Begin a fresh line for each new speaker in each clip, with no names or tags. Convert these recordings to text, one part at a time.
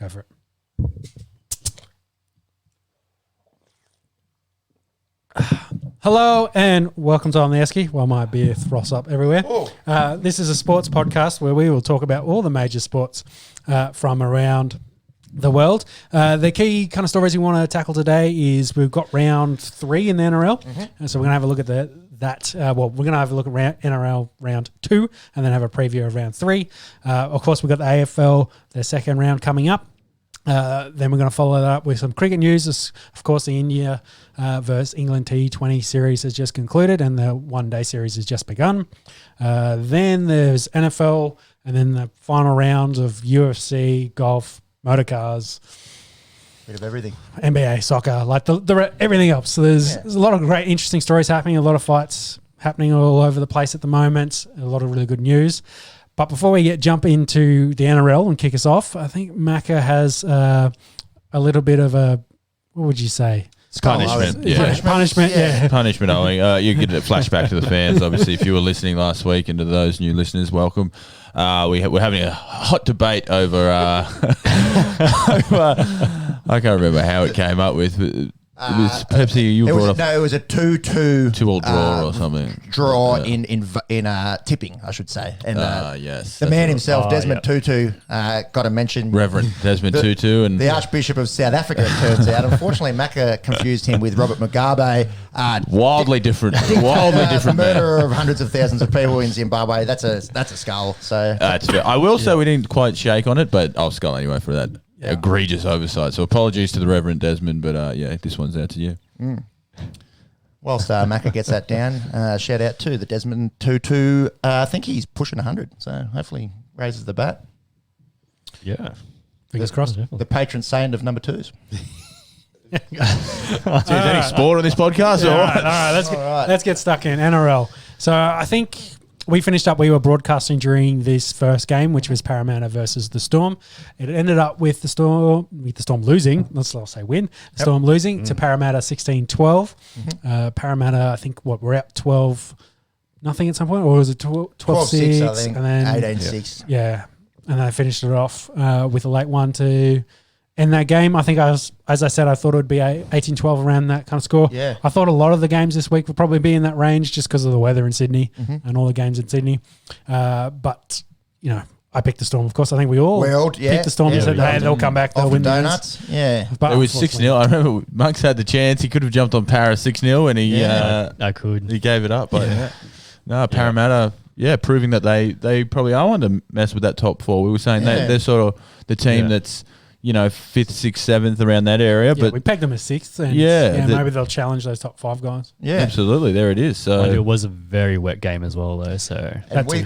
Go for it. Hello and welcome to On the Esky, while my beer throws up everywhere. This is a sports podcast where we will talk about all the major sports from around the world. The key kind of stories we want to tackle today is we've got round 3 in the NRL. So we're going to have a look at we're going to have a look at NRL round 2 and then have a preview of round 3. Of course, we've got the AFL, their second round coming up. Then we're going to follow that up with some cricket news. Of course, the India versus England T20 series has just concluded and the one-day series has just begun. Then there's NFL and then the final rounds of UFC, golf, motorcars.
Bit of everything.
NBA, soccer, like the everything else. So there's a lot of great, interesting stories happening, a lot of fights happening all over the place at the moment, a lot of really good news. But before we jump into the NRL and kick us off, I think Macca has a little bit of a, what would you say?
Punishment,
Punishment, yeah.
Punishment owing. You get a flashback to the fans, obviously, if you were listening last week, and to those new listeners, welcome. We're having a hot debate over, I can't remember how it came up with. It was Pepsi. It
was a 2-2
2-2 draw or something.
Draw in tipping, I should say. And
yes,
the man himself, Desmond Tutu, got to mention
Reverend Desmond Tutu, and
the Archbishop of South Africa. It turns out, unfortunately, Macca confused him with Robert Mugabe.
Wildly different
Murderer of hundreds of thousands of people in Zimbabwe. That's a skull. So
I will say we didn't quite shake on it, but I'll skull anyway for that. Egregious oversight. So apologies to the Reverend Desmond, but this one's out to you.
Whilst Macca gets that down, shout out to the Desmond Tutu. I think he's pushing 100, so hopefully raises the bat.
Yeah. Fingers crossed.
The patron saint of number 2s.
Any sport on this podcast?
All right. Let's get stuck in NRL. So I think we were broadcasting during this first game, which was Parramatta versus the Storm. It ended up with the Storm losing. Let's say win. The Storm losing to Parramatta 16-12. Parramatta, I think, we're out 12-0 at some point, or was it 12-6?
I think,
and then
18-6.
Yeah, and then I finished it off with a late one to end that game. I think as I said, I thought it would be 18-12 around that kind of score.
Yeah.
I thought a lot of the games this week would probably be in that range just because of the weather in Sydney and all the games in Sydney. But, I picked the Storm, of course. I think we all picked the Storm and said, hey, they'll come back, they'll win
donuts.
But
it was 6-0. I remember Monks had the chance. He could have jumped on Para 6-0 and he gave it up. But Parramatta, proving that they probably are one to mess with that top 4. We were saying they're sort of the team that's, 5th, 6th, 7th, around that area.
Yeah,
but
we pegged them as 6th. And maybe they'll challenge those top 5 guys.
Yeah,
absolutely. There it is. So
it was a very wet game as well, though. So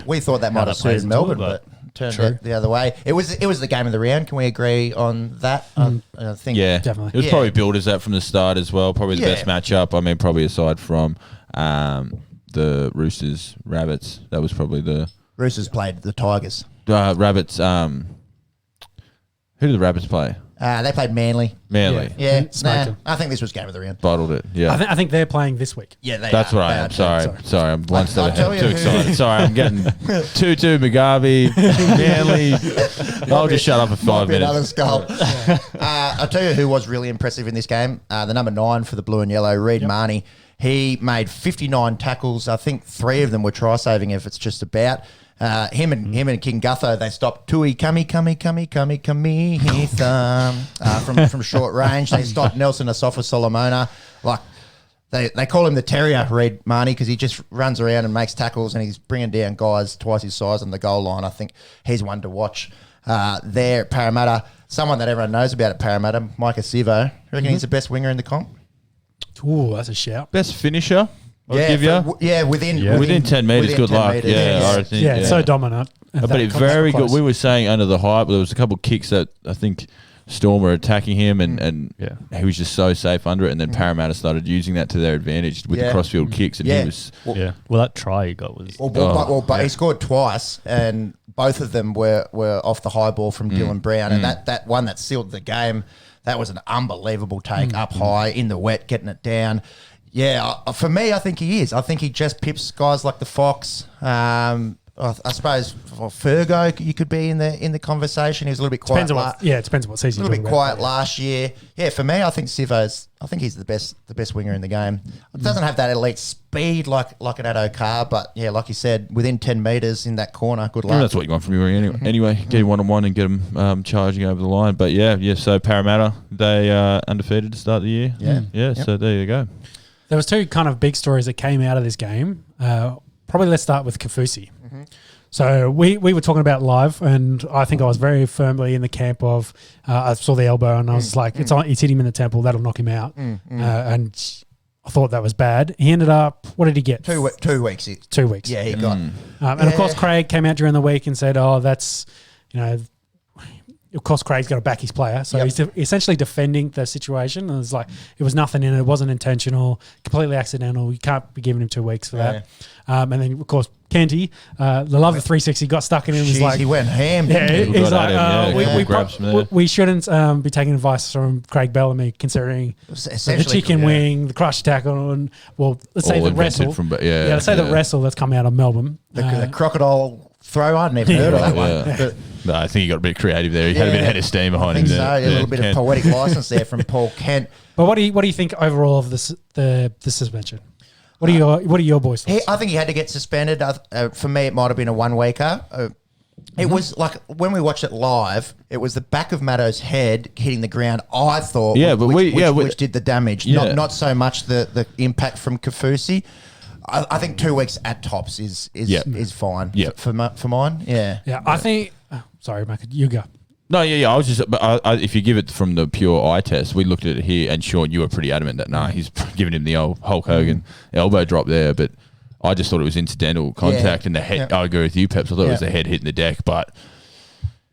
we thought that might have suited Melbourne, but turned out the other way. It was the game of the round. Can we agree on that? I think
definitely.
It was probably billed as that from the start as well. Probably the best matchup. I mean, probably aside from the Roosters Rabbits, that was probably the
Roosters played the Tigers.
Rabbits. Who did the Rabbits play?
They played Manly.
Yeah.
I think this was game of the round.
Bottled it. Yeah.
I think they're playing this week.
Yeah,
that's what I am. Sorry, I'm one step ahead. Too excited. Sorry, I'm getting 2-2 Mugabe, Manly. I'll just shut up for 5 minutes.
Another skull. I'll tell you who was really impressive in this game. The number 9 for the blue and yellow, Reid Marnie. He made 59 tackles. I think 3 of them were try-saving efforts just about. Him and King Gutho, they stopped Tui Kami from short range. They stopped Nelson Asafa Solomona. Like they call him the Terrier, Reid Marnie, because he just runs around and makes tackles and he's bringing down guys twice his size on the goal line. I think he's one to watch there at Parramatta. Someone that everyone knows about at Parramatta, Micah Sivo. You reckon he's the best winger in the comp?
Ooh, that's a shout.
Best finisher? Within 10 metres, good luck.
So dominant.
But he's very good. We were saying under the hype, there was a couple of kicks that I think Storm were attacking him and he was just so safe under it. And then Parramatta started using that to their advantage with the crossfield kicks. And he was...
Well, that try he got was...
But he scored twice and both of them were off the high ball from Dylan Brown. And that one that sealed the game, that was an unbelievable take up high in the wet, getting it down. Yeah, for me, I think he is. I think he just pips guys like the Fox. I suppose for Fergo, you could be in the conversation. He was a little bit quiet.
It depends on what season.
A little bit quiet last year. Yeah, for me, I think Sivo's. I think he's the best winger in the game. It doesn't have that elite speed like an Addo Carr, but yeah, like you said, within 10 metres in that corner, good luck.
Well, that's what you want from you anyway. Get him 1-on-1 and get him charging over the line. But yeah. So Parramatta, they undefeated to start the year.
Yeah.
Yep. So there you go.
There was two kind of big stories that came out of this game. Probably let's start with Kafusi. Mm-hmm. So we were talking about live, and I think I was very firmly in the camp of I saw the elbow and I was like, it's hit him in the temple, that'll knock him out. And I thought that was bad. He ended up, what did he get?
2 weeks.
2 weeks.
Yeah, he got.
And of course, Craig came out during the week and said, that's, of course, Craig's got to back his player. So he's essentially defending the situation. And it's like, it was nothing in it. It wasn't intentional, completely accidental. You can't be giving him 2 weeks for that. And then, of course, Kenty, the love of 360, got stuck in him. He's like,
he went ham.
Yeah, he's like, we shouldn't be taking advice from Craig Bellamy, considering the chicken wing, the crush tackle, and let's say the wrestle. Let's say the wrestle that's come out of Melbourne.
The crocodile throw. I hadn't even heard of that one. But,
no, I think he got a bit creative there. He had a bit of head of steam behind him.
So a little bit of poetic license there from Paul Kent.
But what do you think overall of the suspension? What are your boys' thoughts?
I think he had to get suspended. For me, it might have been a 1 weeker. It was like when we watched it live, it was the back of Matto's head hitting the ground. I thought, which did the damage, not so much the impact from Kafusi. I think 2 weeks at tops is fine. For mine. Yeah.
I think. Sorry, Mike, you go.
No, I was just. But if you give it from the pure eye test, we looked at it here, and Sean, you were pretty adamant that he's giving him the old Hulk Hogan elbow drop there, but I just thought it was incidental contact and the head. I agree with you, Peps. I thought it was the head hitting the deck, but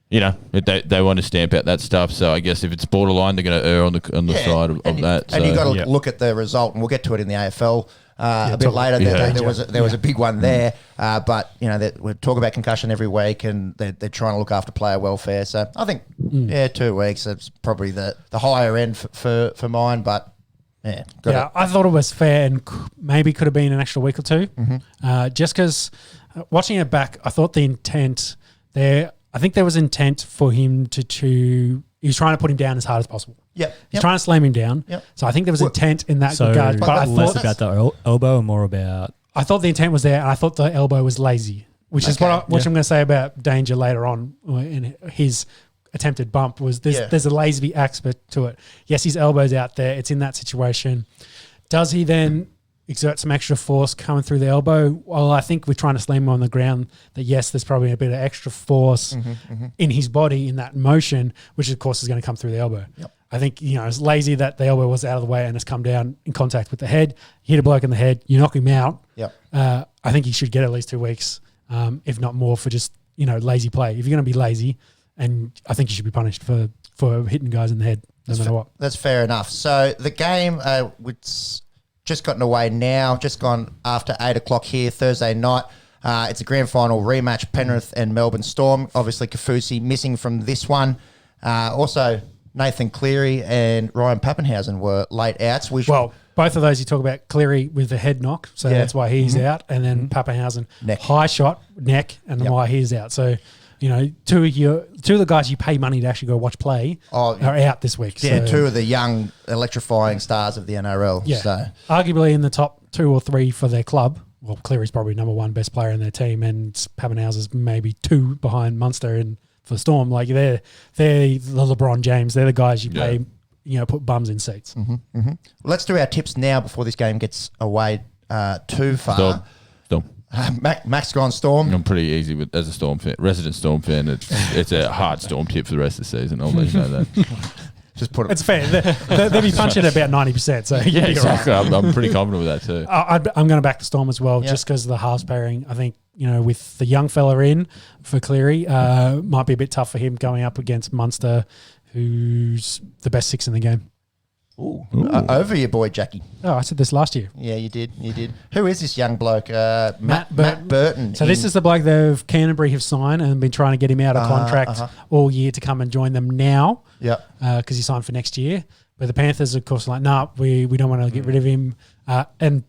they want to stamp out that stuff. So I guess if it's borderline, they're going to err on the side of that.
And you got to look at the result, and we'll get to it in the AFL. A bit later, there was a big one there, but we talk about concussion every week, and they're trying to look after player welfare. So I think 2 weeks is probably the higher end for mine, but
I thought it was fair and maybe could have been an extra week or two, just because watching it back, I thought the intent there. I think there was intent for him to. He was trying to put him down as hard as possible. He's trying to slam him down. So I think there was intent in that regard.
But I thought less about the elbow and more about...
I thought the intent was there, and I thought the elbow was lazy, which is what I'm going to say about Danger later on in his attempted bump. Was there's a lazy aspect to it. Yes, his elbow's out there. It's in that situation. Does he then exert some extra force coming through the elbow? Well, I think we're trying to slam him on the ground that, yes, there's probably a bit of extra force in his body in that motion, which, of course, is going to come through the elbow. I think, it's lazy that the elbow was out of the way and has come down in contact with the head. You hit a bloke in the head, you knock him out. I think he should get at least 2 weeks, if not more, for just, lazy play. If you're going to be lazy, and I think you should be punished for hitting guys in the head, no matter what.
That's fair enough. So the game, which just gotten away now, just gone after 8 o'clock here, Thursday night. It's a grand final rematch, Penrith and Melbourne Storm. Obviously, Kafusi missing from this one. Also, Nathan Cleary and Ryan Pappenhausen were late outs.
Both of those you talk about, Cleary with the head knock, so that's why he's out, and then Pappenhausen, high shot, neck, and then why he's out. So, two of the guys you pay money to actually go watch play are out this week.
Yeah, so, 2 of the young electrifying stars of the NRL.
Yeah,
so.
Arguably in the top 2 or 3 for their club. Well, Cleary's probably number 1 best player in their team, and Pappenhausen's maybe 2 behind Munster and for Storm. Like they're the LeBron James. They're the guys you pay, put bums in seats.
Well, let's do our tips now before this game gets away too far.
Storm.
Max gone Storm.
I'm pretty easy as a Storm fan, resident Storm fan. It's a hard Storm tip for the rest of the season. I'll let you know that.
Just put it.
It's fair. They'll be punching at about 90%. So
yeah, exactly. Right. I'm pretty confident with that too.
I'm going to back the Storm as well, just because of the halves pairing. I think with the young fella in for Cleary, might be a bit tough for him going up against Munster, who's the best 6 in the game.
Ooh. Over your boy Jackie.
Oh, I said this last year.
Yeah, you did. Who is this young bloke? Matt Burton.
So this is the bloke that Canterbury have signed and been trying to get him out of contract all year to come and join them now. Because he signed for next year. But the Panthers, of course, are like, we don't want to get rid of him. And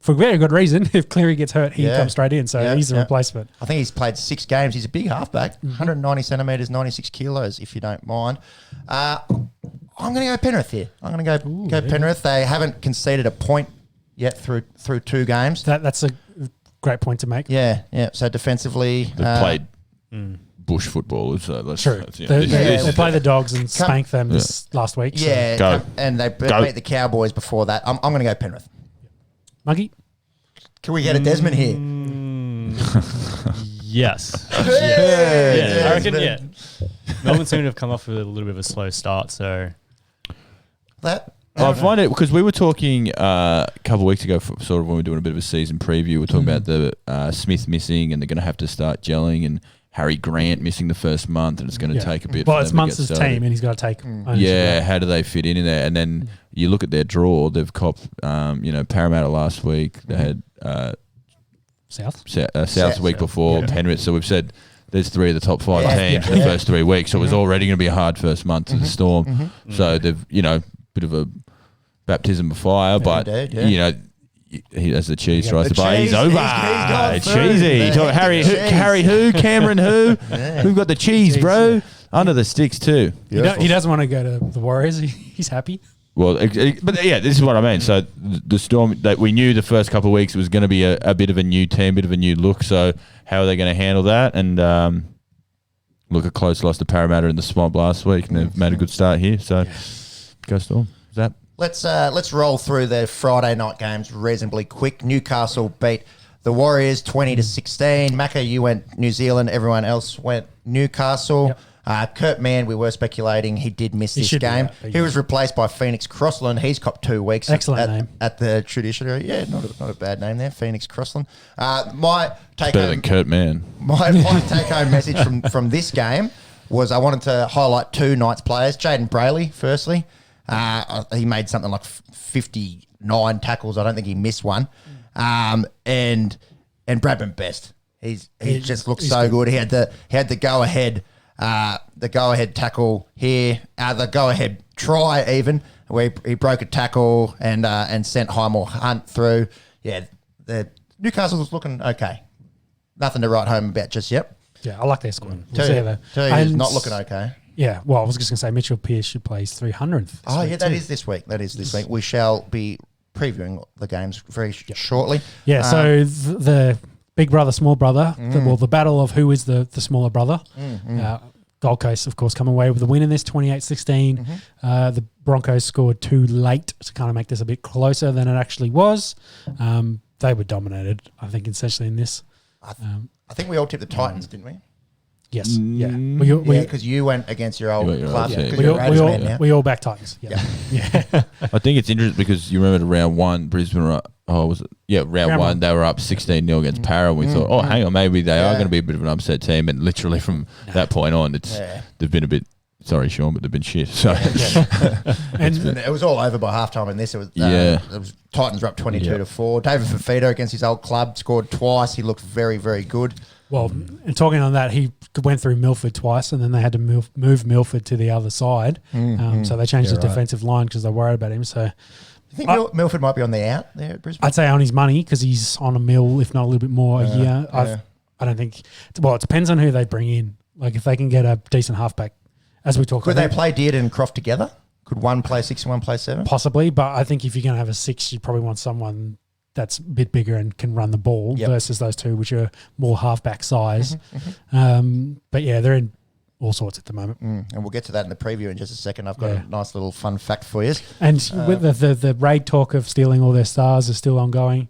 for very good reason. If Cleary gets hurt, he comes straight in. So he's the replacement.
I think he's played 6 games. He's a big halfback, 190 centimetres, 96 kilos, if you don't mind. I'm going to go Penrith here. I'm going to go Penrith. They haven't conceded a point yet through 2 games.
That's a great point to make.
Yeah. So defensively,
they've played bush football. So
true. They play the Dogs and spank them this last week.
Yeah,
Go.
And they beat the Cowboys before that. I'm going to go Penrith.
Muggy?
Can we get a Desmond here?
Yes.
Yeah,
I reckon, Melbourne seem to have come off with a little bit of a slow start, so...
I find it, because we were talking a couple of weeks ago, sort of when we were doing a bit of a season preview, we were talking about the Smith missing, and they're going to have to start gelling, and Harry Grant missing the first month, and it's going to take a bit.
Well,
for
it's
them to get
Munster's
started.
team, and he's got to take ownership.
Yeah, how do they fit in there? And then you look at their draw; they've copped, Parramatta last week. They had
South
the week before, Penrith. So we've said there's 3 of the top 5 teams in the first 3 weeks. So it was already going to be a hard first month to the Storm. So they've, bit of a baptism of fire, but he has the cheese tries to buy. He's over. Cheesy. Harry who? Cameron who? We've got the cheese, bro. Under the sticks too.
He doesn't want to go to the Warriors. He's happy.
Well, but this is what I mean. So the Storm, that we knew the first couple of weeks it was going to be a bit of a new team, bit of a new look. So how are they going to handle that? And look, a close loss to Parramatta in the Swamp last week, and they've made a good start here. So go Storm. Zap.
Let's roll through the Friday night games reasonably quick. Newcastle beat the Warriors 20-16. Macca, you went New Zealand. Everyone else went Newcastle. Kurt Mann, we were speculating he did miss this game. He was replaced by Phoenix Crossland. He's copped 2 weeks.
Excellent name.
At the traditionary. Yeah, not a bad name there, Phoenix Crossland. My take
better than Kurt Mann.
My take home message from this game was I wanted to highlight 2 Knights players. Jaden Brayley, firstly. He made something like 59 tackles. I don't think he missed one. And Bradman Best. He just looks so good. He had the go ahead. The go-ahead tackle here, the go-ahead try even, where he broke a tackle and sent Highmore Hunt through. Yeah, the Newcastle was looking okay. Nothing to write home about just yet.
Yeah, I like their squad.
Tell you who's not looking okay.
Yeah, well, I was just going to say Mitchell Pearce should play his 300th.
That is this week. Week. We shall be previewing the games very shortly.
Yeah, so the big brother, small brother, the battle of who is the smaller brother. Gold Coast, of course, come away with the win in this, 28-16. The Broncos scored too late to kind of make this a bit closer than it actually was. They were dominated, I think, essentially in this.
I think we all tipped the Titans, didn't we?
Yes. Yeah.
Because you went against your old club.
We all back Titans. Yeah.
I think it's interesting because you remember round 1, Brisbane were round one, they were up 16-0 against Para. We thought, hang on, maybe they are going to be a bit of an upset team. And literally from that point on, they've been a bit, sorry, Sean, but they've been shit. So
and it was all over by halftime in this. It was Titans were up 22-4. David Fafita against his old club scored twice. He looked very, very good.
Well, and talking on that, he went through Milford twice, and then they had to move Milford to the other side. So they changed the defensive line because they're worried about him. So
you think Milford might be on the out there at Brisbane?
I'd say on his money because he's on $1 million, if not a little bit more a year. I don't think. Well, it depends on who they bring in. Like if they can get a decent halfback, as we talked about.
Could they play Dearden and Croft together? Could one play 6 and one play 7?
Possibly, but I think if you're going to have a 6, you probably want someone that's a bit bigger and can run the ball versus those 2, which are more halfback size. But yeah, they're in all sorts at the moment.
And we'll get to that in the preview in just a second. I've got a nice little fun fact for you.
And with the raid talk of stealing all their stars is still ongoing.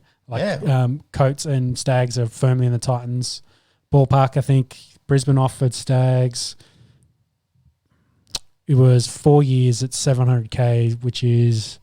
Coates and Stags are firmly in the Titans ballpark. I think Brisbane offered Stags. It was 4 years at $700K, which is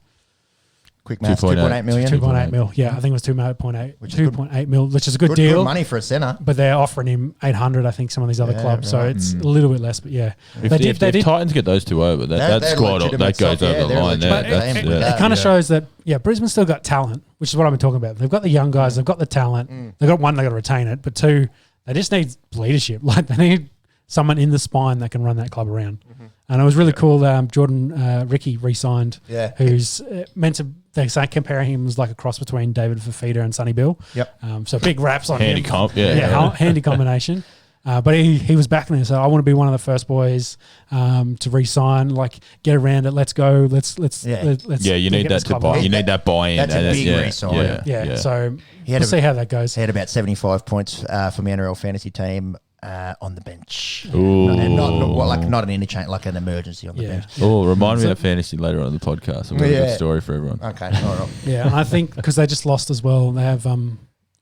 quick maths, 2.8 million.
2.8 mil. Yeah, I think it was 2.8 mil, which is a good deal.
Good money for a centre.
But they're offering him 800, I think, some of these other clubs. So it's a little bit less, but yeah.
If Titans get those 2 over, that squad, that goes over the line there.
It kind of shows that, Brisbane's still got talent, which is what I've been talking about. They've got the young guys, they've got the talent. They've got 1, they've got to retain it. But 2, they just need leadership. Like they need someone in the spine that can run that club around. And it was really cool. Jordan Ricky re-signed, who's meant to, they say comparing him as like a cross between David Fafita and Sonny Bill.
Yep.
So big raps on
handy
him.
comp,
handy combination. But he was backing it, so I want to be one of the first boys to re-sign. Like, get around it. Let's go. Let's
you need that to buy. You need that buy-in.
That's a big re-sign.
Yeah. So we'll see how that goes.
He had about 75 points from the NRL fantasy team on the bench.
Ooh.
And not an interchange, like an emergency on the bench.
Oh, remind me of fantasy later on in the podcast. I've got a good story for everyone.
Okay, all right.
Yeah, and I think because they just lost as well, they have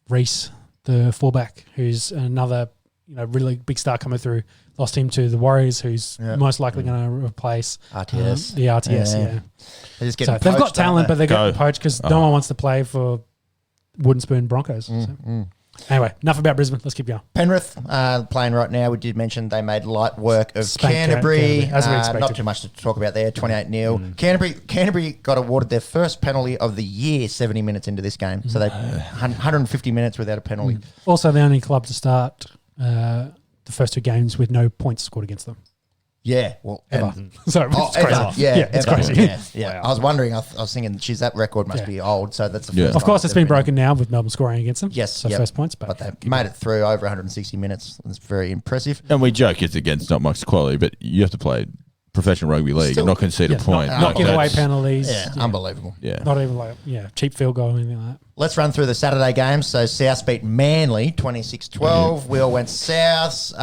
Reece, the fullback, who's another really big star coming through. Lost him to the Warriors, who's most likely going to replace
RTS.
The RTS,
They're just getting
they've got
poached,
talent, but they're getting poached because no
Oh.
one wants to play for Wooden Spoon Broncos. Anyway, enough about Brisbane. Let's keep going.
Penrith playing right now. We did mention they made light work of
Spanked
Canterbury.
as we expected.
Not too much to talk about there. 28-0. Canterbury got awarded their first penalty of the year 70 minutes into this game. So they 150 minutes without a penalty.
Also, the only club to start the first two games with no points scored against them.
Yeah, well,
Ever. So it's
ever.
crazy.
Yeah,
it's
ever.
crazy.
Yeah. I was wondering. I was thinking, geez, that record must be old. So that's the first
Of course,
time
it's been
they've
broken now with Melbourne scoring against them.
Yes,
So first points, but
they made it through over 160 minutes. It's very impressive.
And we joke it's against not much quality, but you have to play professional rugby league and not concede a point.
Not give away penalties.
Yeah, unbelievable.
Yeah.
Not even like cheap field goal or anything like that.
Let's run through the Saturday games. So South beat Manly 26-12. We all went South.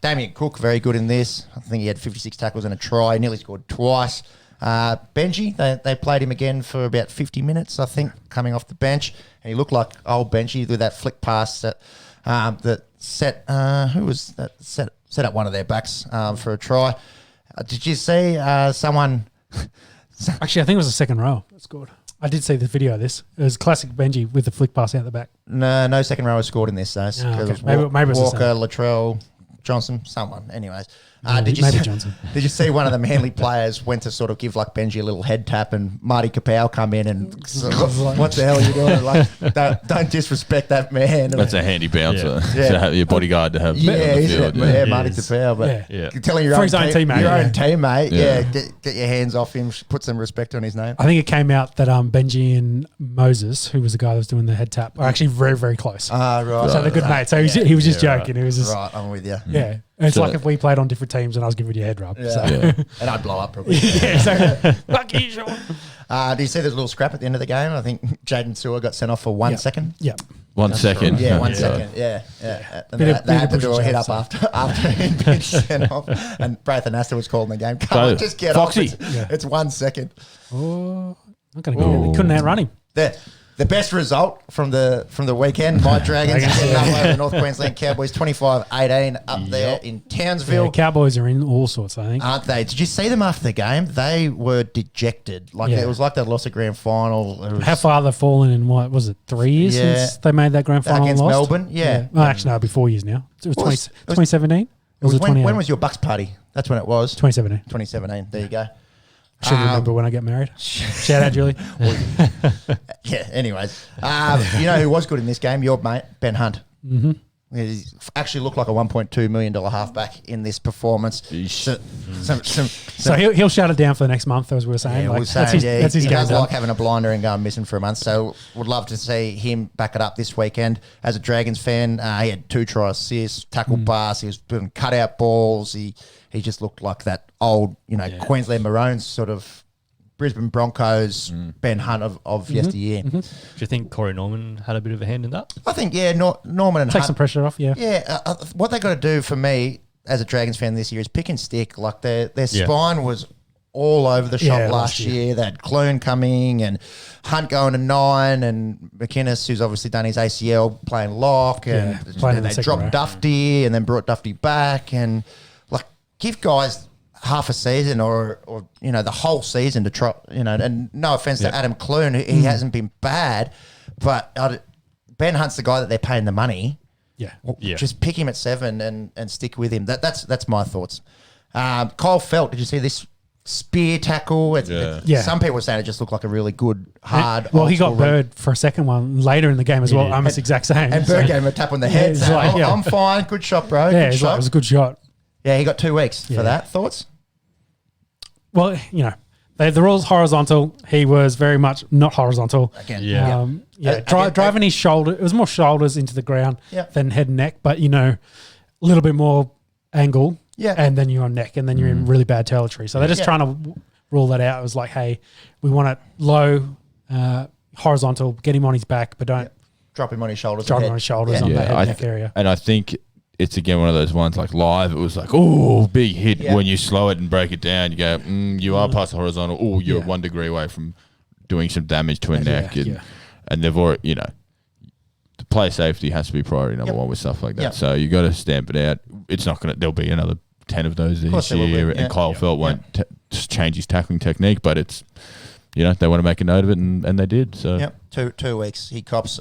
Damien Cook, very good in this. I think he had 56 tackles and a try. Nearly scored twice. Benji, they played him again for about 50 minutes, I think, coming off the bench. And he looked like old Benji with that flick pass that set up one of their backs for a try. Did you see someone...
Actually, I think it was the second row that scored. I did see the video of this. It was classic Benji with the flick pass out the back.
No second rower scored in this, though.
Okay.
It was
Maybe it was the
Walker,
same.
Latrell, Johnson, someone. Anyways.
Maybe Johnson.
Did you see one of the Manly players went to sort of give like Benji a little head tap and Marty Kapow come in and sort of, what the hell are you doing? Like, don't disrespect that man.
That's a handy bouncer to have your bodyguard to have on the field.
Marty Kapow. But you're telling your
For
own
his own teammate.
get your hands off him, put some respect on his name.
I think it came out that Benji and Moses, who was the guy that was doing the head tap, are actually very, very close.
Right.
So they're good mates. So he was just joking. He was just
right. I'm with you.
Yeah. It's like if we played on different teams and I was giving you a head rub.
Yeah.
So.
And I'd blow up probably.
Yeah, exactly. Fuck you, Sean.
Do you see the little scrap at the end of the game? I think Jaden Sewer got sent off for 1 second.
Yeah.
1 second.
Yeah, 1 second. Yeah. And they had to do a hit up after he'd been sent off. And Braith Anasta was called in the game. Come on, just get
Foxy.
off. It's 1 second.
Oh, not going to get it. Couldn't outrun him.
The best result from the weekend, my Dragons over North Queensland Cowboys 25-18 up there in Townsville.
Yeah, Cowboys are in all sorts, I think.
Aren't they? Did you see them after the game? They were dejected. It was like they lost a grand final.
How far they've fallen in, what was it, 3 years since they made that grand final
against
and lost?
Melbourne? Yeah.
Well, actually, no, it'd be 4 years now. It was 2017?
When was your Bucks party? That's when it was.
2017.
2017. There you go.
Should remember when I get married. Shout out, Julie.
Yeah, anyways. You know who was good in this game? Your mate, Ben Hunt. Mm-hmm. He actually looked like a $1.2 million halfback in this performance.
So he'll shut it down for the next month, as we were saying. That's his
he
game
does
done.
like having a blinder and going missing for a month. So would love to see him back it up this weekend. As a Dragons fan, he had 2 try assists, tackle pass. He was doing cutout balls. He just looked like that old, Queensland Maroons sort of Brisbane Broncos Ben Hunt of yesteryear.
Do you think Corey Norman had a bit of a hand in that?
I think, Norman and
Take
Hunt.
some pressure off, yeah.
Yeah, what they got to do for me as a Dragons fan this year is pick and stick. Like their spine was all over the shop last year. They had Clune coming and Hunt going to 9 and McInnes, who's obviously done his ACL, playing lock. And they dropped Dufty and then brought Dufty back. And give guys half a season or the whole season to try, and no offense to Adam Clune, he hasn't been bad, but Ben Hunt's the guy that they're paying the money. Just pick him at 7 and stick with him. That's my thoughts. Kyle Felt, did you see this spear tackle? Some people were saying it just looked like a really good, hard.
Well, he got Bird for a second one later in the game as well. Almost exact same.
And Bird gave him a tap on the head. I'm fine. Good shot, bro.
Yeah, it was a good shot.
Yeah, he got 2 weeks for that. Thoughts?
well, the rule's horizontal. He was very much not horizontal.
Again,
driving his shoulder. It was more shoulders into the ground
Yep.
than head and neck, but a little bit more angle.
Yeah.
And then you're on neck, and then you're in really bad territory. So they're just trying to rule that out. It was like, hey, we want it low, horizontal, get him on his back, but don't
drop him on his shoulders.
drop him on his shoulders on that head neck area.
And I think it's again one of those ones like live. It was like, oh, big hit. When you slow it and break it down, you go, you are past the horizontal. Oh, you're 1 degree away from doing some damage to a neck. And they've already, the player safety has to be priority number one with stuff like that.
Yep.
So you got to stamp it out. It's not going to. There'll be another 10 of those this year, and Kyle Felt won't change his tackling technique, but it's they want to make a note of it, and they did. So
2 weeks he cops.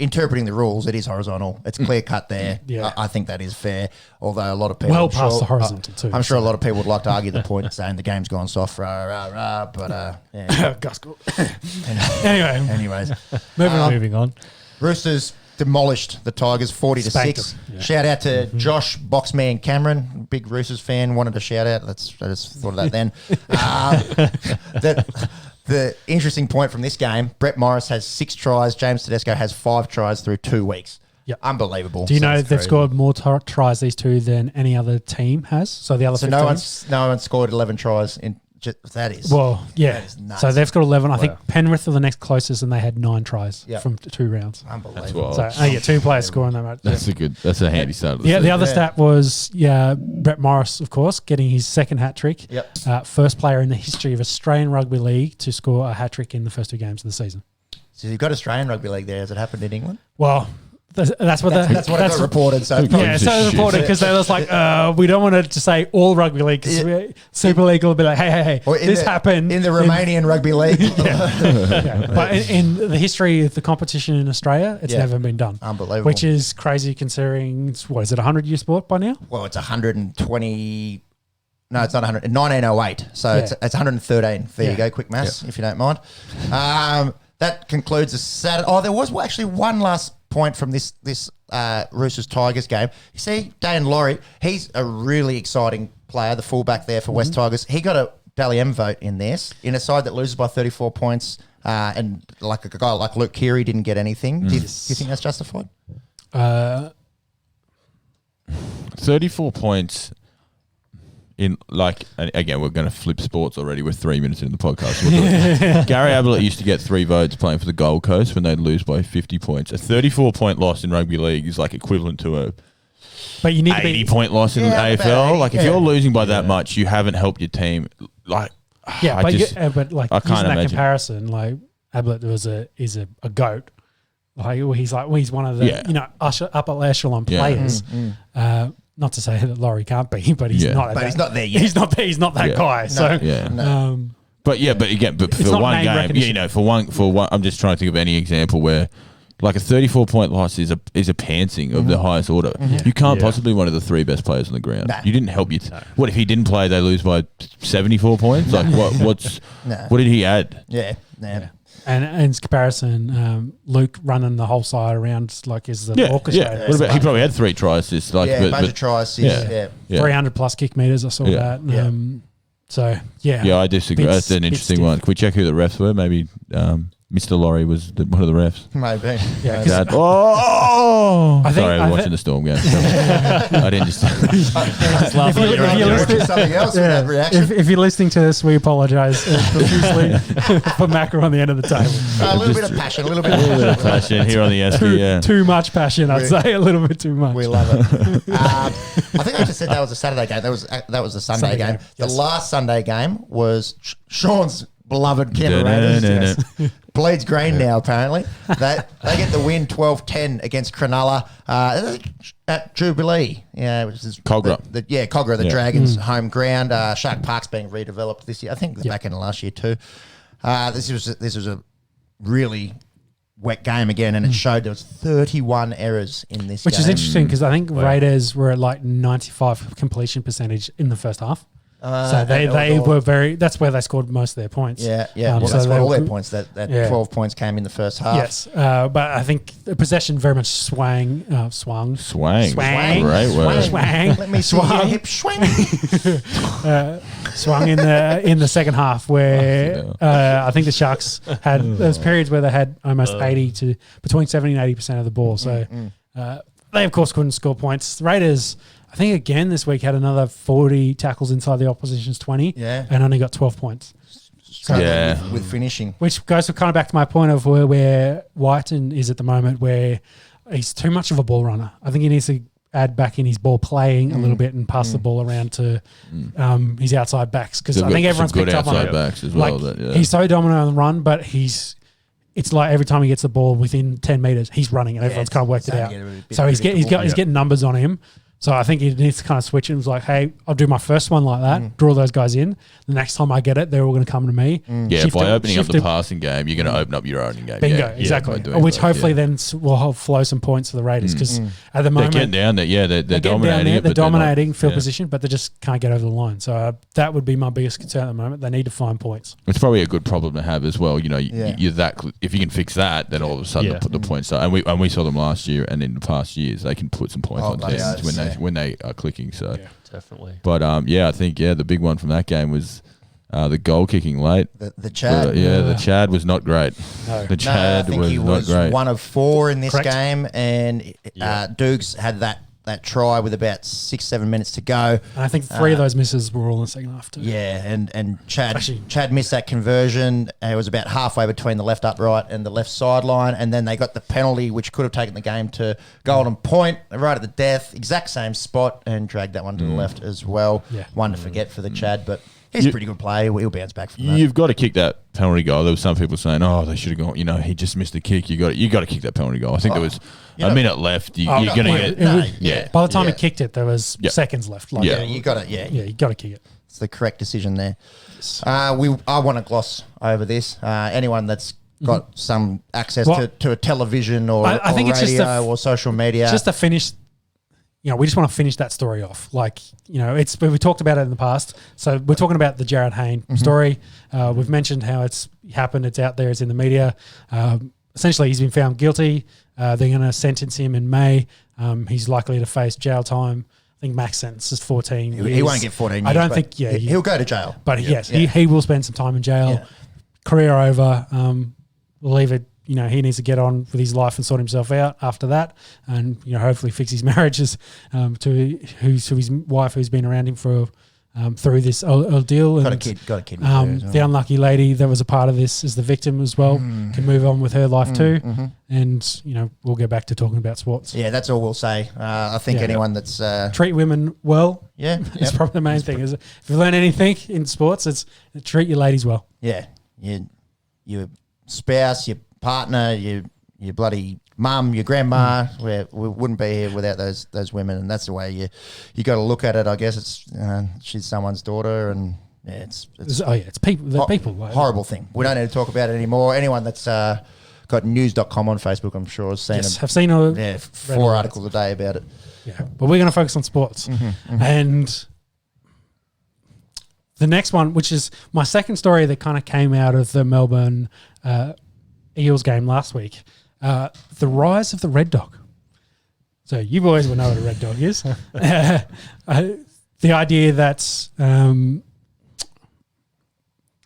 Interpreting the rules, it is horizontal. It's clear cut there. I think that is fair. Although a lot of people
past the horizontal too.
I'm sure a lot of people would like to argue the point, saying the game's gone soft. But anyways,
moving on.
Roosters demolished the Tigers 40-6. Shout out to Josh Boxman Cameron, big Roosters fan. Wanted to shout out. I just thought of that then. The interesting point from this game, Brett Morris has 6 tries. James Tedesco has 5 tries through 2 weeks.
Yep.
Unbelievable.
Do you know they've scored more tries, these two, than any other team has? So the other 15?
no one scored 11 tries in. That is
nuts. So they've scored 11. I think Penrith are the next closest, and they had 9 tries from 2 rounds.
Unbelievable.
So 2 players scoring that much.
That's a handy start.
The other stat was Brett Morris, of course, getting his second hat trick.
Yep.
First player in the history of Australian Rugby League to score a hat trick in the first 2 games of the season.
So you've got Australian Rugby League there. Has it happened in England?
Well, that's what it got
reported. So
it's reported because they was like, we don't want to say all rugby league because Super League will be like, hey, this happened
in the Romanian rugby league.
But in the history of the competition in Australia, it's never been done.
Unbelievable.
Which is crazy considering, what is it, 100-year sport by now?
Well, it's 120. No, it's not 100. 1908. So it's 113. There you go. Quick maths, if you don't mind. That concludes the Saturday. Oh, there was actually one last point from this Roosters Tigers game. You see, Dane Laurie, he's a really exciting player, the fullback there for West Tigers. He got a Dally M vote in this, in a side that loses by 34 points, and like a guy like Luke Keary didn't get anything. Do you think that's justified?
34 points. Again, we're going to flip sports already. We're 3 minutes into the podcast. We'll do it. Gary Ablett used to get 3 votes playing for the Gold Coast when they'd lose by 50 points. A 34-point loss in rugby league is like equivalent to a 80-point loss in AFL. If you're losing by that much, you haven't helped your team.
But using that comparison, Ablett is a goat. He's one of the upper echelon players. Not to say that Laurie can't be, but he's not.
But he's not there yet.
He's not there. He's not that guy. So,
But for one game, for one, I'm just trying to think of any example where, like, a 34-point loss is a pantsing of the highest order. You can't possibly be one of the 3 best players on the ground. You didn't help you. What if he didn't play? They lose by 74 points. Like what did he add?
Yeah.
And in comparison, Luke running the whole side around is the orchestrator.
Yeah. What about, he probably had 3 tries. This
bunch of tries.
300 plus kick meters. I saw that.
I disagree. That's an interesting one. Can we check who the refs were? Maybe Mr. Laurie was one of the refs.
Maybe.
I was watching the Storm game. I didn't just.
If you're listening to this, we apologise profusely for Macca on the end of the table.
A little bit of passion. A little bit
of passion here on the Esky.
Too much passion, I'd say. A little bit too much.
We love it. I think I just said that was a Saturday game. That was a Sunday game. The last Sunday game was Sean's beloved Canberra Raiders. Bleeds green now, apparently. They get the win 12-10 against Cronulla at Jubilee. Which is
Cogra.
Cogra, the Dragons' home ground. Shark Park's being redeveloped this year. I think back in last year too. This was a really wet game again, and it showed there was 31 errors in this
Which
game.
is interesting because I think Raiders were at 95 completion percentage in the first half. So they were very. That's where they scored most of their points.
Yeah.
So
That's
they
where all
were
their points. That 12 points came in the first half.
Yes, but I think the possession very much swung.
Swang.
Swang.
Great word.
Swang.
Let me see your hip swing.
Swung in the second half where I think the Sharks had those periods where they had almost 80 to between 70 and 80% of the ball. So they of course couldn't score points. The Raiders, I think again this week, had another 40 tackles inside the opposition's 20 and only got 12 points.
With finishing.
Which goes kind of back to my point of where Whiten is at the moment, where he's too much of a ball runner. I think he needs to add back in his ball playing a little bit and pass the ball around to his outside backs, because I think everyone's picked up on it.
Backs as well,
he's so dominant on the run, but it's like every time he gets the ball within 10 metres, he's running and everyone's kind of worked it out. So he's getting numbers on him. So I think he needs to kind of switch it. It was like, hey, I'll do my first one like that, draw those guys in. The next time I get it, they're all going to come to me.
By opening up the passing game, you're going to open up your own game.
Bingo, exactly. Which hopefully then will flow some points for the Raiders, because at the moment
they're getting down there. They're dominating.
They're dominating field position, but they just can't get over the line. So that would be my biggest concern at the moment. They need to find points.
It's probably a good problem to have as well. You're that. If you can fix that, then all of a sudden the points are. And we saw them last year, and in the past years they can put some points on teams when they are clicking. So
definitely.
But I think the big one from that game was the goal kicking late.
The Chad.
The Chad was not great.
No.
The Chad was not great.
One of 4 in this game, and Dukes had that try with about 6-7 minutes to go.
And I think 3 of those misses were all in the second half too.
Yeah, and Chad missed that conversion. It was about halfway between the left upright and the left sideline, and then they got the penalty, which could have taken the game to golden point, right at the death, exact same spot, and dragged that one to the left as well. Yeah. One to forget for the Chad, but he's a pretty good player. He'll bounce back from that.
You've got to kick that penalty goal. There were some people saying, they should have gone. He just missed the kick. You got to kick that penalty goal. I think there was a minute left. You're going to get.
By the time he kicked it, there was seconds left.
You got it.
You got to kick it.
It's the correct decision there. I want to gloss over this. Anyone that's got some access to a television or radio or social media,
just to finish. We just want to finish that story off. We talked about it in the past. So we're talking about the Jared Hayne story. We've mentioned how it's happened. It's out there. It's in the media. Essentially, he's been found guilty. They're going to sentence him in May. He's likely to face jail time. I think max sentence is 14 years.
He won't get 14 years.
I don't think,
he'll go to jail.
But he will spend some time in jail. Yeah. Career over. We'll leave it. He needs to get on with his life and sort himself out after that, and hopefully fix his marriages to his wife, who's been around him for through this ordeal.
Got a kid.
The unlucky lady that was a part of this is the victim as well. Can move on with her life too, and we'll get back to talking about sports.
Yeah, that's all we'll say. I think anyone that's
treat women well. Yeah, it's probably the main thing. Is if you learn anything in sports, it's treat your ladies well.
Yeah, your spouse, your partner, your bloody mum, your grandma, we wouldn't be here without those women, and that's the way you got to look at it. I guess it's she's someone's daughter, and it's
people. They're people.
Horrible thing. We don't need to talk about it anymore. Anyone that's got news.com on Facebook, I'm sure, has seen
I've seen
4 articles a day about it.
Yeah, but we're going to focus on sports, and the next one, which is my second story that kind of came out of the Melbourne Eels game last week, the rise of the red dog. So you boys will know what a red dog is. The idea that, I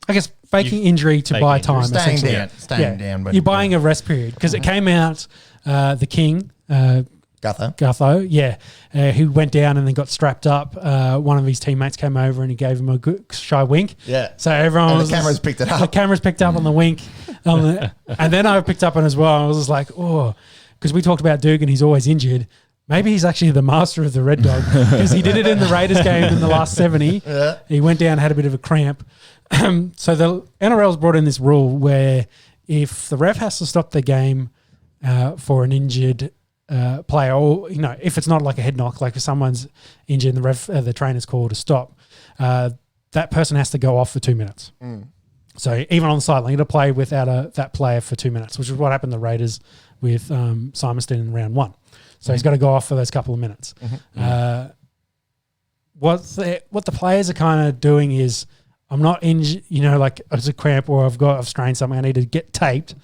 guess, faking injury to buy time.
Staying down.
You're buying a rest period, because it came out, the King, Gutho, who went down and then got strapped up. One of his teammates came over and he gave him a good shy wink.
Yeah.
So everyone
the cameras picked it up.
The cameras picked up on the wink. And then I picked up on it as well. I was just like, because we talked about Dugan, he's always injured. Maybe he's actually the master of the red dog, because he did it in the Raiders game in the last 70. Yeah. He went down, had a bit of a cramp. So the NRL's brought in this rule where if the ref has to stop the game for an injured player, or if it's not like a head knock, like if someone's injured and the trainer's called to stop, that person has to go off for 2 minutes. So even on the sideline, you got to play without that player for 2 minutes, which is what happened to the Raiders with Simonson in round 1. So he's got to go off for those couple of minutes. what the players are kind of doing is, I'm not in, like it's a cramp or I've strained something, I need to get taped,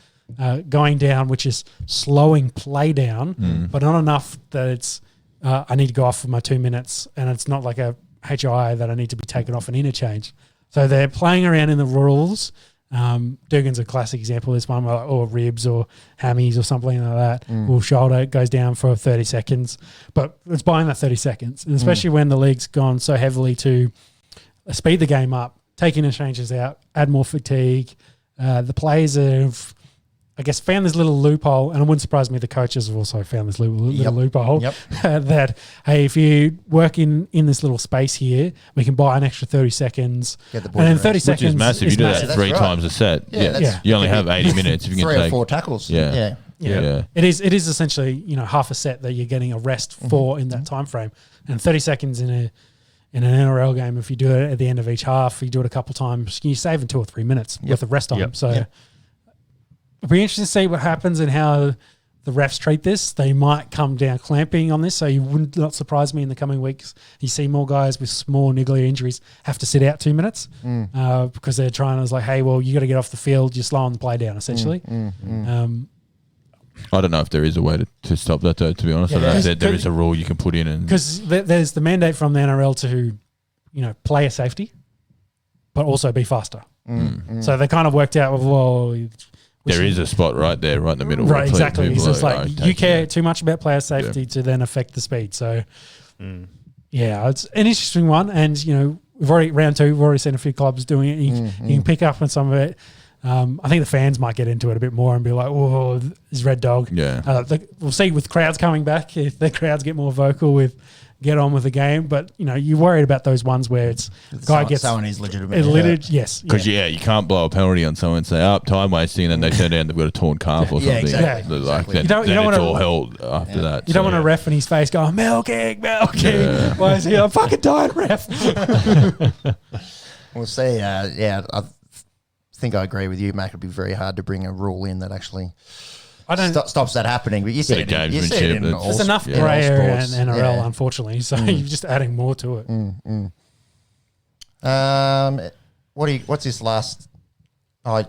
going down, which is slowing play down, but not enough that it's, I need to go off for my 2 minutes, and it's not like a HI that I need to be taken off an interchange. So they're playing around in the rules. Dugan's a classic example of this one, or ribs or hammies or something like that, or shoulder goes down for 30 seconds, but it's buying that 30 seconds, and especially when the league's gone so heavily to speed the game up, take interchanges out, add more fatigue. The players have, I guess, found this little loophole, and it wouldn't surprise me the coaches have also found this little loophole that, hey, if you work in this little space here, we can buy an extra 30 seconds.
And
then 30 seconds
which is massive. You do that three
right.
times a set.
Yeah.
You only have 80 minutes if you can
3
take
or 4 tackles.
Yeah.
It is essentially, half a set that you're getting a rest for in that time frame. And 30 seconds in an NRL game, if you do it at the end of each half, you do it a couple of times, you're saving 2 or 3 minutes worth of rest time. So it'll be interesting to see what happens and how the refs treat this. They might come down clamping on this, so you would not surprise me in the coming weeks. You see more guys with small niggly injuries have to sit out 2 minutes because they're trying to, like, hey, well, you got to get off the field. You're slowing the play down, essentially.
I don't know if there is a way to stop that, though, to be honest. I don't know if there is a rule you can put in.
Because there's the mandate from the NRL to, player safety, but also be faster. So they kind of worked out,
there is a spot right there, right in the middle.
Right, exactly. It's just like you care too much about player safety to then affect the speed. So, it's an interesting one. And, we've already, round 2, we've already seen a few clubs doing it. You can pick up on some of it. I think the fans might get into it a bit more and be like, oh, this red dog.
Yeah.
We'll see with crowds coming back, if the crowds get more vocal with get on with the game. But, you're worried about those ones where it's guy gets
someone is legitimate.
Yes.
Because, you can't blow a penalty on someone and say, time wasting, and then they turn down, they've got a torn calf or something.
Exactly.
Then it's all hell after that.
You don't want a ref in his face going, milking.
Yeah.
Why is he? I'm fucking dying, ref.
We'll see. I think I agree with you, Mac. It'd be very hard to bring a rule in that actually stops that happening. But you see it in all
there's enough grey area in NRL, unfortunately. So you're just adding more to it.
What's this last?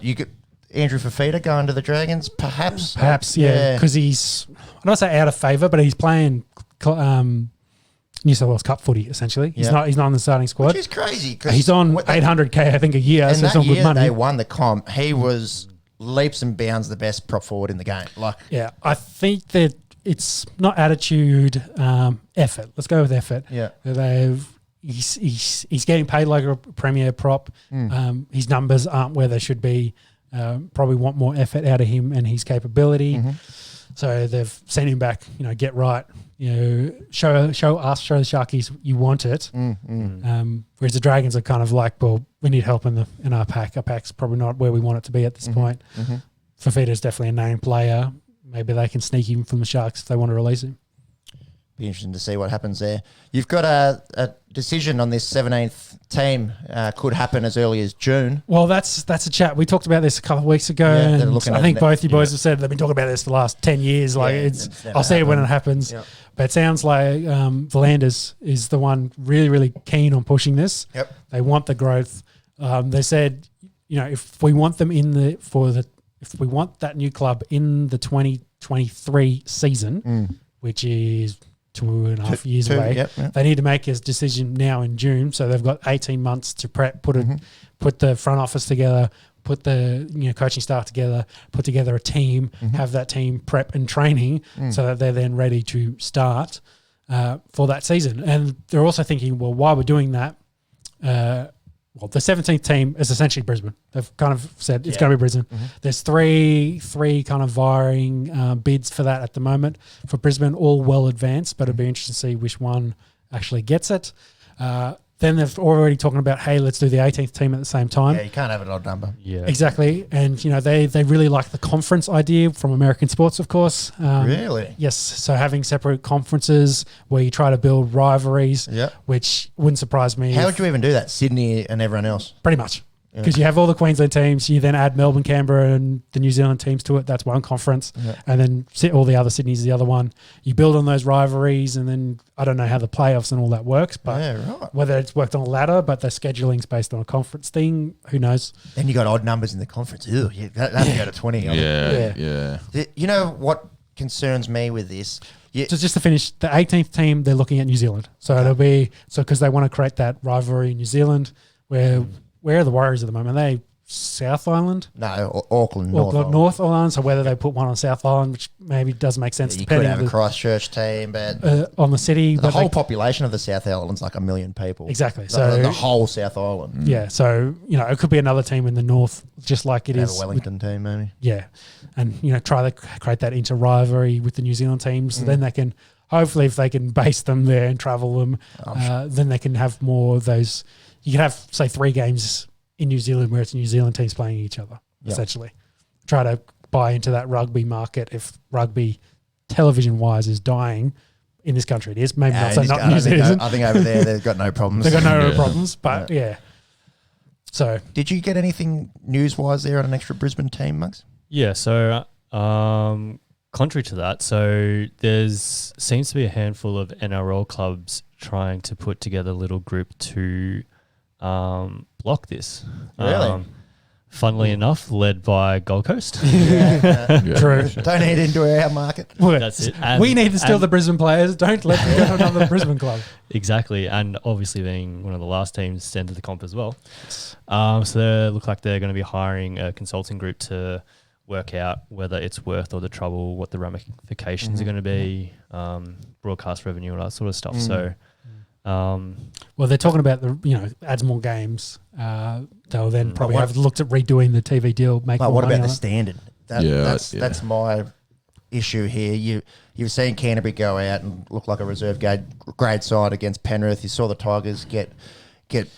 You get Andrew Fafita going to the Dragons, perhaps.
Yeah, because he's, I don't say out of favour, but he's playing New South Wales Cup footy, essentially. He's not in the starting squad.
Which is crazy.
He's on 800K, I think, a year. So it's not good money.
They won the comp. He was leaps and bounds the best prop forward in the game.
I think that it's not attitude, effort. Let's go with effort.
Yeah.
He's getting paid like a premier prop. His numbers aren't where they should be. Probably want more effort out of him and his capability. So they've sent him back, get right, show the Sharkies you want it. Whereas the Dragons are kind of like, well, we need help in our pack. Our pack's probably not where we want it to be at this point. Fafita's definitely a named player. Maybe they can sneak him from the Sharks if they want to release him.
Be interesting to see what happens there. You've got a decision on this 17th team. Could happen as early as June.
Well, that's a chat. We talked about this a couple of weeks ago. And I think both you boys have said they've been talking about this for the last 10 years. I'll see it when it happens. Yep. But it sounds like Volanders is the one really, really keen on pushing this.
Yep.
They want the growth. They said, if we want them if we want that new club in the 2023 season, which is 2.5 years away, they need to make a decision now in June. So they've got 18 months to prep, put the front office together, put the coaching staff together, put together a team, have that team prep and training so that they're then ready to start for that season. And they're also thinking, well, while we're doing that, the 17th team is essentially Brisbane. They've kind of said it's going to be Brisbane. There's three kind of vying bids for that at the moment for Brisbane, all well advanced, but it'd be interesting to see which one actually gets it. Then they've already talking about, hey, let's do the 18th team at the same time.
Yeah, you can't have an odd number.
Yeah,
exactly. And they really like the conference idea from American sports, of course.
Really?
Yes. So having separate conferences where you try to build rivalries, which wouldn't surprise me.
How would you even do that? Sydney and everyone else?
Pretty much. Because you have all the Queensland teams, you then add Melbourne, Canberra, and the New Zealand teams to it. That's one conference, and then all the other Sydney's the other one. You build on those rivalries, and then I don't know how the playoffs and all that works, but whether it's worked on a ladder, but the scheduling's based on a conference thing, who knows?
Then you got odd numbers in the conference. Ew, that'll go to 20.
Yeah.
You know what concerns me with this?
So just to finish, the 18th team, they're looking at New Zealand. So it'll be because they want to create that rivalry in New Zealand. Where are the Warriors at the moment? Are they South Island?
No, Auckland,
North Island. So whether they put one on South Island, which maybe does make sense.
You could have a Christchurch team, but
on the city,
the whole population of the South Island's like 1 million people.
Exactly.
So the whole South Island.
Yeah. So it could be another team in the north, just like it is.
A Wellington team, maybe.
Yeah, and try to create that inter rivalry with the New Zealand teams. So then they can hopefully, if they can base them there and travel them, then they can have more of those. You can have, say, 3 games in New Zealand where it's New Zealand teams playing each other, essentially. Try to buy into that rugby market if rugby, television-wise, is dying in this country. It is. Maybe not New Zealand.
I think over there they've got no problems.
They've got no problems, but So,
did you get anything news-wise there on an extra Brisbane team, Mugs?
Yeah, so contrary to that, so there's seems to be a handful of NRL clubs trying to put together a little group to block this.
Really?
Funnily enough, led by Gold Coast.
True.
Don't eat into our market.
That's it.
We need to steal the Brisbane players. Don't let them go to another Brisbane club.
Exactly. And obviously being one of the last teams to enter the comp as well. So they look like they're going to be hiring a consulting group to work out whether it's worth all the trouble, what the ramifications are going to be, broadcast revenue, all that sort of stuff. So...
well, they're talking about adds more games. They'll then probably have looked at redoing the TV deal.
But what about the standard? That's my issue here. You've seen Canterbury go out and look like a reserve grade side against Penrith. You saw the Tigers get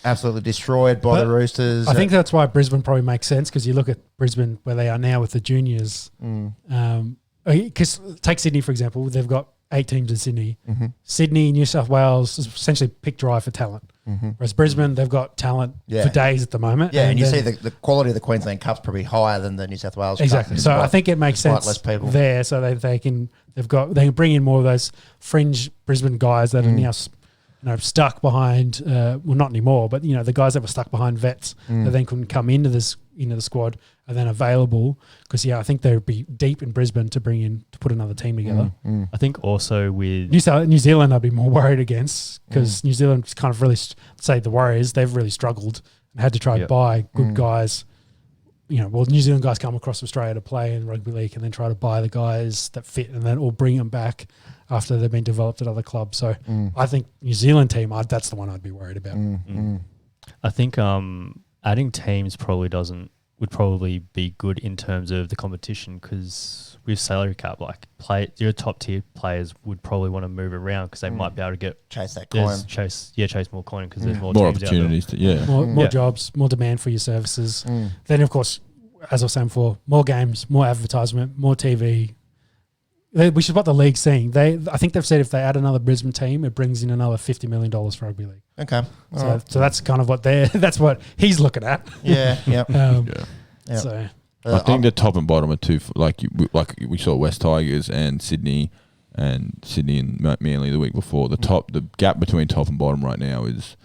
absolutely destroyed by the Roosters.
I think that's why Brisbane probably makes sense, because you look at Brisbane where they are now with the juniors. Because take Sydney for example, they've got 8 teams in Sydney. Sydney, New South Wales is essentially pick drive for talent. Whereas Brisbane, they've got talent for days at the moment.
Yeah, and you see the quality of the Queensland Cup's probably higher than the New South Wales
Exactly.
Cup.
So I think it makes sense
less people
there, so they can bring in more of those fringe Brisbane guys that are now stuck behind. Well, not anymore, but the guys that were stuck behind vets that then couldn't come into the squad are then available, because I think they'd be deep in Brisbane to put another team together.
I think also with
New Zealand, I'd be more worried against, because New Zealand kind of really, say the Warriors, they've really struggled and had to try to buy good guys. New Zealand guys come across Australia to play in rugby league and then try to buy the guys that fit and then or bring them back after they've been developed at other clubs. So I think New Zealand team, that's the one I'd be worried about.
I think adding teams would probably be good in terms of the competition, because with salary cap, your top tier players would probably want to move around because they might be able to get
chase that coin,
chase more coin, because there's more
opportunities
more jobs, more demand for your services. Then of course, as I was saying before, more games, more advertisement, more TV. We should what the league's saying. I think they've said if they add another Brisbane team, it brings in another $50 million for rugby league.
Okay,
so that's kind of what that's what he's looking at. So
I think the top and bottom are two. Like we saw West Tigers and Sydney and Manly the week before. The gap between top and bottom right now is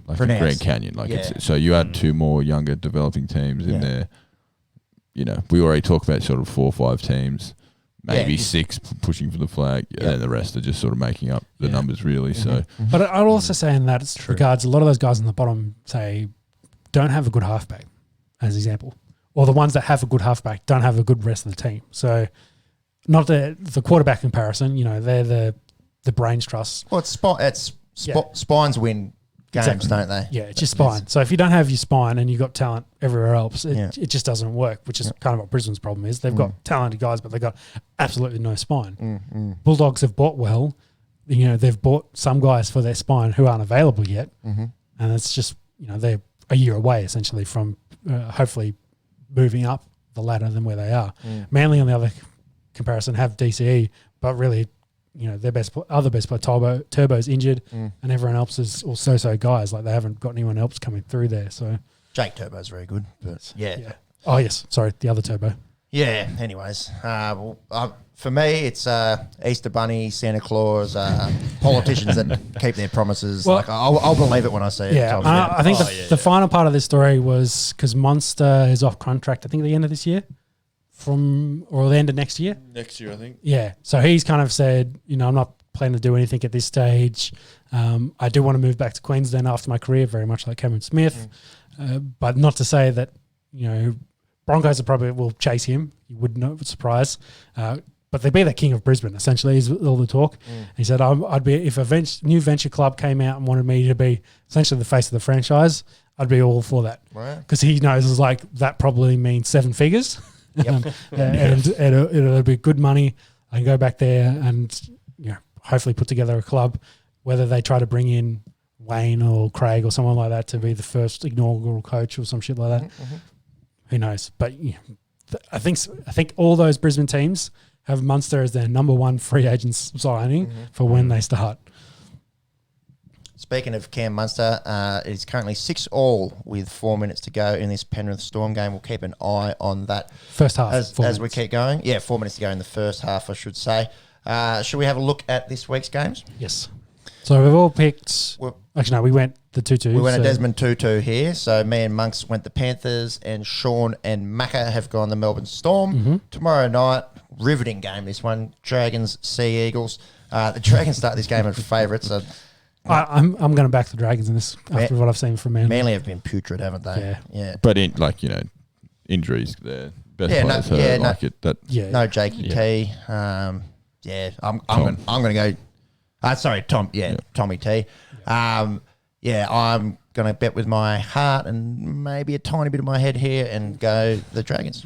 like a Grand Canyon. So you add 2 more younger developing teams in there. We already talked about sort of 4 or 5 teams. Maybe 6 pushing for the flag, and the rest are just sort of making up the numbers, really. So,
but I'd also say in that regards, a lot of those guys on the bottom don't have a good halfback, as an example, or the ones that have a good halfback don't have a good rest of the team. So, not the quarterback comparison. They're the brains trust.
Well, spines win games, don't they?
Yeah, it's your spine. So if you don't have your spine and you've got talent everywhere else, it just doesn't work, which is kind of what Brisbane's problem is. They've got talented guys, but they've got absolutely no spine. Bulldogs have bought well. They've bought some guys for their spine who aren't available yet. And it's just, they're a year away essentially from hopefully moving up the ladder than where they are. Manly, on the other comparison, have DCE, but really, their best player, Turbo's injured, and everyone else is also guys. Like, they haven't got anyone else coming through there. So
Jake Turbo's very good, but yeah.
Oh yes, sorry, the other Turbo.
Yeah. Anyways, for me, it's Easter Bunny, Santa Claus, politicians that keep their promises.
Well,
like I'll believe it when I see it.
Yeah, I think the final part of this story was because Monster is off contract. I think at the end of this year, or the end of next year.
Next year, I think.
Yeah, so he's kind of said, I'm not planning to do anything at this stage. I do want to move back to Queensland after my career, very much like Cameron Smith, but not to say that Broncos probably will chase him. You would not surprise. But they'd be the king of Brisbane, essentially, is all the talk. He said, I'd be, if a new venture club came out and wanted me to be essentially the face of the franchise, I'd be all for that. Because he knows it's like that probably means 7 figures.
Yep.
And it'll be good money. I can go back there and hopefully put together a club, whether they try to bring in Wayne or Craig or someone like that to be the first inaugural coach or some shit like that. Who knows? But I think all those Brisbane teams have Munster as their number one free agents signing for when they start.
Speaking of Cam Munster, it's currently 6-6 with 4 minutes to go in this Penrith Storm game. We'll keep an eye on that
first half
as we keep going. Yeah, 4 minutes to go in the first half, I should say. Should we have a look at this week's games?
Yes. So we've all picked. Actually, no, we went the 2-2.
We went a Desmond 2-2 here. So me and Monks went the Panthers, and Sean and Macca have gone the Melbourne Storm. Tomorrow night, riveting game. This one, Dragons, Sea Eagles. The Dragons start this game as favourites. So
I'm going to back the Dragons in this after what I've seen from Manly.
Manly have been putrid, haven't they?
Yeah.
But injuries there. Best players,
no Jakey T. I'm going to go. Tom. Tommy T. I'm going to bet with my heart and maybe a tiny bit of my head here and go the Dragons.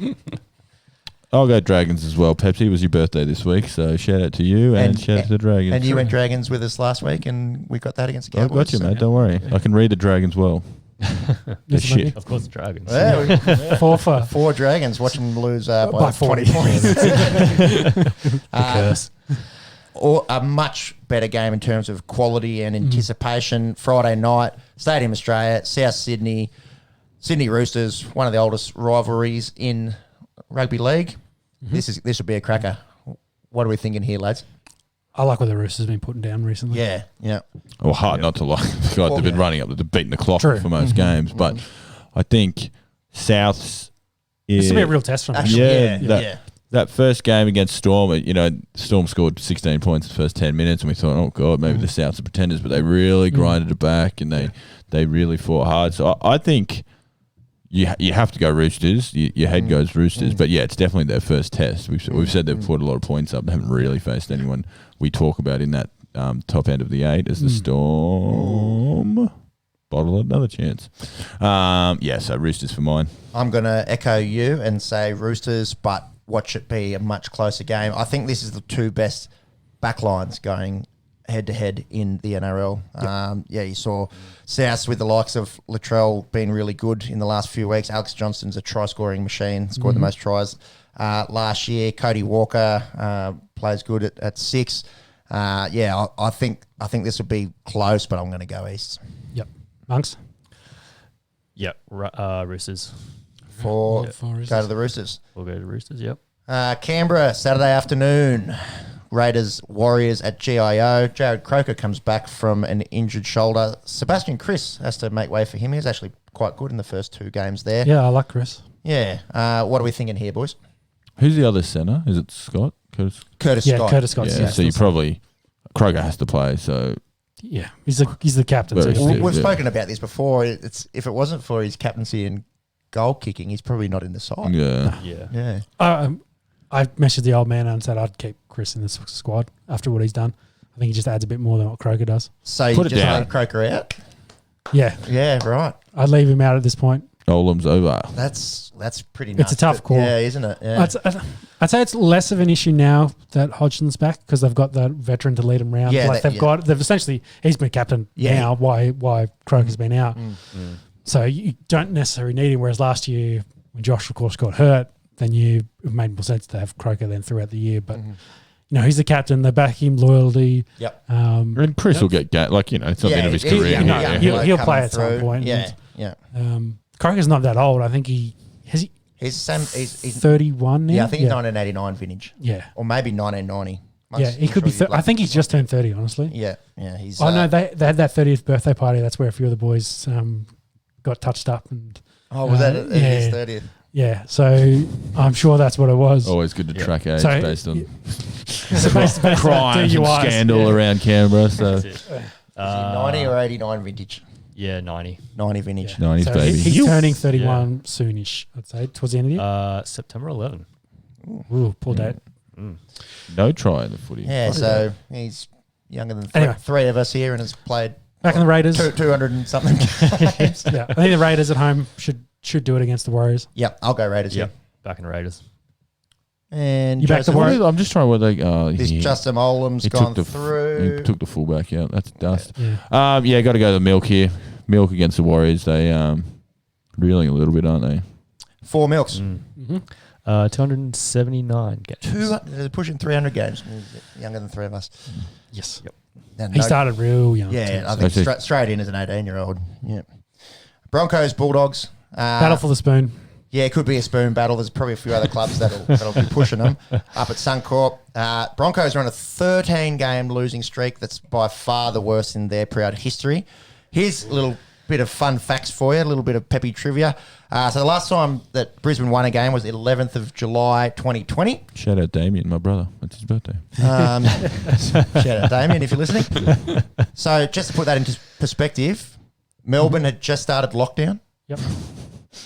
I'll go Dragons as well. Pepsi, was your birthday this week, so shout out to you and shout out to the Dragons.
And you went Dragons with us last week, and we got that against the Cowboys.
I got you, mate. Don't worry. I can read the Dragons well. Shit.
Of course, the Dragons.
Yeah,
4
Dragons. Watch them lose by 20 points.
Curse.
Or a much better game in terms of quality and anticipation. Friday night, Stadium Australia, South Sydney, Sydney Roosters, one of the oldest rivalries in rugby league. This will be a cracker. What are we thinking here, lads?
I like what the Roosters have been putting down recently.
Yeah.
Well, hard not to like. God, they've been running up, they've beaten the clock for most games. But I think Souths
This will be a real test for them.
Actually,
that first game against Storm, Storm scored 16 points in the first 10 minutes, and we thought, oh, God, maybe the Souths are pretenders, but they really grinded it back, and they really fought hard. So I think you have to go Roosters. Your head goes Roosters. But, it's definitely their first test. We've said they've put a lot of points up. They haven't really faced anyone we talk about in that top end of the 8 as the Storm. Bottle another chance. So Roosters for mine.
I'm going to echo you and say Roosters, but watch it be a much closer game. I think this is the 2 best backlines going head-to-head in the NRL. You saw South with the likes of Latrell being really good in the last few weeks. Alex Johnston's a try-scoring machine, scored the most tries last year. Cody Walker plays good at 6. I think this will be close, but I'm going to go East.
Yep. Monks?
Yep. Roosters.
Go to the Roosters.
We'll go to Roosters, yep.
Canberra, Saturday afternoon. Raiders, Warriors at GIO. Jared Croker comes back from an injured shoulder. Sebastian Chris has to make way for him. He was actually quite good in the first 2 games there.
Yeah, I like Chris.
Yeah. What are we thinking here, boys?
Who's the other centre? Is it Scott?
Curtis
yeah,
Scott.
Curtis Scott.
Yeah, so you probably... Kroger has to play, so...
Yeah, he's the captain.
We've spoken about this before. If it wasn't for his captaincy and goal kicking, he's probably not in the side.
Yeah.
I messaged the old man and said I'd keep Chris in the squad after what he's done. I think he just adds a bit more than what Croker does.
So you just leave Croker out?
Yeah.
Yeah, right.
I'd leave him out at this point.
Olam's over.
That's pretty nuts.
It's a tough call.
Yeah, isn't it? Yeah.
I'd say it's less of an issue now that Hodgson's back because they've got that veteran to lead them round.
Yeah,
they've essentially, he's been captain now. Why Croker's been out. So you don't necessarily need him. Whereas last year when Josh, of course, got hurt, then it made more sense to have Croker then throughout the year. But he's the captain. They back him, loyalty.
Yep.
And Chris will get it's not the end of his career.
He'll play at some point.
Yeah.
Croker's not that old. I think he's
He's
31 now.
Yeah, I think he's 1989 vintage.
Yeah.
Or maybe 1990.
He could be. I think he's just turned 30, honestly.
Yeah. He's.
No, they had that 30th birthday party. That's where a few of the boys got touched up. And
was that his 30th?
Yeah, so I'm sure that's what it was.
Always good to track age based on crime and scandal around Canberra. So
Is he 90 or 89 vintage?
Yeah, 90.
90 vintage.
90s,
So
baby.
he's turning 31 soonish, I'd say, towards the end of the year.
September 11.
Ooh, poor date.
No try in the footy.
Yeah, so he's younger than
Anyway.
three of us here and has played
Back in the Raiders.
200 and something games.
Yeah, I think the Raiders at home should do it against the Warriors.
Yep, I'll go Raiders.
Yep, back in the Raiders.
And
You back the
Joseph,
Warriors?
I'm just trying to
This Justin Olam's gone through.
He took the fullback out. That's dust.
Yeah.
Got to go to the Milk here. Milk against the Warriors. They reeling a little bit, aren't they?
4 milks.
279 games.
They're pushing 300 games. Younger than 3 of us.
Yes.
Yep.
And
He started real young.
Yeah, I
too,
think straight in as an 18-year-old. Yeah. Broncos, Bulldogs.
Battle for the spoon.
Yeah, it could be a spoon battle. There's probably a few other clubs that'll be pushing them up at Suncorp. Broncos are on a 13-game losing streak. That's by far the worst in their proud history. Here's a little bit of fun facts for you, a little bit of peppy trivia. So the last time that Brisbane won a game was the 11th of July 2020.
Shout out Damien, my brother. That's his birthday.
Shout out Damien if you're listening. So just to put that into perspective, Melbourne had just started lockdown.
Yep.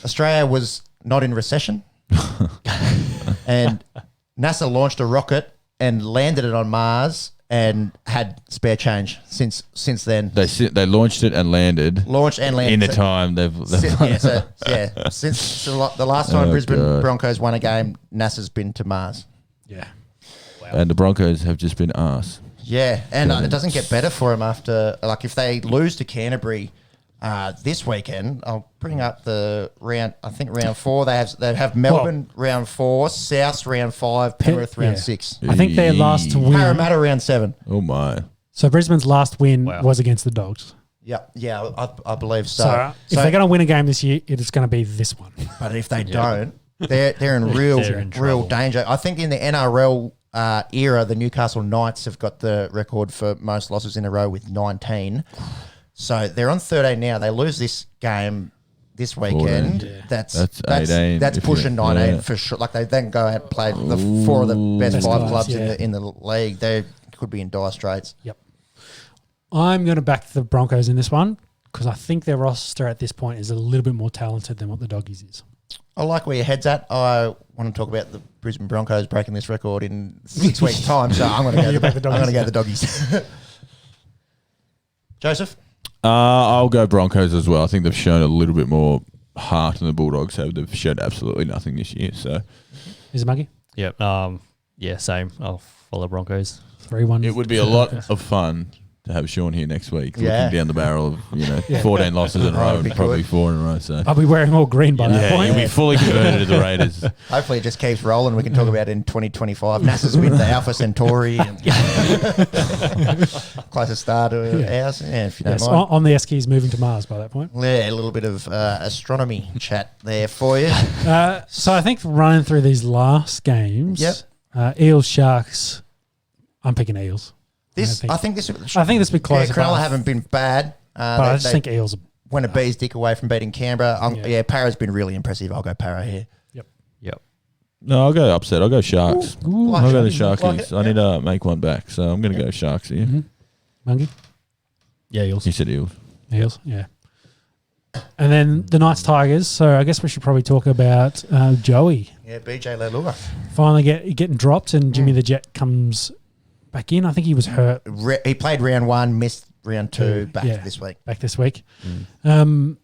Australia was not in recession. And NASA launched a rocket and landed it on Mars and had spare change since then.
They launched it and landed. In the time
Since the last time Brisbane Broncos won a game, NASA's been to Mars.
Yeah.
Wow. And the Broncos have just been arse.
Yeah, and it doesn't get better for them after, like, if they lose to Canterbury this weekend. I'll bring up the round. I think round 4. They have Melbourne round 4, South round 5, Penrith round 6.
I think their last win.
Parramatta round 7.
Oh my!
So Brisbane's last win was against the Dogs.
Yeah, I believe so.
So if they're going to win a game this year, it is going to be this one.
But if they don't, they're in real danger. I think in the NRL era, the Newcastle Knights have got the record for most losses in a row with 19. So they're on 13 now. They lose this game this weekend.
14.
That's
18.
That's pushing 19 for sure. Like, they then go out and play the 4 of the best 5 clubs in the league. They could be in dire straits.
Yep. I'm going to back the Broncos in this one because I think their roster at this point is a little bit more talented than what the Doggies is.
I like where your head's at. I want to talk about the Brisbane Broncos breaking this record in 6 weeks' time. So I'm going to go the Doggies. Joseph?
I'll go Broncos as well. I think they've shown a little bit more heart than the Bulldogs have. They've showed absolutely nothing this year. So,
is it Muggy?
Yep. Same. I'll follow Broncos.
3-1.
It would be a lot of fun to have Sean here next week, looking down the barrel of 14 losses in a row and probably 4 in a row. So
I'll be wearing all green by that point.
You'll be fully converted to the Raiders.
Hopefully it just keeps rolling. We can talk about it in 2025. NASA's been the Alpha Centauri and closest star to ours. Yeah, if you don't mind.
On the Esky's moving to Mars by that point.
Yeah, a little bit of astronomy chat there for you.
So I think running through these last games, Eels, Sharks, I'm picking Eels.
I think this will be
close.
Cronulla haven't been bad.
But I just think Eels
went a bee's dick away from beating Canberra. Para's been really impressive. I'll go Para here.
Yep.
No, I'll go upset. I'll go Sharks. I'll go the Sharkies. I need to make one back, so I'm going to go Sharks here.
Mungie?
Yeah, Eels.
You said Eels.
Eels, yeah. And then the Knights Tigers. So I guess we should probably talk about Joey.
Yeah, BJ Leilua.
Finally getting dropped, and Jimmy the Jet comes back in. I think he was hurt.
He played round 1, missed round 2, back this week.
Back this week. I've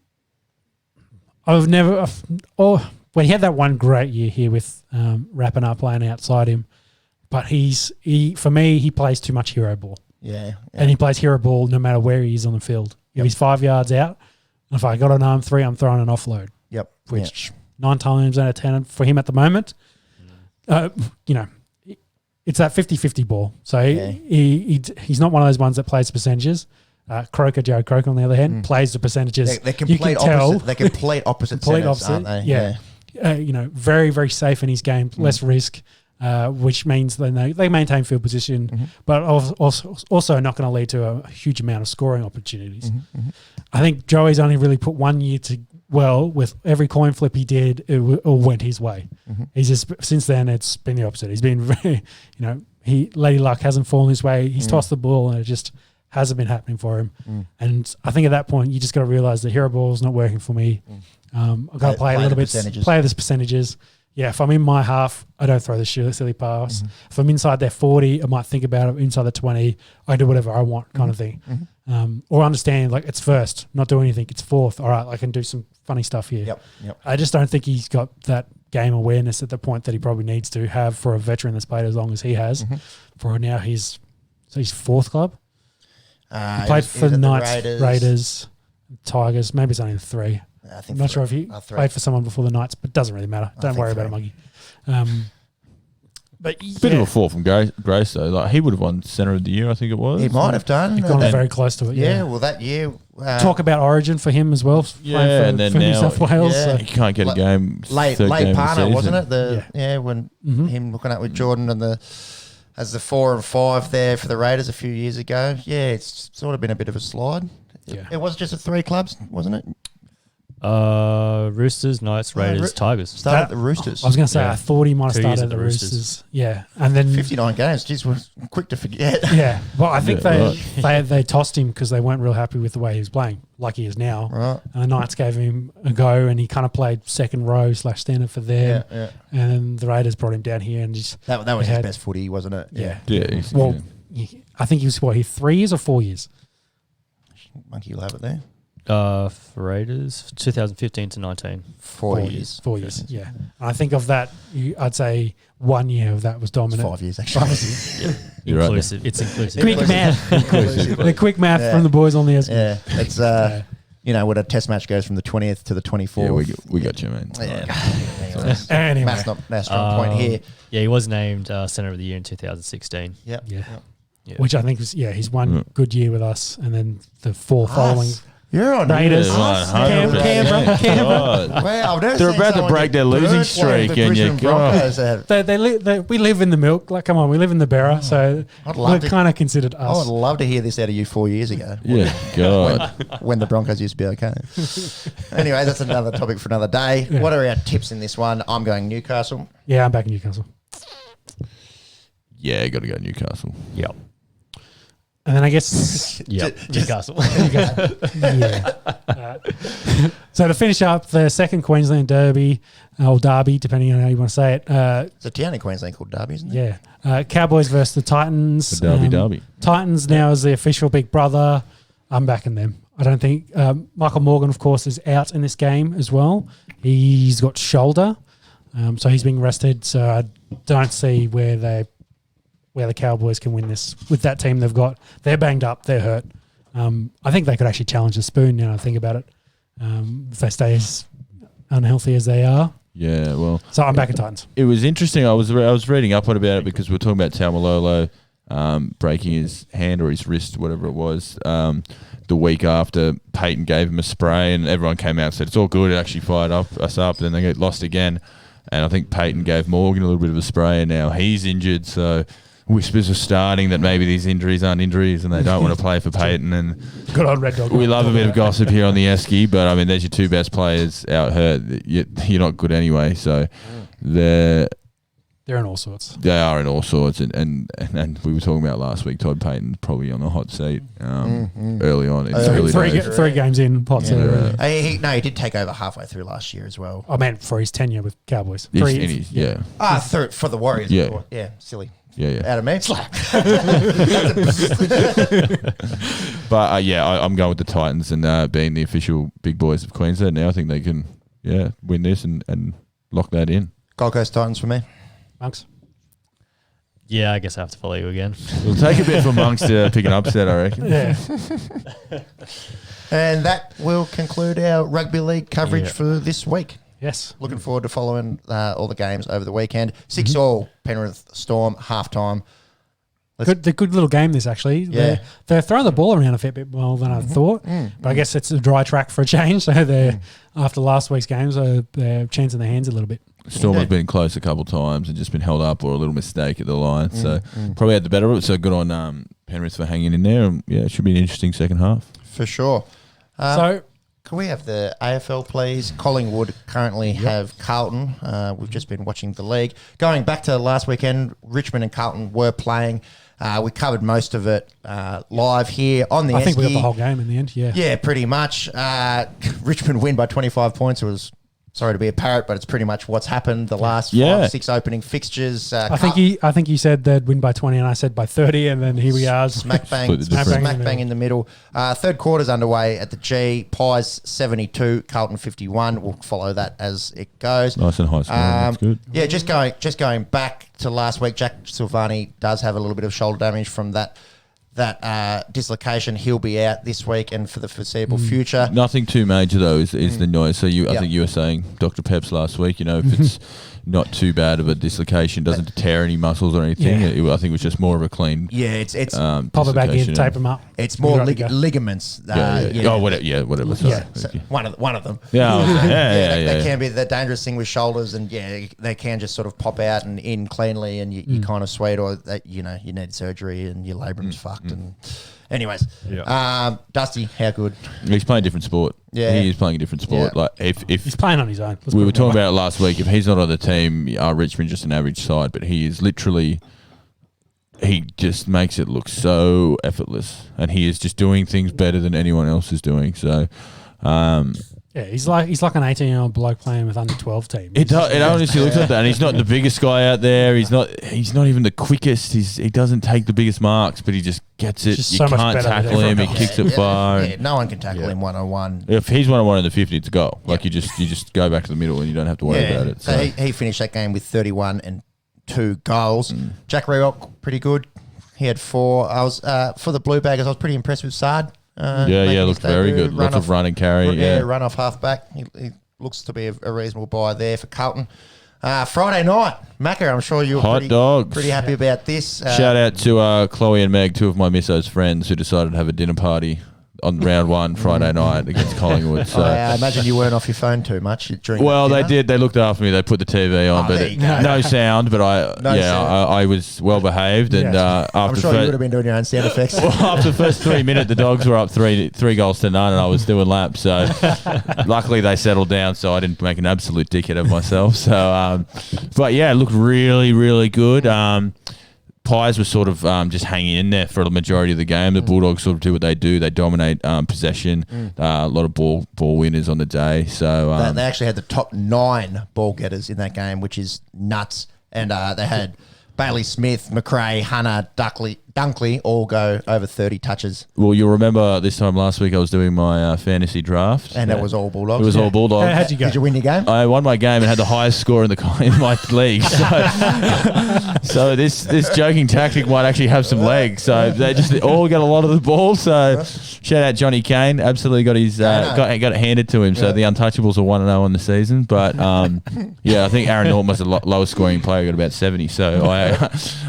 never... Well, he had that one great year here with wrapping up, playing outside him. But for me, he plays too much hero ball.
Yeah.
And he plays hero ball no matter where he is on the field. If he's 5 yards out, if I got an arm 3, I'm throwing an offload.
Yep.
Which 9 times out of 10 for him at the moment, it's that 50-50 ball. So he's not one of those ones that plays percentages. Jared Croker, on the other hand, plays the percentages.
They're complete opposite. They're complete opposite centers, aren't they?
Yeah. Very, very safe in his game, less risk, which means they maintain field position, but also not going to lead to a huge amount of scoring opportunities. I think Joey's only really put 1 year with every coin flip he did, it all went his way. He's just, since then, it's been the opposite. He's been very, Lady Luck hasn't fallen his way. He's tossed the ball and it just hasn't been happening for him. And I think at that point, you just got to realize the hero ball is not working for me. I've got to play a little bit, play the percentages. Yeah, if I'm in my half, I don't throw the silly pass. If I'm inside their 40, I might think about it. Inside the 20, I do whatever I want, kind of thing. Or understand, like, it's first, not do anything. It's fourth. All right, I can do some funny stuff here.
Yep.
I just don't think he's got that game awareness at the point that he probably needs to have for a veteran that's played as long as he has. For now, he's fourth club. He played for the Knights, Raiders, Tigers. Maybe it's only three. I'm not sure if he played for someone before the Knights, but it doesn't really matter. Don't worry about it, Muggy. But
bit of a fall from Grace though. Like, he would have won Centre of the Year, I think it was.
He might have done.
He'd gone very close to it.
Yeah, well, that year.
Talk about Origin for him as well.
And then
for
now
New South Wales.
Yeah. He can't get a game.
Late Parner, wasn't it? When him looking up with Jordan and as the 4 and 5 there for the Raiders a few years ago. Yeah, it's sort of been a bit of a slide.
Yeah.
It was just the 3 clubs, wasn't it?
Roosters, Knights, Raiders, Tigers.
Started at the Roosters.
I was going to say, I thought he might have started at the Roosters. Yeah. And then
59 games. Jeez, we're quick to forget.
Yeah. Well, I think they tossed him because they weren't real happy with the way he was playing, like he is now.
Right.
And the Knights gave him a go, and he kind of played second row / standard for them.
Yeah.
And the Raiders brought him down here, and just
that was his best footy, wasn't it?
Yeah.
Well,
I think he was 3 years or 4 years.
Monkey will have it there.
For Raiders, 2015 to 19.
4 years.
4 years, yeah. And I think of that, I'd say 1 year of that was dominant.
5 years, actually.
You're inclusive. Right. It's inclusive.
Quick math. The quick math from the boys on the Esky.
Yeah. It's, when a test match goes from the 20th to the 24th.
Yeah, we got you, man.
Yeah.
Anyway.
Math's not a strong point here.
Yeah, he was named Centre of the Year in 2016.
Yep.
Yeah. Which I think was, he's one good year with us, and then the 4 following.
You're on
Raiders. Canberra.
Wow,
they're about to break their losing streak, and
we live in the milk. Like, come on, we live in the Berra, so we're kind of considered us.
I would love to hear this out of you 4 years ago.
Yeah, God.
When the Broncos used to be okay. Anyway, that's another topic for another day. Yeah. What are our tips in this one? I'm going Newcastle.
Yeah, I'm back in Newcastle.
Yeah, got to go Newcastle.
Yep.
And then I guess
Newcastle.
So to finish up the second Queensland Derby, or Derby, depending on how you want to say it.
It's a town in Queensland called Derby, isn't it?
Yeah. Cowboys versus the Titans.
The Derby.
Titans now is the official big brother. I'm backing them. I don't think Michael Morgan, of course, is out in this game as well. He's got shoulder, so he's being rested. So I don't see where the Cowboys can win this with that team they've got. They're banged up. They're hurt. I think they could actually challenge the Spoon now I think about it. If they stay as unhealthy as they are.
Yeah, well.
So I'm back at Titans.
It was interesting. I was reading up on about it because we were talking about Taumalolo breaking his hand or his wrist, whatever it was, the week after Peyton gave him a spray, and everyone came out and said, it's all good. It actually fired us up. Then they get lost again. And I think Peyton gave Morgan a little bit of a spray, and now he's injured. So whispers are starting that maybe these injuries aren't injuries and they don't want to play for Peyton. And
good on Red Dog.
We love a bit of gossip here on the Esky, but I mean, there's your 2 best players out hurt. You're not good anyway. So they're
in all sorts.
They are in all sorts. And we were talking about last week, Todd Payton's probably on the hot seat early on.
Three games in, hot seat.
He did take over halfway through last year as well.
I meant for his tenure with Cowboys.
For the Warriors. Yeah, silly.
Yeah.
Out of me.
But I'm going with the Titans and being the official big boys of Queensland now. I think they can win this and lock that in.
Gold Coast Titans for me.
Monks.
Yeah, I guess I have to follow you again.
It'll take a bit for Monks to pick an upset, I reckon.
Yeah.
And that will conclude our rugby league coverage for this week.
Yes.
Looking forward to following all the games over the weekend. 6-all Penrith Storm, halftime.
good little game this actually.
Yeah.
They're throwing the ball around a fair bit more than I thought. But I guess it's a dry track for a change. So they're after last week's games, they're chancing their hands a little bit.
Storm have been close a couple of times and just been held up or a little mistake at the line. So probably had the better of it. So good on Penrith for hanging in there. And it should be an interesting second half.
For sure.
So
can we have the AFL, please? Collingwood currently have Carlton. We've just been watching the league. Going back to last weekend, Richmond and Carlton were playing. We covered most of it live here on the
I think we got
Esky.
the whole game in the end. Yeah.
Yeah, pretty much. Richmond win by 25 points. It was, sorry to be a parrot, but it's pretty much what's happened the last 5-6 opening fixtures.
I think you said they'd win by 20 and I said by 30, and then here we are.
Smack bang in the middle. Third quarter's underway at the G. Pies 72, Carlton 51. We'll follow that as it goes.
Nice and high scoring. That's good.
Yeah, just going back to last week, Jack Silvani does have a little bit of shoulder damage from that dislocation. He'll be out this week and for the foreseeable future.
Nothing too major though is the noise. So I think you were saying, Dr. Peps, last week, if it's not too bad of a dislocation, doesn't tear any muscles or anything. I think it was just more of a clean.
Yeah, it's
pop it back in, tape them up.
It's more ligaments.
Whatever. Sorry.
So one of them.
They
can be the dangerous thing with shoulders, and they can just sort of pop out and in cleanly, and you kind of sweat, or that you need surgery and your labrum's fucked. And anyways, Dusty, how good?
He's playing a different sport.
Yeah,
he is playing a different sport.
Yeah.
Like if
he's playing on his own.
We were talking about it last week. If he's not on the team, Richmond just an average side, but he is literally. He just makes it look so effortless, and he is just doing things better than anyone else is doing. So,
he's like an 18-year-old bloke playing with under 12 team.
It honestly looks like that, and he's not the biggest guy out there. He's not even the quickest. He doesn't take the biggest marks, but he just gets it. You can't tackle him. He kicks it far.
Yeah, no one can tackle him 1-on-1.
If he's 1-on-1 in the 50, it's a goal. Like you just go back to the middle, and you don't have to worry about it.
So he finished that game with 31 and 2 goals. Jack Rewalk, pretty good. He had 4. I was for the Blue Baggers. I was pretty impressed with Sard.
Looked very good. Lots of run and carry.
Run off halfback. He looks to be a reasonable buy there for Carlton. Friday night, Macca, I'm sure you were pretty happy about this.
Shout out to Chloe and Meg, 2 of my misso's friends, who decided to have a dinner party on round 1 Friday night against Collingwood. So
I imagine you weren't off your phone too much during.
Well, they did. They looked after me. They put the TV on, but no sound. But I was well behaved, and after
I'm sure you would have been doing your own sound effects.
Well, after the first 3 minutes, the dogs were up 3 goals to none, and I was doing laps. So luckily they settled down, so I didn't make an absolute dickhead of myself. So, but yeah, it looked really, really good. Pies were sort of just hanging in there for the majority of the game. The Bulldogs sort of do what they do. They dominate possession. A lot of ball winners on the day. So
they actually had the top 9 ball getters in that game, which is nuts. And they had Bailey Smith, McRae, Hunter, Dunkley all go over 30 touches.
Well, you'll remember this time last week I was doing my fantasy draft.
And it was all Bulldogs.
It was all Bulldogs.
How'd you go? Did you win your game?
I won my game and had the highest score in my league. So this joking tactic might actually have some legs. So they just all got a lot of the ball. So shout out Johnny Kane. Absolutely got his got it handed to him. So the Untouchables are 1-0 on the season. But I think Aaron Norton was the lowest scoring player, got about 70. So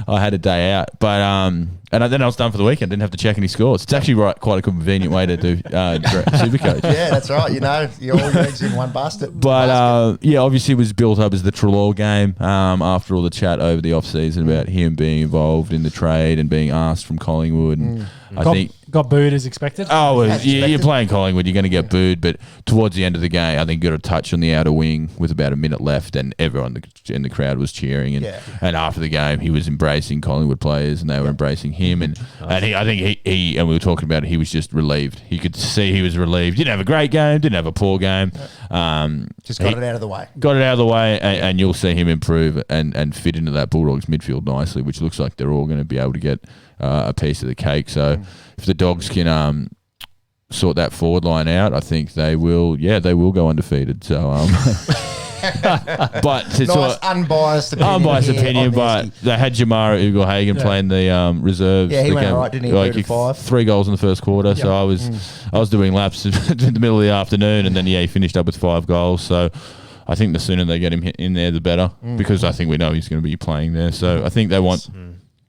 I had a day out. But and then I was done for the weekend. Didn't have to check any scores. It's actually quite a convenient way to do Supercoach.
Yeah, that's right. All your eggs in one basket.
But obviously it was built up as the Trelaw game after all the chat over the off-season about him being involved in the trade and being asked from Collingwood. And I think
got booed as expected.
Oh, you're playing Collingwood. You're going to get booed. But towards the end of the game, I think got a touch on the outer wing with about a minute left, and everyone in the crowd was cheering. And after the game, he was embracing Collingwood players, and they were embracing him. And I think he and we were talking about it. He was just relieved. You could see he was relieved. Didn't have a great game. Didn't have a poor game.
Just got it out of the way.
Got it out of the way, and you'll see him improve and fit into that Bulldogs midfield nicely, which looks like they're all going to be able to get a piece of the cake. So if the Dogs can sort that forward line out, I think they will. Yeah, they will go undefeated. So, but it's
nice unbiased
opinion. But they had Jamara Ugle-Hagan playing the reserves.
Yeah, he went all right, didn't he?
Like 3 goals in the first quarter. Yep. So I was doing laps in the middle of the afternoon, and then he finished up with 5 goals. So I think the sooner they get him in there, the better, because I think we know he's going to be playing there. So I think they want.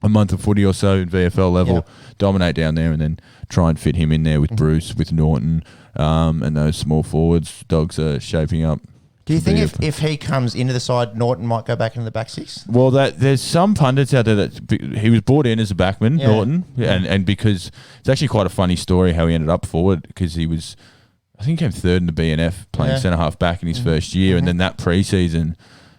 a month of footy or so in VFL level, dominate down there, and then try and fit him in there with Bruce, with Norton, and those small forwards. Dogs are shaping up.
Do you think if he comes into the side, Norton might go back into the back six?
Well, there's some pundits out there that he was brought in as a backman, Norton, and because it's actually quite a funny story how he ended up forward, because he was, I think he came third in the BNF playing centre half back in his first year, and then that pre-season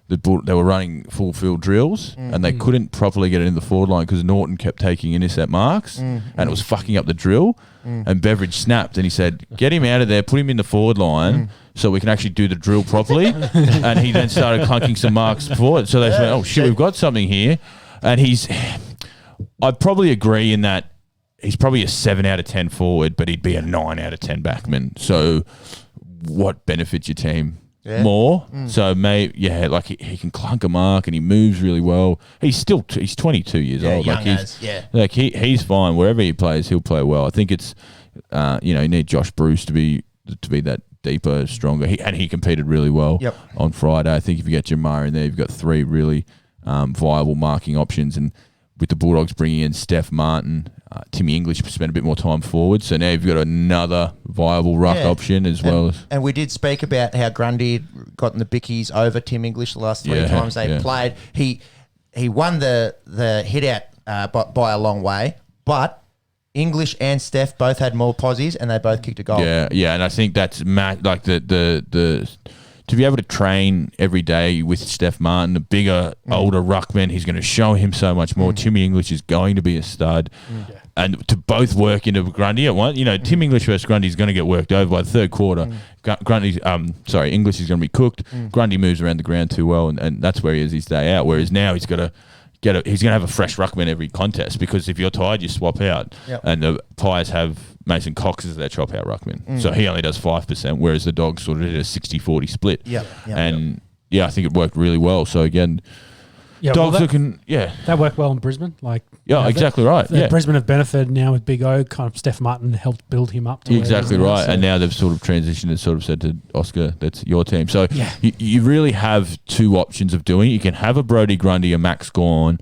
they were running full field drills and they couldn't properly get it in the forward line because Norton kept taking intercept marks and it was fucking up the drill. And Beveridge snapped and he said, "Get him out of there, put him in the forward line so we can actually do the drill properly." And he then started clunking some marks forward. So they went, "Oh shit, we've got something here." And I'd probably agree in that he's probably a 7 out of 10 forward, but he'd be a 9 out of 10 backman. So what benefits your team? More. So like he can clunk a mark and he moves really well. He's 22 years old. Like he's fine. Wherever he plays, he'll play well. I think it's you need Josh Bruce to be that deeper, stronger. He competed really well on Friday. I think if you get Jamar in there, you've got 3 really viable marking options, and with the Bulldogs bringing in Steph Martin, Timmy English spent a bit more time forward. So now you've got another viable ruck option as well.
And we did speak about how Grundy gotten the Bickies over Tim English the last 3 times they played. He won the hit out by a long way, but English and Steph both had more posies and they both kicked a goal.
Yeah, and I think that's like the to be able to train every day with Steph Martin, the bigger, older ruckman, he's going to show him so much more. Timmy English is going to be a stud. And to both work into Grundy at once, Tim English versus Grundy is going to get worked over by the third quarter. English is going to be cooked. Grundy moves around the ground too well, and that's where he is his day out. Whereas now he's got to he's going to have a fresh ruckman every contest, because if you're tired, you swap out. And the Pies have Mason Cox as their chop out ruckman. So he only does 5%, whereas the Dogs sort of did a 60-40 split. I think it worked really well. So again, Dogs looking,
that worked well in Brisbane.
Exactly right.
Brisbane have benefited now with Big O. Kind of Steph Martin helped build him up. To
exactly right. So. And now they've sort of transitioned and sort of said to Oscar, "That's your team." So you really have 2 options of doing it. You can have a Brodie Grundy, a Max Gawn,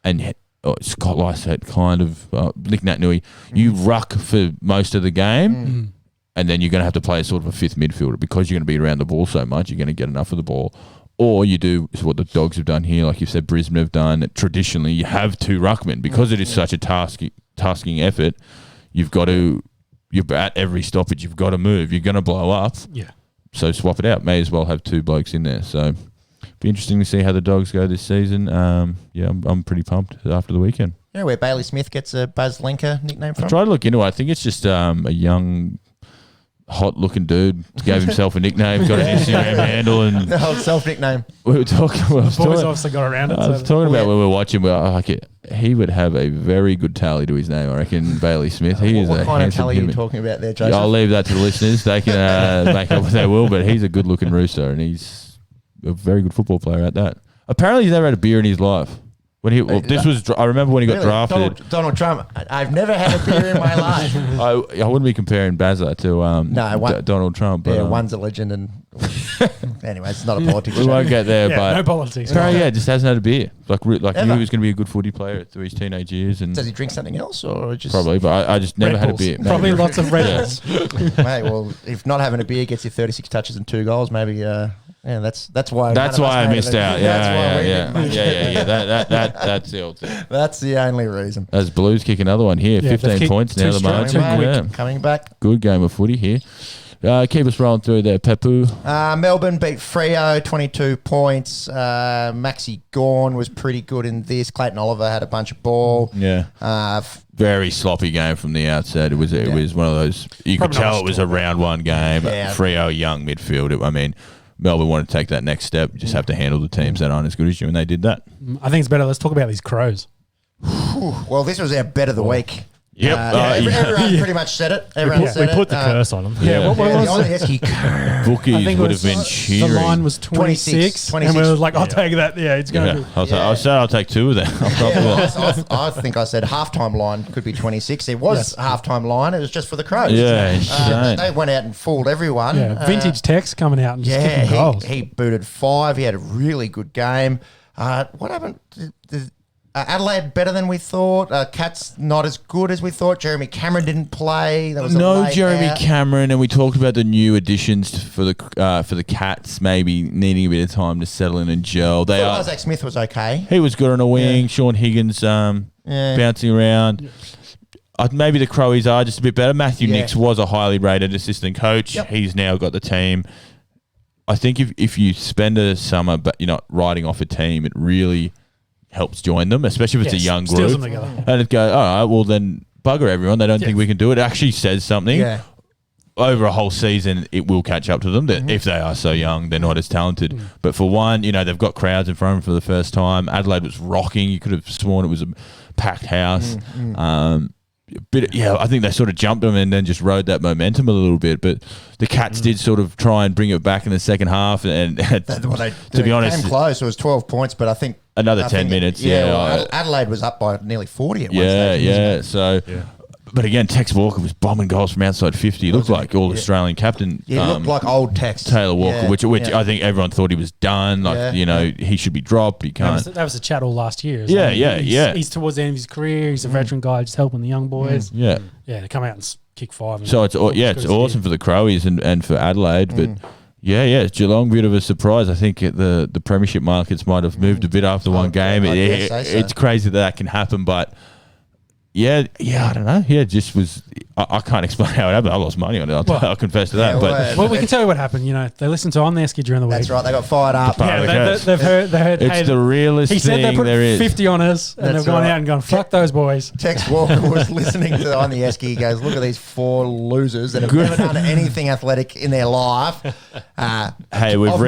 and Scott Lysett kind of Nick Naitanui. You ruck for most of the game, and then you're going to have to play sort of a 5th midfielder, because you're going to be around the ball so much. You're going to get enough of the ball. Or you do what the Dogs have done here, like you said, Brisbane have done. Traditionally, you have 2 ruckmen, because it is such a tasking effort. You're at every stoppage, you've got to move. You're going to blow up. So swap it out. May as well have 2 blokes in there. So be interesting to see how the Dogs go this season. I'm pretty pumped after the weekend.
You know where Bailey Smith gets a Buzz Linker nickname from?
I tried to look into it. I think it's just a young, hot-looking dude gave himself a nickname, got an Instagram handle, and
the whole self-nickname.
We were talking.
Boys obviously got around it.
I was talking about when we were watching. He would have a very good tally to his name, I reckon. Bailey Smith. He is
what
a
kind of tally
human.
are you talking about there, Joseph?
I'll leave that to the listeners. They can make up what they will, but he's a good-looking rooster, and he's a very good football player at that. Apparently, he's never had a beer in his life. I remember when he got drafted.
Donald Trump. I've never had a beer in my life.
I wouldn't be comparing Bazza to Donald Trump. But,
one's a legend, and anyway, it's not a politics.
We won't get there, but
no politics.
Just hasn't had a beer. Like knew he was going to be a good footy player through his teenage years. And
does he drink something else, or just
probably? But I just never had a beer.
Probably lots of Red Bulls.
Mate, well, if not having a beer gets you 36 touches and 2 goals, maybe. That's why.
That's why I missed out. Yeah. That's the old thing.
That's the only reason.
As Blues kick another one here, 15 points now. The margin.
Coming back.
Good game of footy here. Keep us rolling through there, Pepu.
Melbourne beat Freo, 22 points. Maxi Gawn was pretty good in this. Clayton Oliver had a bunch of ball.
Yeah. Very sloppy game from the outset. It was one of those. You could tell it was a round 1 game. Freo, young midfield. I mean, Melbourne want to take that next step. You just have to handle the teams that aren't as good as you, and they did that.
I think it's better. Let's talk about these Crows.
Well, this was our bet of the week.
Yep.
Everyone pretty much said it.
We put the curse on them.
What was
the Esky curse?
Bookies would have been cheering.
The line was 26. And we were like, I'll take that. Yeah, it's going to be.
I'll take 2 of them.
I think I said halftime line could be 26. It was halftime line. It was just for the Crows.
Yeah,
they went out and fooled everyone.
Yeah, vintage Tex coming out and just kicking goals.
He booted 5. He had a really good game. What happened? Adelaide better than we thought. Cats not as good as we thought. Jeremy Cameron didn't play. There was
no
a
Jeremy
out.
Cameron, and we talked about the new additions for the Cats maybe needing a bit of time to settle in and gel.
Isaac Smith was okay.
He was good on a wing. Sean Higgins bouncing around. Maybe the Crowies are just a bit better. Matthew Nix was a highly rated assistant coach. Yep. He's now got the team. I think if you spend a summer but you're not riding off a team, it really helps join them, especially if it's a young group. And it go, all right, well then bugger everyone. They don't think we can do it. It actually says something. Yeah. Over a whole season, it will catch up to them. That if they are so young, they're not as talented. But for one, they've got crowds in front of them for the first time. Adelaide was rocking. You could have sworn it was a packed house. I think they sort of jumped them and then just rode that momentum a little bit. But the Cats did sort of try and bring it back in the second half. And to be honest,
came close. It was 12 points, but I think
another 10 minutes.
Adelaide was up by nearly 40 at one stage.
So. Yeah. But again, Tex Walker was bombing goals from outside 50. He looked like all-Australian captain.
He looked like old Tex.
Taylor Walker, which I think everyone thought he was done. He should be dropped. He can't.
That was a chat all last year.
He's
towards the end of his career. He's a veteran guy just helping the young boys.
Yeah,
they come out and kick 5.
So it's awesome for the Crowies and for Adelaide. But Geelong, bit of a surprise. I think the premiership markets might have moved a bit after one game. It's crazy that can happen, but... I don't know. Yeah, it just was. I can't explain how it happened. I lost money on it. I'll confess to that.
But we can tell you what happened. They listened to On the Esky during the week.
That's right. They got fired up.
They've heard.
It's the realest thing.
He said they put 50 on us, and they've gone out and gone, fuck those boys.
Tex Walker was listening to On the Esky. He goes, look at these 4 losers that have never done anything athletic in their life.
We've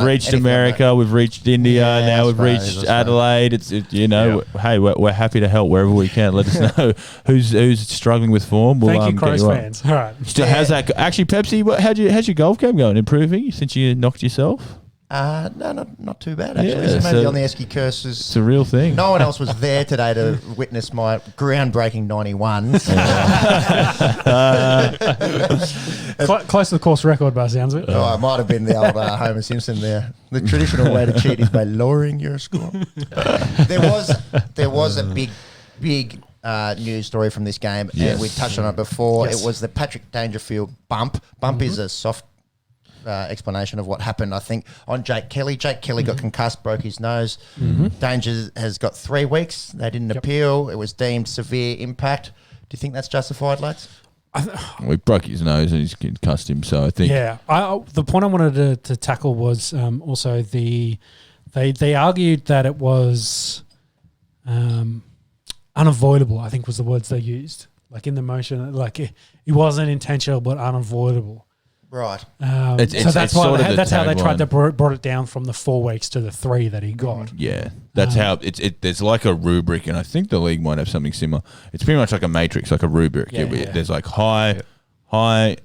reached America. We've reached India. Now we've reached Adelaide. Hey, we're happy to help wherever we can. Let us know who's struggling with form.
Thank you, Crows fans. All right.
How's that? Actually, Pepsi, how's your golf game going? Improving since you knocked yourself?
No, not too bad actually. Maybe On the Esky curses.
It's a real thing.
No one else was there today to witness my groundbreaking 91s.
Close to the course record by the sounds of it.
Oh, it might have been the old Homer Simpson there. The traditional way to cheat is by lowering your score. There was a big news story from this game, and we touched on it before. Yes. It was the Patrick Dangerfield bump. Bump is a soft explanation of what happened, I think, on Jake Kelly. Jake Kelly got concussed, broke his nose. Danger has got 3 weeks. They didn't appeal. It was deemed severe impact. Do you think that's justified, lads?
We broke his nose and he's concussed him, so I think...
Yeah. The point I wanted to tackle was also they argued that it was... unavoidable, I think was the words they used. Like in the motion, like it wasn't intentional but unavoidable.
Right.
So that's how they tried to brought it down from the 4 weeks to the 3 that he got.
Yeah, that's how there's like a rubric, and I think the league might have something similar. It's pretty much like a matrix, like a rubric. There's like high,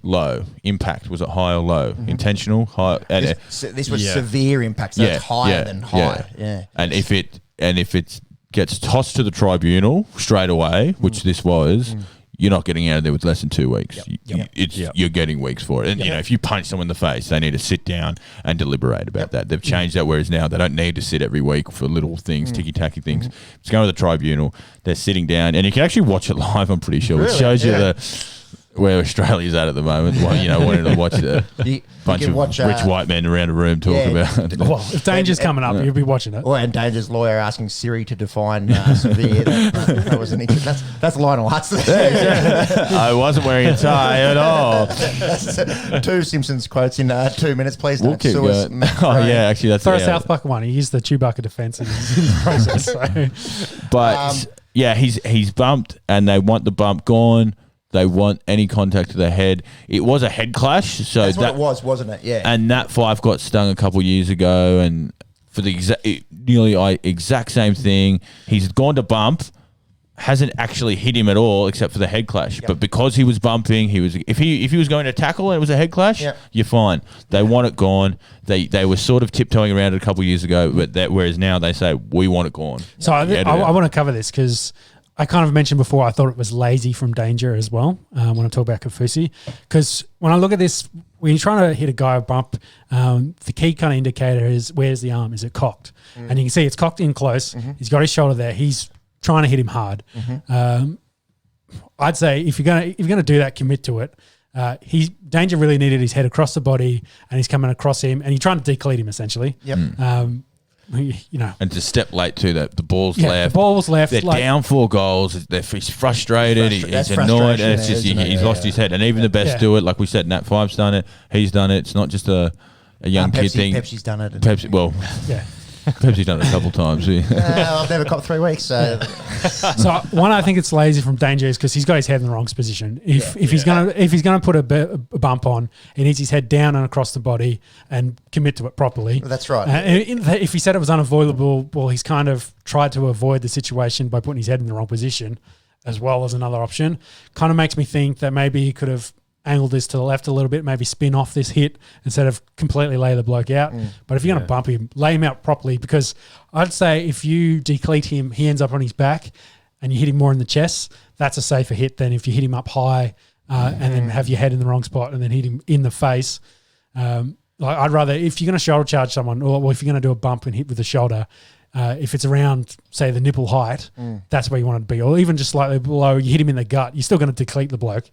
low. Impact, was it high or low? Intentional, high.
This was severe impact. So it's higher than high. Yeah.
And if it gets tossed to the tribunal straight away, which this was, you're not getting out of there with less than 2 weeks. You're getting weeks for it. And, if you punch someone in the face, they need to sit down and deliberate about that. They've changed that, whereas now they don't need to sit every week for little things, ticky-tacky things. It's going to the tribunal. They're sitting down, and you can actually watch it live, I'm pretty sure. Really? It shows you where Australia's at the moment. Wanting to watch a bunch of rich white men around a room talk about.
Well, if Danger's coming up, you'll be watching it.
Well, and Danger's lawyer asking Siri to define severe. That was an interesting. That's Lionel Hudson.
I wasn't wearing a tie at all.
That's 2 Simpsons quotes in 2 minutes, please. Don't sue us.
Actually, that's
for a South Park one. He used the Chewbacca defense in the process. So.
But he's bumped, and they want the bump gone. They want any contact to the head. It was a head clash. So
that's what it was, wasn't it? Yeah.
And Nat Fyfe got stung a couple of years ago, and for the exact same thing. He's gone to bump, hasn't actually hit him at all except for the head clash. But because he was bumping, if he was going to tackle and it was a head clash, you're fine. They want it gone. They were sort of tiptoeing around it a couple of years ago, but whereas now they say we want it gone.
So I want to cover this because I kind of mentioned before, I thought it was lazy from Danger as well when I talk about Kafusi. Because when I look at this, when you're trying to hit a guy a bump, the key kind of indicator is where's the arm? Is it cocked? And you can see it's cocked in close. He's got his shoulder there. He's trying to hit him hard. I'd say if you're gonna do that, commit to it. Danger really needed his head across the body, and he's coming across him, and he's trying to decleat him essentially.
Yep.
And to step late too, that the ball's left.
The ball's left.
They're down 4 goals. He's frustrated. He's annoyed. And it's just he's lost his head. And even the best do it. Like we said, Nat 5's done it. He's done it. It's not just a young kid thing.
Pepsi's done it.
Pepsi's done it a couple times.
I've never copped 3 weeks. So
one, I think it's lazy from Danger is because he's got his head in the wrong position. If he's gonna put a bump on, he needs his head down and across the body and commit to it properly.
That's right.
If he said it was unavoidable, well, he's kind of tried to avoid the situation by putting his head in the wrong position, as well as another option. Kind of makes me think that maybe he could have angled this to the left a little bit, maybe spin off this hit instead of completely lay the bloke out. But if you're going to bump him, lay him out properly, because I'd say if you decleat him, he ends up on his back and you hit him more in the chest, that's a safer hit than if you hit him up high and then have your head in the wrong spot and then hit him in the face. I'd rather, if you're going to shoulder charge someone or if you're going to do a bump and hit with the shoulder, if it's around, say, the nipple height, that's where you want it to be. Or even just slightly below, you hit him in the gut, you're still going to decleat the bloke.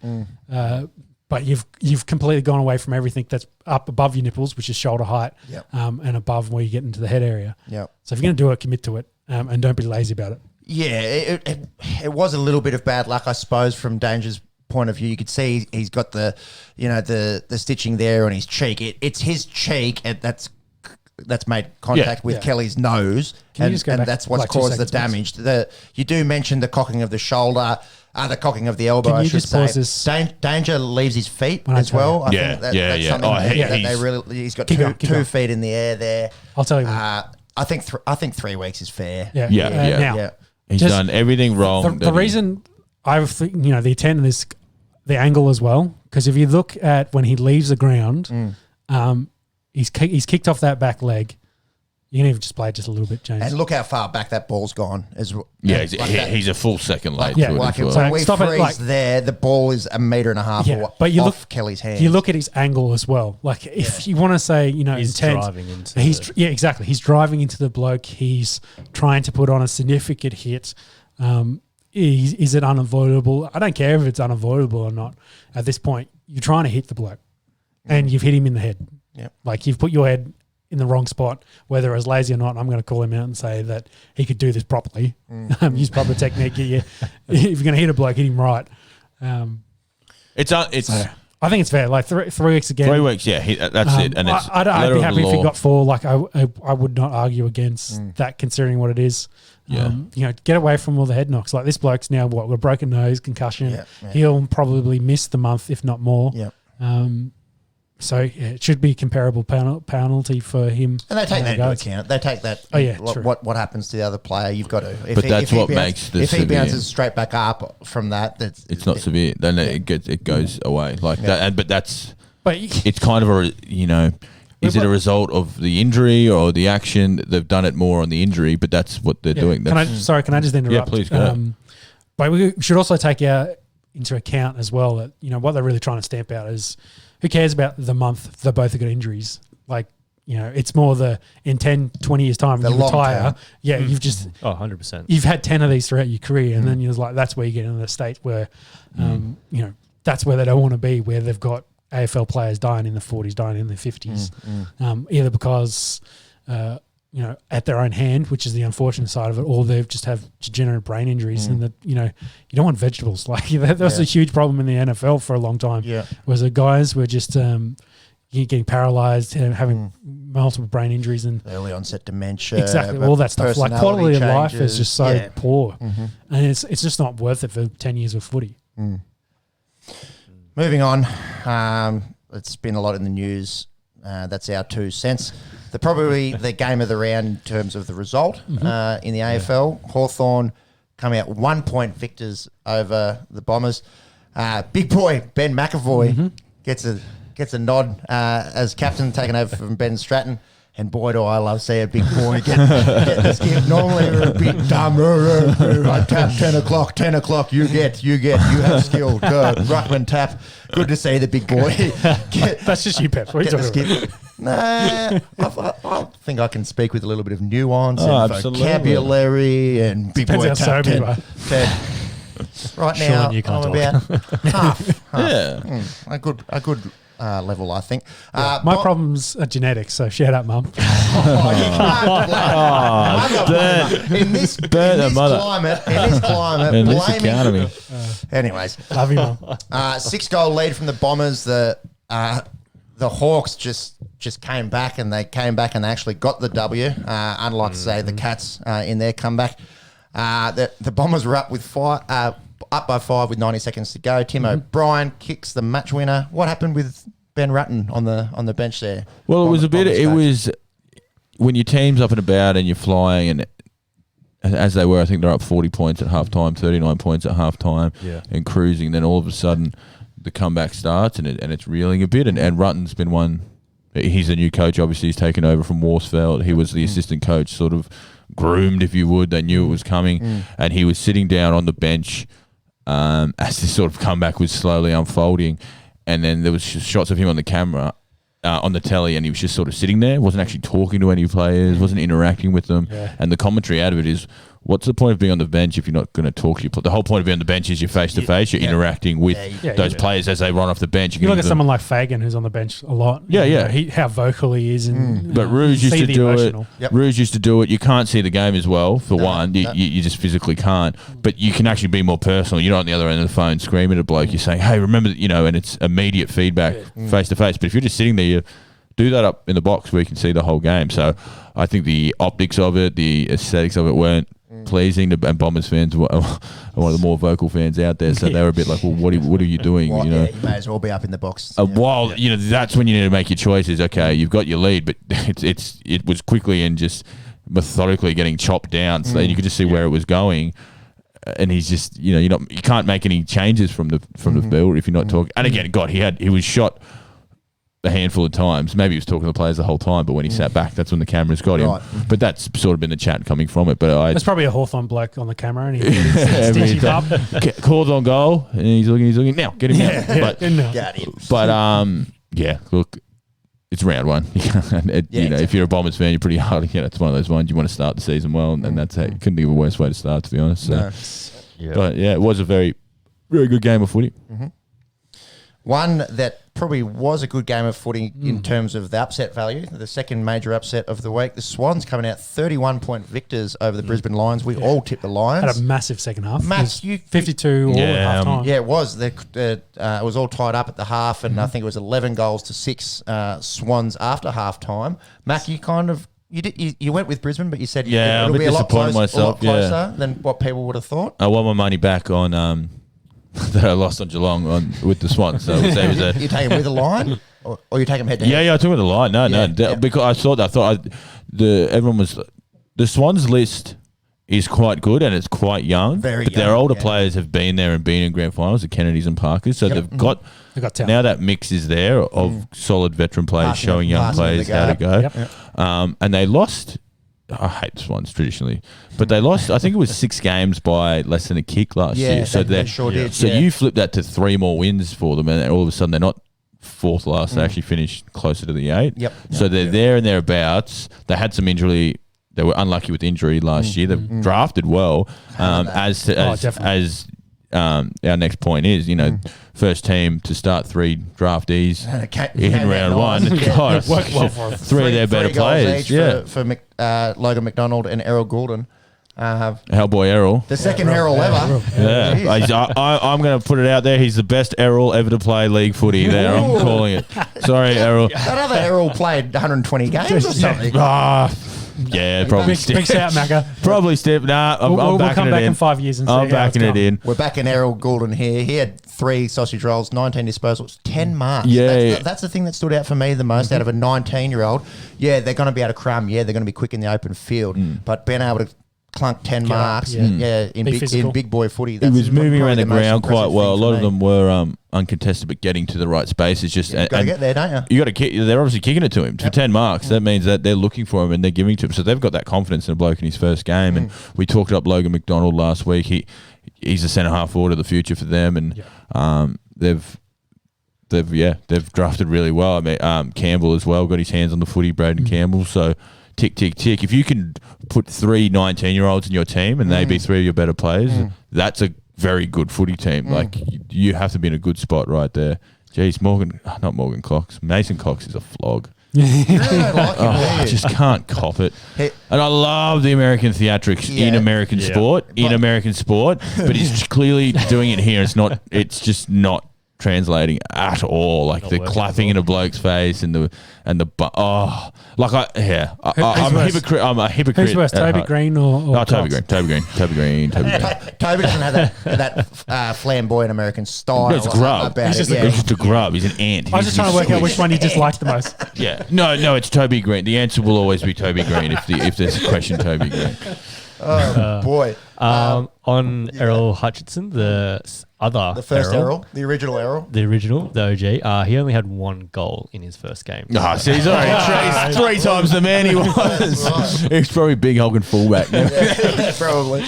But you've completely gone away from everything that's up above your nipples, which is shoulder height, and above where you get into the head area.
Yep.
So if you're going to do it, commit to it, and don't be lazy about it.
Yeah, it was a little bit of bad luck, I suppose, from Danger's point of view. You could see he's got the stitching there on his cheek. It's his cheek that's made contact with Kelly's nose, and that's what's caused the damage. You do mention the cocking of the shoulder. The cocking of the elbow, I should say. Danger leaves his feet as well. I think that's something he's got two feet in the air there.
I'll tell you.
I think 3 weeks is fair.
Now,
he's done everything wrong.
The reason I think, the intent of this, the angle as well, because if you look at when he leaves the ground, he's kicked off that back leg. You can even just play it just a little bit, James.
And look how far back that ball's gone.
He's a full second late.
When we freeze there, the ball is 1.5 meters off Kelly's hand.
You look at his angle as well. Like if you want to say,
he's
intent,
driving into.
Exactly. He's driving into the bloke. He's trying to put on a significant hit. Is it unavoidable? I don't care if it's unavoidable or not. At this point, you're trying to hit the bloke, and you've hit him in the head.
Yeah,
like you've put your head in the wrong spot, whether it's lazy or not. I'm going to call him out and say that he could do this properly. Use proper technique. If you're going to hit a bloke, hit him right.
I
think it's fair. Like 3 weeks again.
3 weeks, that's it. And
I'd be happy if he got 4. Like I would not argue against that, considering what it is. Get away from all the head knocks. Like this bloke's now with a broken nose, concussion. He'll probably miss the month, if not more. So it should be comparable penalty for him.
And they take that into account. They take that. What happens to the other player? You've got to.
But that's what makes the
severe. If he bounces straight back up from that,
it's not severe. Then it goes away like that. But it's kind of is it a result of the injury or the action? They've done it more on the injury, but that's what they're doing.
Can I just interrupt?
Yeah, please go.
But we should also take into account as well that what they're really trying to stamp out is, who cares about the month they both have got injuries? Like, it's more in 10, 20 years' time, when you retire. You've just...
100%.
You've had 10 of these throughout your career, and then you're like, that's where you get into the state where, that's where they don't want to be, where they've got AFL players dying in the 40s, dying in the 50s. Either because, at their own hand, which is the unfortunate side of it, or they've just have degenerate brain injuries, and that you don't want vegetables. Like that was a huge problem in the NFL for a long time. Was the guys were just getting paralyzed, having multiple brain injuries and
early onset dementia.
Exactly, all that stuff. Like quality of life is just so poor, and it's just not worth it for 10 years of footy.
Moving on, it's been a lot in the news. That's our 2 cents. Probably the game of the round in terms of the result in the AFL. Hawthorn come out 1 point victors over the Bombers. Big boy Ben McAvoy gets a nod as captain, taken over from Ben Stratton. And boy, do I love see a big boy get the skip. Normally we're a bit dumb. I tap 10 o'clock, you have skill. Go. Ruckman tap. Good to see the big boy.
That's just you, Pep. What are you talking about?
Nah, I think I can speak with a little bit of nuance and
absolutely.
vocabulary and big
Depends
boy
how
tap.
sober you are.
10. Right
Sean,
now,
you can't
I'm
talk.
about half.
Yeah.
A good level, I think.
My problems are genetics, so shout out, Mum.
In this climate,
In this
blaming.
economy.
Anyways,
Love you, Mum.
6-goal lead from the Bombers. The Hawks just came back, and they actually got the W. Unlike say the Cats in their comeback. The Bombers were up by 5 with 90 seconds to go. Tim O'Brien kicks the match winner. What happened with Ben Rutten on the bench there?
Well, it was a bit. It was when your team's up and about and you're flying, and as they were, I think they're up 40 points at halftime, 39 points at halftime, and cruising. Then all of a sudden, the comeback starts and it's reeling a bit. And Rutten's been one. He's a new coach. Obviously, he's taken over from Worsfeld. He was the assistant coach, sort of groomed, if you would. They knew it was coming, and he was sitting down on the bench as this sort of comeback was slowly unfolding. And then there was shots of him on the camera, on the telly, and he was just sort of sitting there, wasn't actually talking to any players, wasn't interacting with them. Yeah. And the commentary out of it is, what's the point of being on the bench if you're not going to talk to your players? The whole point of being on the bench is you're face-to-face, you're interacting with those players as they run off the bench.
You look at someone like Fagan, who's on the bench a lot. How vocal he is. And,
but Rouge used to do
emotional.
it. Rouge used to do it. You can't see the game as well, for one. You just physically can't. But you can actually be more personal. You're not on the other end of the phone screaming at a bloke. You're saying, hey, remember, and it's immediate feedback face-to-face. But if you're just sitting there, you do that up in the box where you can see the whole game. So I think the optics of it, the aesthetics of it weren't pleasing. And Bombers fans were one of the more vocal fans out there, so they were a bit like, well, what are you doing?
You may as well be up in the box.
That's when you need to make your choices. Okay, you've got your lead, but it was quickly and just methodically getting chopped down, so you could just see where it was going. And he's just, you can't make any changes from the field if you're not talking. And again, God, he was shot a handful of times. Maybe he was talking to the players the whole time, but when he sat back, that's when the cameras got him. Right. But that's sort of been the chat coming from it. But
there's probably a Hawthorn bloke on the camera, and he's up.
Calls on goal, and he's looking. Now, get him out.
Got him.
But, look, it's round one. If you're a Bombers fan, you're pretty hard. It's one of those ones you want to start the season well, and that's how, couldn't think of a worse way to start, to be honest. So. But, it was a very, very good game of footy.
Mm-hmm. One that probably was a good game of footy in terms of the upset value. The second major upset of the week. The Swans coming out 31-point victors over the Brisbane Lions. We all tipped the Lions.
Had a massive second half.
52
all at half time.
Yeah, it was. It was all tied up at the half, and I think it was 11 goals to 6 Swans after half time. Mac, you kind of... You went with Brisbane, but you said it'll be a lot closer than what people would have thought.
I want my money back on... that I lost on Geelong with the Swans. So you
take him with a line, or you take him head to head?
Yeah, I took him with a line. No, because I thought everyone was the Swans list is quite good and it's quite young.
Very
but
young,
their older players have been there and been in grand finals, the Kennedys and Parkers. So they've got talent. Now that mix is there of solid veteran players showing young players how to go. And they lost. I hate the Swans traditionally, but they lost. I think it was 6 games by less than a kick last year. So they
sure did.
So you flip that to 3 more wins for them, and all of a sudden they're not 4th last. They actually finished closer to the 8. So they're there and thereabouts. They had some injury. They were unlucky with injury last year. They've drafted well. As our next point is, first team to start 3 drafteis in round 1. God,
worked well for them.
3 of their better players.
For Logan McDonald and Errol Goulden.
Hellboy Errol.
The second Errol ever.
I'm going to put it out there. He's the best Errol ever to play league footy there. I'm calling it. Sorry, Errol.
That other Errol played 120 games or something.
Yeah, probably stiff.
Big shout, Macca.
Probably stiff. Nah,
we'll come back in 5 years and see
I'm backing it in.
We're backing Errol Goulden here. He had 3 sausage rolls, 19 disposals, 10 marks. That's the thing that stood out for me the most out of a 19-year-old. Yeah, they're going to be able to crumb. Yeah, they're going to be quick in the open field. But being able to clunk 10
Get up,
marks.
yeah.
In
Be physical.
big boy footy.
He
That's
was moving
probably
around the
most
ground quite
impressive
well. A
thing
lot
for
of
me.
them were uncontested, but getting to the right space is just.
You've got to get there, don't you?
You got to kick. They're obviously kicking it to him for 10 marks. That means that they're looking for him and they're giving to him. So they've got that confidence in a bloke in his first game. And we talked up Logan McDonald last week. He's a centre half forward of the future for them, and they've drafted really well. I mean, Campbell as well got his hands on the footy, Braden Campbell. So tick, tick, tick. If you can put 3 19-year-olds in your team and they be 3 of your better players, that's a very good footy team. Like you have to be in a good spot right there. Jeez, Mason Cox is a flog.
You really don't like him, do
I
you?
just can't cop it. And I love the American theatrics in American sport, but he's clearly doing it here. It's just not translating at all. Like the clapping in a bloke's face and I'm a hypocrite.
Who's worse, Toby Green or
Toby Green.
Toby doesn't have that flamboyant American style.
No, it's a grub.
He's
just a grub. He's an ant.
I was just trying to work out which one you disliked the most.
Yeah. No, it's Toby Green. The answer will always be Toby Green if there's a question, Toby Green.
Oh, boy.
On Errol Hutchinson, the
first Errol, the original Errol.
The OG, he only had 1 goal in his first game.
See, he's already three times the man he was. He's probably big hulking fullback.
Probably.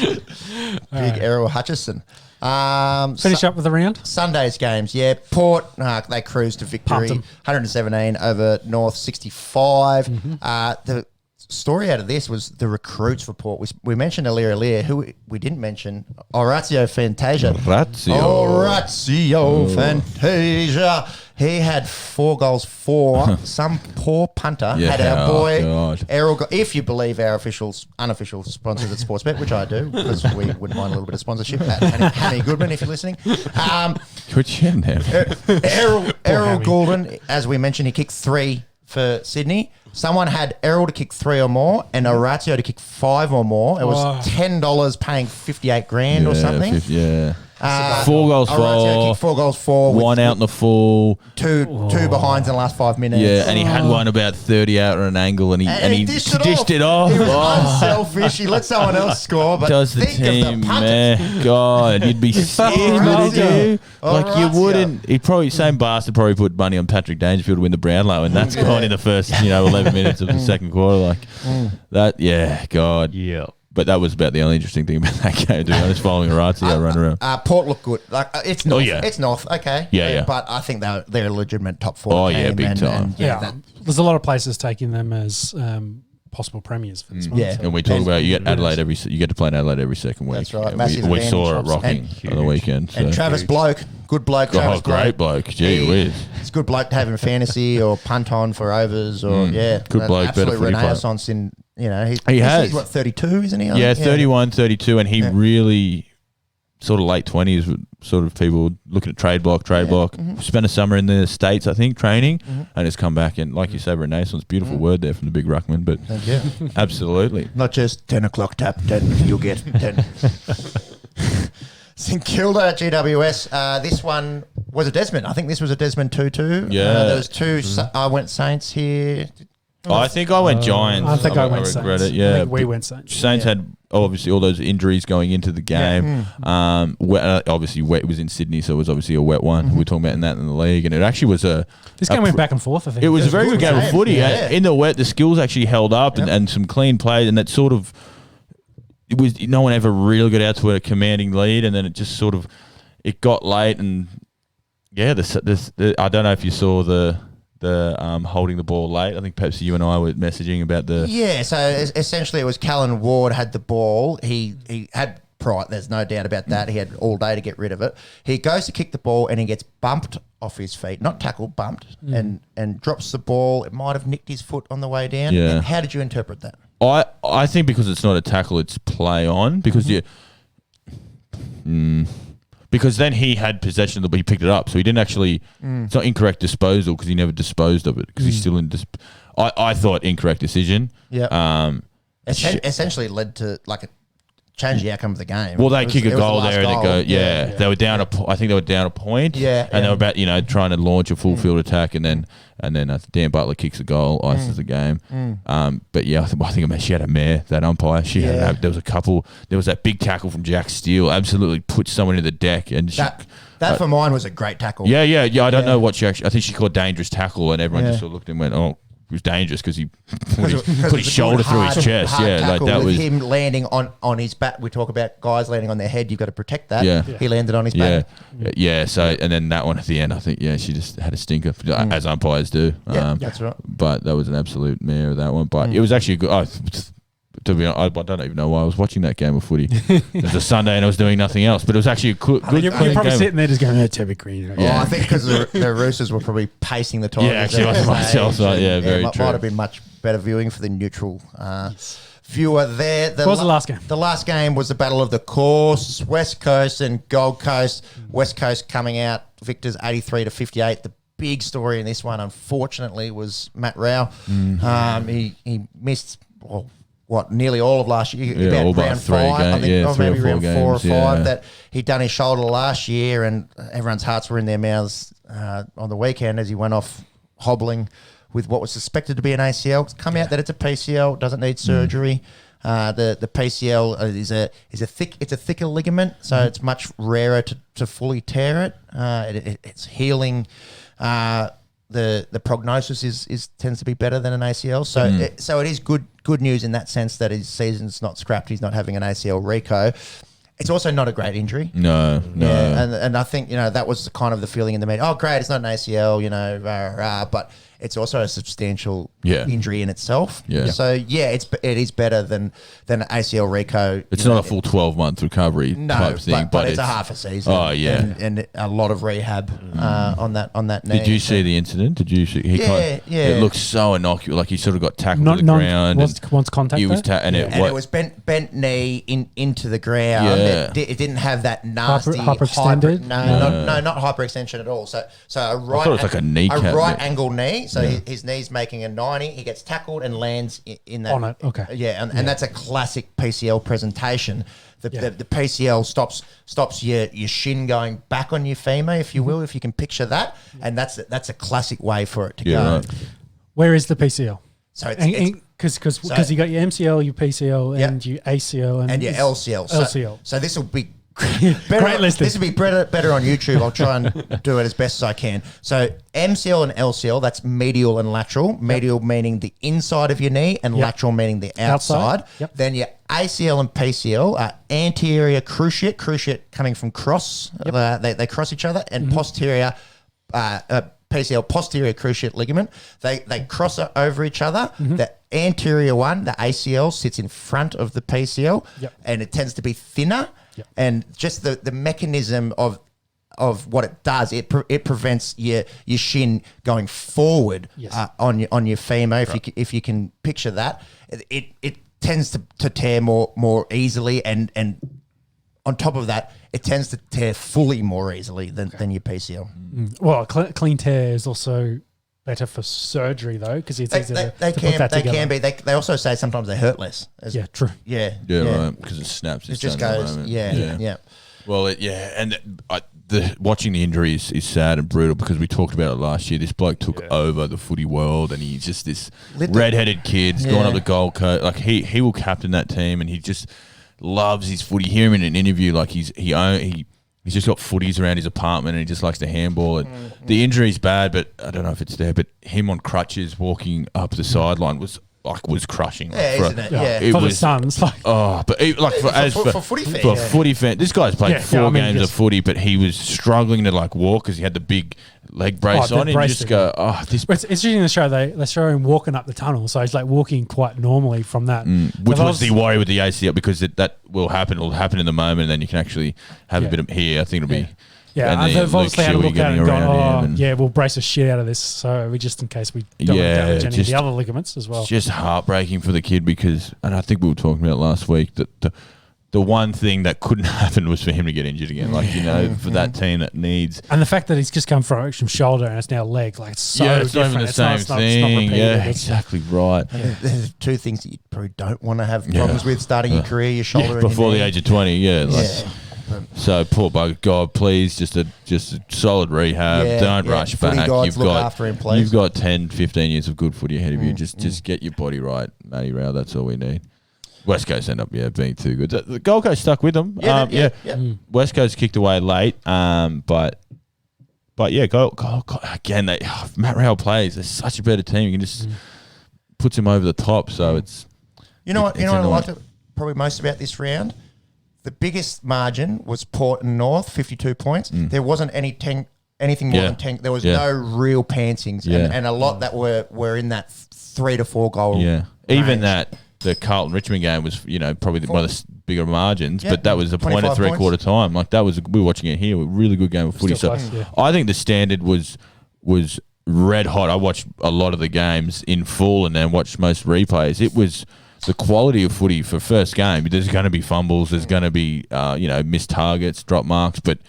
Big Errol Hutchison.
Finish up with the round.
Sunday's games, Port, they cruised to victory, 117 over North 65. The story out of this was the recruits for Port. We mentioned earlier who we didn't mention, Orazio Fantasia. Orazio Fantasia. He had 4 goals for some poor punter. Had our boy Errol. If you believe our unofficial sponsors at Sportsbet, which I do, because we wouldn't mind a little bit of sponsorship. Hanny Goodman, if you're listening.
Put you in there.
Errol Goulden, as we mentioned, he kicked 3 for Sydney. Someone had Errol to kick 3 or more and Orazio to kick 5 or more. It was $10 paying 58 grand or something.
4 goals
Orazio kicked 4 goals for.
1 out in the full.
Two behinds in the last 5 minutes.
Yeah, and he had one about 30 out on an angle and he dished it off.
He was unselfish. He let someone else score. But
does the
think
team,
of the punters.
man. God, you'd be scared, wouldn't you? Like you wouldn't. He'd probably, same bastard probably put money on Patrick Dangerfield to win the Brownlow, and that's gone in the first 11 minutes of the second quarter. Like that, God.
Yeah.
But that was about the only interesting thing about that game, to be honest, following Orazio run around.
Port looked good. Like it's North. It's North, okay.
Yeah.
But I think they're a legitimate top 4 team.
Big time.
There's a lot of places taking them as possible premiers for this one.
Yeah.
And we talk about you get Adelaide you get to play in Adelaide every second week.
That's right.
And
Massive
we saw it
advantage.
rocking on the weekend. So.
And Travis Bloke, good bloke. Travis
great bloke. Gee whiz.
It's a good bloke to have in fantasy or punt on for overs or
good bloke.
Absolute
better footy
renaissance in.
He has.
He's what, 32, isn't he?
31, 32, and he really sort of late 20s, sort of people looking at trade block. Spent a summer in the States, I think, training, and has come back. And like you say, renaissance, beautiful word there from the big ruckman, but absolutely.
Not just 10 o'clock tap, 10, you'll get 10. St Kilda, GWS. This one was a Desmond. I think this was a Desmond 2-2.
Yeah.
There was 2. I went Saints here.
I think I went Giants.
I think I went
regret
Saints.
it. Yeah,
I think we went Saints.
Saints had obviously all those injuries going into the game. Obviously, it was in Sydney, so it was obviously a wet one. We're talking about that in the league, and it actually was
This game went back and forth, I think.
It was a very good game of footy.
Yeah.
In the wet, the skills actually held up, and some clean plays, and that sort of it was. No one ever really got out to a commanding lead, and then it just sort of it got late, and I don't know if you saw the holding the ball late. I think perhaps you and I were messaging about the...
Yeah, so essentially it was Callan Ward had the ball. He had pride, there's no doubt about that. He had all day to get rid of it. He goes to kick the ball and he gets bumped off his feet. Not tackled, bumped. And drops the ball. It might have nicked his foot on the way down.
Yeah.
And how did you interpret that?
I think because it's not a tackle, it's play on. Because because then he had possession of the ball, he picked it up. So he didn't actually... It's not incorrect disposal because he never disposed of it because he's still in... I thought incorrect decision.
Yeah. Essentially it led to like a changed the outcome of the game.
Well, they kick a
it was
goal
the last
there and
goal.
it go. They were down I think they were down a point.
Yeah,
and they were about trying to launch a full field attack, and then Dan Butler kicks a goal, ices the game. But yeah, I think she had a mare, that umpire. She had there was a couple. There was that big tackle from Jack Steele, absolutely put someone in the deck, and
that for mine was a great tackle.
Yeah. I don't know what she actually. I think she called dangerous tackle, and everyone just sort of looked and went, "Oh, it was dangerous because he put his shoulder through his chest." Yeah, like that was
him landing on his back. We talk about guys landing on their head. You've got to protect that.
Yeah.
He landed on his back.
Yeah. So and then that one at the end, I think she just had a stinker, as umpires do.
Yeah, that's right.
But that was an absolute mare of that one. But it was actually good. To be honest, I don't even know why I was watching that game of footy. It was a Sunday and I was doing nothing else. But it was actually a good.
You're probably sitting there just going, "Terry Green."
Yeah, I think because the Roosters were probably pacing the Tigers.
Yeah, actually, I myself. Yeah, very true.
Might have been much better viewing for the neutral viewer there.
What was the last game?
The last game was the Battle of the Course, West Coast and Gold Coast. West Coast coming out victors 83-58. The big story in this one, unfortunately, was Matt Rao. He missed nearly all of last year. About round 5, I think, or maybe round 4 or 5. That he'd done his shoulder last year, and everyone's hearts were in their mouths on the weekend as he went off hobbling with what was suspected to be an ACL. It's come out that it's a PCL, doesn't need surgery. The PCL is a thicker ligament, so it's much rarer to fully tear it. It's healing. The prognosis tends to be better than an ACL, so it is good news in that sense that his season's not scrapped. He's not having an ACL reco. It's also not a great injury.
No.
Yeah, and I think that was kind of the feeling in the media. Oh, great, it's not an ACL, but it's also a substantial injury in itself.
Yeah.
So it is better than an ACL reco.
It's not a full 12-month recovery type thing, but
it's a half a season.
Oh yeah,
and a lot of rehab on that knee.
Did you see the incident? Did you see? It looks so innocuous. Like he sort of got tackled to the ground.
Once contact.
He was
it was bent knee into the ground.
Yeah.
It didn't have that nasty
hyperextended.
Not hyperextension at all. So a right.
I thought it was like a kneecap.
A right angle knee. So his knee's making a 90. He gets tackled and lands in that.
On it. Okay.
Yeah, and that's a classic PCL presentation. The PCL stops your shin going back on your femur, if you will, if you can picture that, and that's a classic way for it to go.
Right.
Where is the PCL?
So
because you got your MCL, your PCL, and your ACL, and
your LCL.
LCL.
So this will be
Great listing.
This will be better on YouTube. I'll try and do it as best as I can. So MCL and LCL, that's medial and lateral. Medial meaning the inside of your knee, and lateral meaning the outside.
Yep.
Then your ACL and PCL are anterior cruciate coming from cross. Yep. They cross each other, and posterior PCL, posterior cruciate ligament. They cross over each other. The anterior one, the ACL, sits in front of the PCL, and it tends to be thinner. Yep. And just the mechanism of what it does, it prevents your shin going forward on your femur. If you can picture that, it tends to tear more easily, and on top of that, it tends to tear fully more easily than your PCL.
Well, clean tear is also better for surgery though, because it's easier to put that together.
They can be. They also say sometimes they hurt less.
True.
Yeah, right, because it snaps.
It just goes. Yeah.
Well, and watching the injuries is sad and brutal, because we talked about it last year. This bloke took over the footy world, and he's just this red-headed kid going up the Gold Coast. Like he will captain that team, and he just loves his footy. Hear him in an interview, like he's just got footies around his apartment, and he just likes to handball it. The injury's bad, but I don't know if it's there. But him on crutches walking up the sideline was crushing.
Isn't it? Yeah.
For the Suns,
for footy fans. For footy fan, this guy's played 4 games of footy, but he was struggling to walk because he had the big leg brace on, and you just go, this.
But it's interesting to show they show him walking up the tunnel, so he's walking quite normally from that.
Which was the worry with the ACL, because that will happen. It'll happen in the moment, and then you can actually have a bit of here. I think it'll be.
Yeah, they've obviously had a look at it and gone, we'll brace the shit out of this, so we just in case we don't want to damage any of the other ligaments as well.
It's just heartbreaking for the kid, because, and I think we were talking about last week, that the one thing that couldn't happen was for him to get injured again. Like, for that team that needs.
And the fact that he's just come from shoulder and it's now leg, like it's so
it's
different.
not even the
It's
same
not
thing.
repeated.
Exactly right.
There's two things that you probably don't want to have problems with starting your career, your shoulder and
before
your
the
knee.
age of 20. So poor bugger, God, please, just a solid rehab. Don't rush
footy
back.
Gods, look after him, please.
You've got 10, 15 years of good footy ahead of you. Just get your body right, Matty Rao. That's all we need. West Coast end up being too good. The Gold Coast stuck with them. West Coast kicked away late, but again. Matt Rao plays. They're such a better team. You can just puts him over the top. So it's
what I liked probably most about this round. The biggest margin was Port and North, 52 points. There wasn't anything more than 10. There was no real pantsings, and a lot that were in that 3 to 4 goal.
Yeah, even that. The Carlton Richmond game was, probably one of the bigger margins, but that was a point at 3/4 time. Like we were watching it here, a really good game of footy. So I think the standard was red hot. I watched a lot of the games in full and then watched most replays. It was the quality of footy for first game. There's going to be fumbles. There's going to be missed targets, drop marks, but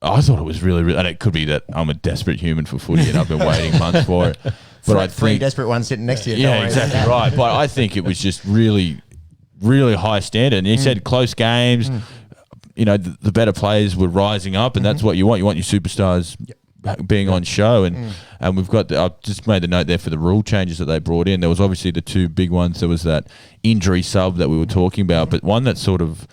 I thought it was really, really, and it could be that I'm a desperate human for footy and I've been waiting months for it. But I
three
think
desperate ones sitting next to you.
Yeah, exactly right. But I think it was just really, really high standard. And you said close games. The better players were rising up, and that's what you want. You want your superstars being on show, and we've got. I've just made the note there for the rule changes that they brought in. There was obviously the two big ones. There was that injury sub that we were talking about, but one that sort of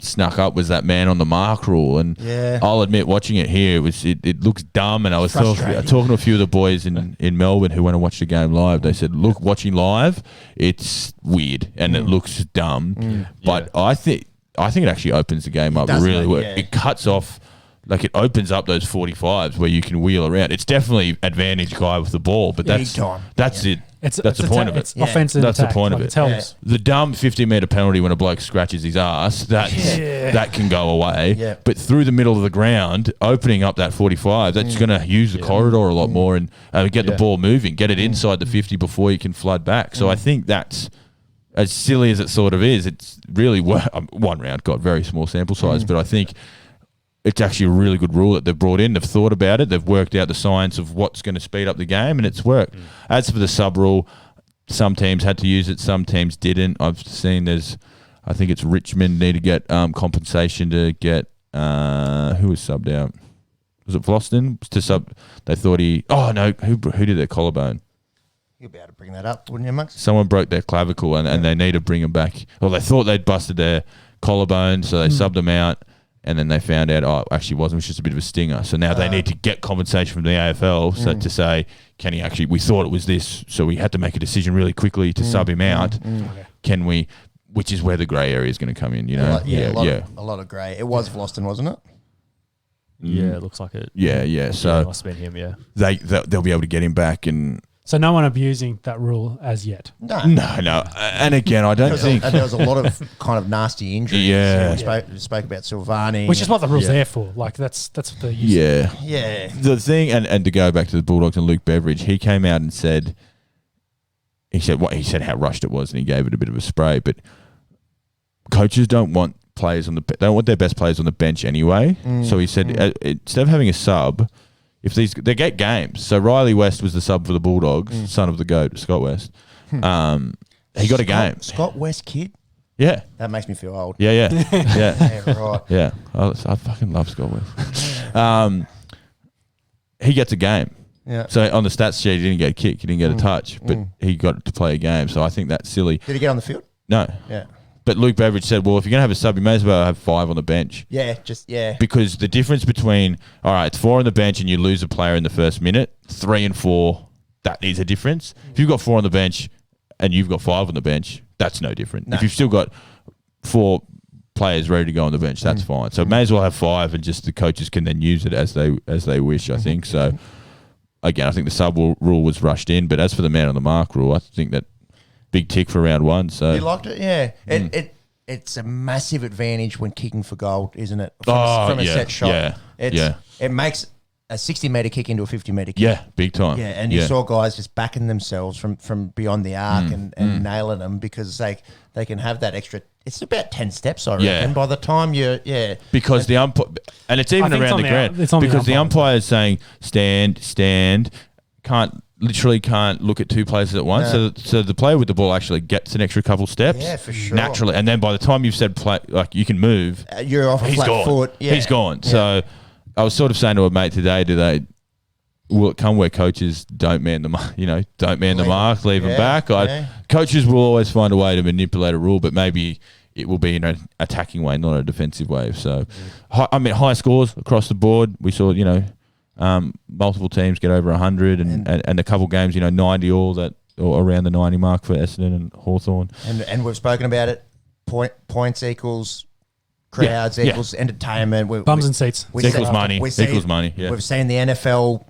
snuck up was that man on the mark rule, and I'll admit, watching it here, it looks dumb. And I was talking to a few of the boys in Melbourne who went and watched the game live. They said, "Look, watching live, it's weird and it looks dumb, but I think it actually opens the game up really well. It cuts off." Like, it opens up those 45s where you can wheel around. It's definitely advantage guy with the ball, but that's it. That's the point of it.
It's offensive.
That's the point of it.
It helps.
The dumb 50-metre penalty when a bloke scratches his ass, that can go away.
Yeah.
But through the middle of the ground, opening up that 45, that's going to use the corridor a lot more and get the ball moving, get it inside the 50 before you can flood back. So I think that's, as silly as it sort of is, it's really one round, got very small sample size, but I think it's actually a really good rule that they've brought in. They've thought about it. They've worked out the science of what's going to speed up the game, and it's worked. As for the sub rule, some teams had to use it, some teams didn't. I've seen I think it's Richmond need to get compensation to get, who was subbed out? Was it Vlosten? To sub, they thought who did their collarbone?
You'll be able to bring that up, wouldn't you, Max?
Someone broke their clavicle and they need to bring them back. Well, they thought they'd busted their collarbone, so they subbed them out. And then they found out, it actually wasn't. It was just a bit of a stinger. So now they need to get compensation from the AFL to say, can he actually, we thought it was this, so we had to make a decision really quickly to sub him out. Can we, which is where the grey area is going to come in,
A lot of grey. It was Vlosten, wasn't it?
Yeah, it looks like it.
Yeah. So
it must have been him,
they'll be able to get him back and...
So no one abusing that rule as yet.
No. And again, I don't think
there was a lot of kind of nasty injuries.
Yeah,
we spoke about Silvani,
which is what the rule's there for. Like that's what they're using.
Yeah.
The thing, and to go back to the Bulldogs and Luke Beveridge, he came out and said how rushed it was, and he gave it a bit of a spray. But coaches don't want players they don't want their best players on the bench anyway. So he said instead of having a sub. If they get games, so Riley West was the sub for the Bulldogs, son of the GOAT, Scott West. He got a game.
Scott West kid?
Yeah.
That makes me feel old.
Yeah.
Yeah, right.
Yeah. I fucking love Scott West. He gets a game.
Yeah.
So on the stats sheet, he didn't get a kick, he didn't get a touch, but he got to play a game. So I think that's silly.
Did he get on the field?
No.
Yeah.
But Luke Beveridge said, well, if you're going to have a sub, you may as well have 5 on the bench.
Yeah,
Because the difference between, all right, it's 4 on the bench and you lose a player in the first minute, 3 and 4, that is a difference. If you've got 4 on the bench and you've got 5 on the bench, that's no different. No. If you've still got 4 players ready to go on the bench, that's fine. So may as well have 5 and just the coaches can then use it as they wish, I think. So, again, I think the sub rule was rushed in. But as for the man on the mark rule, I think that big tick for round 1. So
you liked it, yeah. It's a massive advantage when kicking for goal, isn't it? From a set shot.
Yeah.
It makes a 60-metre kick into a 50-metre kick.
Yeah, big time.
Yeah, and you saw guys just backing themselves from beyond the arc and nailing them because they can have that extra. It's about 10 steps, I reckon.
Yeah.
By the time
because the umpire, and it's even around the ground because the umpire is saying stand, literally can't look at two places at once.
No.
So the player with the ball actually gets an extra couple steps.
Yeah, for sure.
Naturally, and then by the time you've said play, like you can move,
you're off a flat foot. Yeah.
He's gone.
Yeah.
So I was sort of saying to a mate today, will it come where coaches don't man the mark, leave them back? Coaches will always find a way to manipulate a rule, but maybe it will be in an attacking way, not a defensive way. So, high scores across the board. We saw, multiple teams get over 100 and a couple games, 90 or around the 90 mark for Essendon and Hawthorn.
And we've spoken about it. Points equals crowds equals entertainment.
Bums and seats.
Equals money. Equals money. Yeah.
We've seen the NFL,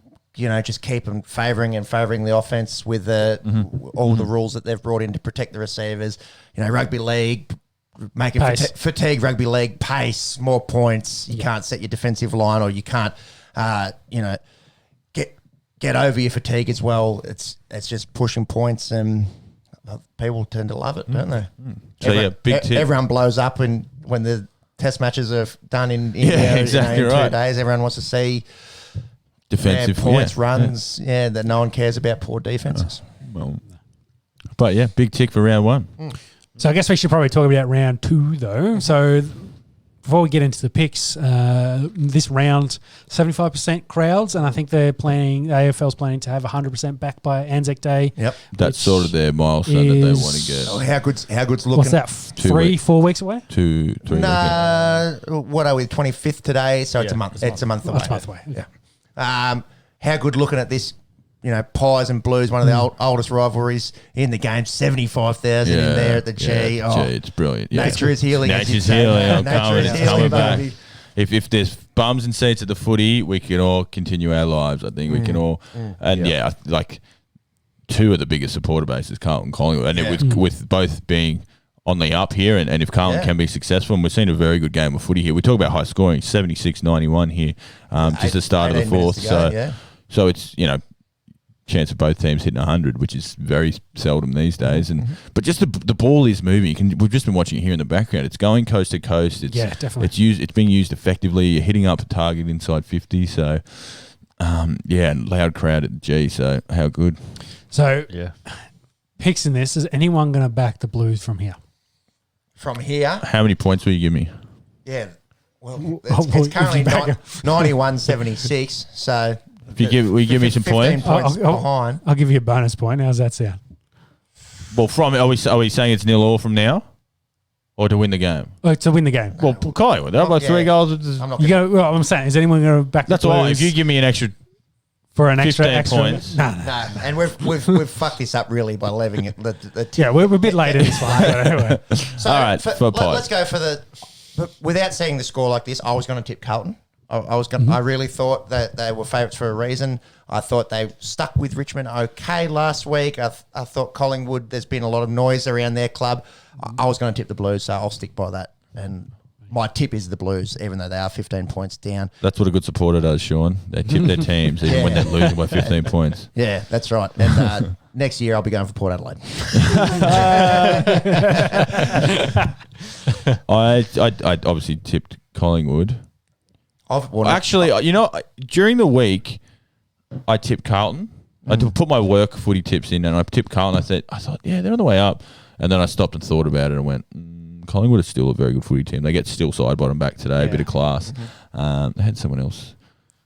just keep them favouring the offense with all the rules that they've brought in to protect the receivers. Rugby league, making fatigue rugby league, pace, more points. You can't set your defensive line or you can't, get over your fatigue as well. It's just pushing points and people tend to love it, don't they?
So, big tip.
Everyone blows up when the test matches are done in 2 days. Everyone wants to see
defensive
points, runs, that no one cares about poor defenses.
But big tick for round one.
So I guess we should probably talk about round 2 though. So before we get into the picks, this round 75% crowds, and I think AFL's planning to have 100% back by Anzac Day.
Yep,
that's sort of their milestone that they want to get.
Oh, how good's looking?
What's that? 4 weeks away?
2, 3.
What are we? 25th today, so it's a month. It's a month away.
It's a month away.
Yeah. How good looking at this? Pies and Blues, one of the oldest rivalries in the game. 75,000 in there at the G.
It's brilliant.
Nature is healing.
Nature's healing. It's coming back. If there's bums and seats at the footy, we can all continue our lives. I think we can all. And like 2 of the biggest supporter bases, Carlton, Collingwood, and with both being on the up here, and if Carlton can be successful, and we've seen a very good game of footy here. We talk about high scoring, 76-91 here, just the start of the fourth. So it's chance of both teams hitting 100, which is very seldom these days. And but just the ball is moving. We've just been watching it here in the background. It's going coast to coast. It's,
definitely.
It's being used effectively. You're hitting up a target inside 50. So and loud crowd at the G. So how good.
So picks in this. Is anyone going to back the Blues from here?
From here?
How many points will you give me?
Yeah. Well, it's currently 91-76. So.
Will you give me some points?
Behind.
I'll give you a bonus point. How's that sound?
Well, are we saying it's 0-0 from now, or to win the game?
To win the game.
Well, Collingwood, they're like 3 goals.
I'm saying, is anyone going to back the Blues?
That's all. If you give me an extra
for an
15
extra
points,
no.
And we've fucked this up really by leaving it.
We're a bit late in this one. Anyway.
So
all right,
let's go for the. Without seeing the score like this, I was going to tip Carlton. I really thought that they were favourites for a reason. I thought they stuck with Richmond okay last week. I thought Collingwood, there's been a lot of noise around their club. I was going to tip the Blues, so I'll stick by that. And my tip is the Blues, even though they are 15 points down.
That's what a good supporter does, Sean. They tip their teams even when they're losing by 15 points.
Yeah, that's right. And next year I'll be going for Port Adelaide.
I obviously tipped Collingwood. Actually, during the week, I tipped Carlton. I put my work footy tips in, and I tipped Carlton. I thought, they're on the way up. And then I stopped and thought about it and went, Collingwood is still a very good footy team. They get still side bottom back today, a bit of class. They had someone else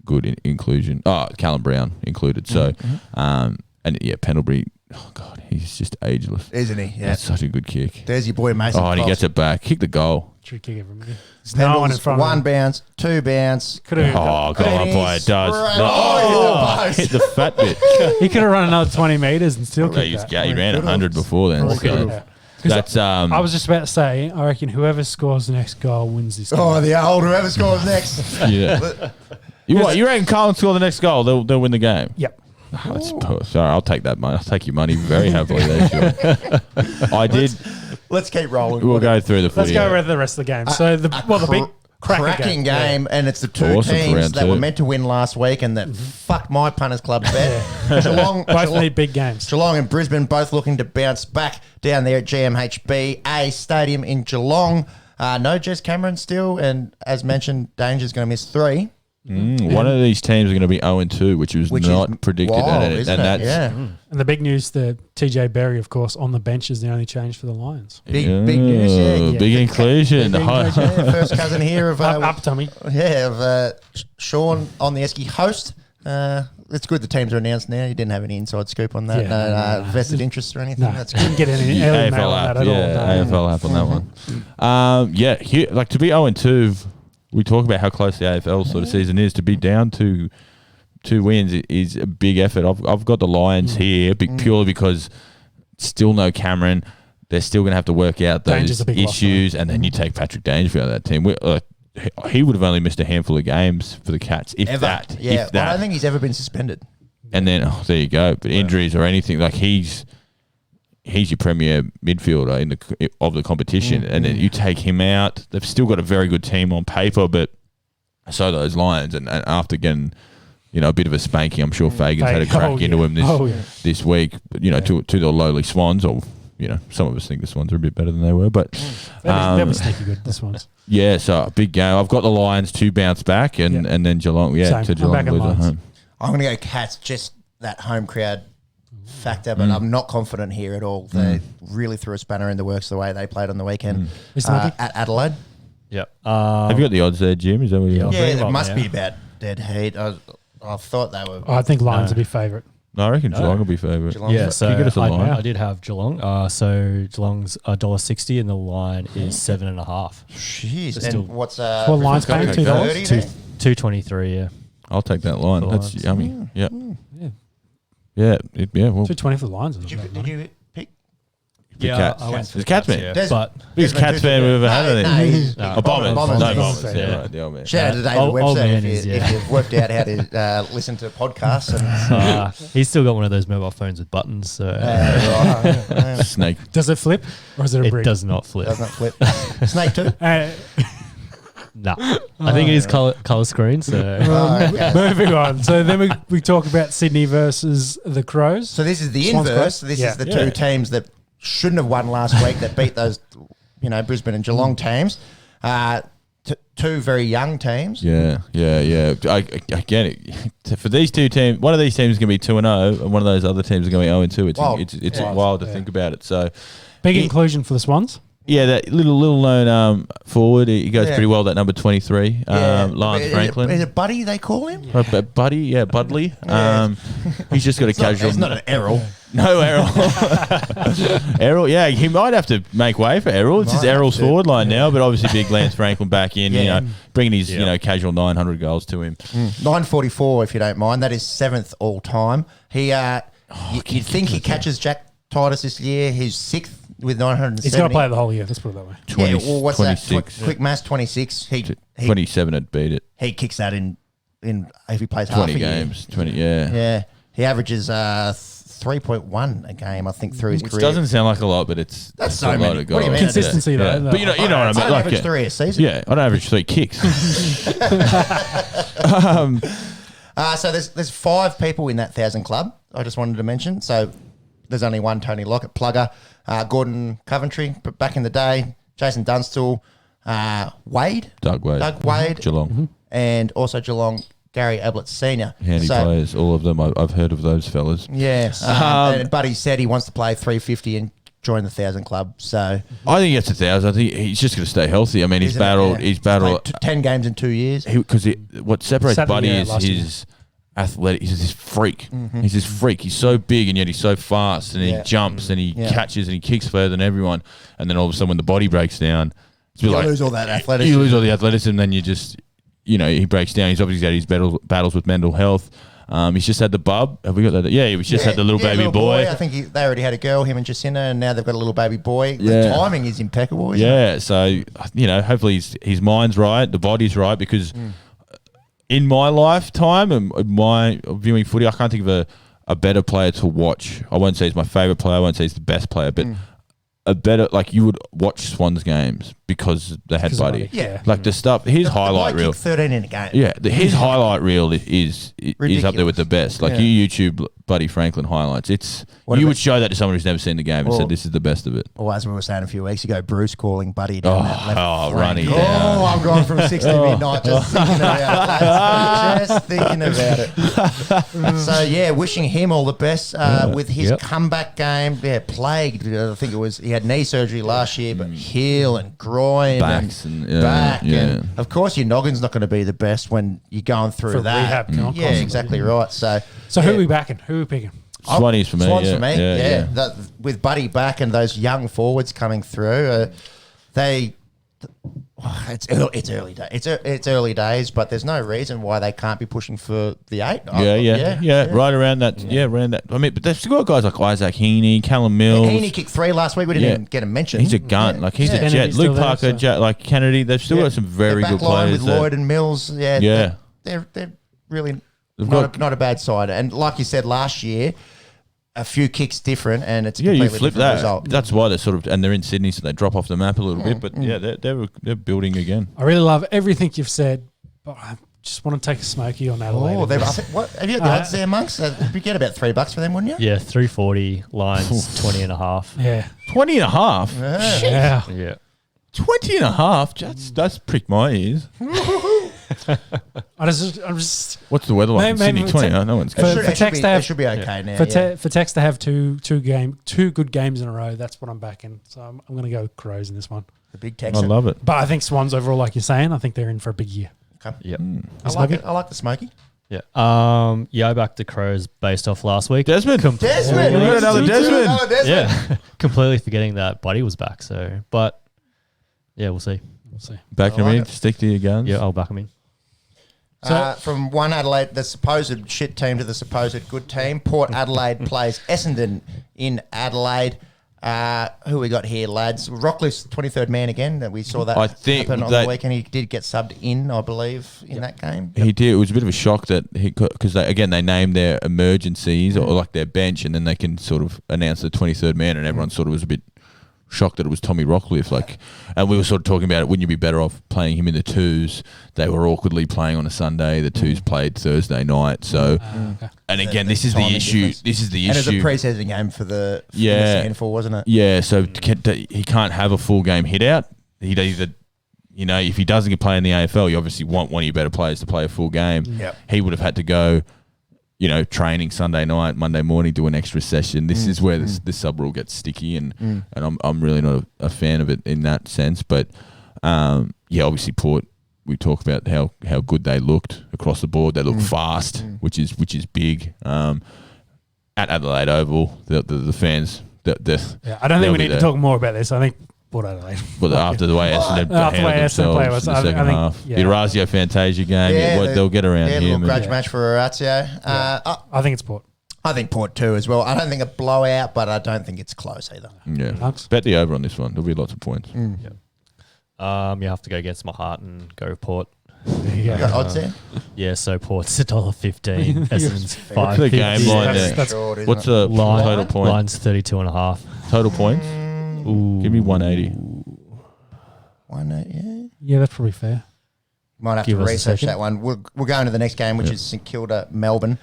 good in inclusion. Callum Brown included. So, Pendlebury. Oh God, he's just ageless,
isn't he? Yeah,
that's such a good kick.
There's your boy Mason.
And he gets it back. Kick the goal.
Should kick it from me.
No one in front. 1 bounce, 2 bounce.
God, boy, it does. Hit the fat bit.
He could have run another 20 metres and still kicked that.
He ran 100 before then. That's
I was just about to say, I reckon whoever scores the next goal wins this game.
Whoever scores next.
Yeah. You reckon Carlton score the next goal? They'll win the game.
Yep.
Sorry, I'll take that money. I'll take your money very happily there, sure. I did.
Let's keep rolling.
We'll go through the footy.
Let's go over the rest of the game. So the
cracking game, and it's the two teams that were meant to win last week and that fucked my punters club bet. Geelong
need big games.
Geelong and Brisbane both looking to bounce back down there at GMHBA Stadium in Geelong. No Jez Cameron still, and as mentioned, Danger's going to miss 3.
One of these teams are going to be 0-2, which was not predicted.
Wild,
And the big news, the TJ Berry, of course, on the bench is the only change for the Lions.
Big news,
Big inclusion.
First cousin here of
up tummy.
Of Sean on the Esky host. It's good the teams are announced now. You didn't have any inside scoop on that. No vested interest or anything. That's good.
Didn't get any early mail on that at all.
AFL app on that one. To be 0-2. We talk about how close the AFL sort of season is. To be down to 2 wins is a big effort. I've got the Lions here purely because still no Cameron. They're still going to have to work out those issues, and then you take Patrick Dangerfield out of that team. He would have only missed a handful of games for the Cats, if that.
Yeah, I don't think he's ever been suspended.
And then, there you go. But injuries or anything, like he's your premier midfielder of the competition, and then you take him out. They've still got a very good team on paper, but so those Lions, and after getting a bit of a spanking, I'm sure Fagan's had a crack into him this week. But, to the lowly Swans, or some of us think the Swans are a bit better than they were, but
they were sneaky good. The Swans.
Yeah, so a big game. I've got the Lions to bounce back, and then Geelong. To Geelong lose at home.
I'm going to go Cats. Just that home crowd factor, but I'm not confident here at all. They really threw a spanner in the works the way they played on the weekend at Adelaide.
Yep.
Have you got the odds there, Jim? Is that what you got?
Yeah, it must be about dead heat. I thought they were.
I think Lions will be favourite.
No, I reckon Geelong will be favourite.
Yeah, so I did have Geelong. So Geelong's $1.60 and the line is 7.5.
Jeez.
So
and what's
what Lions paying? $2?
$2.23. Yeah.
I'll take that line. That's yummy. Yeah.
Yeah.
Well,
$2.20 for the Lions.
Did you pick?
Cats.
I went for
the Cats man.
But
biggest Cats fan we've ever had.
Bombers.
Bombers. Yeah, right, the old man.
Shout out to David Webster if you've worked out how to listen to podcasts. And
he's still got one of those mobile phones with buttons. So
Snake.
Does it flip or is it a brick?
It does not flip.
Does not flip. Snake too.
No, I think it is colour screen. So
moving on. So then we talk about Sydney versus the Crows.
So this is the inverse. This is the two teams that shouldn't have won last week that beat those, Brisbane and Geelong teams. Two very young teams.
Yeah. I get it. For these two teams, one of these teams is going to be 2-0, and one of those other teams is going to be 0-2. It's wild to think about it. So
big inclusion for the Swans.
Yeah, that little known forward, he goes pretty well. That number 23, Lance Franklin.
Is it Buddy? They call him.
Buddy, Budley. He's just got a casual.
He's not an Errol.
No, Errol. Errol, he might have to make way for Errol. It's his Errol's forward line now, but obviously big Lance Franklin back in. Bringing his casual 900 goals to him.
944, if you don't mind. That is 7th all time. He, you'd think he catches Jack Titus this year. He's 6th. With 970.
He's got to play the whole year. Let's put it that way.
What's
26.
that? Quick maths, 26.
27 would beat it.
He kicks that in if he plays
20
half a
games.
Year.
20, yeah.
Yeah. He averages 3.1 a game, I think, through his
Which
career.
doesn't sound like a lot, but that's
so
a lot of goals.
What do you mean?
Consistency, though.
But you know what I mean.
I average 3 a season.
Yeah, I don't average 3 kicks.
So there's 5 people in that 1,000 club. I just wanted to mention. So there's only one Tony Lockett plugger. Gordon Coventry, but back in the day, Jason Dunstall,
Doug Wade,
Geelong, and also Geelong, Gary Ablett Senior.
Handy players, all of them. I've heard of those fellas.
Yeah, and Buddy said he wants to play 350 and join the 1,000 club. So
I think it's 1,000. I think he's just going to stay healthy. I mean, he's battled
10 games in 2 years.
Because what separates Buddy is his athletic. He's this freak. Mm-hmm. He's this freak. He's so big and yet he's so fast, and he jumps and he catches and he kicks further than everyone. And then all of a sudden, when the body breaks down,
you lose all that athleticism.
You lose all the athleticism, then you just, he breaks down. He's obviously got his battles with mental health. He's just had the bub. Have we got that? Yeah, he's just had the little baby boy.
I think they already had a girl, him and Jacinta, and now they've got a little baby boy. The timing is impeccable. Isn't it?
So hopefully his mind's right, the body's right, because. In my lifetime and my viewing footy, I can't think of a better player to watch. I won't say he's my favourite player. I won't say he's the best player, but a better, like you would watch Swans games because they had Buddy.
Yeah.
Like the stuff, his highlight reel.
13 in a game.
Yeah, his highlight reel is up there with the best. Like you YouTube Buddy Franklin highlights. You would show that to someone who's never seen the game and said this is the best of it.
Or as we were saying a few weeks ago, Bruce calling Buddy down that left
running
flank.
down.
I'm going from 6 to midnight just thinking about it. Just thinking about it. So, yeah, wishing him all the best with his comeback game. Yeah, plagued. I think it was, he had knee surgery last year, but heel and groin
Backs
and
and
back. And of course, your noggin's not going to be the best when you're going through
For
that.
rehab,
Yeah, exactly right. So
who are we backing? Who are we picking?
Swannies for me.
Swans
yeah.
for me.
Yeah.
That, with Buddy back and those young forwards coming through, it's early days. It's early days, but there's no reason why they can't be pushing for the 8.
Yeah. Right around that. Yeah, around that. I mean, but they've still got guys like Isaac Heaney, Callum Mills.
Heaney kicked 3 last week. We didn't even get him mentioned.
He's a gun. Like he's a jet.
Kennedy's
Luke
still
Parker,
there, so.
like Kennedy. They've still got some very
Their
good
back line
players.
with Lloyd and Mills.
Yeah.
They're really
got-
not a bad side. And like you said last year, a few kicks different, and it's a
Yeah, you
completely
flip
different
that.
result.
That's why they're sort of, and they're in Sydney, so they drop off the map a little bit. But they're building again.
I really love everything you've said, but I just want to take a smoky on Adelaide.
What have you got the odds there, monks? You get about $3 for them, wouldn't you?
Yeah, 340 lines, 20 and a half.
Yeah.
20 and a half?
Yeah.
Yeah.
20 and a half? That's pricked my ears.
I'm just
What's the weather like in
Maybe
Sydney? 20? No one's
For-
going.
for Tex to have-
They should be okay now.
for Tex to have two good games in a row. That's what I'm backing. So I'm going to go Crows in this one.
The big
I
Texan.
love it.
But I think Swans overall, like you're saying, I think they're in for a big year.
Okay.
Yep.
I like it. I like the smoky.
Yeah. I backed the Crows based off last week.
Desmond.
Desmond.
We got another Desmond.
Yeah. Completely forgetting that Buddy was back. So, but yeah, we'll see.
We'll see.
Back
I
him
like
in.
it.
Stick to your guns.
Yeah, I'll back him in.
From one Adelaide, the supposed shit team to the supposed good team. Port Adelaide plays Essendon in Adelaide. Who we got here, lads? Rockcliffe's 23rd man again. That we saw that
I think
happen on
that-
the weekend. He did get subbed in, I believe, in that game.
He did. It was a bit of a shock that because they named their emergencies or like their bench, and then they can sort of announce the 23rd man, and everyone sort of was a bit shocked that it was Tommy Rockcliffe. Like, and we were sort of talking about it. Wouldn't you be better off playing him in the twos? They were awkwardly playing on a Sunday. The twos played Thursday night. So,
Okay.
and again,
The
this is the
timing
issue.
difference.
This is the
And it was a
issue.
pre-season game for the handful, wasn't it?
Yeah, so he can't have a full game hit out. He'd either, if he doesn't get play in the AFL, you obviously want one of your better players to play a full game.
Yep.
He would have had to go, training Sunday night, Monday morning, do an extra session. This is where this sub rule gets sticky, and I'm really not a fan of it in that sense. But obviously Port. We talk about how good they looked across the board. They look fast, which is big. At Adelaide Oval, the fans.
I don't think
they'll
we
be
need to
there.
talk more about this. I think Port Adelaide.
But after the way Essendon
After the way
handled
Essendon play
themselves
was,
in the
I
second
think,
half,
yeah.
the Orazio Fantasia game, they'll get around
Yeah, a
him.
little grudge
and-
match for Orazio.
I think it's Port.
I think Port too as well. I don't think a blowout, but I don't think it's close either.
Yeah,
Thanks.
bet the over on this one. There'll be lots of points.
You have to go against my heart and go Port.
There you
You got
go.
odds there?
Yeah, so Port's $1.15. Essendon's
What's the game
$5.50.
line there?
That's
Short, isn't
What's
it?
the
Line,
total point?
Line's 32 and a half.
Total points?
Ooh.
Give me 180.
1-8, yeah.
Yeah, that's probably fair.
Might have
Give
to
us a
research
second.
that one. We'll go into the next game, which is St Kilda Melbourne.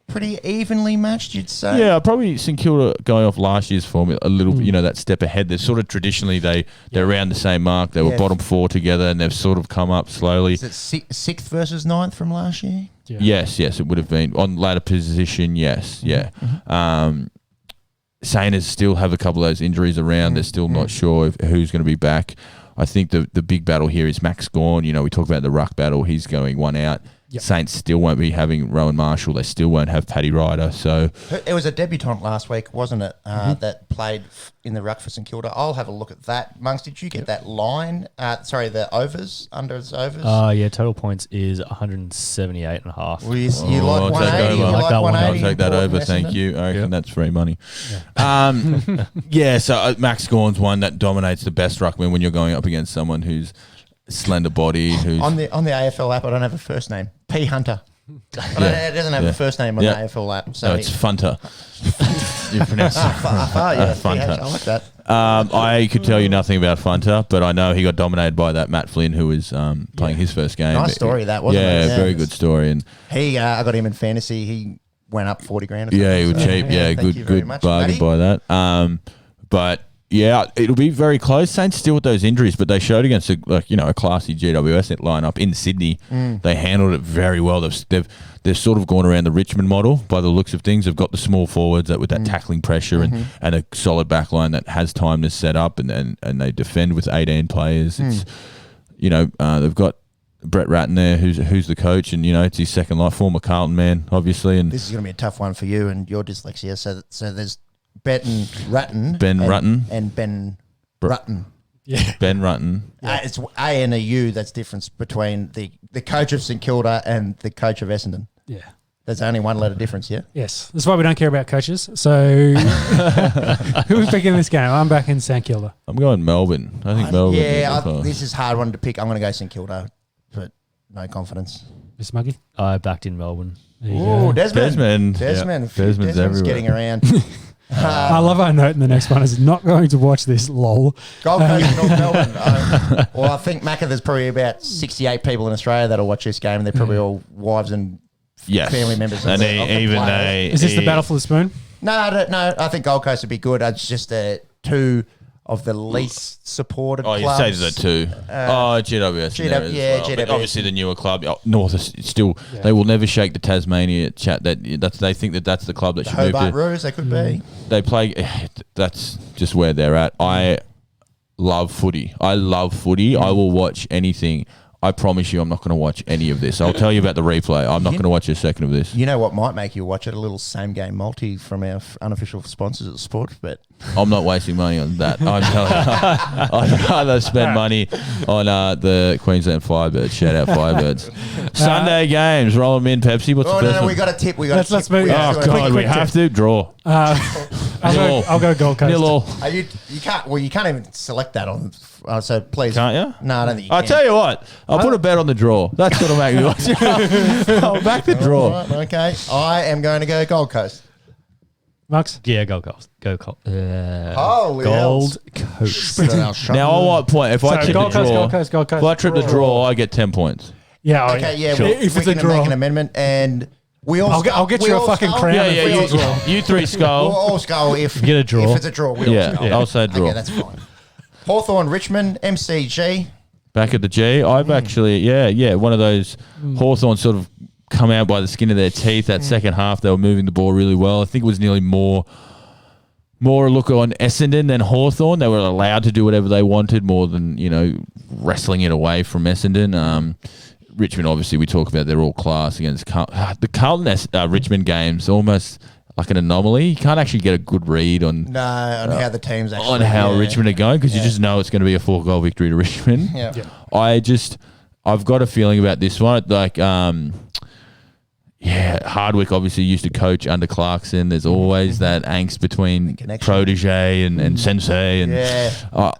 Pretty evenly matched, you'd say.
Yeah, probably St Kilda going off last year's form a little bit, that step ahead. They're sort of traditionally, they're around the same mark. They were
Yeah.
bottom 4 together, and they've sort of come up slowly.
Is it sixth versus ninth from last year?
Yeah.
Yes, it would have been. On ladder position, yes, yeah. Sainers still have a couple of those injuries around. They're still not sure who's going to be back. I think the big battle here is Max Gawn. We talk about the ruck battle. He's going one out.
Yep.
Saints still won't be having Rowan Marshall. They still won't have Paddy Ryder. So
It was a debutant last week, wasn't it? That played in the ruck for St Kilda. I'll have a look at that. Monks, did you get that line? The overs, unders, overs?
Yeah, total points is 178 and a half.
You
I'll
like
take
180?
over.
You
I
like that one.
I'll
180
take that
Port
over.
and
Thank
Essendon?
you. I reckon
Yeah.
that's free money. So Max Gawn's one that dominates the best ruckman when you're going up against someone who's slender body. Who's
On the AFL app, I don't have a first name. P Hunter. It doesn't have a first name on the AFL app. So
no, it's Funter. You pronounce it.
Funter. I like that.
I could tell you nothing about Funter, but I know he got dominated by that Matt Flynn who was playing his first game.
Nice story that, wasn't it?
Yeah, very good story. And
I got him in fantasy. He went up 40 grand.
Yeah, he was cheap. Yeah, good bargain by that. But yeah, it'll be very close. Saints still with those injuries, but they showed against a classy GWS lineup in Sydney. They handled it very well. They've sort of gone around the Richmond model by the looks of things. They've got the small forwards with that tackling pressure and a solid back line that has time to set up and they defend with 18 players. It's they've got Brett Ratton there, who's the coach, and it's his second life, former Carlton man, obviously. And
this is going to be a tough one for you and your dyslexia. So there's Ben Rutten, and Ben Rutten.
Yeah,
Ben Rutten.
It's A and a U. That's difference between the coach of St Kilda and the coach of Essendon.
Yeah,
there's only one letter difference. Yeah.
Yes, that's why we don't care about coaches. So who's picking this game? I'm back in St Kilda.
I'm going Melbourne. I think Melbourne.
Yeah, this is a hard one to pick. I'm going to go St Kilda, but no confidence.
Miss Muggy?
I backed in Melbourne.
Oh, Desmond.
Desmond's everywhere.
Getting around.
I love our note in the next one is not going to watch this, lol.
Gold Coast, North Melbourne. Well, I think, Macca, there's probably about 68 people in Australia that'll watch this game, and they're probably all wives and family members.
And
is this the battle for the spoon?
No, I think Gold Coast would be good. It's just two of the least supported clubs.
You say the two. GWS.
GWS.
Obviously, the newer club. North is still. Yeah. They will never shake the Tasmania chat. They think that's the club that should
Hobart
move to.
Roos, they could be.
They play. That's just where they're at. I love footy. I will watch anything. I promise you I'm not going to watch any of this. I'll tell you about the replay. I'm not going to watch a second of this.
You know what might make you watch it? A little same-game multi from our unofficial sponsors at Sport. But
I'm not wasting money on that. I'm telling you. I'd rather spend money on the Queensland Firebirds. Shout out Firebirds. Sunday games. Roll them in, Pepsi. What's the first one?
We got a tip.
Let's move.
Oh, God, we have to. Draw.
I'll go Gold Coast.
0-0.
You can't even select that on. So please.
Can't you?
No, I don't think you
I'll
can.
tell you what. I'll put a bet on the draw. That's going to make me watch it. I'll back the draw.
Right, okay. I am going to go Gold Coast.
Max?
Yeah, Gold Coast.
Holy
Gold Coast.
Now, at what point? If I trip the draw,
Gold Coast.
if I trip the draw, I get 10 points.
Yeah.
Okay, yeah.
Sure. If it's a draw.
Make an amendment and we all
I'll get you a fucking crown.
Yeah. You three skull.
We'll all skull if
get a draw.
If it's a draw, we'll all skull.
I'll say draw.
Okay, that's fine. Hawthorn, Richmond, MCG.
Back at the G. I've actually, one of those Hawthorn sort of come out by the skin of their teeth. That second half, they were moving the ball really well. I think it was nearly more a look on Essendon than Hawthorn. They were allowed to do whatever they wanted more than, wrestling it away from Essendon. Richmond, obviously, we talk about they're all class against the Carlton Richmond games, almost like an anomaly. You can't actually get a good read on
how the teams actually
on how Richmond are going because you just know it's going to be a 4-goal victory to Richmond.
Yeah.
I've got a feeling about this one. Like, Hardwick obviously used to coach under Clarkson. There's always that angst between protege and sensei, and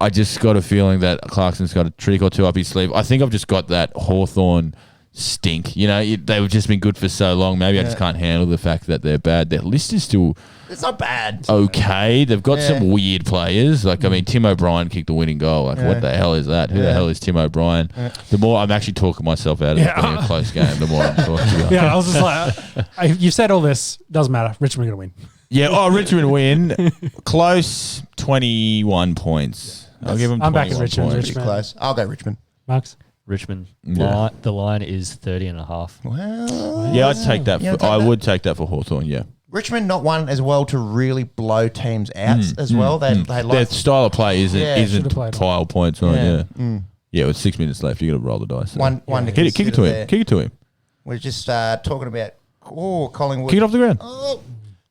I just got a feeling that Clarkson's got a trick or two up his sleeve. I think I've just got that Hawthorn stink. They've just been good for so long. Maybe I just can't handle the fact that they're bad. Their list is still
it's not bad.
Okay. They've got some weird players. Like, I mean, Tim O'Brien kicked the winning goal. Like, what the hell is that? Who the hell is Tim O'Brien? The more I'm actually talking myself out of it being a close game, the more I'm talking about.
Yeah, I was just like, you've said all this. Doesn't matter. Richmond are going to win.
Yeah. Richmond win. Close 21 points. I'll give them 21
I'm back at Richmond.
points.
Pretty close. I'll go Richmond.
Max?
Richmond.
Yeah.
The line is 30.5.
Well,
Yeah, I'd take that. I would take that for Hawthorn. Yeah.
Richmond not one as well to really blow teams out as well. They like
their style of play isn't pile points on. Yeah, with 6 minutes left, you got to roll the dice.
One to
kick it to him. Kick it to him.
We're just talking about Collingwood.
Kick it off the ground.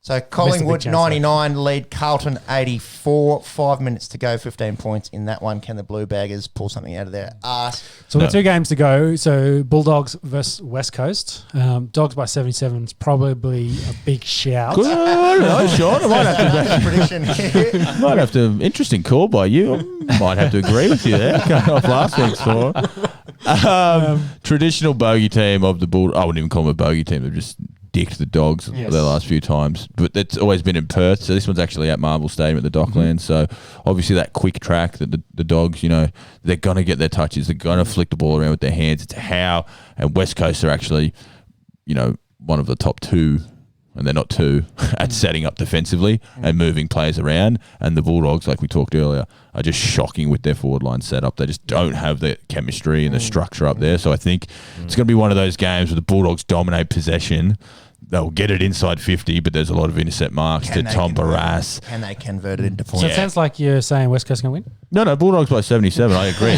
So Collingwood 99 lead Carlton 84. 5 minutes to go, 15 points in that one. Can the Blue Baggers pull something out of their arse?
So we've got 2 games to go. So Bulldogs versus West Coast. Dogs by 77 is probably a big shout.
Good. I don't know, Sean. I might have to
prediction here.
Might have to. Interesting call by you. I might have to agree with you there. Going off last week's score. Traditional bogey team of the Bull. I wouldn't even call them a bogey team. They've just dicked the Dogs the last few times. But it's always been in Perth. So this one's actually at Marvel Stadium at the Docklands. So obviously that quick track that the Dogs, they're going to get their touches. They're going to flick the ball around with their hands. It's how. And West Coast are actually, one of the top two, and they're not two, at setting up defensively and moving players around. And the Bulldogs, like we talked earlier, are just shocking with their forward line setup. They just don't have the chemistry and the structure up there. So I think it's going to be one of those games where the Bulldogs dominate possession. They'll get it inside 50, but there's a lot of intercept marks to Tom Barras.
Can they convert it into points?
So it sounds like you're saying West Coast going to win?
No, Bulldogs by 77. I agree.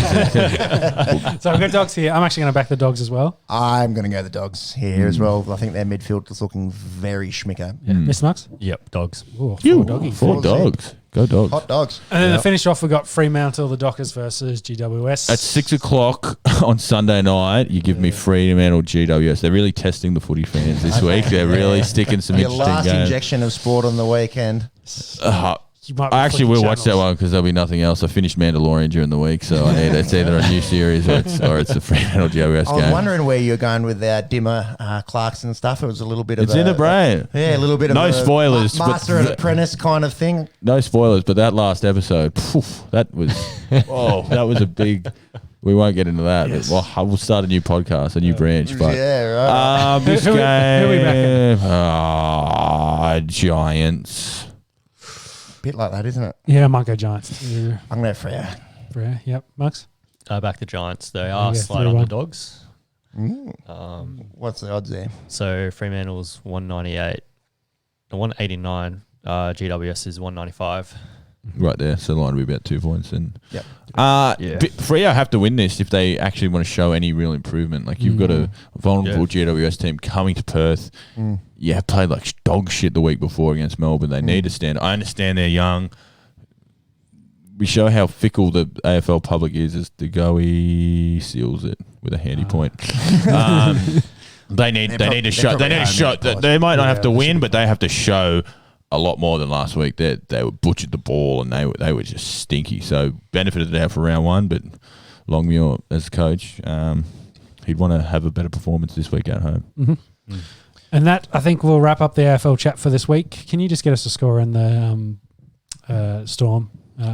So I've got Dogs here. I'm actually going to back the Dogs as well.
I'm going to go the Dogs here as well. I think their midfield is looking very schmicker.
Yeah. Mr. Marks?
Yep, Dogs.
Ooh,
Four Dogs. Go Dogs.
Hot Dogs.
And then to finish off, we've got Fremantle, the Dockers versus GWS.
At 6 o'clock on Sunday night, you give me Fremantle, GWS. They're really testing the footy fans this week. They're really sticking some
Your
interesting
last
games.
injection of sport on the weekend.
I actually will watch that one because there'll be nothing else. I finished Mandalorian during the week, so it's either a new series or it's the Fremantle GWS game.
I was wondering where you're going with our Dimmer Clarkson stuff. It was a little bit of
it's in the brain.
A little bit of
no spoilers,
master and apprentice kind of thing.
No spoilers, but that last episode, that was that was a big. We won't get into that. Yes. But we'll start a new podcast, a new branch. But
right.
This
who are we
game, Giants.
Bit like that, isn't it?
Yeah, I might go Giants. Yeah.
I'm going to Freo.
Freo, yep. Max?
Back the Giants. They are slight underdogs.
What's the odds there?
So Fremantle's 198, 189. GWS is 195.
Right there, so the line will be about 2 points. And
yeah.
Freo have to win this if they actually want to show any real improvement. Like you've got a vulnerable GWS team coming to Perth. Yeah, played like dog shit the week before against Melbourne. They need to stand. I understand they're young. We show how fickle the AFL public is as the Goey seals it with a handy point. They need to show. They need to show. They might not have to win, but they have to show a lot more than last week. They were butchered the ball and they were just stinky. So benefited there for round one, but Longmuir as coach, he'd want to have a better performance this week at home.
And that, I think, will wrap up the AFL chat for this week. Can you just get us a score in the Storm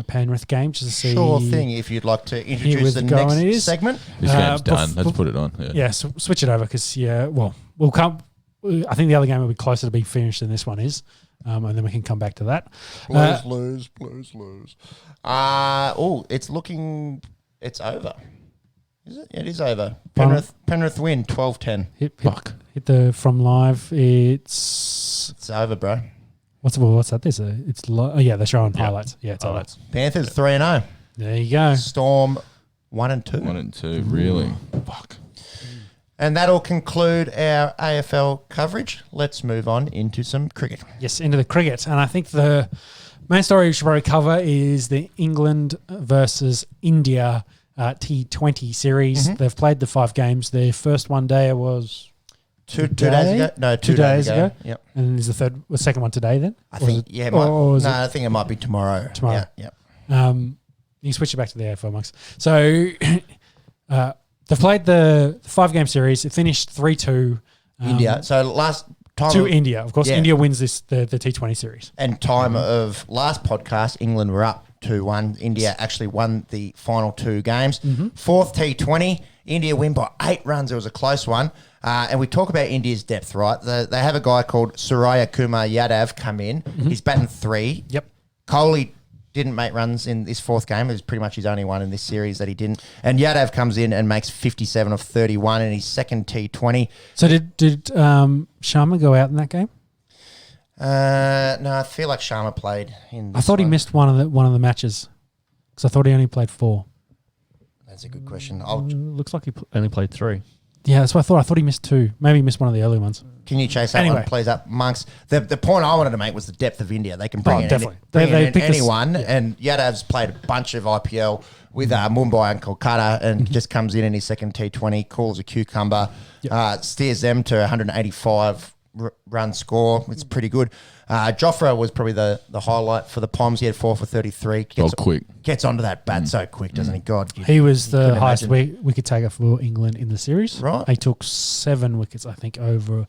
Penrith game just to see?
Sure thing. If you'd like to introduce the next segment,
this game's done. Let's put it on.
Switch it over because we'll come. I think the other game will be closer to being finished than this one is. And then we can come back to that.
Blues lose. It's over. Is it? It is over. Penrith win 12-10.
Hit the from live. It's
over, bro.
What's that? They're showing highlights. Yeah, it's highlights.
Panthers 3-0.
There you go.
Storm 1-2.
1-2, really? Fuck.
And that'll conclude our AFL coverage. Let's move on into some cricket.
Yes, into the cricket. And I think the main story we should probably cover is the England versus India T20 series. They've played the 5 games. Their first one day was
two days ago. No, 2 days ago. Yep.
And is the second one today then?
I think it might be tomorrow.
Tomorrow.
Yeah.
You can switch it back to the AFL, Max. So they've played the 5-game series. It finished 3-2.
India. So last time
to India, of course. Yeah. India wins the T20 series.
And time of last podcast, England were up 2-1. India actually won the final 2 games. Fourth T20, India win by 8 runs. It was a close one. And we talk about India's depth, right? They have a guy called Surya Kumar Yadav come in. He's batting 3.
Yep.
Kohli didn't make runs in this 4th game. It was pretty much his only one in this series that he didn't. And Yadav comes in and makes 57 of 31 in his second T20.
So did Sharma go out in that game?
No, I feel like Sharma played in this
I thought he missed one of the matches because I thought he only played 4.
That's a good question.
Looks like he only played 3.
Yeah, that's what I thought. I thought he missed 2. Maybe he missed one of the early ones.
Can you chase that one, please, up, Monks? The point I wanted to make was the depth of India. They can bring in anyone, and Yadav's played a bunch of IPL with Mumbai and Kolkata and just comes in his second T20, calls a cucumber, steers them to 185 run score. It's pretty good. Jofra was probably the highlight for the Poms. He had 4 for 33.
Quick.
Gets onto that bat so quick, doesn't he? God.
He was the highest wicket taker for England in the series.
Right.
He took 7 wickets, I think, over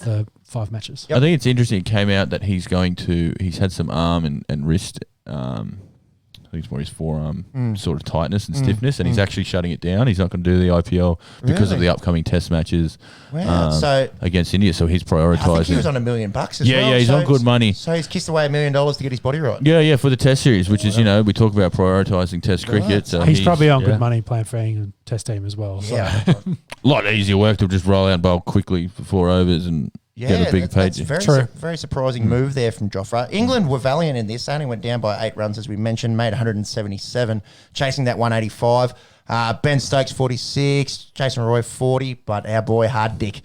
the 5 matches.
I think it's interesting. It came out that he's had some arm and wrist, I think it's more his forearm sort of tightness and stiffness, and he's actually shutting it down. He's not going to do the IPL because of the upcoming Test matches against India. So he's prioritising.
I think he was on $1 million as well.
Yeah, he's on good money.
So he's kissed away $1 million to get his body right.
Yeah, for the Test series, which is, we talk about prioritising Test cricket. So
he's probably on good money playing for England Test team as well. So.
Yeah.
A lot easier work to just roll out and bowl quickly for 4 overs and get a big page.
That's very surprising move there from Jofra. England were valiant in this. They only went down by 8 runs, as we mentioned, made 177, chasing that 185. Ben Stokes, 46, Jason Roy, 40, but our boy Hard Dick.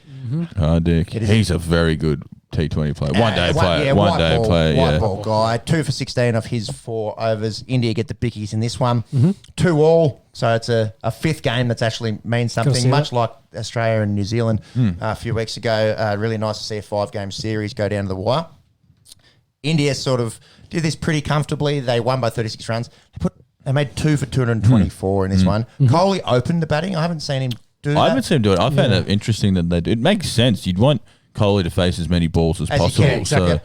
Hard Dick. He's a very good T20 player. One day player.
White ball guy. 2 for 16 off his 4 overs. India get the bickies in this one. 2-all. So it's a 5th game that's actually means something, much like Australia and New Zealand a few weeks ago. Really nice to see a 5-game series go down to the wire. India sort of did this pretty comfortably. They won by 36 runs. They made 2 for 224 in this one. Kohli opened the batting. I haven't seen him do that.
I haven't seen him do it. I found it interesting that they do. It makes sense. You'd want Kohli to face as many balls as possible.
Exactly.
So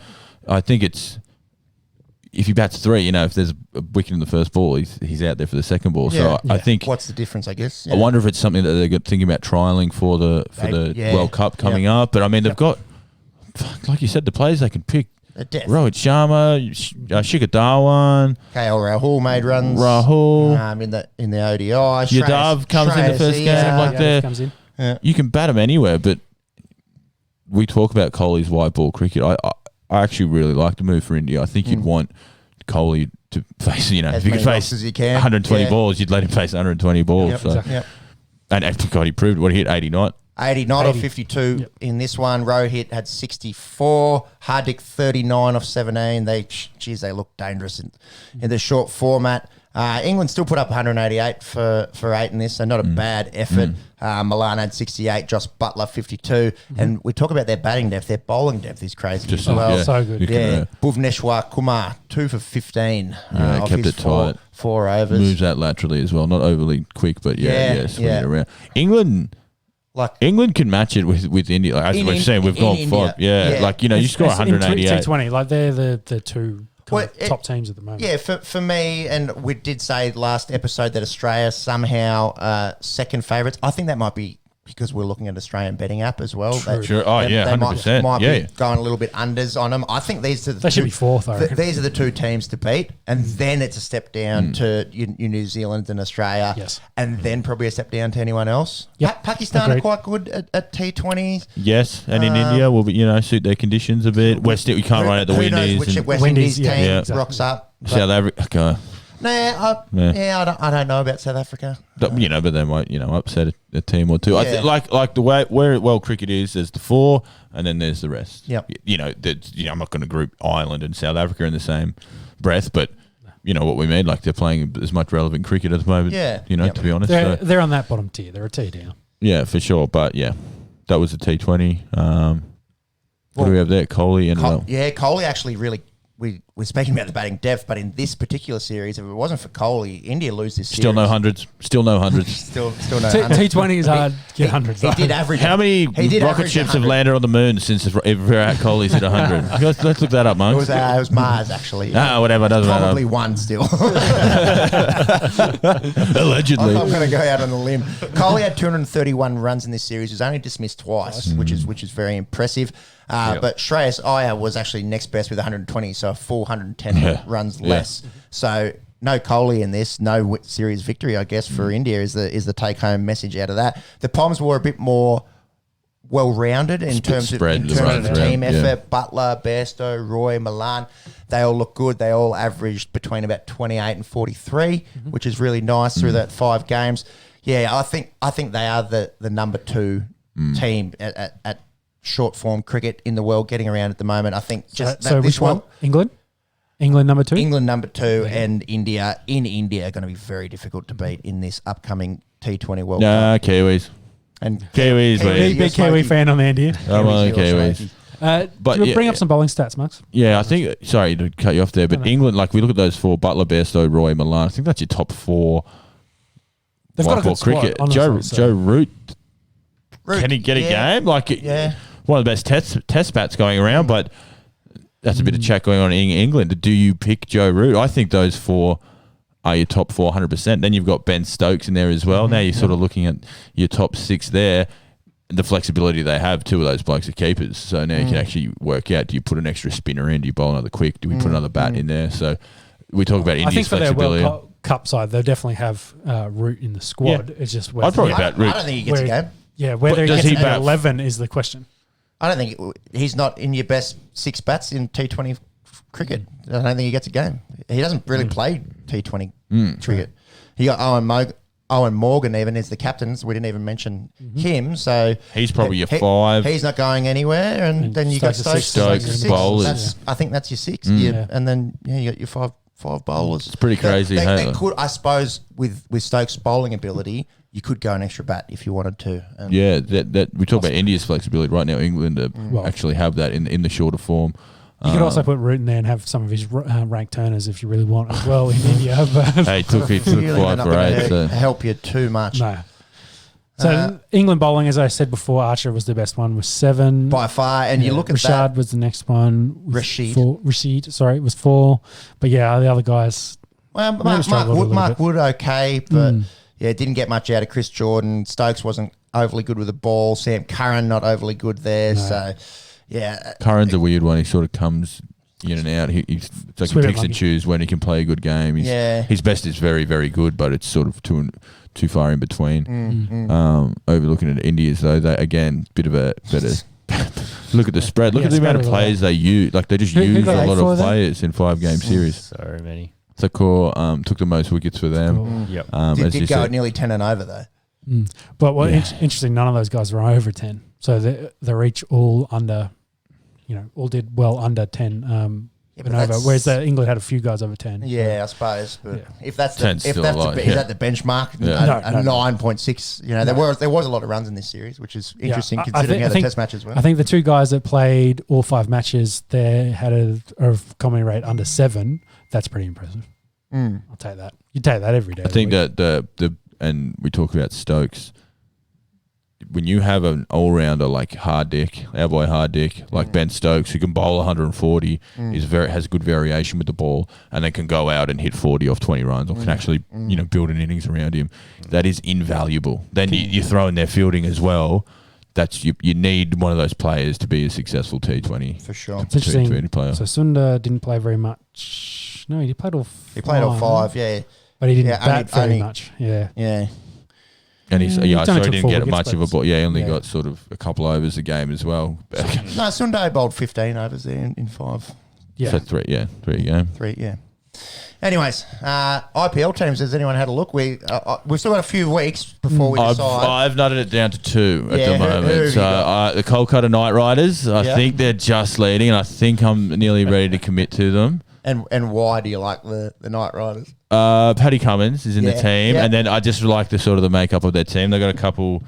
I think if he bats 3, if there's a wicket in the first ball, he's out there for the second ball. So I think
what's the difference? I guess
I wonder if it's something that they're thinking about trialing for the World Cup coming up. But I mean, they've got, like you said, the players they can pick. Rohit Sharma, Shikhar Dhawan,
KL Rahul made runs. In the ODI.
Yadav comes in the first game.
Comes in.
You can bat him anywhere, but we talk about Kohli's white ball cricket. I actually really like the move for India. I think you'd want Kohli to face, if you could face 120 balls, you'd let him face 120 balls.
Exactly.
And God, he proved what he hit 80 not.
80 not off 52 in this one. Rohit had 64. Hardik 39 off 17. They look dangerous in the short format. England still put up 188 for 8 in this, so not a bad effort. Milan had 68, Josh Butler 52. And we talk about their batting depth. Their bowling depth is crazy as well.
So good.
Bhuvneshwar Kumar, 2 for 15.
Off kept
his
it tight.
4 overs.
Moves out laterally as well. Not overly quick, but swing it around. England can match it with India. As we've seen, we've gone 5. You score 188.
T20, they're the 2 top teams at the moment.
Yeah, for me, and we did say last episode that Australia somehow second favourites. I think that might be because we're looking at Australian betting app as well.
Sure. Oh, yeah, 100%.
Might be going a little bit unders on them. I think these are
they should be 4th, I reckon.
These are the 2 teams to beat, and then it's a step down to your New Zealand and Australia, and then probably a step down to anyone else. Yep. Pakistan are quite good at T20s.
Yes, and in India will be suit their conditions a bit. West we can't run out the
Who knows
Windies.
which West Indies team rocks up.
South Africa.
I don't know about South Africa.
But they might, upset a team or 2. I think like the way where world cricket is, there's the 4 and then there's the rest.
Yep.
I'm not going to group Ireland and South Africa in the same breath, but you know what we mean. Like they're playing as much relevant cricket at the moment. To be honest,
they're on that bottom tier. They're a tier down.
Yeah, for sure. But that was a T20. What do we have there? Kohli and
Kohli actually really. We're speaking about the batting depth, but in this particular series, if it wasn't for Kohli, India lose this series.
Still no hundreds. Still no hundreds.
still no hundreds.
T20 is hard to get hundreds.
He did average.
How many rocket ships have landed on the moon since Virat Kohli's hit 100? Let's look that up, Monks.
It was Mars, actually.
Whatever. Doesn't matter.
Probably one still.
Allegedly.
I'm going to go out on a limb. Kohli had 231 runs in this series. He was only dismissed twice, which is very impressive. But Shreyas Iyer was actually next best with 120, so a full 110 runs less. So no Kohli in this, no series victory, I guess, for India is the take-home message out of that. The Poms were a bit more well-rounded in terms of team effort. Butler, Bairstow, Roy, Milan, they all look good. They all averaged between about 28 and 43, which is really nice through that 5 games. Yeah, I think they are the number 2 team at short form cricket in the world getting around at the moment. I think
which one? England number 2?
England number 2 and India are going to be very difficult to beat in this upcoming T20 World Cup.
Kiwis.
And
Kiwis.
Big Kiwi fan on the end here.
I'm on Kiwis. But
bring up some bowling stats, Max.
Yeah, I think. Sorry to cut you off there, but England, like we look at those four: Butler, Bairstow, Roy, Milan. I think that's your top four.
They've got a good
cricket.
squad, honestly,
Joe Root. Can he get a game? Like, one of the best test bats going around, but that's a bit of chat going on in England. Do you pick Joe Root? I think those four are your top 400%. Then you've got Ben Stokes in there as well. Now you're sort of looking at your top 6 there. The flexibility they have, 2 of those blokes are keepers. So now you can actually work out, do you put an extra spinner in? Do you bowl another quick? Do we put another bat in there? So we talk about India's flexibility.
Their World Cup side, they'll definitely have Root in the squad. It's just
I'd probably bet Root.
I don't think he gets a game.
Yeah, whether he gets at 11 is the question.
I don't think he's not in your best 6 bats in T20 cricket. I don't think he gets a game. He doesn't really play T20 cricket. He got Owen Morgan even is the captain, so we didn't even mention him. So
he's probably your 5.
He's not going anywhere, and then you got Stokes
bowlers.
I think that's your 6. And then you got your five bowlers.
It's pretty crazy.
They could, I suppose, with Stokes' bowling ability, you could go an extra bat if you wanted to. And
that we talk about India's flexibility right now. England actually have that in the shorter form.
You could also put Root in there and have some of his rank turners if you really want as well in India. But
hey, took 5 for 8. So
help you too much.
No. So England bowling, as I said before, Archer was the best one with 7
by far. And you look at
Rashad
that.
was the next one.
Rashid,
sorry, it was 4. But yeah, the other guys.
Well, Mark Wood, okay, but didn't get much out of Chris Jordan. Stokes wasn't overly good with the ball. Sam Curran not overly good there. No. So
Curran's a weird one. He sort of comes in and out. He picks and chooses when he can play a good game. His best is very, very good, but it's sort of too far in between. Overlooking at India's though, they again bit of a better. Look at the spread. Look at the amount of players they use. Like they just use a lot of players in 5-game series.
So many.
So took the most wickets for them.
Did go at nearly 10 and over though.
But interesting, none of those guys were over 10. So they're each all under, all did well under 10 and over. Whereas England had a few guys over 10.
Yeah, I suppose. But if that's is that the benchmark?
No.
9.6. There was a lot of runs in this series, which is interesting considering how the test matches were.
I think the 2 guys that played all 5 matches, they had a combine rate under 7. That's pretty impressive. I'll take that. You take that every day.
I think that and we talk about Stokes. When you have an all-rounder like Hardick, our boy Hardick, like Ben Stokes, who can bowl 140, has good variation with the ball, and then can go out and hit 40 off 20 runs, or can actually build an innings around him, that is invaluable. Then you throw in their fielding as well. That's you need one of those players to be a successful T20
for sure.
It's interesting.
T20 player.
So Sunda didn't play very much. No, he played all 5.
He played all 5,
but he didn't bat very much. Yeah.
And so he didn't get much of a ball. Yeah, he only got sort of a couple overs a game as well.
No, Sunday bowled 15 overs there in 5.
Yeah. So 3 a game.
3. Anyways, IPL teams, has anyone had a look? We've still got a few weeks before we decide.
I've nutted it down to 2 at the moment. So the Kolkata Knight Riders, I think they're just leading, and I think I'm nearly ready to commit to them.
And why do you like the Knight Riders?
Paddy Cummins is in the team, and then I just like the sort of the makeup of their team. They got a couple.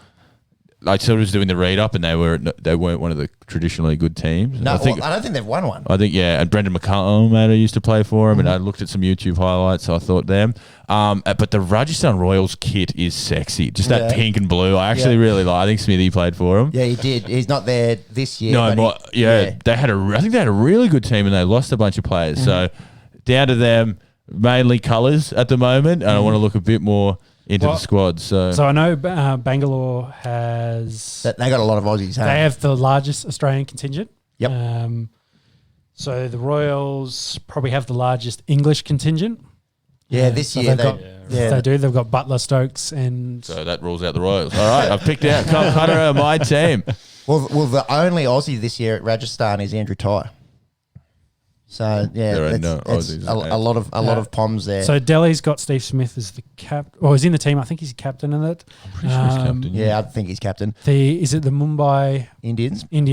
I sort of was doing the read up, and they weren't one of the traditionally good teams.
No, I don't think they've won one.
I think and Brendan McCullum used to play for him, and I looked at some YouTube highlights, so I thought them. But the Rajasthan Royals kit is sexy, just that pink and blue. I actually really like. I think Smithy played for him.
Yeah, he did. He's not there this year.
No, they had I think they had a really good team, and they lost a bunch of players. So down to them, mainly colours at the moment, and I want to look a bit more into the squad. So
I know Bangalore has...
They got a lot of Aussies.
They have the largest Australian contingent.
Yep.
So the Royals probably have the largest English contingent.
Yeah, this year
they do. They've got Butler, Stokes, and...
So that rules out the Royals. All right, I've picked out Kolkata, my team.
Well, the only Aussie this year at Rajasthan is Andrew Ty. So
it's
a lot of Poms there.
So Delhi's got Steve Smith as the he's in the team. I think he's captain in it.
I'm pretty sure he's captain.
Yeah, I think he's captain.
Is it the Mumbai
Indians?
They've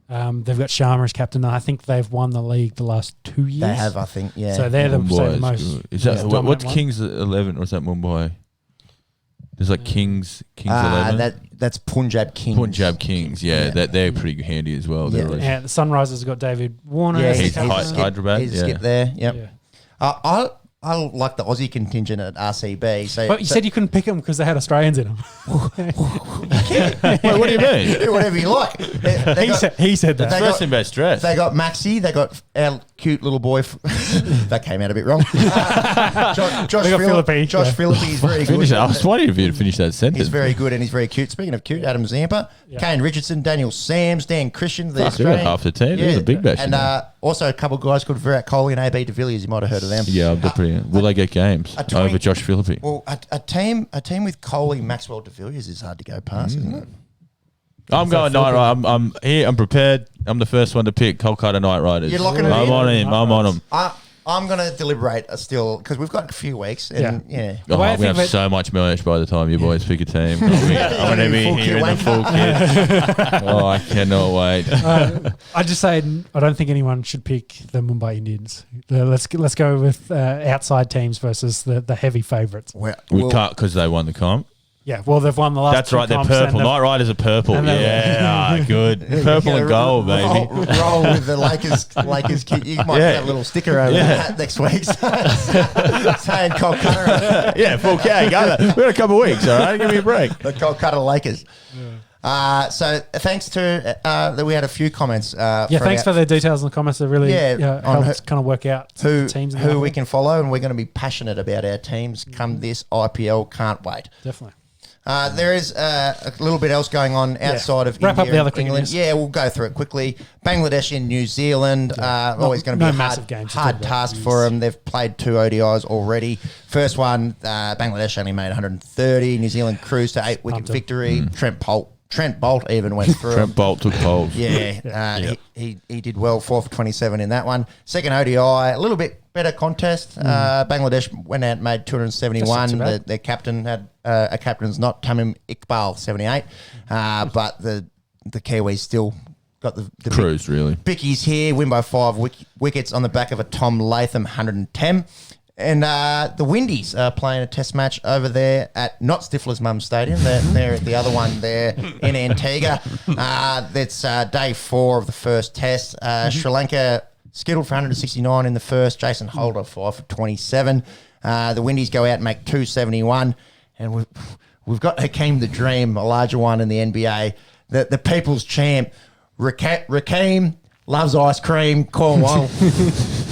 got Sharma as captain. I think they've won the league the last 2 years.
They have, I think. Yeah.
So they're the most.
Is that what's Kings 11 or is that Mumbai? There's like Kings 11.
That's Punjab Kings.
Punjab Kings, they're pretty handy as well.
Yeah.
Yeah, the Sunrisers have got David Warner.
Yeah,
as the
he's
captain.
Hyderabad.
He's skip there. Yep.
Yeah.
I like the Aussie contingent at RCB. So,
But you said you couldn't pick them because they had Australians in them.
Wait, what do you mean?
do whatever you like.
He said that.
They
First
got-
in best dress.
They got Maxi. They got our cute little boy. That came out a bit wrong. Josh
They got Philippe,
Josh
yeah.
Philippe is very
Finish
good.
it. I was waiting for you to finish that sentence.
He's very good and he's very cute. Speaking of cute, Adam Zampa, Kane Richardson, Daniel Sams, Dan Christian, the
Fuck, they got
Australian.
half the team. There's a big bash.
And also a couple of guys called Virat Kohli and AB de Villiers. You might have heard of them.
yeah, they're pretty. Will they get games over Josh Philippe?
Well, a team with Kohli, Maxwell, de Villiers is hard to go past, isn't it?
I'm going Night Riders. I'm here. I'm prepared. I'm the first one to pick Kolkata Knight Riders.
You're locking it
I'm
in?
on him. I'm on them.
I'm going to deliberate still because we've got a few weeks. And yeah.
Oh,
way I
we're
think
going to have
that-
so much merch by the time you boys pick a team. I'm going to be
Full
here
kit
in the full kit. Oh, I cannot wait.
I just say I don't think anyone should pick the Mumbai Indians. Let's go with outside teams versus the heavy favourites.
We can't because they won the comp.
Yeah, well, they've won the last.
That's
two
right. They're
comps
purple.
and
Night Riders are purple.
and
Yeah, good. Purple and gold, baby.
Roll with the Lakers kit. You might have a little sticker over that next week saying Kolkata.
Yeah, full K. Go. We've got a couple of weeks, all right? Give me a break.
The Kolkata Lakers. So thanks to that we had a few comments.
thanks for the details in the comments. That really
on
helps kind of work out
who
teams
who we can follow, and we're going to be passionate about our teams come this IPL. Can't wait.
Definitely.
There is a little bit else going on outside of
Wrap
India
up the other
and
cricket
England.
news.
Yeah, we'll go through it quickly. Bangladesh and New Zealand. Always going to be
no
a
massive games to
hard
talk about.
task for them. They've played 2 ODIs already. First one, Bangladesh only made 130. New Zealand cruised to 8-wicket victory. Trent Bolt even went through.
Trent Bolt took poles.
Yeah, he did well, 4 for 27 in that one. Second ODI, a little bit better contest. Bangladesh went out and made 271. Their captain had a captain's not, Tamim Iqbal, 78. But the Kiwis still got the
Cruised, really.
Bickies here, win by 5 wickets on the back of a Tom Latham 110. And the Windies are playing a test match over there at not Stifler's Mum's Stadium. They're at the other one there in Antigua. That's day 4 of the first test. Sri Lanka skittled for 169 in the first. Jason Holder 5 for 27. The Windies go out and make 271. And we've got Hakeem the Dream, a larger one in the NBA. The people's champ, Rakeem loves ice cream, Cornwall.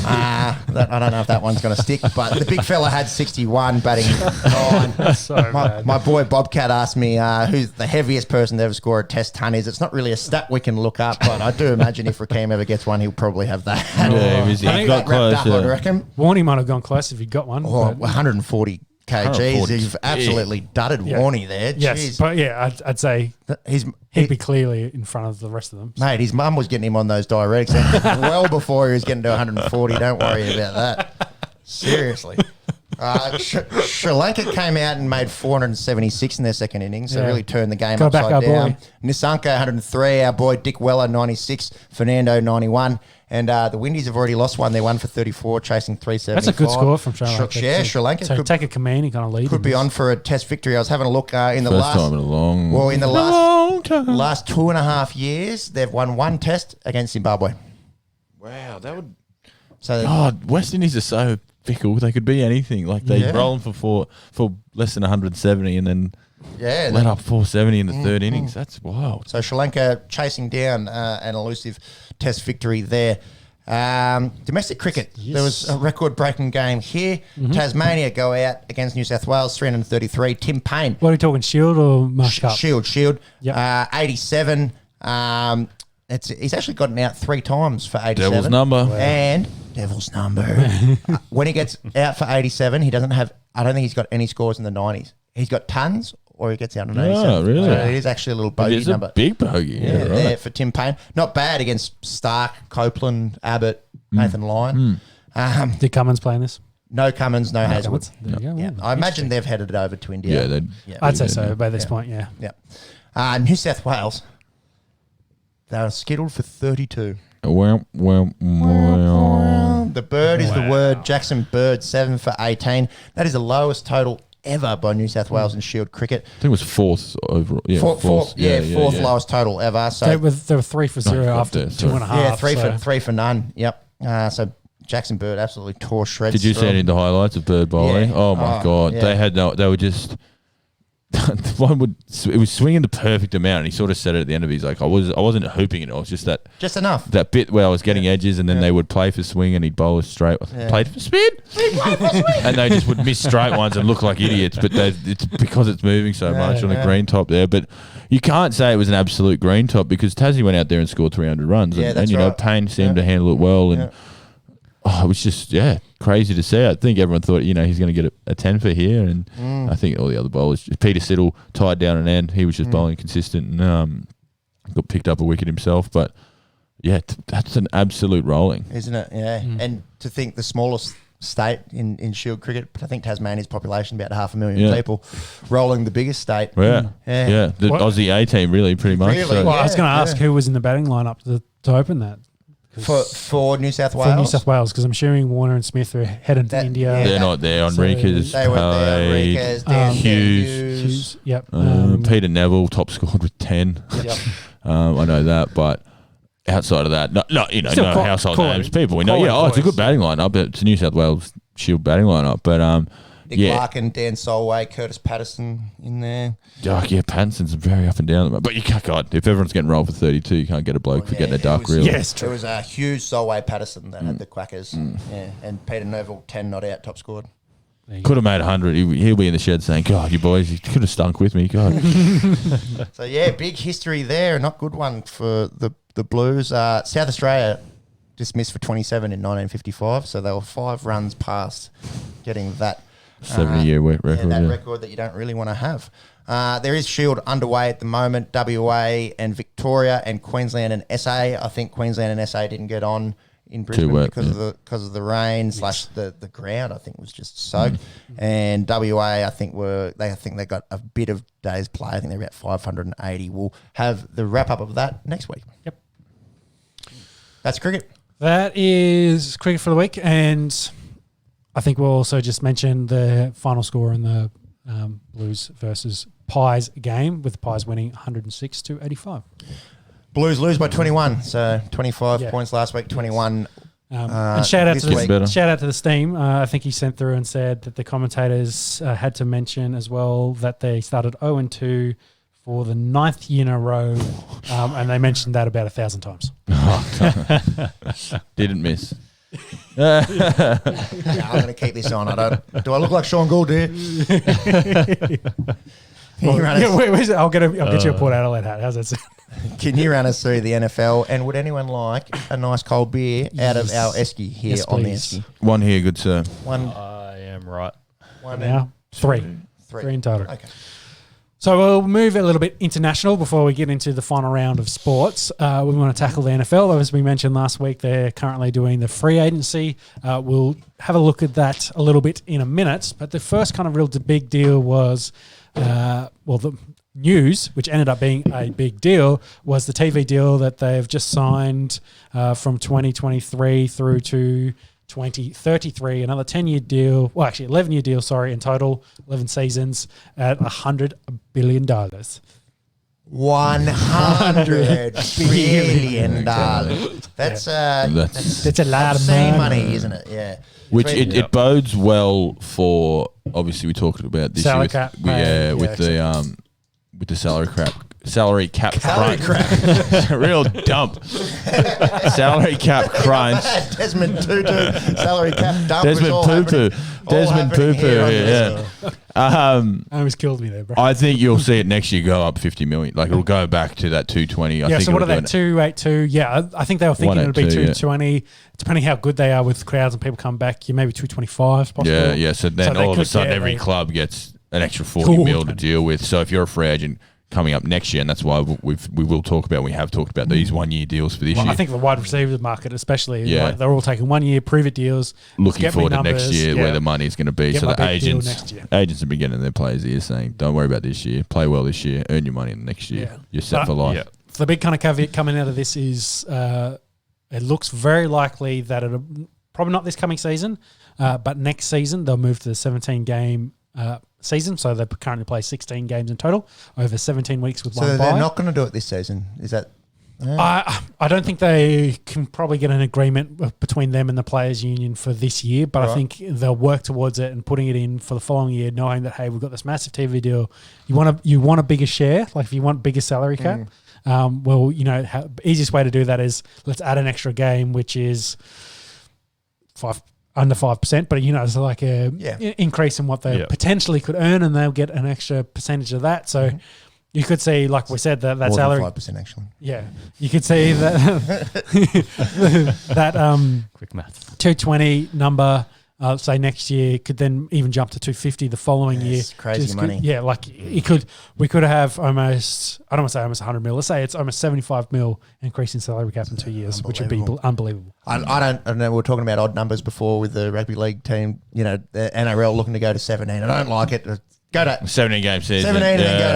I don't know if that one's going to stick, but the big fella had 61, batting 9. My boy Bobcat asked me who's the heaviest person to ever score a test ton is. It's not really a stat we can look up, but I do imagine if Rakeem ever gets one, he'll probably have that.
He got close.
Wrapped up, I reckon.
Warney might have gone close if he got one.
Oh,
but-
140 kgs.
140.
You've absolutely dudded Warney there.
yes,
Jeez.
but I'd say he'd be clearly in front of the rest of them.
Mate, his mum was getting him on those diuretics well before he was getting to 140. Don't worry about that. Seriously. Sri Lanka came out and made 476 in their second innings, so really turned the game
Go back,
upside
our
down.
boy.
Nisanka 103, our boy Dick Weller 96, Fernando 91. And the Windies have already lost one. They're 1 for 34, chasing 375.
That's a good score from Sri Lanka.
Yeah, Sri Lanka
So
could,
take a command and kind of lead.
could be on for a test victory. I was having a look in the
First time in a long,
well, in the
long time.
last 2.5 years, they've won 1 test against Zimbabwe.
Wow, that would.
So
West Indies are so fickle. They could be anything. Like they roll them for less than 170 and then let up 470 in the third innings. That's wild.
So Sri Lanka chasing down an elusive test victory there. Domestic cricket, there was a record-breaking game here. Tasmania go out against New South Wales, 333. Tim Payne.
What are we talking, Shield or Marsh Cup?
Shield.
Yep.
87. He's actually gotten out 3 times for 87.
Devil's number. Wow.
And Devil's number. When he gets out for 87, he doesn't have, I don't think he's got any scores in the 90s. He's got tons or he gets out on 87.
Oh, really?
So it is actually a little bogey
It is
number.
a big bogey. Yeah, right.
There for Tim Payne. Not bad against Stark, Copeland, Abbott, Nathan Lyon.
Did Cummins playing this?
No Cummins, no Hazlewood.
There you go.
Yeah.
Well,
I imagine they've headed it over to India.
I'd say so by this point, yeah.
Yeah. New South Wales, they were skittled for 32.
Well.
The bird is the word. Jackson Bird, 7 for 18. That is the lowest total ever by New South Wales in Shield cricket.
I think it was fourth overall. Yeah,
fourth lowest total ever. So
they were 3 for 0 after 2.5.
Yeah, three for none. Yep. So Jackson Bird absolutely tore shreds.
Did you see any of the highlights of Bird bowling?
Yeah.
Oh my god,
yeah.
They were just. It was swinging the perfect amount, and he sort of said it at the end of it. He's like, I wasn't hooping it. It was just
enough.
That bit where I was getting edges, and then they would play for swing, and he'd bowl us straight. Played for spin, and they just would miss straight ones and look like idiots. But it's because it's moving so much on a green top there. But you can't say it was an absolute green top because Tassie went out there and scored 300 runs, and you know Payne seemed to handle it well, and it was just crazy to see. I think everyone thought he's going to get a 10 for here, and I think all the other bowlers. Peter Siddle tied down an end. He was just bowling consistent and got picked up a wicket himself. But that's an absolute rolling,
isn't it? Yeah, and to think the smallest state in Shield cricket, but I think Tasmania's population about 500,000 people, rolling the biggest state.
The Aussie A team really pretty much.
Really?
So.
Well, I was going to ask who was in the batting lineup to open that.
For New South Wales?
For New South Wales, because I'm assuming Warner and Smith are headed to India.
They're not there. Enriquez
they weren't there. Enriquez,
Hughes.
Yep.
Peter Neville top scored with 10.
Yep.
I know that, but outside of that, no household names. People we know. It's a good batting lineup. It's a New South Wales Shield batting lineup, but
Nick Larkin, Dan Solway, Curtis Patterson in there.
Patterson's very up and down. But you can't, God, if everyone's getting rolled for 32, you can't get a bloke for getting a duck, really.
Yes, true.
It was a Hughes, Solway, Patterson that had the Quackers. Yeah, and Peter Neville, 10 not out, top scored.
Could have made 100. He'll be in the shed saying, God, you boys, you could have stunk with me. God.
So, big history there. Not good one for the Blues. South Australia dismissed for 27 in 1955, so they were 5 runs past getting that
70-year wet record.
That record that you don't really want to have. There is Shield underway at the moment. WA and Victoria and Queensland and SA. I think Queensland and SA didn't get on in Brisbane because of the rain / the ground. I think was just soaked. And WA, I think they got a bit of days play. I think they're about 580. We'll have the wrap up of that next week.
Yep.
That's cricket.
That is cricket for the week, and I think we'll also just mention the final score in the Blues versus Pies game, with the Pies winning 106-85.
Blues lose by 21, so 25 points last week, 21.
And shout out to the Steam. I think he sent through and said that the commentators had to mention as well that they started 0-2 for the 9th year in a row, and they mentioned that about 1,000 times.
Didn't miss.
I'm going to keep this on. Do I look like Sean Gould here?
I'll get you a Port Adelaide hat. How's that sound?
Can you run us through the NFL? And would anyone like a nice cold beer out of our Esky here on the Esky?
One here, good sir.
I am right.
One now. Three in total.
Okay.
So we'll move a little bit international before we get into the final round of sports. We want to tackle the NFL. As we mentioned last week, they're currently doing the free agency. We'll have a look at that a little bit in a minute. But the first kind of real big deal was, the news, which ended up being a big deal, was the TV deal that they've just signed from 2023 through to 2033, another 10-year deal, 11-year deal, in total, 11 seasons at $100 billion. $100 billion. That's a lot of
money, isn't it? Yeah.
Which it bodes well for, obviously we talked about this
salary
year with the salary cap crunch. Real dump. Salary cap crunch.
Desmond Tutu, salary cap dump.
Desmond Poo-Poo.
Almost killed me there, bro.
I think you'll see it next year go up 50 million. Like it'll go back to that 220. I think
so what are they, 282? Yeah, I think they were thinking it'll be 220. Depending how good they are with crowds and people come back, maybe 225 possible.
Yeah. So then all of a sudden every club gets an extra 40 mil to deal with. So if you're a free agent coming up next year, and that's why we have talked about these 1 year deals for this year.
I think the wide receiver market especially, they're all taking 1 year prove-it deals.
Looking forward to next year where the money is going to be. So the agents have been getting their players here saying, don't worry about this year, play well this year, earn your money in the next year. You're set for life.
The big kind of caveat coming out of this is it looks very likely that probably not this coming season, but next season they'll move to the 17-game season. So they currently play 16 games in total over 17 weeks with one bye.
So they're not going to do it this season. Is that?
I don't think they can probably get an agreement between them and the players' union for this year, but I think they'll work towards it and putting it in for the following year, knowing that, hey, we've got this massive TV deal. You want a bigger share, like if you want bigger salary cap. Well, easiest way to do that is let's add an extra game, which is under 5%, but it's like a increase in what they potentially could earn, and they'll get an extra percentage of that. So. You could see, like we said, that
more
salary.
Than 5% actually.
Yeah, you could see that that
quick math
220 number. Say next year could then even jump to 250 the following year.
Crazy money.
Like we could have almost, I don't want to say almost 100 mil. Let's say it's almost 75 mil increase in salary cap in 2 years, which would be unbelievable.
I don't know. We were talking about odd numbers before with the rugby league team. The NRL looking to go to 17. I don't like it. Go to
17 game season.
17 and then go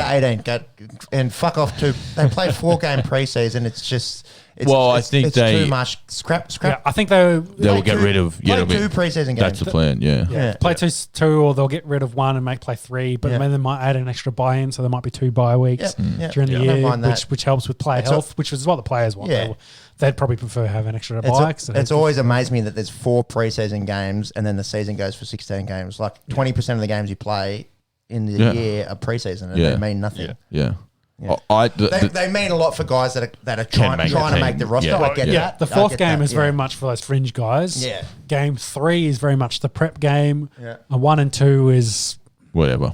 to 18. And fuck off to. They play 4-game preseason. It's just.
I think
it's
they
too much. Scrap.
Yeah, I think they
will get rid of.
Play 2 preseason games.
That's the plan. Yeah.
Play two, or they'll get rid of one and play 3. But then they might add an extra buy-in, so there might be 2 bye weeks during the year, which helps with player health, which is what the players want.
Yeah.
They'd probably prefer having an extra bye.
It's always amazed me that there's 4 preseason games and then the season goes for 16 games. Like 20% of the games you play in the year are preseason and they mean nothing.
Yeah.
They mean a lot for guys that are trying to make the roster. I get that.
The fourth game is very much for those fringe guys.
Yeah.
Game 3 is very much the prep game. Yeah. 1 and 2 is whatever.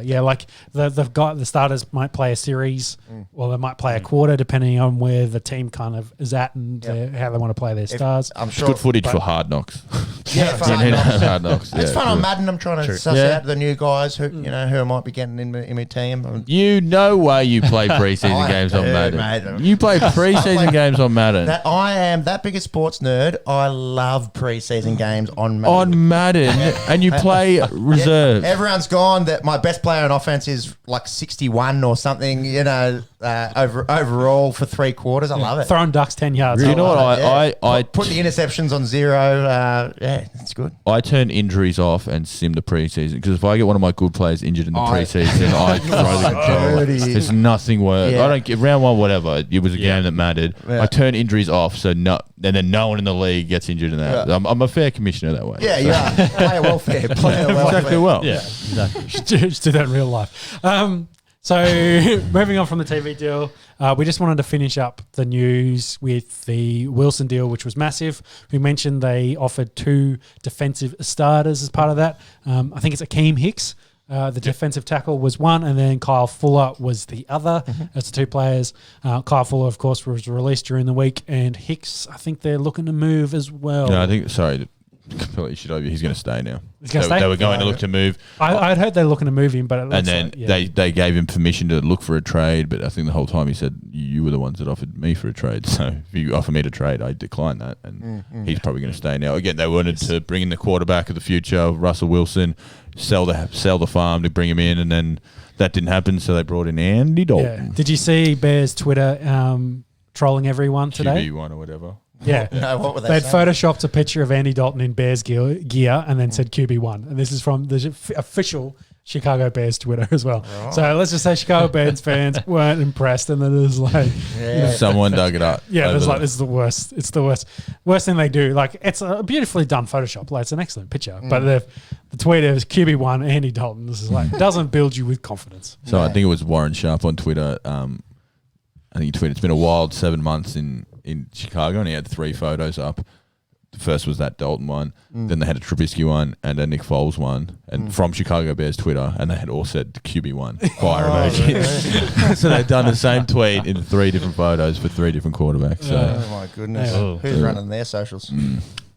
Yeah, like the starters might play a series, or they might play a quarter, depending on where the team kind of is at and how they want to play their stars.
I'm sure
it's good footage for Hard Knocks.
Hard Knocks. It's fun on Madden. I'm trying to suss out the new guys who who I might be getting in my team.
No way you play preseason games on Madden. Mate. You play preseason games on Madden.
I am that big a sports nerd. I love preseason games on Madden.
On Madden, and you play reserve.
Everyone's gone that my best player on offense is like 61 or something, overall for 3 quarters. I love it.
Throwing ducks 10 yards.
You know what? I
put the interceptions on 0. It's good.
I turn injuries off and sim the preseason, because if I get one of my good players injured in the preseason, I throw the controller. There's nothing worse. I don't get round 1, whatever. It was a game that mattered. Yeah. I turn injuries off, and then no one in the league gets injured in that. Yeah. I'm a fair commissioner that way.
Yeah, you are. Player welfare.
Exactly well.
Yeah, exactly.
Just do that in real life. So moving on from the TV deal, we just wanted to finish up the news with the Wilson deal, which was massive. We mentioned they offered 2 defensive starters as part of that. I think it's Akeem Hicks. The defensive tackle was one, and then Kyle Fuller was the other. That's the 2 players. Kyle Fuller, of course, was released during the week, and Hicks, I think they're looking to move as well.
No, I think, completely shit over. He's going to stay now.
He's going to stay?
They were going to look to move.
I'd heard they're looking to move him, but it looks
they gave him permission to look for a trade, but I think the whole time he said, you were the ones that offered me for a trade, so if you offer me to trade, I decline that, and he's probably going to stay now. Again, they wanted to bring in the quarterback of the future, Russell Wilson, sell the farm to bring him in, and then that didn't happen, so they brought in Andy Dalton.
Yeah. Did you see Bears Twitter trolling everyone today?
QB1 or whatever.
Yeah.
No, what were
They'd photoshopped a picture of Andy Dalton in Bears gear and then said QB1. And this is from the official Chicago Bears Twitter as well. Oh. So let's just say Chicago Bears fans weren't impressed, and then there's like
someone dug it up.
Yeah, there's like, this is the worst. It's the worst thing they do. Like, it's a beautifully done Photoshop. Like, it's an excellent picture. But the tweet is QB1 Andy Dalton. This is like, doesn't build you with confidence.
So I think it was Warren Sharp on Twitter. I think he tweeted, it's been a wild 7 months in Chicago, and he had 3 photos up. The first was that Dalton one, then they had a Trubisky one, and a Nick Foles one, and from Chicago Bears Twitter, and they had all said QB1 fire emojis. So they've done the same tweet in 3 different photos for 3 different quarterbacks. So.
Oh my goodness! Who's running their socials?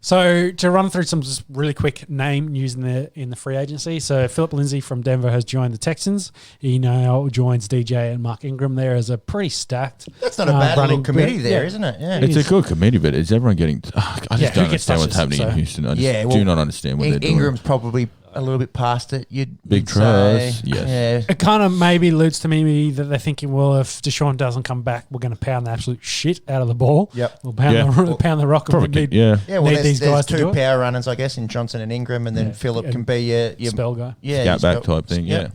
So to run through some just really quick name news in the free agency. So Philip Lindsay from Denver has joined the Texans. He now joins DJ and Mark Ingram there as a pretty stacked.
That's not a bad little committee there, isn't it? Yeah,
it's a good committee, but is everyone getting? I just don't understand what's happening in Houston. I do not understand what they're doing.
Ingram's probably a little bit past it. You'd
trust,
say,
yes.
It kind of maybe alludes to me that they're thinking, well, if Deshaun doesn't come back, we're going to pound the absolute shit out of the ball.
Yep.
We'll pound the rock. And
Probably,
need
well,
these guys
there's
to
two
do it.
power runners, I guess, in Johnson and Ingram, and then Phillip can be your
spell guy.
Yeah,
scout back type thing.
Yeah.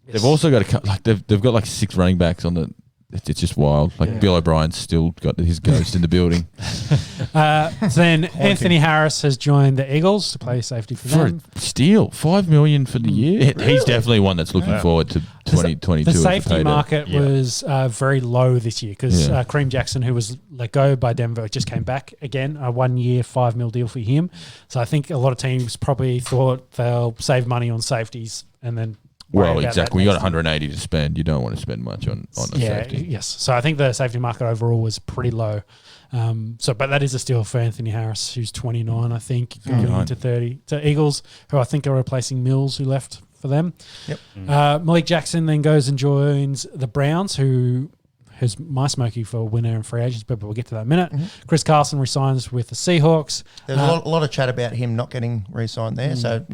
They've also got they've got like 6 running backs on the. It's just wild. Like Bill O'Brien's still got his ghost in the building.
So then Anthony Harris has joined the Eagles to play safety for them.
For a steal, $5 million for the year.
Really?
He's definitely one that's looking forward to 2022.
The safety market was very low this year because Kareem Jackson, who was let go by Denver, just came back again. A 1 year, $5 million deal for him. So I think a lot of teams probably thought they'll save money on safeties and then.
Well, exactly. You got 180 to spend. You don't want to spend much on a safety.
Yes. So I think the safety market overall was pretty low. But that is a steal for Anthony Harris, who's 29, I think, going into 30. To Eagles, who I think are replacing Mills, who left for them.
Yep.
Malik Jackson then goes and joins the Browns, who has my smoky for winner and free agents, but we'll get to that in a minute. Chris Carlson resigns with the Seahawks.
There's a lot of chat about him not getting re-signed there. So,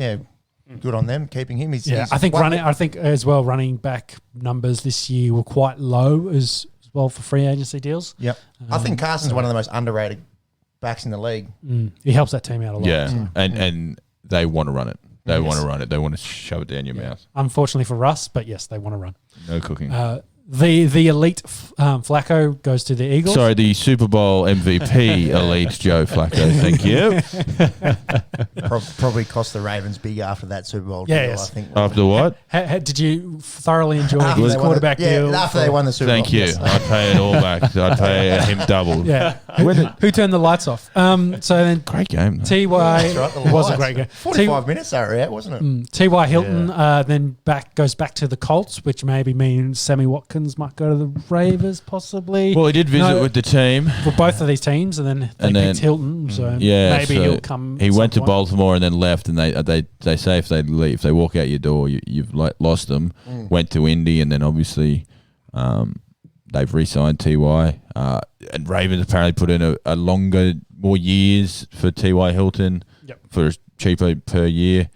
good on them keeping him. He's
I think as well running back numbers this year were quite low as well for free agency deals.
Yep. I think Carson's one of the most underrated backs in the league.
He helps that team out a lot.
Yeah, and they want to run it. They want to run it. They want to shove it down your mouth.
Unfortunately for Russ, but yes, they want to run.
No cooking.
The elite Flacco goes to the Eagles.
Sorry, the Super Bowl MVP elite Joe Flacco. Thank you.
Probably cost the Ravens big after that Super Bowl deal, I think.
After what?
Did you thoroughly enjoy his quarterback deal?
After they won the Super Bowl.
Thank you. I'd pay it all back. I'd pay him double.
Yeah. Who turned the lights off? So then
great game.
Ty, it was a great game.
45 minutes they were out, wasn't it?
T.Y. Hilton then goes back to the Colts, which maybe means Sammy Watkins might go to the Ravens, possibly.
Well, he did visit with the team.
For both of these teams, and then they picked Hilton, so maybe he'll come.
He went to Baltimore and then left, and they say if they leave, if they walk out your door, you've lost them. Went to Indy, and then obviously they've re-signed T.Y. And Ravens apparently put in a longer, more years for T.Y. Hilton for cheaper per year.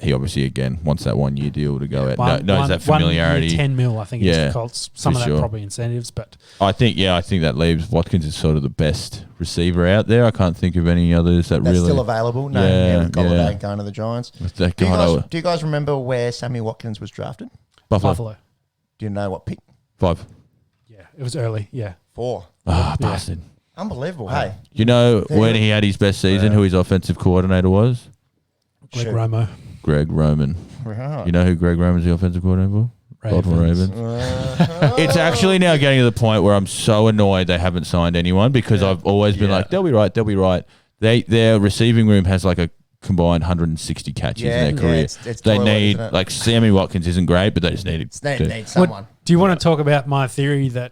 He obviously, again, wants that 1 year deal to go out. Knows that familiarity.
1 year, 10 mil, I think, is the Colts. Some of that probably incentives, but
I think that leaves Watkins as sort of the best receiver out there. I can't think of any others that's really
still available. No, Golladay going to the Giants. Do you guys remember where Sammy Watkins was drafted?
Buffalo.
Do you know what pick?
5.
Yeah, it was early. Yeah,
4.
Bastard.
Unbelievable. Hey,
you know when he had his best season, who his offensive coordinator was? Greg Roman.
Right.
You know who Greg Roman's the offensive coordinator for? Baltimore Ravens. It's actually now getting to the point where I'm so annoyed they haven't signed anyone because I've always been like, they'll be right. Their receiving room has like a combined 160 catches in their career. They need, like, Sammy Watkins isn't great, but they just need
someone.
Do you want to talk about my theory that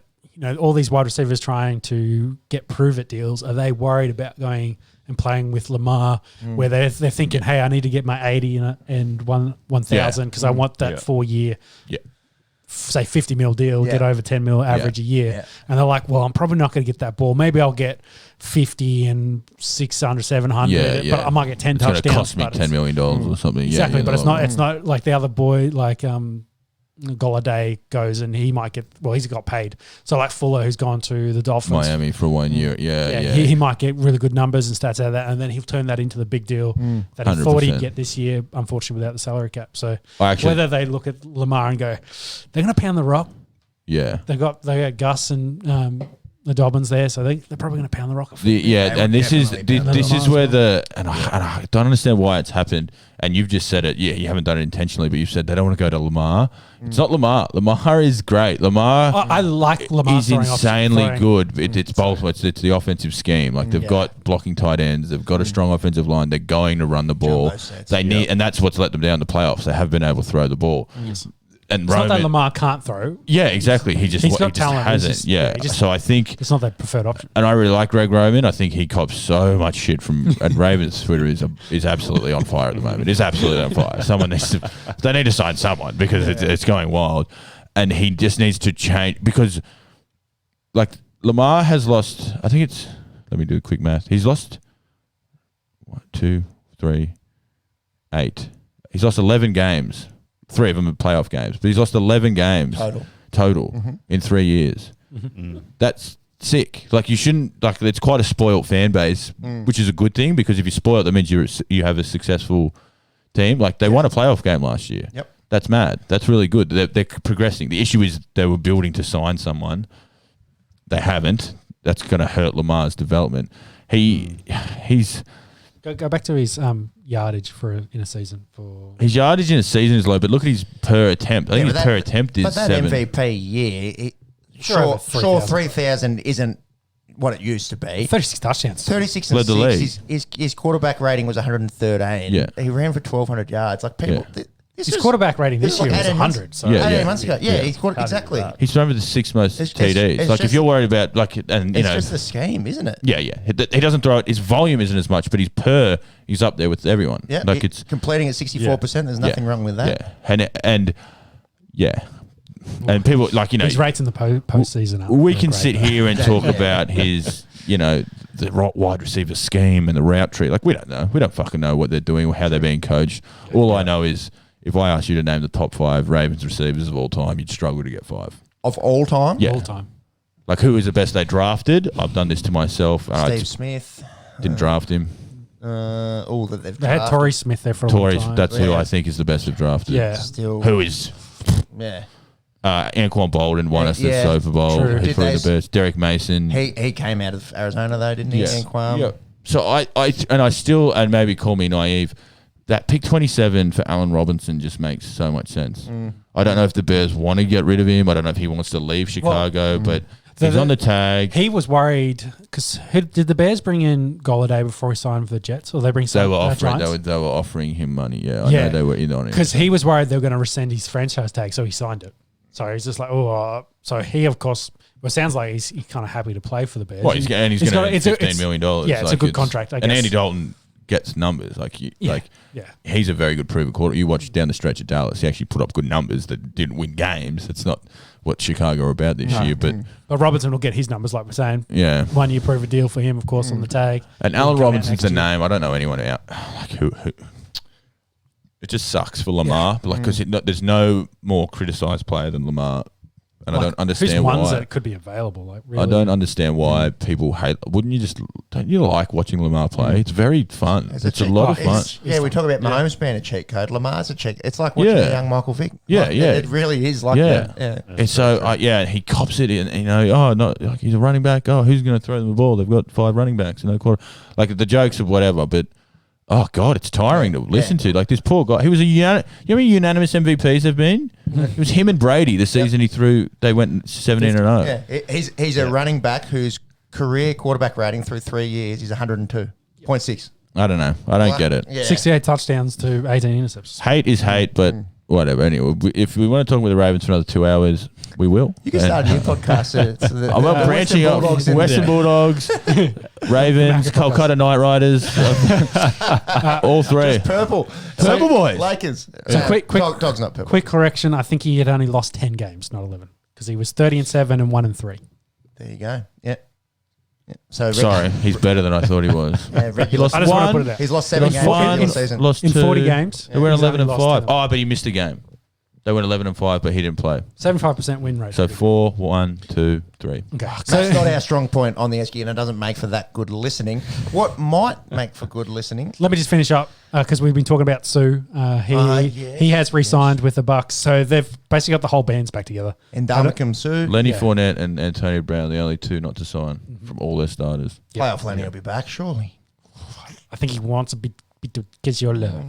all these wide receivers trying to get prove-it deals, are they worried about going and playing with Lamar where they're thinking, hey, I need to get my 80 and 1,000 because I want that 4 year, say $50 million deal, get over $10 million average a year. Yeah. And they're like, well, I'm probably not going to get that ball. Maybe I'll get 50 and 600, 700, but I might get 10 touchdowns.
It's going to cost me $10 million or something.
Exactly, but it's not like the other boy, like Golladay goes and he might get, he's got paid. So like Fuller, who's gone to the Dolphins.
Miami for 1 year.
He might get really good numbers and stats out of that, and then he'll turn that into the big deal that he thought he'd get this year, unfortunately, without the salary cap. So whether they look at Lamar and go, they're going to pound the rock.
Yeah.
They got Gus and the Dobbins there, so they're probably going to pound the rock.
And this is where and I don't understand why it's happened. And you've just said it. Yeah, you haven't done it intentionally, but you've said they don't want to go to Lamar. It's not Lamar. Lamar is great.
I like Lamar.
He's insanely good. It's both. It's the offensive scheme. Like they've got blocking tight ends. They've got a strong offensive line. They're going to run the ball. They need, and that's what's let them down in the playoffs. They have been able to throw the ball. And
it's not that Lamar can't throw.
Yeah, exactly. He just
talent.
hasn't. So I think
it's not that preferred option.
And I really like Greg Roman. I think he cops so much shit from. And Ravens Twitter is absolutely on fire at the moment. It's absolutely on fire. They need to sign someone because it's going wild, and he just needs to change because, like, Lamar has lost. I think it's. Let me do a quick math. He's lost 1, 2, 3, 8. He's lost 11 games. 3 of them are playoff games, but he's lost 11 games total in 3 years. That's sick. Like, you shouldn't, like, it's quite a spoiled fan base, which is a good thing, because if you spoil it, that means you have a successful team. Like, they won a playoff game last year.
Yep.
That's mad. That's really good. They're progressing. The issue is they were building to sign someone. They haven't. That's going to hurt Lamar's development. He's
go back to his yardage in a season.
His yardage in a season is low, but look at his per attempt. I think his per attempt is 7.
But that MVP year, sure, 3,000 isn't what it used to be.
36 touchdowns.
36 and 6. His quarterback rating was 113.
Yeah.
He ran for 1,200 yards. Like, people...
Yeah.
His quarterback rating this year was 100. So
18 months ago. Yeah, he's exactly.
He's thrown for the 6th most TDs. Like, if you're worried about, like, and you know,
it's just the scheme, isn't it?
Yeah. He doesn't throw it. His volume isn't as much, but he's up there with everyone.
Yeah,
like it's
completing at 64%. There's nothing wrong with that.
Yeah, and people, like, you know,
his rates in the postseason.
We can sit here and talk about his, you know, the wide receiver scheme and the route tree. Like, we don't know. We don't fucking know what they're doing or how they're being coached. All I know is, if I asked you to name the top 5 Ravens receivers of all time, you'd struggle to get 5.
Of all time?
Yeah.
All time.
Like, who is the best they drafted? I've done this to myself.
Steve Smith.
Didn't draft him.
All that they've
They had Torrey Smith there for a long time.
That's who I think is the best they've drafted.
Yeah.
Still.
Who is...
Yeah.
Anquan Bolden won us the Super Bowl.
True.
He's probably the best. Derek Mason.
He came out of Arizona, though, didn't he?
Yeah.
Anquan?
Yeah. So I still, and maybe call me naive, that pick 27 for Allen Robinson just makes so much sense. I don't know if the Bears want to get rid of him. I don't know if he wants to leave Chicago, but he's on the tag.
He was worried because did the Bears bring in Golladay before he signed for the Jets, or they bring?
They were offering him money. Yeah, I know they were in on it
because he was worried they were going to rescind his franchise tag, so he signed it. So he's just like, so he, of course, well, it sounds like he's kind of happy to play for the Bears.
Well, he's going to $15 million.
Yeah, it's a good contract, I guess.
And Andy Dalton gets numbers. He's a very good proven quarterback. You watch down the stretch at Dallas, he actually put up good numbers that didn't win games. It's not what Chicago are about this year. But
Robinson will get his numbers, like we're saying.
Yeah.
1 year prove a deal for him, of course, on the tag.
And Allen Robinson's a name. I don't know anyone out. Like, who it just sucks for Lamar, because there's no more criticised player than Lamar, and I don't understand why.
Who's ones that could be available? Like, really?
I don't understand why people hate. Don't you like watching Lamar play? It's very fun. It's a lot of fun.
We talk about Mahomes being a cheat code. Lamar's a cheat. It's like watching a young Michael Vick. It really is like that. Yeah.
And so he cops it, and he's a running back. Oh, who's going to throw them the ball? They've got 5 running backs and no quarter. Like, the jokes of whatever, but. Oh, God, it's tiring to listen to. Like, this poor guy. He was you know how many unanimous MVPs have been? It was him and Brady the season he threw. They went 17-0.
Yeah, he's a running back whose career quarterback rating through 3 years is 102.6.
I don't know. I don't get it.
Yeah. 68 touchdowns to 18 intercepts.
Hate is hate, but whatever. Anyway, if we want to talk with the Ravens for another 2 hours, we will.
You can start a new podcast.
I'm not branching up. Western Bulldogs, Ravens, Kolkata Knight Riders, all 3.
Just purple
boys.
Lakers.
So quick,
Dog's not purple.
Quick correction. I think he had only lost 10 games, not 11, because he was 30-7 and 1-3.
There you go. Yeah. So
sorry, he's better than I thought he was.
He lost
I just want to put it out.
He's lost 7 games in the season.
Lost
in
2.
40 games.
They went 11-5. Oh, but he missed a game. They went 11-5, but he didn't play.
75% win rate.
So 4, 1, 2, 3.
Okay.
That's not our strong point on the Esky, and it doesn't make for that good listening. What might make for good listening?
Let me just finish up because we've been talking about Sue. He has re-signed with the Bucks, so they've basically got the whole bands back together.
And Damakum Sue,
Lenny Fournette and Antonio Brown, the only 2 not to sign from all their starters.
Playoff Lenny will be back, surely.
I think he wants a bit to get your love.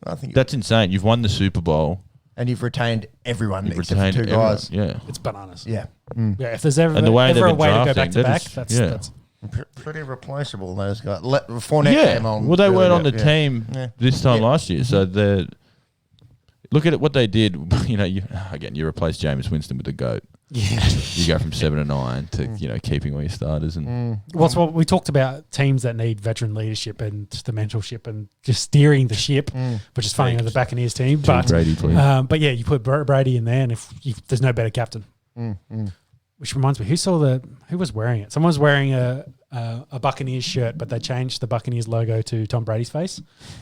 I think
that's insane. You've won the Super Bowl.
And you've retained everyone except for 2 guys.
Yeah.
It's bananas.
Yeah.
Yeah, if there's ever a way to go back-to-back, that's
pretty replaceable, those guys. Fournette came on.
Well, they weren't on the team this time last year, so they're... Look at what they did. You replace Jameis Winston with the GOAT.
Yeah.
You go from 7-9 to keeping all your starters and.
What's what we talked about teams that need veteran leadership and just the mentorship and just steering the ship, which is funny with the Buccaneers team. But
Brady, please.
But yeah, you put Brady in there, and if there's no better captain. which reminds me, who was wearing it? Someone was wearing a Buccaneers shirt, but they changed the Buccaneers logo to Tom Brady's face.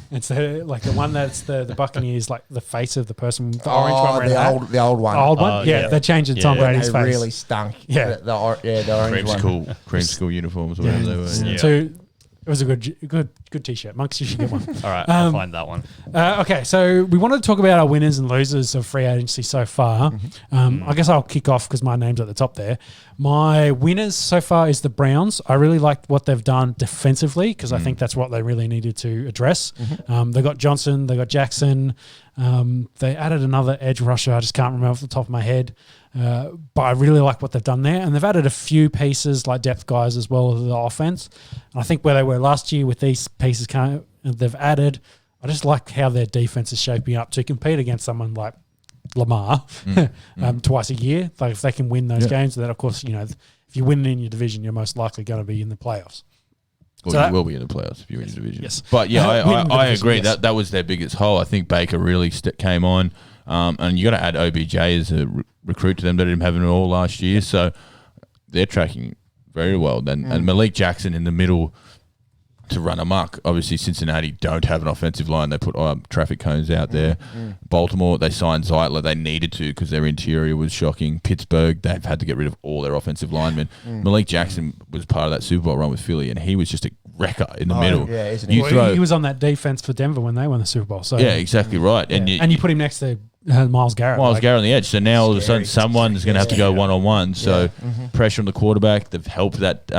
And so, like the one that's the Buccaneers, like the face of the person, the orange one, wearing
the old one.
The old one, they changed it to Tom Brady's
they
face.
really stunk.
Yeah.
the orange one.
Creamsicle uniforms, or whatever they were.
Yeah.
So it was a good t-shirt. Monks, you should get one.
All right, I'll find that one.
Okay, so we wanted to talk about our winners and losers of free agency so far. I guess I'll kick off because my name's at the top there. My winners so far is the Browns. I really liked what they've done defensively because I think that's what they really needed to address. They got Johnson, they got Jackson. They added another edge rusher. I just can't remember off the top of my head. But I really like what they've done there. And they've added a few pieces like depth guys as well as the offense. And I think where they were last year with these pieces they've added, I just like how their defense is shaping up to compete against someone like Lamar twice a year. Like if they can win those games, then of course, if you win in your division, you're most likely going to be in the playoffs.
Well, you will be in the playoffs if you win your division.
Yes.
But yeah, I agree.
Yes.
That was their biggest hole. I think Baker really came on. And you got to add OBJ as a recruit to them. They didn't have him all last year. So they're tracking very well. And Malik Jackson in the middle to run amok. Obviously, Cincinnati don't have an offensive line. They put traffic cones out there. Baltimore, they signed Zeitler. They needed to because their interior was shocking. Pittsburgh, they've had to get rid of all their offensive linemen. Malik Jackson was part of that Super Bowl run with Philly, and he was just a wrecker in the middle.
Yeah, isn't
he was on that defense for Denver when they won the Super Bowl. So
yeah, exactly right.
And you put him next to Myles Garrett.
Garrett on the edge. So now all of a sudden someone's going to have to go one-on-one. So pressure on the quarterback. They've helped that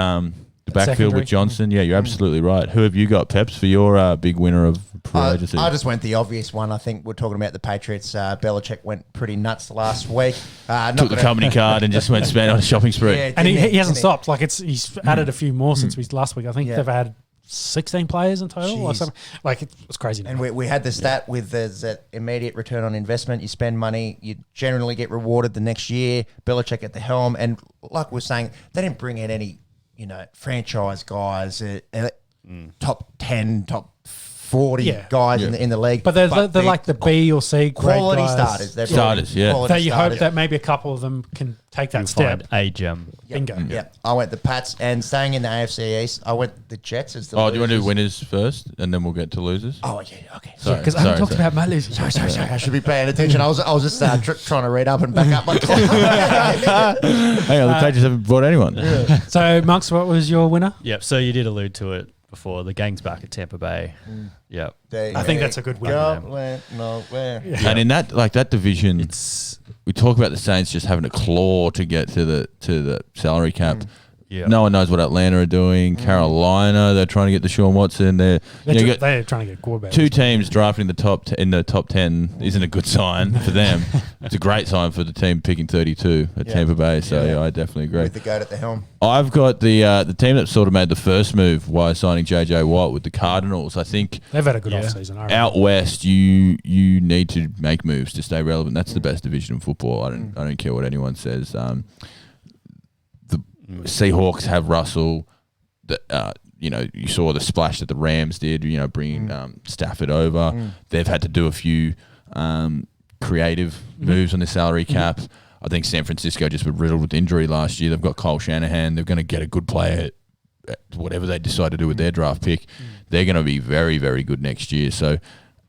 the backfield
secondary.
with Johnson. Yeah, you're absolutely right. Who have you got, Peps, for your big winner of free agency?
I just went the obvious one. I think we're talking about the Patriots. Belichick went pretty nuts last week.
Took the company card and just went spend on a shopping spree.
Yeah,
and he hasn't stopped. Like he's added a few more since last week. I think they've had 16 players in total or something. Like it's crazy.
And we had the stat with that immediate return on investment. You spend money, you generally get rewarded the next year. Belichick at the helm. And like we're saying, they didn't bring in any, franchise guys, top 10, top 40 guys in the league.
But they're like the B or C grade
quality
guys.
starters. They're
Starters, yeah.
So you hope that maybe a couple of them can take that step.
Find a gem.
Bingo.
Yeah, I went the Pats, and staying in the AFC East, I went the Jets as the
do you want to do
losers.
winners first, and then we'll get to losers?
Oh, yeah, okay.
Sorry,
Because I haven't talked about my losers.
Sorry. I should be paying attention. I was just trying to read up and back up my clock.
Hang on, the Patriots haven't brought anyone.
So, Monks, what was your winner?
Yep. So you did allude to it before. The gang's back at Tampa Bay. Yep.
I think that's a good win.
And in that division, we talk about the Saints just having to claw to get to the salary cap.
Yeah.
No one knows what Atlanta are doing. Carolina, they're trying to get Deshaun Watson. They're
They're trying to get quarterback.
two teams drafting in the top 10 isn't a good sign for them. It's a great sign for the team picking 32 at Tampa Bay. So I definitely agree.
With the goat at the helm.
I've got the team that sort of made the first move by signing JJ Watt with the Cardinals. I think
They've had a good offseason.
out west, you need to make moves to stay relevant. That's the best division in football. I don't care what anyone says. The Seahawks have Russell. You saw the splash that the Rams did. Bringing Stafford over. They've had to do a few creative moves on the salary cap. I think San Francisco just were riddled with injury last year. They've got Kyle Shanahan. They're going to get a good player at whatever they decide to do with their draft pick. They're going to be very, very good next year. So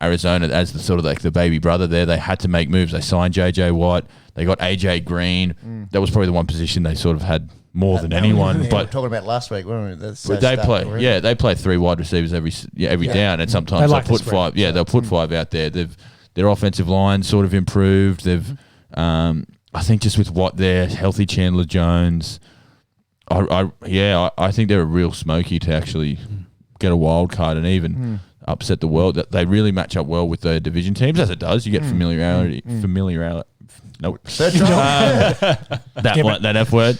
Arizona, as the sort of like the baby brother there, they had to make moves. They signed JJ Watt. They got AJ Green. That was probably the one position they sort of had more than anyone.
We were
But
talking about last week, weren't we?
they play three wide receivers every down, and sometimes
They like
they'll
to
put
spread.
five. Yeah, they'll put five out there. Their offensive line sort of improved. They've, I think, just with what they're healthy, Chandler Jones. I think they're a real smoky to actually get a wild card and even upset the world. That they really match up well with the division teams, as it does. You get familiarity. Nope. That F word.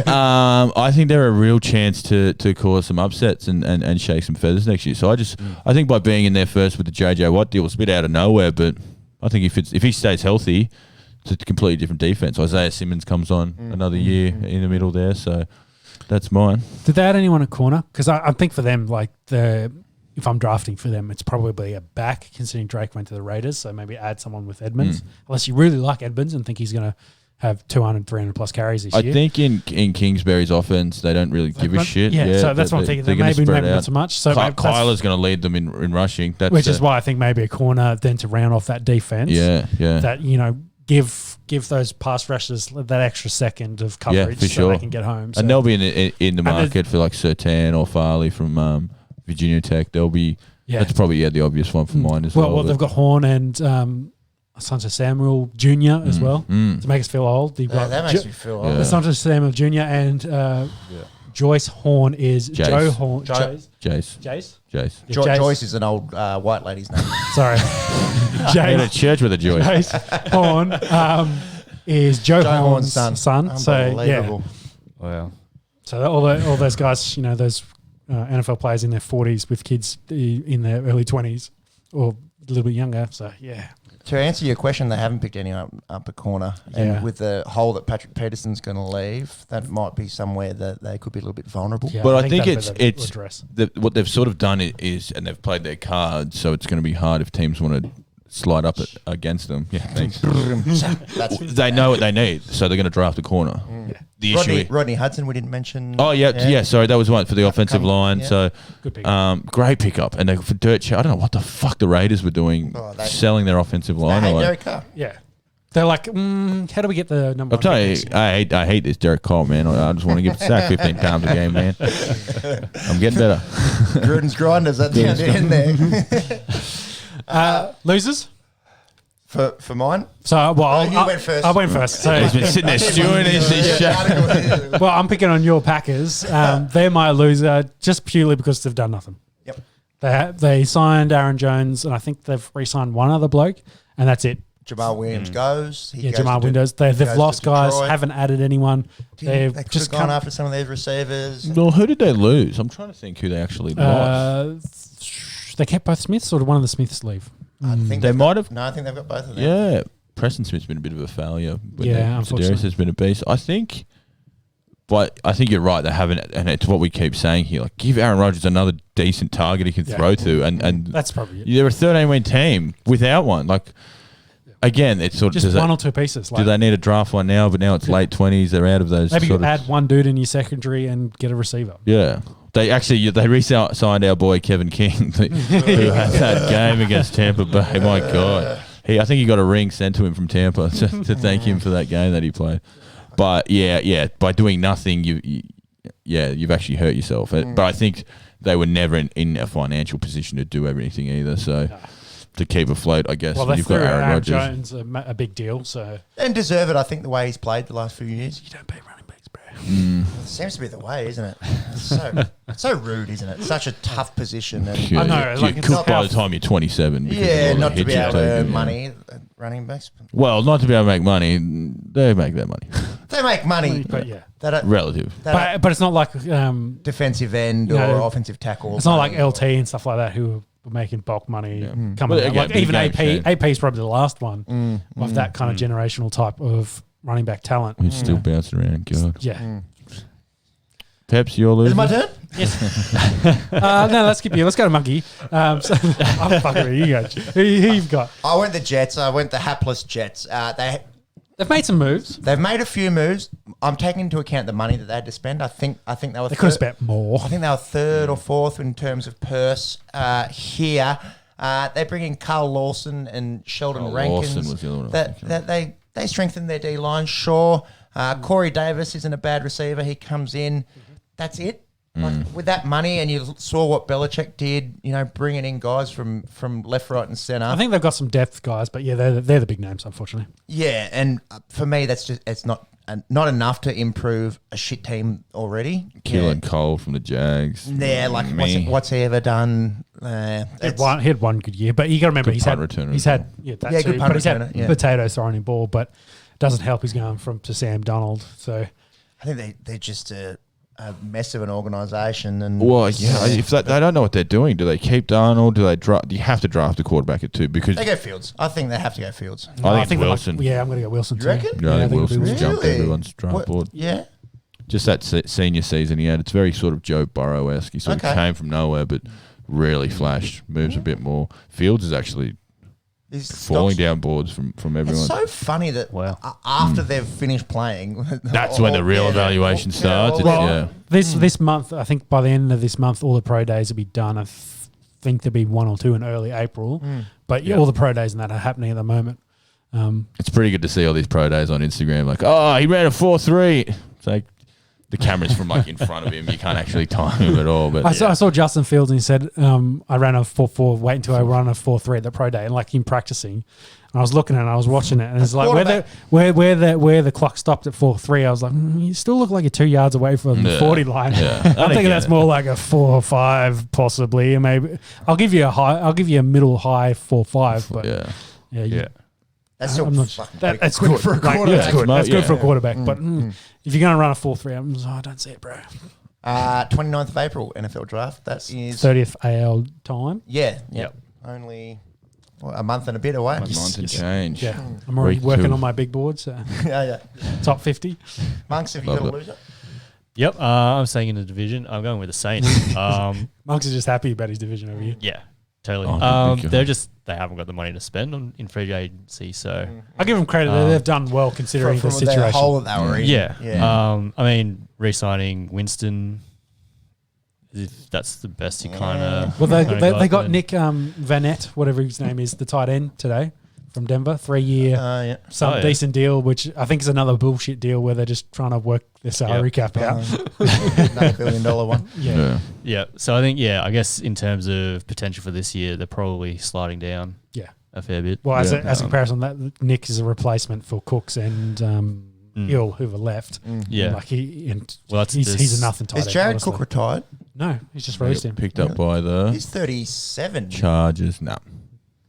I think they're a real chance to cause some upsets and shake some feathers next year. So I think by being in there first with the JJ Watt deal, it's a bit out of nowhere, but I think if he stays healthy, it's a completely different defense. Isaiah Simmons comes on another year in the middle there, so that's mine.
Did they add anyone at corner? Because I think for them, if I'm drafting for them, it's probably a back, considering Drake went to the Raiders. So maybe add someone with Edmonds, unless you really like Edmonds and think he's going to have 200, 300 plus carries this
I
year.
think in Kingsbury's offense, they don't really give a shit.
Yeah, so that's what I'm thinking. Maybe not so much. So
Kyler's going to lead them in rushing.
Which is why I think maybe a corner then to round off that defense.
Yeah.
That, give those pass rushers that extra second of coverage so they can get home. So.
And they'll be in the market for like Sertan or Farley from Virginia Tech. They'll be. Yeah. That's probably the obvious one for mine as well.
Well, they've got Horn and Sancho Samuel Jr. as well to make us feel old.
That makes me feel old.
Yeah. Sancho Samuel Jr. and Joyce Horn is
Jace.
Joe Horn.
Jace.
Joyce is an old white lady's name.
Sorry.
In a church with a Joyce.
Jace Horn is Joe Horn's son. So, yeah.
Wow.
So all those guys, those NFL players in their 40s with kids in their early 20s or a little bit younger. So, yeah.
To answer your question, they haven't picked anyone up a corner. And with the hole that Patrick Peterson's going to leave, that might be somewhere that they could be a little bit vulnerable.
Yeah, but I think it's what they've sort of done is, and they've played their cards, so it's going to be hard if teams want to slide up against them. Yeah, thanks. They know what they need, so they're going to draft a corner.
Yeah. The issue, Rodney Hudson, we didn't mention.
Oh yeah. Sorry, that was one for the offensive line. Yeah. So,
good pick.
Great pickup, and for dirt cheap. I don't know what the fuck the Raiders were doing, selling their offensive line.
Derek Carr.
Yeah. They're like, how do we get the number?
I'll tell you, I hate this Derek Carr, man. I just want to give the sack 15 times a game, man. I'm getting better.
Gruden's grinders at the end there.
Losers?
For mine?
So,
you went first.
I went first. So
he's been sitting there stewing his shit.
Well, I'm picking on your Packers. They're my loser just purely because they've done nothing.
Yep.
They signed Aaron Jones, and I think they've re-signed one other bloke, and that's it.
Jamal Williams goes.
Jamal Williams. They've lost guys, haven't added anyone.
They could have gone after some of these receivers.
No, who did they lose? I'm trying to think who they actually lost.
They kept both Smiths, or did one of the Smiths leave?
I think
they might have.
No, I think they've got both of them.
Yeah, Preston Smith's been a bit of a failure.
Unfortunately.
Sedaris has been a beast. I think you're right. They haven't, and it's what we keep saying here. Like, give Aaron Rodgers another decent target he can throw to, and
that's probably it.
They're a 13-win team without one. Like, again, it's sort of
just one or two pieces.
Do they need to draft one now? But now it's late 20s. They're out of those.
Maybe you add one dude in your secondary and get a receiver.
Yeah. They re-signed our boy Kevin King, who had that game against Tampa Bay. My God, I think he got a ring sent to him from Tampa to thank him for that game that he played. But by doing nothing, you've actually hurt yourself. But I think they were never in a financial position to do everything either. So to keep afloat, I guess.
Well,
you've got Aaron
Jones
Rodgers.
a big deal. So
and deserve it. I think the way he's played the last few years, you don't pay running backs, bro. It seems to be the way, isn't it? It's so rude, isn't it? Such a tough position. And
I know.
You're cooked by the time you're 27.
Yeah, not to be able to earn money, running backs.
Well, not to be able to make money. They make their money.
They make money,
but
relative.
But it's not like
defensive end or offensive tackle.
It's not like LT and stuff like that who were making bulk money coming out. Like even AP is probably the last one of that kind of generational type of running back talent.
Who's still bouncing around, God.
Yeah.
Peps, your loser?
Is it my turn?
Yes. No, let's skip you. Let's go to Monkey. I'm fucking with you guys. Who you've got?
I went the Jets. I went the hapless Jets.
They've made some moves.
They've made a few moves. I'm taking into account the money that they had to spend. I think they were.
They could have spent more.
I think they were third or fourth in terms of purse here. They bring in Carl Lawson and Sheldon Rankins.
Lawson was the other one.
They strengthen their D line. Sure, Corey Davis isn't a bad receiver. He comes in. That's it. Like, with that money, and you saw what Belichick did, bringing in guys from left, right, and centre.
I think they've got some depth guys, but they're the big names, unfortunately.
Yeah, and for me, it's not enough to improve a shit team already.
Keelan Cole from the Jags.
Yeah, like what's he ever done?
He had one good year, but you got to remember he's had
good punt returner,
potatoes throwing in ball, but it doesn't help. He's going to Sam Donald, so
I think they're just a mess of an organisation. And
if they don't know what they're doing, do they keep Darnold? Do they draft? Do you have to draft a quarterback at 2? Because
they go Fields. I think they have to go Fields.
I think Wilson.
I'm going to go Wilson.
You reckon?
Yeah, I think Wilson's jumped everyone's draft board.
Yeah.
Just that senior season he had. It's very sort of Joe Burrow-esque. He sort of came from nowhere, but really flashed. Moves a bit more. Fields is actually falling down boards from everyone.
It's so funny that after they've finished playing,
that's when the real evaluation starts.
This month, I think by the end of this month, all the pro days will be done. I think there'll be 1 or 2 in early April, but all the pro days and that are happening at the moment.
It's pretty good to see all these pro days on Instagram. Like, oh, he ran a 4.3. It's like the camera's from like in front of him. You can't actually time him at all. But
I saw Justin Fields and he said, I ran a 4.4, wait until I run a 4.3 at the pro day. And like him practicing, and I was looking at it and I was watching it. And it's like where the clock stopped at 4.3, I was like, you still look like you're 2 yards away from the 40 line. Yeah. I'm thinking that's more like a 4 or 5 possibly. And maybe I'll give you a middle high 4.5. But yeah.
That's
that's good for a quarterback. That's good for a quarterback. But if you're going to run a 4.3, I don't see it, bro.
29th of April, NFL draft. That is
30th AL time.
Yeah. Yep. Only a month and a bit away.
A month and change.
Yeah. I'm already working on my big board. So top 50.
Monks, have you got a loser?
Yep. I'm staying in the division. I'm going with the Saints.
Monks is just happy about his division over here.
Yeah. Totally. They haven't got the money to spend in free agency, so
I give them credit. They've done well considering the situation.
The hole that they were in.
Yeah. I mean, re-signing Winston, that's the best you kind of.
Well, they got Nick Vanette, whatever his name is, the tight end today from Denver, 3-year, decent deal, which I think is another bullshit deal where they're just trying to work their salary cap out.
$9 billion one.
Yeah. So I think, I guess in terms of potential for this year, they're probably sliding down. A fair bit.
Well, as a comparison, that Nick is a replacement for Cooks and Hill, who were left. Like he's a nothing tight end.
Is Jared Cook retired?
No, he's just released him.
Picked up by the.
He's 37.
Chargers. No.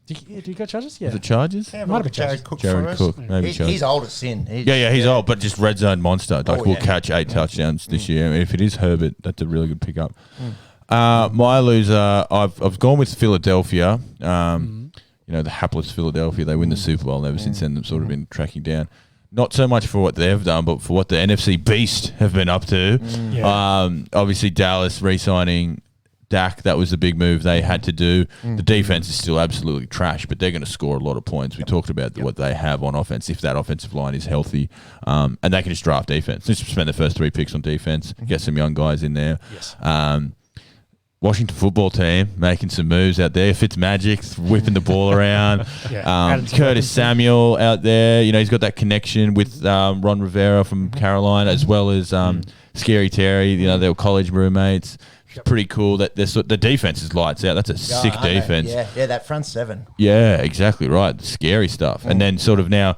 Did you go Chargers? Yeah.
Was it Chargers?
Yeah, might have been Jared Cook.
Jared Cook. Maybe
he's old as sin.
He's old, but just red zone monster. Like we'll catch 8 touchdowns this year. I mean, if it is Herbert, that's a really good pickup. My loser, I've gone with Philadelphia. The hapless Philadelphia. They win the Super Bowl, and ever since then they've sort of been tracking down. Not so much for what they've done, but for what the NFC Beast have been up to. Obviously, Dallas re-signing Dak, that was the big move they had to do. The defense is still absolutely trash, but they're going to score a lot of points. We talked about what they have on offense, if that offensive line is healthy. And they can just draft defense. Just spend the first 3 picks on defense, get some young guys in there. Washington football team making some moves out there. Fitzmagic whipping the ball around. Curtis Samuel out there. He's got that connection with Ron Rivera from Carolina, as well as Scary Terry. They were college roommates. Pretty cool that the defense is lights out. That's a sick defense.
Yeah, that front 7.
Yeah, exactly right. Scary stuff. And then sort of now,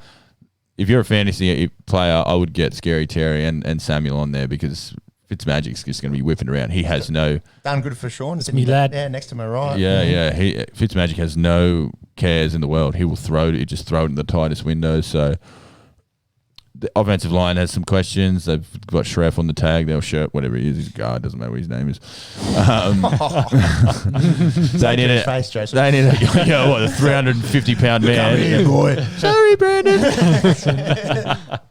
if you're a fantasy player, I would get Scary Terry and Samuel on there because Fitzmagic's just going to be whipping around. He has no...
Done good for Sean.
It's me lad.
Yeah, next to my right.
Yeah. Fitzmagic has no cares in the world. He will throw it in the tightest windows. So... The offensive line has some questions. They've got Schreff on the tag. They'll shirt whatever he is. He's a guard. Doesn't matter what his name is. They need a 350-pound man.
Here, boy.
Sorry, Brandon.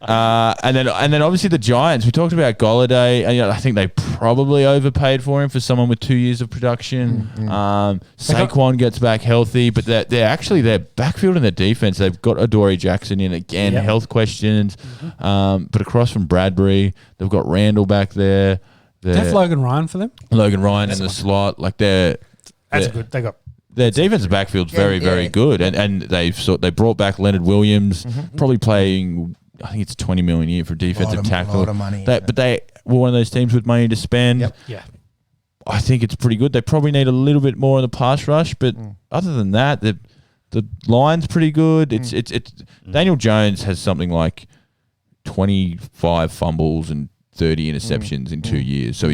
and then obviously the Giants. We talked about Golladay. And, I think they probably overpaid for him for someone with 2 years of production. Saquon gets back healthy, but they're actually their backfield and their defense. They've got Adoree Jackson in again. Health questions. But across from Bradbury, they've got Randall back there.
Have Logan Ryan for them?
Logan Ryan in the slot. Like
that's good. They got
their defensive backfield's very, very good. And they brought back Leonard Williams, probably playing, I think it's $20 million a year for defensive tackle. A lot of money. But they were one of those teams with money to spend.
Yeah.
I think it's pretty good. They probably need a little bit more in the pass rush, but other than that, the line's pretty good. It's Daniel Jones has something like 25 fumbles and 30 interceptions in 2 years. So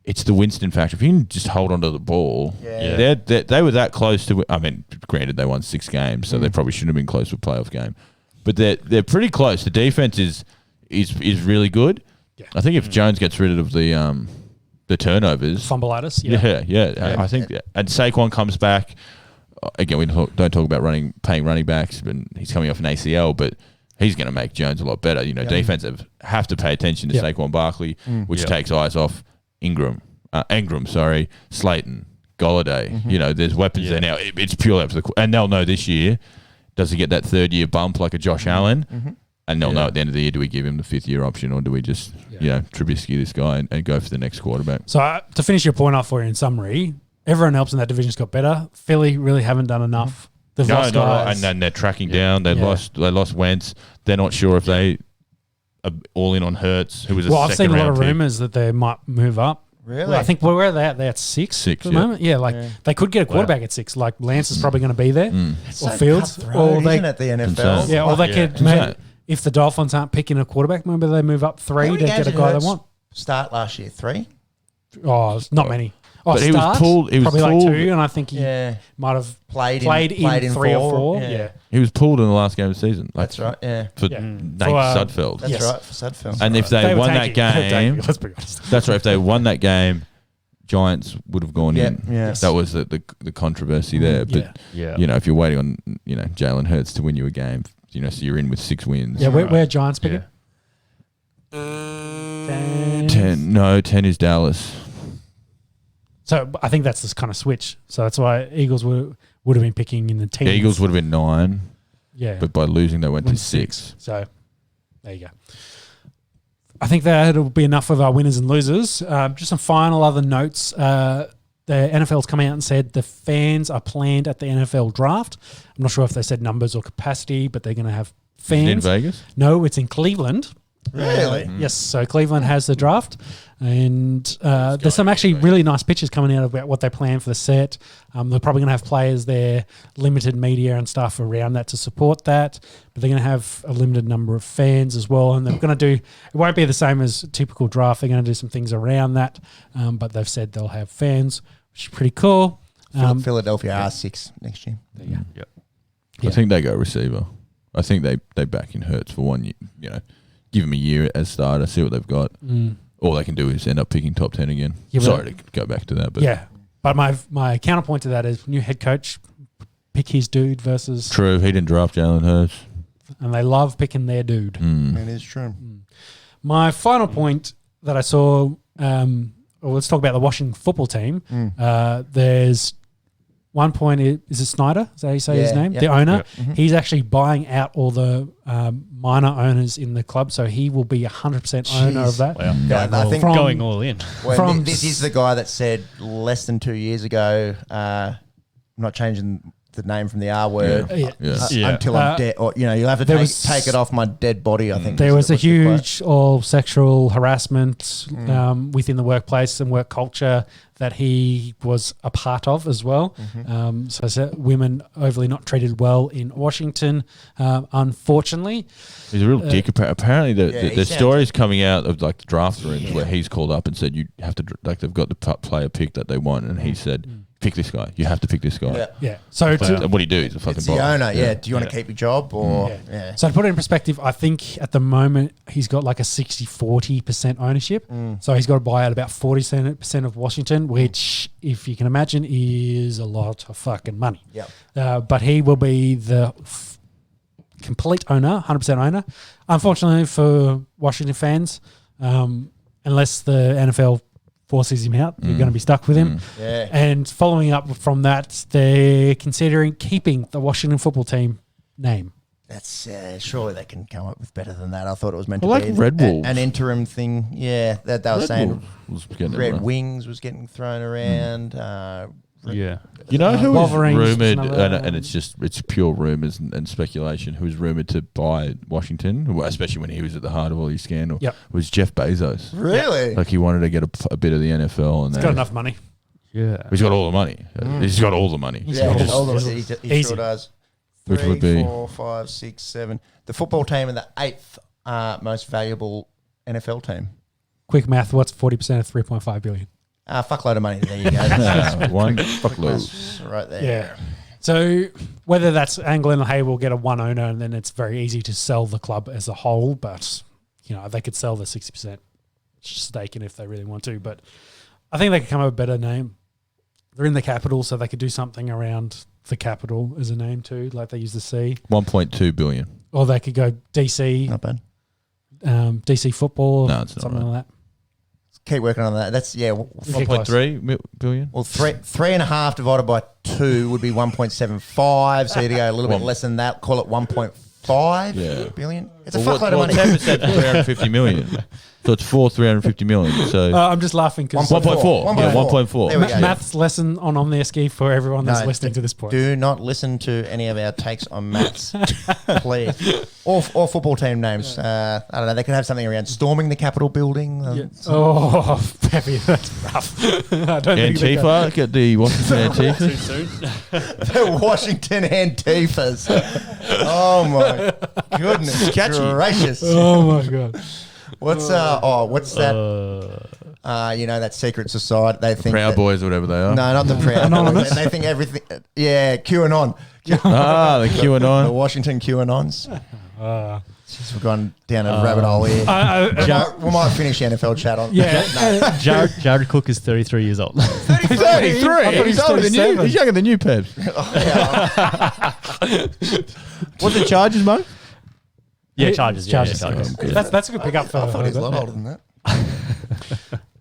it's the Winston factor. If you can just hold onto the ball, they were that close to. I mean, granted they won 6 games, so they probably shouldn't have been close to a playoff game. But they're pretty close. The defense is really good. Yeah. I think if Jones gets rid of the turnovers,
fumbleitis,
I think, and Saquon comes back. Again, we don't talk about paying running backs, but he's coming off an ACL, but he's going to make Jones a lot better. Defensive have to pay attention to Saquon Barkley, which takes eyes off Slayton, Golladay. You know, there's weapons there now. It's purely up to the and they'll know this year. Does he get that 3rd year bump like a Josh Allen? And they'll know at the end of the year, do we give him the 5th year option or do we just, Trubisky this guy and go for the next quarterback?
So to finish your point off for you in summary, everyone else in that division's got better. Philly really haven't done enough. They've lost guys.
And then they're tracking down. They lost Wentz. They're not sure if they are all in on Hurts, who was a
I've seen a lot of
pick.
rumours that they might move up.
Really?
Well, I think where are they at? They're at 6 at the moment. Yeah, they could get a quarterback at 6. Like Lance is probably going to be there, or Fields,
or isn't it the NFL?
Yeah, or they could. Maybe, if the Dolphins aren't picking a quarterback, maybe they move up 3 to get a guy they want.
Start last year 3.
Oh, it's not many. Oh,
but he was pulled. He was
probably
pulled,
like 2, and I think he might have played in 3 or 4. Yeah.
He was pulled in the last game of the season.
That's right. Yeah,
for Nate Sudfeld.
That's right for Sudfeld.
And if they won that game,
let's be honest.
That's right. If they won that game, Giants would have gone in.
Yes.
That was the controversy there. But you know, if you're waiting on Jalen Hurts to win you a game, so you're in with 6 wins.
Yeah, where Giants picking?
10. No, 10 is Dallas.
So I think that's this kind of switch. So that's why Eagles would have been picking in the teams.
Eagles would have been 9.
Yeah.
But by losing, they went to 6.
So there you go. I think that'll be enough of our winners and losers. Just some final other notes. The NFL's come out and said the fans are planned at the NFL draft. I'm not sure if they said numbers or capacity, but they're going to have fans.
Is it in Vegas?
No, it's in Cleveland.
Really?
Yes. So Cleveland has the draft, and there's some actually really nice pictures coming out about what they plan for the set. They're probably going to have players there, limited media and stuff around that to support that, but they're going to have a limited number of fans as well, and they're going to do. It won't be the same as a typical draft. They're going to do some things around that, but they've said they'll have fans, which is pretty cool.
Philadelphia R6 next year.
There you go.
Yep.
I think they go receiver. I think they back in Hurts for 1 year. Give him a year as starter, see what they've got. All they can do is end up picking top 10 again. Yeah, sorry to go back to that. But
but my counterpoint to that is new head coach, pick his dude versus...
True, he didn't draft Jalen Hurts.
And they love picking their dude.
That is true.
My final point that I saw, let's talk about the Washington football team. There's one point, is it Snyder? Is that how you say his name? The owner. He's actually buying out all the minor owners in the club, so he will be 100% owner of that.
Wow.
I think
going all in.
This is the guy that said less than 2 years ago, I'm not changing the name from the R word until I'm dead. Or, you'll have to take it off my dead body, I think.
There was a huge all sexual harassment within the workplace and work culture that he was a part of as well. So I said women overly not treated well in Washington, unfortunately.
He's a real dick. Apparently the stories coming out of like the draft rooms where he's called up and said you have to, like they've got the player pick that they want, and he said, pick this guy. You have to pick this guy.
Yeah. So
what do you do? He's a fucking
it's the owner. Yeah. Do you want to keep your job or?
So to put it in perspective, I think at the moment he's got like a 60-40% ownership. So he's got to buy out about 40% of Washington, which, if you can imagine, is a lot of fucking money. But he will be the complete owner, 100% owner. Unfortunately for Washington fans, unless the NFL forces him out, you're going to be stuck with him. And following up from that, they're considering keeping the Washington football team name.
That's surely they can come up with better than that. I thought it was meant to
like
be
Red Wolves.
an interim thing. Yeah, that they were saying Red Wings was getting thrown around.
You know who was
Wolverines,
rumoured, and it's pure rumours and speculation, who was rumoured to buy Washington, especially when he was at the heart of all these scandals, was Jeff Bezos.
Really?
Like he wanted to get a bit of the NFL. And
he's got enough money.
Yeah. He's got all the money. He's got all the money.
He sure does. 3, 4, 5, 6, 7. The football team and the 8th most valuable NFL team.
Quick math, what's 40% of 3.5 billion?
Fuckload of money. There you go.
One fuckload.
Right there.
Yeah. So whether that's England or Hay will get a one owner, and then it's very easy to sell the club as a whole, but they could sell the 60% stake in if they really want to. But I think they could come up with a better name. They're in the capital, so they could do something around the capital as a name too, like they use the C.
1.2 billion.
Or they could go DC.
Not bad.
DC football.
No, it's not
something
right.
like that.
keep working on that. That's
1.3 billion.
Well, 3.5 divided by 2 would be 1.75. So you'd go a little bit less than that. Call it 1.5 billion. It's a fuckload of money.
10% 350 million. So it's 350 million. So
I'm just laughing because
1.4. Yeah, 1.4.
There we go.
Maths lesson on the Esky for everyone that's listening to this point.
Do not listen to any of our takes on maths, please. Or football team names. I don't know. They could have something around storming the Capitol building.
Oh, Peppy, that's rough. I don't think
Antifa, get the Washington Antifa.
Too soon.
The Washington Antifas. Oh my goodness, gracious!
Oh my god.
What's that? That secret society. They think
Proud Boys or whatever they are.
No, not the Proud Boys. They think everything. Yeah, QAnon.
The QAnon.
The Washington QAnons. We've gone down a rabbit hole here. We might finish NFL chat on.
Yeah.
Jared Cook is 33 years old.
33. He's older than you. He's younger than you, Pebs. What's the charges, Mo?
Yeah, charges.
That's a good pickup for.
I thought he was a lot older than that.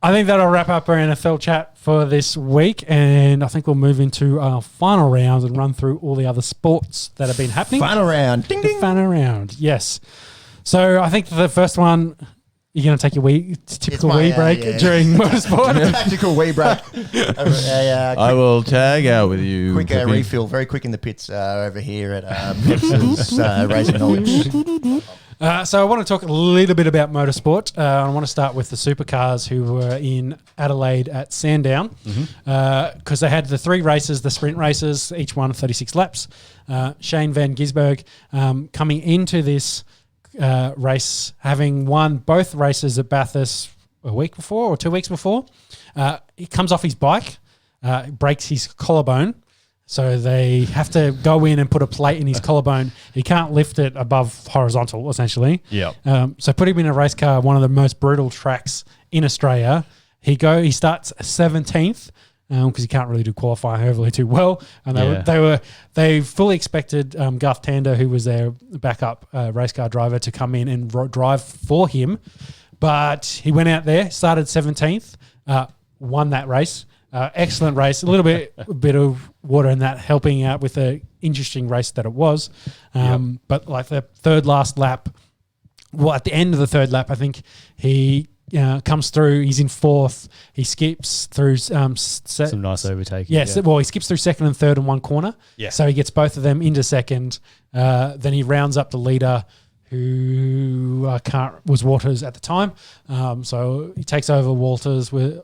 I think that'll wrap up our NFL chat for this week, and I think we'll move into our final round and run through all the other sports that have been happening.
Final round. Ding, ding.
Final round, yes. So I think the first one, you're going to take your typical wee break during motorsport.
Tactical wee break.
I will tag out with you.
Quick refill, very quick in the pits over here at Peps's Racing Knowledge.
So I want to talk a little bit about motorsport. I want to start with the Supercars who were in Adelaide at Sandown because they had the 3 races, the sprint races, each one 36 laps. Shane van Gisbergen coming into this race, having won both races at Bathurst a week before or 2 weeks before. He comes off his bike, breaks his collarbone. So they have to go in and put a plate in his collarbone. He can't lift it above horizontal, essentially.
Yeah.
So put him in a race car, one of the most brutal tracks in Australia. He starts 17th because he can't really do qualifying overly too well. And they fully expected Garth Tander, who was their backup race car driver, to come in and drive for him. But he went out there, started 17th, won that race. Excellent race. A bit of water in that, helping out with the interesting race that it was. But like the third last lap, at the end of the third lap, I think he comes through. He's in 4th. He skips through some
nice overtaking.
Yes. Yeah. Well, he skips through 2nd and 3rd in one corner. Yeah. So he gets both of them into 2nd. Then he rounds up the leader, who was Waters at the time. So he takes over Waters with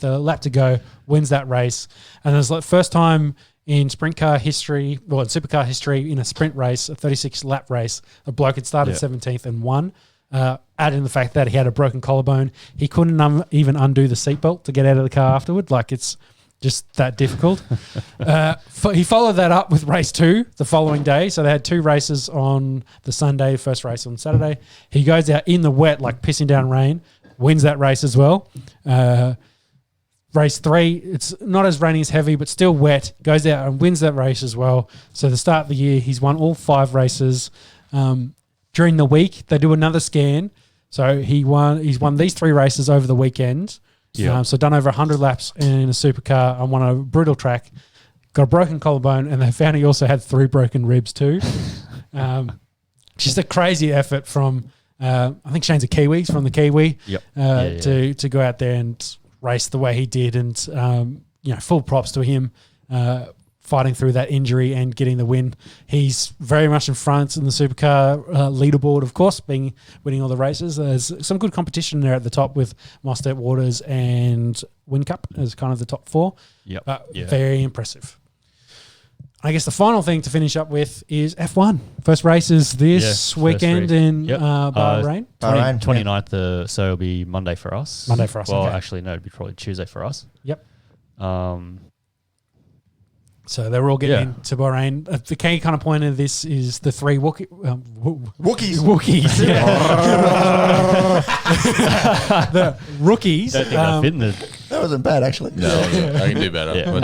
a lap to go, wins that race. And it's like first time in supercar history, in a sprint race, a 36-lap race, a bloke had started 17th and won. Add in the fact that he had a broken collarbone. He couldn't even undo the seatbelt to get out of the car afterward. Like, it's just that difficult. He followed that up with race 2 the following day. So they had 2 races on the Sunday, first race on Saturday. He goes out in the wet, like pissing down rain, wins that race as well. Race 3, it's not as rainy as heavy, but still wet, goes out and wins that race as well. So the start of the year, he's won all 5 races. During the week, they do another scan. So he's won these 3 races over the weekend. Yeah. So done over 100 laps in a supercar on a brutal track. Got a broken collarbone, and they found he also had 3 broken ribs too. Just a crazy effort from, I think Shane's a Kiwi, from the Kiwi, to go out there and race the way he did, and full props to him fighting through that injury and getting the win. He's very much in front in the supercar leaderboard, of course, winning all the races. There's some good competition there at the top with Mostert, Waters, and Whincup as kind of the top 4. Very impressive. I guess the final thing to finish up with is F1. First race is this weekend in Bahrain.
29th, so it'll be Monday for us. Well, actually, no, it'll be probably Tuesday for us.
Yep. So they're all getting into Bahrain. The key kind of point of this is the 3 Wookiees. Yeah. The rookies.
Don't think that fit in the
That wasn't bad, actually.
No, I can do better. Yeah. But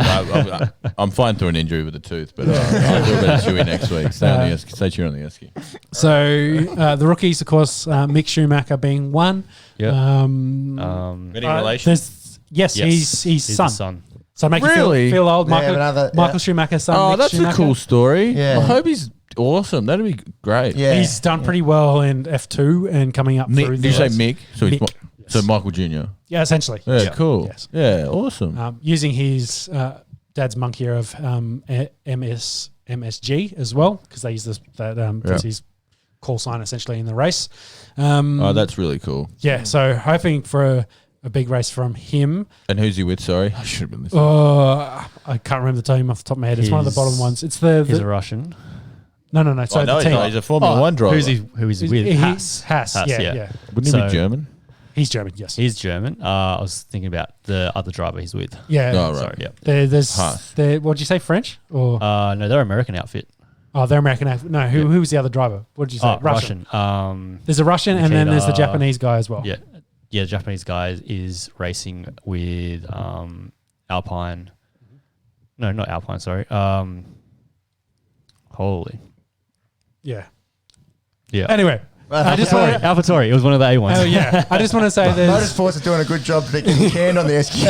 I'm fine through an injury with a tooth, but I'll do a better chewy next week. Stay tuned on the Esky.
So the rookies, of course, Mick Schumacher being one.
Yep.
Any relations?
Yes, he's
He's
son.
the son.
So make
Really?
you feel old.
Yeah,
Michael Schumacher's son.
Oh,
Mick
that's
Schumacher.
a cool story.
Yeah.
I hope he's awesome. That'd be great.
Yeah.
He's done pretty well in F2 and coming up through.
Did you say Mick? So he's
Mick.
so Michael Jr.
Yeah, essentially.
Yeah, cool.
Yes.
Yeah, awesome.
Using his dad's monkey of MSG as well, because they use that's his call sign essentially in the race.
That's really cool.
Yeah, so hoping for a big race from him.
And who's he with? Sorry, I should have been listening.
I can't remember the team off the top of my head. It's one of the bottom ones. It's
He's a Russian.
No. So the team.
He's a Formula One driver.
Who is he with? Haas.
Yeah.
Wouldn't he be German?
He's German, yes.
He's German. I was thinking about the other driver he's with.
Yeah.
Oh, right.
Sorry, yeah.
There's
Haas.
what did you say, French? Or
No, they're American outfit.
Oh, they're American. No, who was the other driver? What did you say?
Russian.
There's a Russian, and then there's the Japanese guy as well.
Yeah. Yeah, the Japanese guy is racing with Alpine. No, not Alpine, sorry. Holy.
Yeah.
Yeah.
Anyway, I just want to...
AlphaTauri. It was one of the A ones.
Oh, yeah. I just want to say there's...
Motorsports are doing a good job picking canned on the Esky.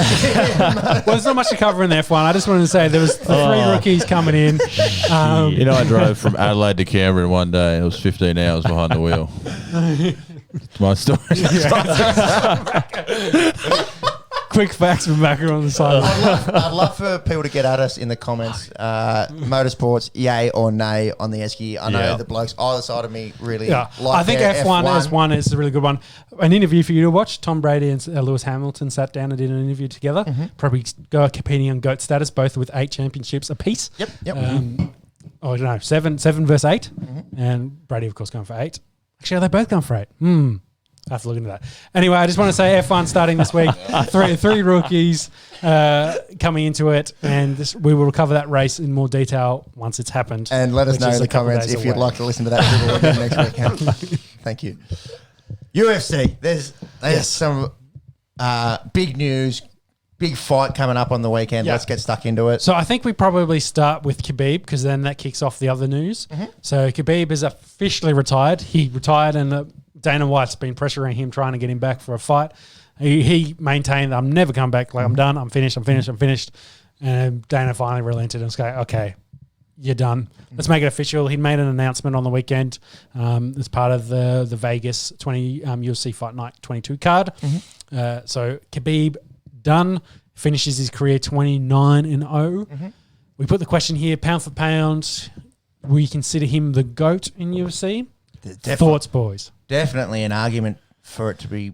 Well, there's not much to cover in the F1. I just wanted to say there was the three rookies coming in.
I drove from Adelaide to Canberra in one day. It was 15 hours behind the wheel. It's my story.
Quick facts from Macca on the side.
I'd love for people to get at us in the comments. Motorsports, yay or nay on the Esky. I know the blokes either side of me really like
I think
their
F1 as one is a really good one. An interview for you to watch. Tom Brady and Lewis Hamilton sat down and did an interview together. Probably go competing on GOAT status, both with 8 championships apiece.
Yep.
I don't know, 7 versus 8. And Brady, of course, going for 8. Actually, are they both going for 8? I have to look into that. Anyway, I just want to say F1 starting this week. Three rookies coming into it, and we will cover that race in more detail once it's happened.
And let us know in the comments if you'd like to listen to that dribble again next weekend. Thank you. UFC. There's some big news, big fight coming up on the weekend. Let's get stuck into it.
So I think we probably start with Khabib because then that kicks off the other news. So Khabib is officially retired. He retired and Dana White's been pressuring him, trying to get him back for a fight. He maintained, I'm never coming back. Like, I'm done. I'm finished. And Dana finally relented and was like, okay, you're done. Let's make it official. He made an announcement on the weekend as part of the Vegas 20 UFC Fight Night 22 card. So Khabib done, finishes his career 29-0. We put the question here, pound for pound, we consider him the GOAT in UFC? Thoughts, boys?
Definitely an argument for it to be,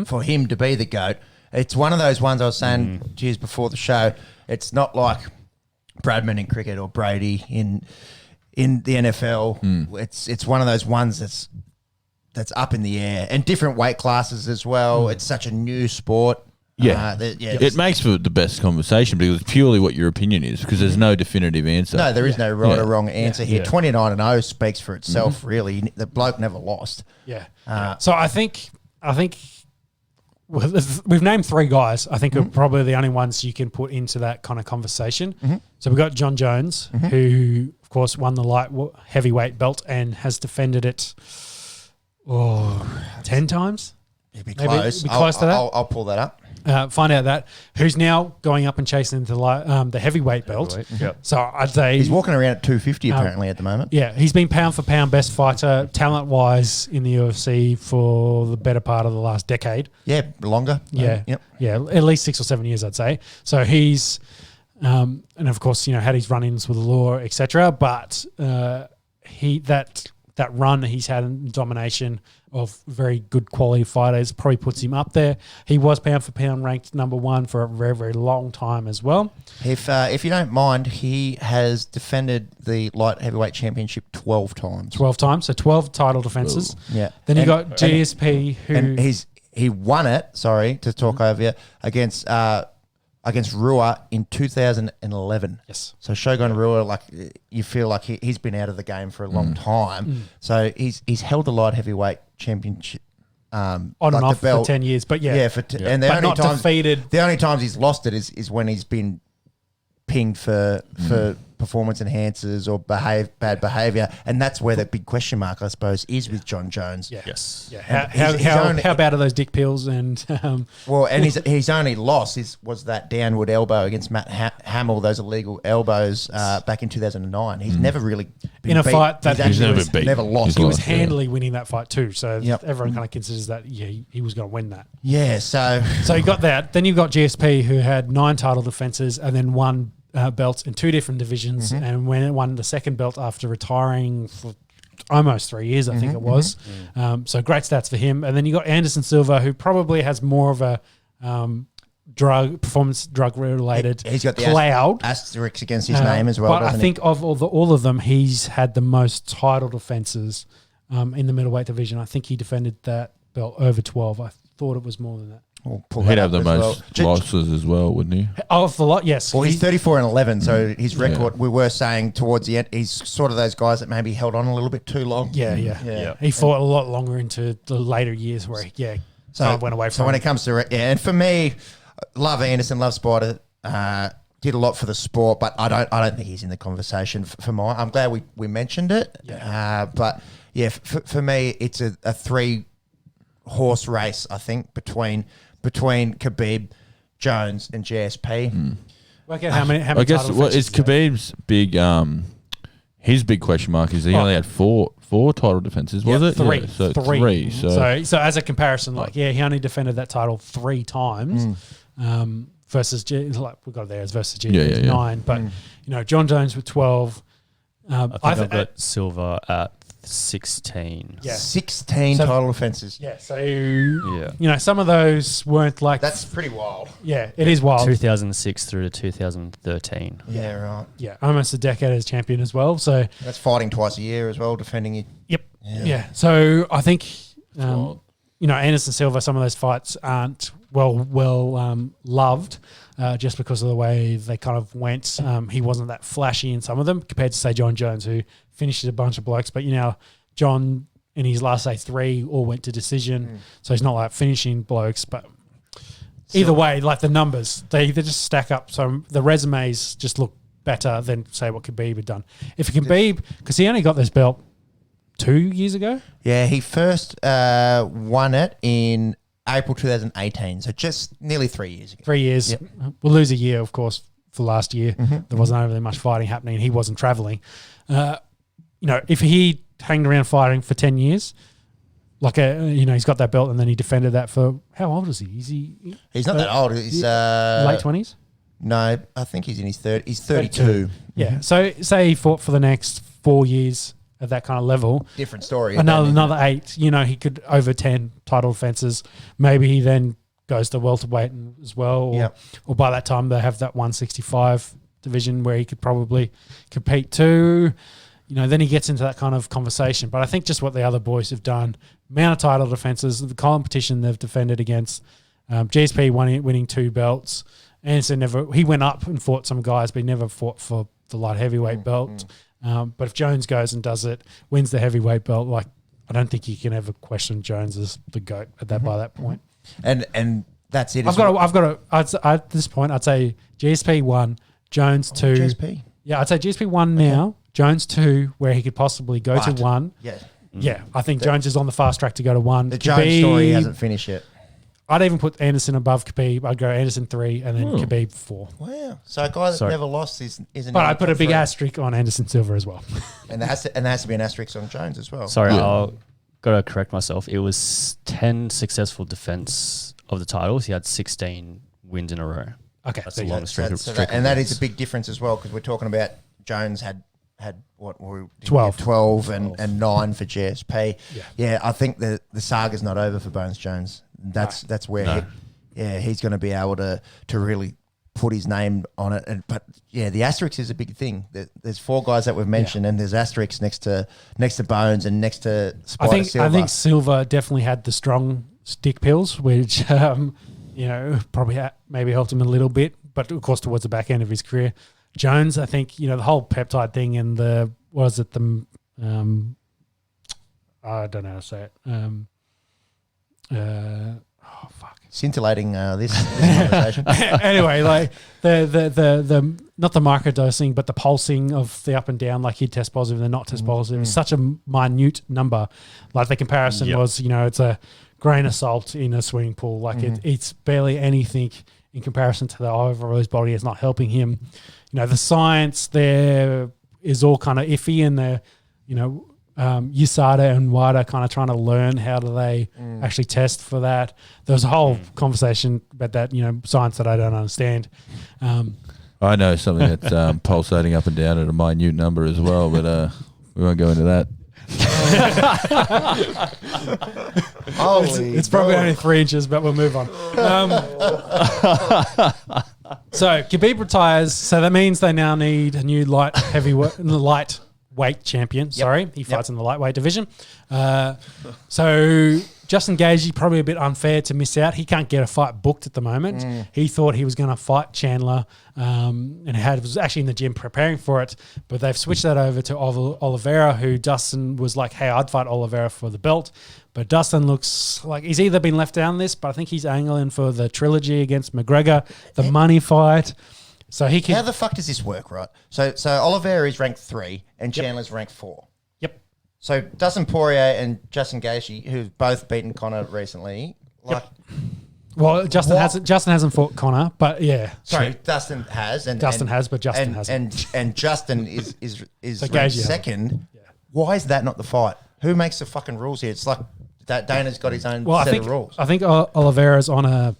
for him to be the GOAT. It's one of those ones I was saying to you before the show. It's not like Bradman in cricket or Brady in the NFL. It's one of those ones that's up in the air, and different weight classes as well. It's such a new sport.
It makes for the best conversation because it's purely what your opinion is, because there's no definitive answer.
No, there is no right or wrong answer here. 29-0 speaks for itself, really. The bloke never lost.
So I think we've named 3 guys. I think are probably the only ones you can put into that kind of conversation. So we've got John Jones, who, of course, won the light heavyweight belt and has defended it 10 times.
It'd be close.
Be close to that.
I'll pull that up.
Find out that who's now going up and chasing the heavyweight belt. So I'd say
he's walking around at 250 apparently at the moment.
Yeah, he's been pound for pound best fighter talent wise in the UFC for the better part of the last decade.
Yeah, longer.
Yeah, at least 6 or 7 years, I'd say. So he's and of course had his run-ins with the law, etc. But that run he's had in domination of very good quality fighters probably puts him up there. He was pound for pound ranked number 1 for a very, very long time as well.
If you don't mind, he has defended the light heavyweight championship 12 times.
12 times, so 12 title defenses.
Yeah.
Then you got GSP,
and he won it. Sorry to talk over you against Rua in 2011.
Yes.
So Shogun Rua, you feel like he's been out of the game for a long time. So he's held the light heavyweight championship
on and off for 10 years. But yeah,
and the
but
only
not
times
defeated.
The only times he's lost it is when he's been pinged for performance enhancers or bad behaviour, and that's where the big question mark, I suppose, is with John Jones.
Yeah.
Yes.
Yeah. How bad are those dick pills? And
his only loss was that downward elbow against Matt Hamill. Those illegal elbows back in 2009. He's never really been
in a
beat.
fight that
he's never
lost.
He was handily winning that fight too. So everyone kind of considers that he was going to win that.
Yeah. So
you got that. Then you've got GSP, who had 9 title defences and then won belts in 2 different divisions, and when it won the second belt after retaring for almost 3 years, I think it was. So great stats for him. And then you got Anderson Silva, who probably has more of a performance drug related
he's got the
cloud
asterisk against his name as well.
But I think of all of them, he's had the most title defences in the middleweight division. I think he defended that belt over 12. I thought it was more than that.
He'd have the most losses as well, wouldn't he?
Of the lot, yes.
Well, he's 34-11, so his record, we were saying towards the end, he's sort of those guys that maybe held on a little bit too long.
Yeah. He fought a lot longer into the later years where kind of went away from.
So when it comes to and for me, love Anderson, love Spider, did a lot for the sport, but I don't think he's in the conversation for mine. I'm glad we mentioned it, but yeah, for me, it's a 3-horse race, I think, between Khabib, Jones, and GSP.
Work out how many
I guess
title
what is Khabib's big his big question mark is he only had four title defenses, was it?
3.
Yeah, so
three.
3. So
as a comparison, he only defended that title 3 times. Versus we got it there as versus G 9, but John Jones with 12.
I think I've got Silva at 16.
Yeah.
16 title offences.
Yeah, so some of those weren't like
that's pretty wild.
Yeah, it is wild.
2006 through to 2013.
Yeah, right.
Yeah, almost a decade as champion as well. So
that's fighting twice a year as well, defending you.
Yep. Yeah. So I think Anderson Silva, some of those fights aren't well loved. Just because of the way they kind of went. He wasn't that flashy in some of them compared to, say, John Jones, who finished a bunch of blokes. But, John, in his last, 3 all went to decision. So he's not like finishing blokes. But either way, like the numbers, they just stack up. So the resumes just look better than, say, what Khabib had done. If Khabib, because he only got this belt 2 years ago.
Yeah, he first won it in April 2018, so just nearly 3 years ago.
3 years. Yep. We'll lose a year, of course, for last year. There wasn't overly much fighting happening. He wasn't travelling. If he hanged around fighting for 10 years, he's got that belt and then he defended that for, how old is he?
He's not that old. He's
late 20s?
No, I think he's in his 30s. He's 32.
Yeah. So say he fought for the next 4 years at that kind of level.
Different story.
Another 8. He could over 10 title defences. Maybe he then goes to welterweight as well. Or by that time they have that 165 division where he could probably compete too. Then he gets into that kind of conversation. But I think just what the other boys have done, amount of title defences, the competition they've defended against, GSP winning 2 belts. Anderson he went up and fought some guys, but he never fought for the light heavyweight belt. But if Jones goes and does it, wins the heavyweight belt, I don't think you can ever question Jones as the GOAT by that point.
And that's it.
At this point, I'd say GSP 1, Jones 2.
GSP.
Yeah, I'd say GSP 1 now, Jones 2, where he could possibly go to 1.
Yeah.
Yeah, I think Jones is on the fast track to go to 1.
The Jones story hasn't finished yet.
I'd even put Anderson above Khabib. I'd go Anderson 3 and then Khabib 4.
Wow. So a guy that never lost isn't.
But I put a big asterisk on Anderson Silva as well.
And there has to be an asterisk on Jones as well.
Sorry, I'll got to correct myself. It was 10 successful defense of the titles. He had 16 wins in a row.
Okay.
That's a long streak.
And that is a big difference as well, because we're talking about Jones had what
12
and 9 for GSP. Yeah, I think the saga's not over for Bones Jones. That's where he's going to be able to really put his name on it. But the asterisk is a big thing. There's 4 guys that we've mentioned, and there's asterisks next to Bones and next to Spider Silva.
I think Silva definitely had the strong stick pills, which probably maybe helped him a little bit, but of course towards the back end of his career. Jones, I think, the whole peptide thing and I don't know how to say it.
Scintillating this conversation.
Anyway, like the not the microdosing, but the pulsing of the up and down, like he'd test positive and then not test positive. It's such a minute number. Like the comparison was, it's a grain of salt in a swimming pool. Like it's barely anything in comparison to the overall his body. It's not helping him. The science there is all kind of iffy, and the USADA and WADA kind of trying to learn how do they actually test for that. There's a whole conversation about that, science that I don't understand.
I know something that's pulsating up and down at a minute number as well, but we won't go into that.
It's probably only 3 inches, but we'll move on. So Khabib retires, so that means they now need a new lightweight champion. Sorry, he fights in the lightweight division. So Justin Gaethje, probably a bit unfair to miss out. He can't get a fight booked at the moment. He thought he was going to fight Chandler, and was actually in the gym preparing for it. But they've switched that over to Oliveira, who Dustin was like, "Hey, I'd fight Oliveira for the belt." But Dustin looks like he's either been left down this, but I think he's angling for the trilogy against McGregor, the money fight. So he can.
How the fuck does this work, right? So Oliveira is ranked 3 and Chandler's ranked 4.
Yep.
So Dustin Poirier and Justin Gaethje, who've both beaten Conor recently,
well, Justin hasn't fought Conor, but yeah.
Sorry, Dustin has,
but Justin hasn't.
And Justin is
So
ranked
Gaethje
second. Yeah. Why is that not the fight? Who makes the fucking rules here? It's like Dana's got his own set of rules.
I think Oliveira's on a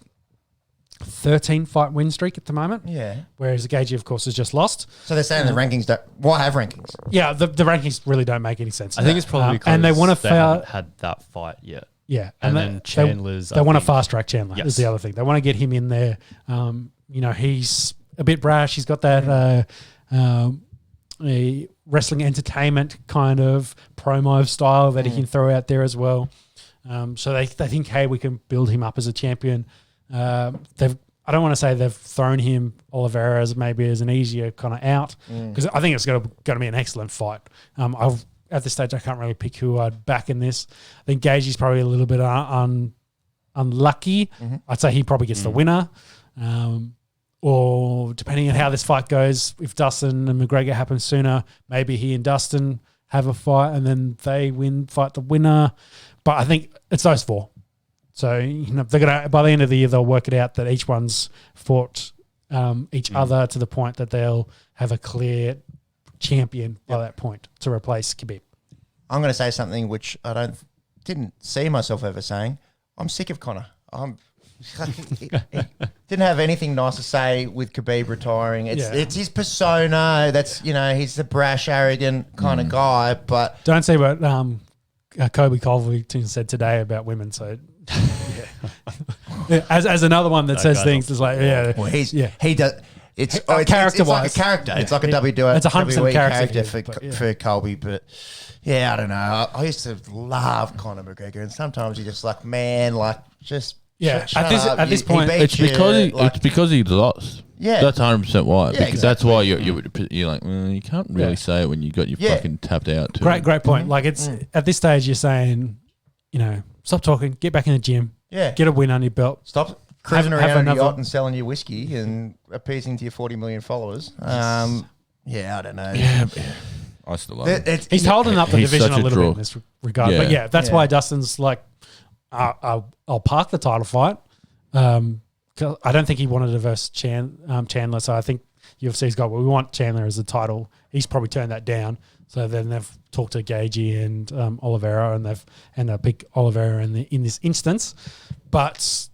13-fight win streak at the moment.
Yeah.
Whereas Gaethje, of course, has just lost.
So they're saying the rankings don't. Why have rankings?
Yeah, the rankings really don't make any sense.
I think it's probably because
and they
haven't had that fight yet.
Yeah,
and then Chandler's.
They want to fast track Chandler. Is the other thing. They want to get him in there. He's a bit brash. He's got that a wrestling entertainment kind of promo style that he can throw out there as well. So they think, hey, we can build him up as a champion. I don't want to say they've thrown him Oliveira as maybe as an easier kind of out, because I think it's going to be an excellent fight. At this stage, I can't really pick who I'd back in this. I think Gaethje's probably a little bit unlucky. I'd say he probably gets the winner. Or depending on how this fight goes, if Dustin and McGregor happen sooner, maybe he and Dustin have a fight and then they fight the winner. But I think it's those 4. So they're gonna, by the end of the year, they'll work it out that each one's fought each other to the point that they'll have a clear champion by that point to replace Khabib.
I'm going to say something which I didn't see myself ever saying. I'm sick of Conor. He didn't have anything nice to say with Khabib retiring. It's his persona. That's he's the brash, arrogant kind of guy. But
don't say what Kobe Covington said today about women. So. As another one that says things is like he does. It's
character-wise. It's like a character. It's like a WWE.
It's 100%
character for Colby. But yeah, I don't know. I used to love Conor McGregor, and sometimes you're just like, man, like just shut up.
At this point,
it's because he lost. Yeah, that's 100% why. Yeah, because that's why you're like, you can't really say it when you got your fucking tapped out. Too.
Great point. Like it's at this stage, you're saying, stop talking, get back in the gym, get a win on your belt,
stop cruising around in a yacht and selling you whiskey and appeasing to your 40 million followers. I don't know.
Yeah, I still love him.
He's holding up the division a little bit in this regard. But that's why Dustin's like, I'll park the title fight. I don't think he wanted to verse Chandler, so I think UFC's got, we want Chandler as the title. He's probably turned that down. So then they've talked to Gaethje and Oliveira, and they've ended up pick Oliveira in this instance. But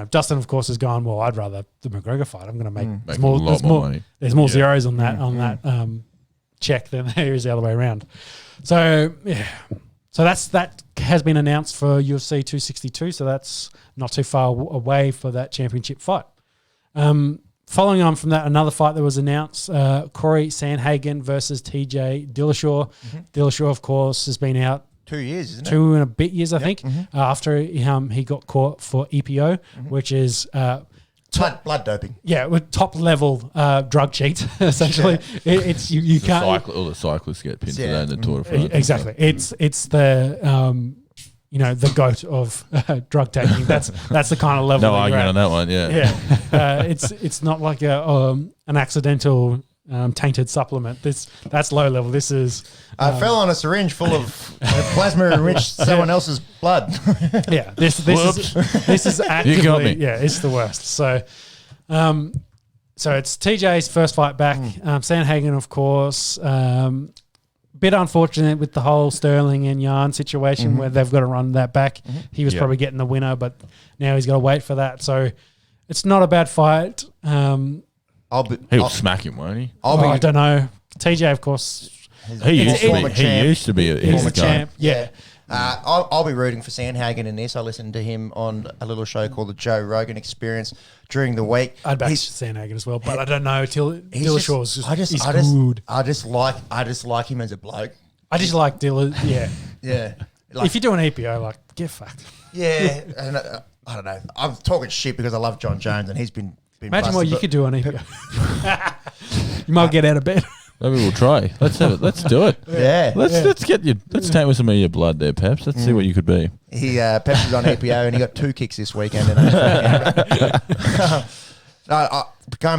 Dustin, of course, has gone, well, I'd rather the McGregor fight. I'm going to make there's more money. There's more zeros on that check than there is the other way around. So so that has been announced for UFC 262. So that's not too far away for that championship fight. Following on from that, another fight that was announced, Corey Sandhagen versus TJ Dillashaw. Dillashaw, of course, has been out
2 years, isn't it?
2 and a bit years, I think, after he got caught for EPO, which is
blood doping.
Yeah, with top level drug cheat, essentially. It's you can't.
All the cyclists get pinned for that in the Tour de France.
Exactly. It's the the goat of drug taking. That's the kind of level.
No argument on that one. Yeah.
Yeah. It's not like an accidental tainted supplement. That's low level. This is
fell on a syringe full of plasma enriched someone else's blood.
Yeah. This is actively.
You got me.
Yeah, it's the worst. So. So it's TJ's first fight back. Sandhagen, of course. Bit unfortunate with the whole Sterling and Yarn situation where they've got to run that back. He was probably getting the winner, but now he's got to wait for that. So it's not a bad fight.
He'll smack him, won't he?
I don't know. TJ, of course.
He used to be
He's a champ. Yeah.
I'll be rooting for Sandhagen in this. I listened to him on a little show called the Joe Rogan Experience during the week.
I'd back Sandhagen as well, but I don't know. Dillashaw's good.
I just like him as a bloke.
I just like Dilla. Yeah,
yeah.
If you do an EPO, get fucked.
Yeah, and I don't know. I'm talking shit because I love John Jones, and he's been
imagine what you could do on EPO. You might get out of bed.
Maybe we'll try. Let's have it. Let's do it.
Yeah.
Let's get you. Let's take with some of your blood there, Peps. Let's see what you could be.
He Peps is on EPO and he got 2 kicks this weekend. Going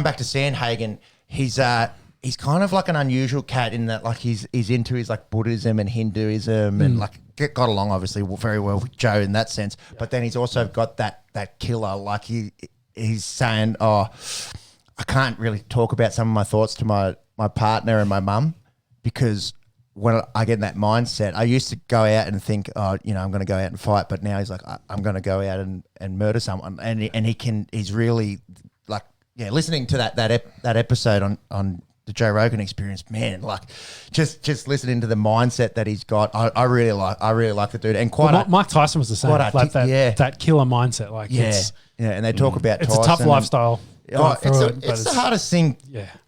back to Sandhagen, he's kind of like an unusual cat in that he's into his Buddhism and Hinduism and got along obviously very well with Joe in that sense. But then he's also got that killer he's saying, I can't really talk about some of my thoughts to my partner and my mum because when I get in that mindset, I used to go out and think, I'm going to go out and fight, but now he's like, I'm going to go out and murder someone, and he's really listening to that episode on the Joe Rogan Experience, man, just listening to the mindset that he's got, I really like the dude, and
Mike Tyson was the same, that killer mindset,
and they talk about
it's a tough lifestyle.
It's the hardest thing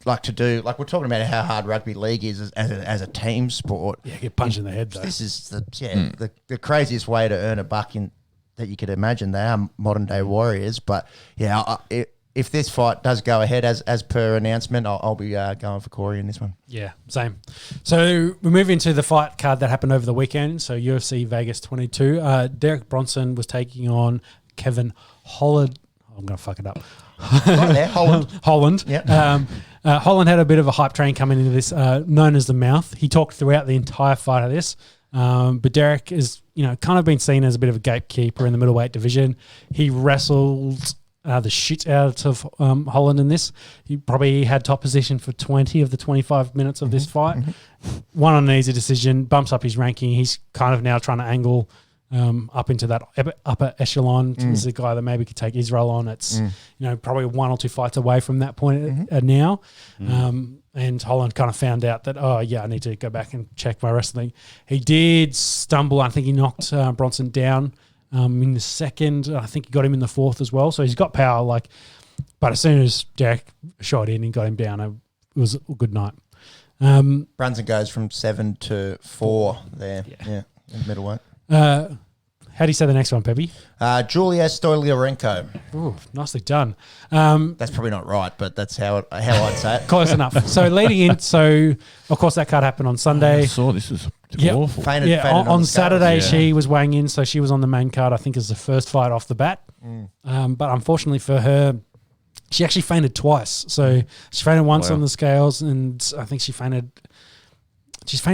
to do. We're talking about how hard rugby league is as a team sport.
Yeah, get punched in the head though.
This is the craziest way to earn a buck that you could imagine. They are modern day warriors. But if this fight does go ahead as per announcement, I'll be going for Corey in this one.
Yeah, same. So we move into the fight card that happened over the weekend. So UFC Vegas 22. Derek Bronson was taking on Kevin Holland. I'm going to fuck it up.
Right there,
Holland.
Yeah.
Holland had a bit of a hype train coming into this, known as the Mouth. He talked throughout the entire fight of this. But Derek is, kind of been seen as a bit of a gatekeeper in the middleweight division. He wrestled the shit out of Holland in this. He probably had top position for 20 of the 25 minutes of this fight. Won on an easy decision, bumps up his ranking. He's kind of now trying to angle up into that upper echelon. This is a guy that maybe could take Israel on. It's probably 1 or 2 fights away from that point now. And Holland kind of found out that I need to go back and check my wrestling. He did stumble. I think he knocked Bronson down in the second. I think he got him in the fourth as well. So he's got power. But as soon as Jack shot in and got him down, it was a good night.
Brunson goes from 7 to 4 there. Yeah, in middleweight.
How do you say the next one, Peppy?
Julia Stoiliarenko.
Ooh, nicely done.
That's probably not right, but that's how I'd say it.
Close enough. So leading in, of course that card happened on Sunday.
I saw this is awful.
Fainted
on Saturday she was weighing in, so she was on the main card. I think as the first fight off the bat. But unfortunately for her, she actually fainted twice. So she fainted once on the scales, and I think she's fainted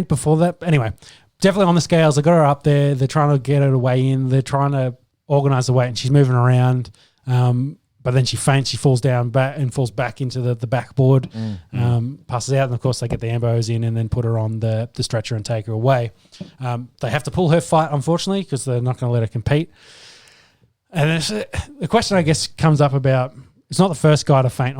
before that. Anyway. Definitely on the scales. They got her up there. They're trying to get her to weigh in. They're trying to organise the weight, and she's moving around. But then she faints. She falls down and falls back into the backboard, passes out. And, of course, they get the ambos in and then put her on the stretcher and take her away. They have to pull her fight, unfortunately, because they're not going to let her compete. And the question, I guess, comes up about it's not the first guy to faint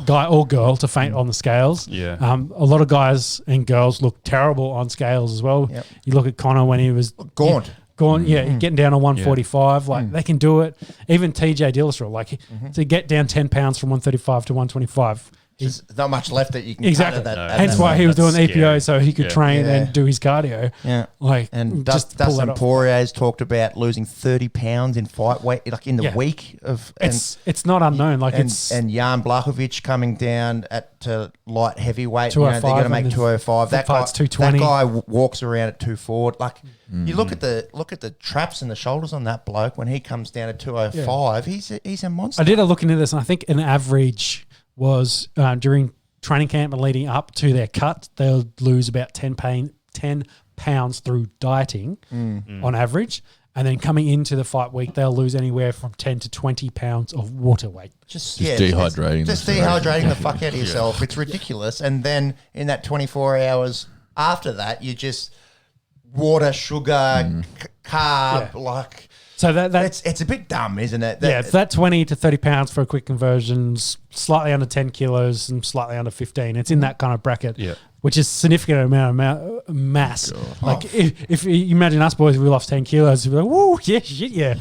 guy or girl to faint on the scales.
Yeah.
A lot of guys and girls look terrible on scales as well. Yep. You look at Connor when he was
gaunt.
Getting down to 145. They can do it. Even TJ Dillashaw, to get down 10 pounds from 135 to 125,
There's not much left that you can
Exactly.
cut at that.
Hence why he was doing
That's
EPO
scary.
so he could train
Yeah.
and do his cardio.
Yeah. And
just pull that
Dustin
off.
Poirier's talked about losing 30 pounds in fight weight, like in the
Yeah.
week of.
It's not unknown. Like
and Jan Blachowicz coming down to light heavyweight. They're
205
going to make
and
205.
the fight's 220.
That guy walks around at 240. Like you look at the traps and the shoulders on that bloke when he comes down at 205. He's a monster.
I did a look into this, and I think an average was during training camp and leading up to their cut, they'll lose about 10 pounds through dieting on average. And then coming into the fight week, they'll lose anywhere from 10 to 20 pounds of water weight.
Just dehydrating.
Just dehydrating the fuck out of yourself. It's ridiculous. And then in that 24 hours after that, you just water, sugar, carb, like.
So that's
it's a bit dumb, isn't it?
it's that 20 to 30 pounds for a quick conversions, slightly under 10 kilos and slightly under 15. It's in that kind of bracket, which is significant amount of mass. Like if you imagine us boys, we lost 10 kilos, we'd be like, woo, yeah, shit, yeah.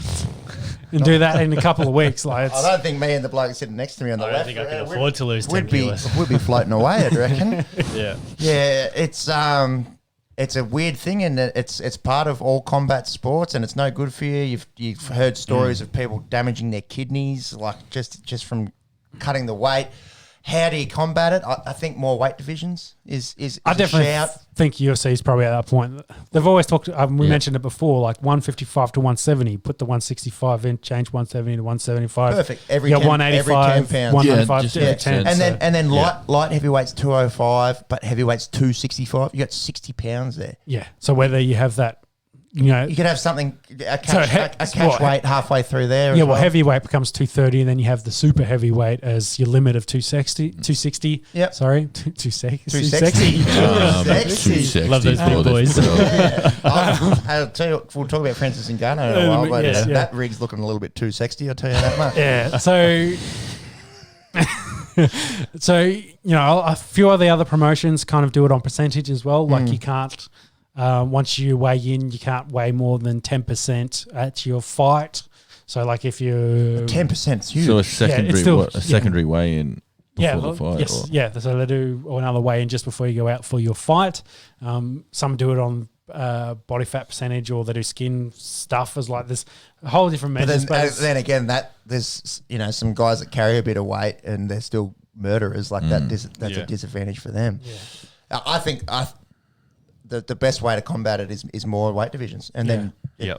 And do that in a couple of weeks. Like
I don't think me and the bloke sitting next to me on the
I
left.
don't think I can afford to lose 10 kilos.
We'd be floating away, I reckon.
Yeah.
Yeah, it's a weird thing, and it's part of all combat sports, and it's no good for you. You've heard stories of people damaging their kidneys, like just from cutting the weight. How do you combat it? I think more weight divisions is
I
a
definitely
shout.
think UFC is probably at that point. They've always talked. We mentioned it before, like 155 to 170. Put the 165 in, change 170 to 175.
Perfect. Every
185,
10 pounds.
195,
just
every
makes
10.
sense.
And then light heavyweights 205, but heavyweights 265. You got 60 pounds there.
Yeah. So whether you have that,
You could have something a catch weight halfway through there.
Yeah,
as
well, heavyweight becomes 230, and then you have the super heavyweight as your limit of 260.
Yep.
Sorry, 260.
260. Sexy.
Love those big boys.
I'll tell you, we'll talk about Francis Ngannou in a while, but that rig's looking a little bit too sexy, I'll tell you that much.
Yeah. So, a few of the other promotions kind of do it on percentage as well. Like you can't. Once you weigh in, you can't weigh more than 10% at your fight. So, like if you
10%'s huge.
So a secondary weigh-in before the fight.
Yes, so they do another weigh-in just before you go out for your fight. Some do it on body fat percentage, or they do skin stuff. As like this a whole different measures.
But then again, that there's some guys that carry a bit of weight and they're still murderers. Like that's a disadvantage for them. Yeah. I think the best way to combat it is more weight divisions, and then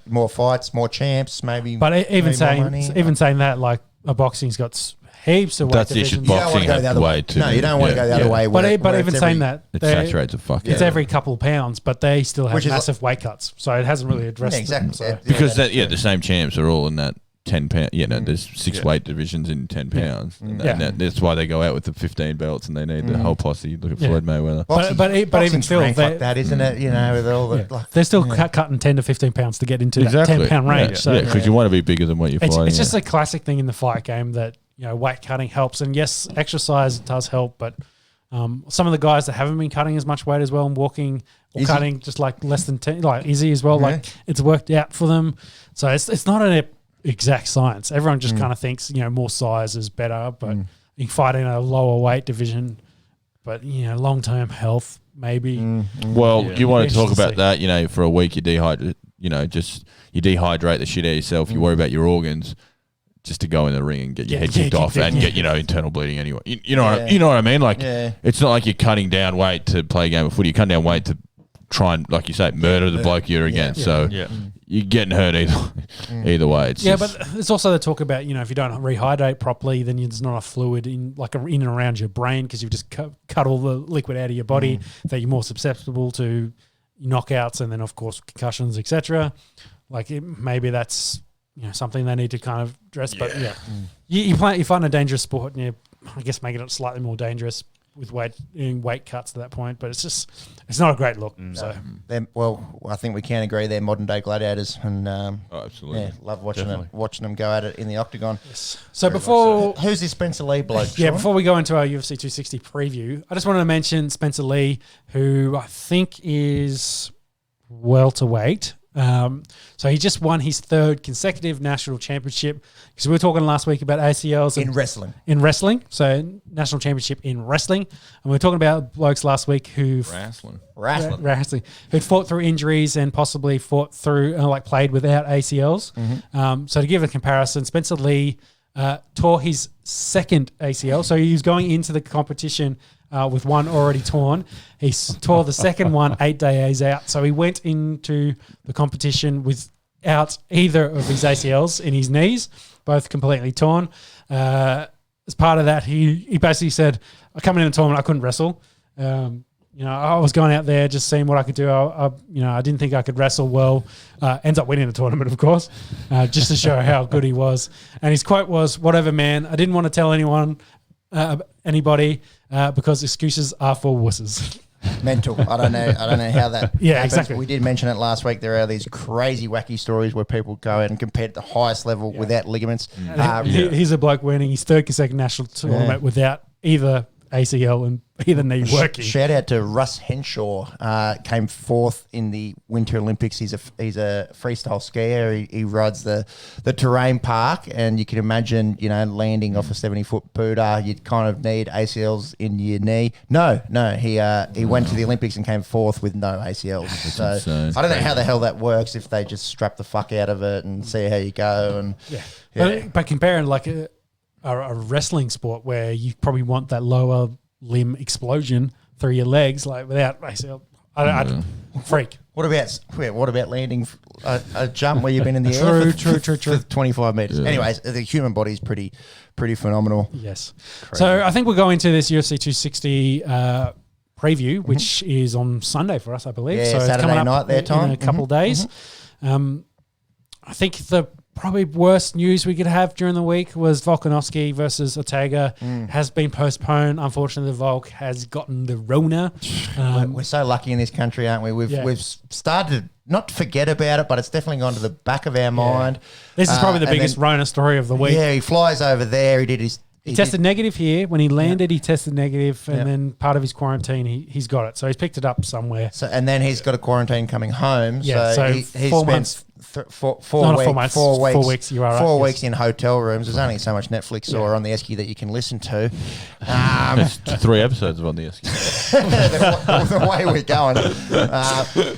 more fights, more champs, maybe.
But even
saying
saying that, like a boxing's got heaps of weight
That's the
divisions.
issue. Boxing has the way too.
No, you don't want to go the other way.
But even saying that,
it saturates the fuck.
It's every couple of pounds, but they still have
Which is
massive weight cuts, so it hasn't really addressed
exactly.
them. So.
Because the same champs are all in that 10 pound. There's 6 weight divisions in 10 pounds, and that's why they go out with the 15 belts, and they need the whole posse. Look at Floyd Mayweather.
But even still,
like that, isn't it? With all the
they're still cutting 10 to 15 pounds to get into that 10 pound range.
Because you want to be bigger than what you're fighting.
It's just a classic thing in the fight game that weight cutting helps, and yes, exercise does help, but some of the guys that haven't been cutting as much weight as well and walking or cutting just like less than 10, like Izzy as well, like it's worked out for them. So it's not an exact science. Everyone just kind of thinks more size is better, but you fight in a lower weight division, but long term health maybe.
Well, you want to talk about that? For a week you dehydrate. You dehydrate the shit out of yourself. You worry about your organs. Just to go in the ring and get your head kicked off and get internal bleeding anyway. You know what I mean? Like it's not like you're cutting down weight to play a game of footy. You're cutting down weight to try and, like you say, murder the bloke you're against. So you're getting hurt either way. It's
but it's also the talk about if you don't rehydrate properly, then there's not enough fluid in and around your brain because you've just cut all the liquid out of your body. That you're more susceptible to knockouts and then of course concussions, etc. Like maybe that's. Something they need to kind of address. But you find a dangerous sport, and I guess making it slightly more dangerous with weight cuts to that point. But it's not a great look. So
I think we can agree they're modern day gladiators, and
absolutely,
love watching them go at it in the octagon.
Yes. So before
who's this Spencer Lee bloke?
Sean? Before we go into our UFC 260 preview, I just wanted to mention Spencer Lee, who I think is welterweight. So he just won his third consecutive national championship. Because we were talking last week about ACLs.
In wrestling.
In wrestling. So national championship in wrestling. And we were talking about blokes last week who... Wrestling. Who'd fought through injuries and possibly fought through, played without ACLs. So to give a comparison, Spencer Lee tore his second ACL. So he was going into the competition with one already torn. He tore the second one 8 days out. So he went into the competition without either of his ACLs in his knees, both completely torn. As part of that, he basically said, I come in the tournament, I couldn't wrestle. I was going out there just seeing what I could do. I didn't think I could wrestle well. Ends up winning the tournament, of course, just to show how good he was. And his quote was, "Whatever, man. I didn't want to tell anybody, because excuses are for wusses."
Mental. I don't know how that happens.
Exactly.
We did mention it last week. There are these crazy, wacky stories where people go out and compete at the highest level without ligaments.
He's a bloke winning his third consecutive national tournament without either ACL and either knee working.
Shout out to Russ Henshaw. Came fourth in the Winter Olympics. He's a freestyle skier. He rides the terrain park, and you can imagine, landing off a 70-foot Buddha, you'd kind of need ACLs in your knee. No, he went to the Olympics and came fourth with no ACLs. So insane. I don't know how the hell that works, if they just strap the fuck out of it and see how you go. And
But comparing a wrestling sport where you probably want that lower limb explosion through your legs, without ACL, I'd freak.
What about landing a jump where you've been in the air for 25 metres? Yeah. Anyways, the human body is pretty phenomenal.
Yes. Crazy. So I think we'll go into this UFC 260 preview, which is on Sunday for us, I believe.
Yeah,
so
Saturday
it's coming
night
up
their time.
in a couple of days. I think the probably worst news we could have during the week was Volkanovski versus Ortega has been postponed. Unfortunately, the Volk has gotten the Rona.
We're so lucky in this country, aren't we? We've started not to forget about it, but it's definitely gone to the back of our mind.
This is probably the biggest Rona story of the week.
Yeah, he flies over there.
He tested negative here. When he landed, he tested negative, and then part of his quarantine, he's got it. So he's picked it up somewhere.
So and then he's got a quarantine coming home.
Yeah, so
he
4 months.
4 weeks.
You are
4 weeks in hotel rooms. There's only so much Netflix or on the Esky that you can listen to.
3 episodes of on the Esky.
the way we're going.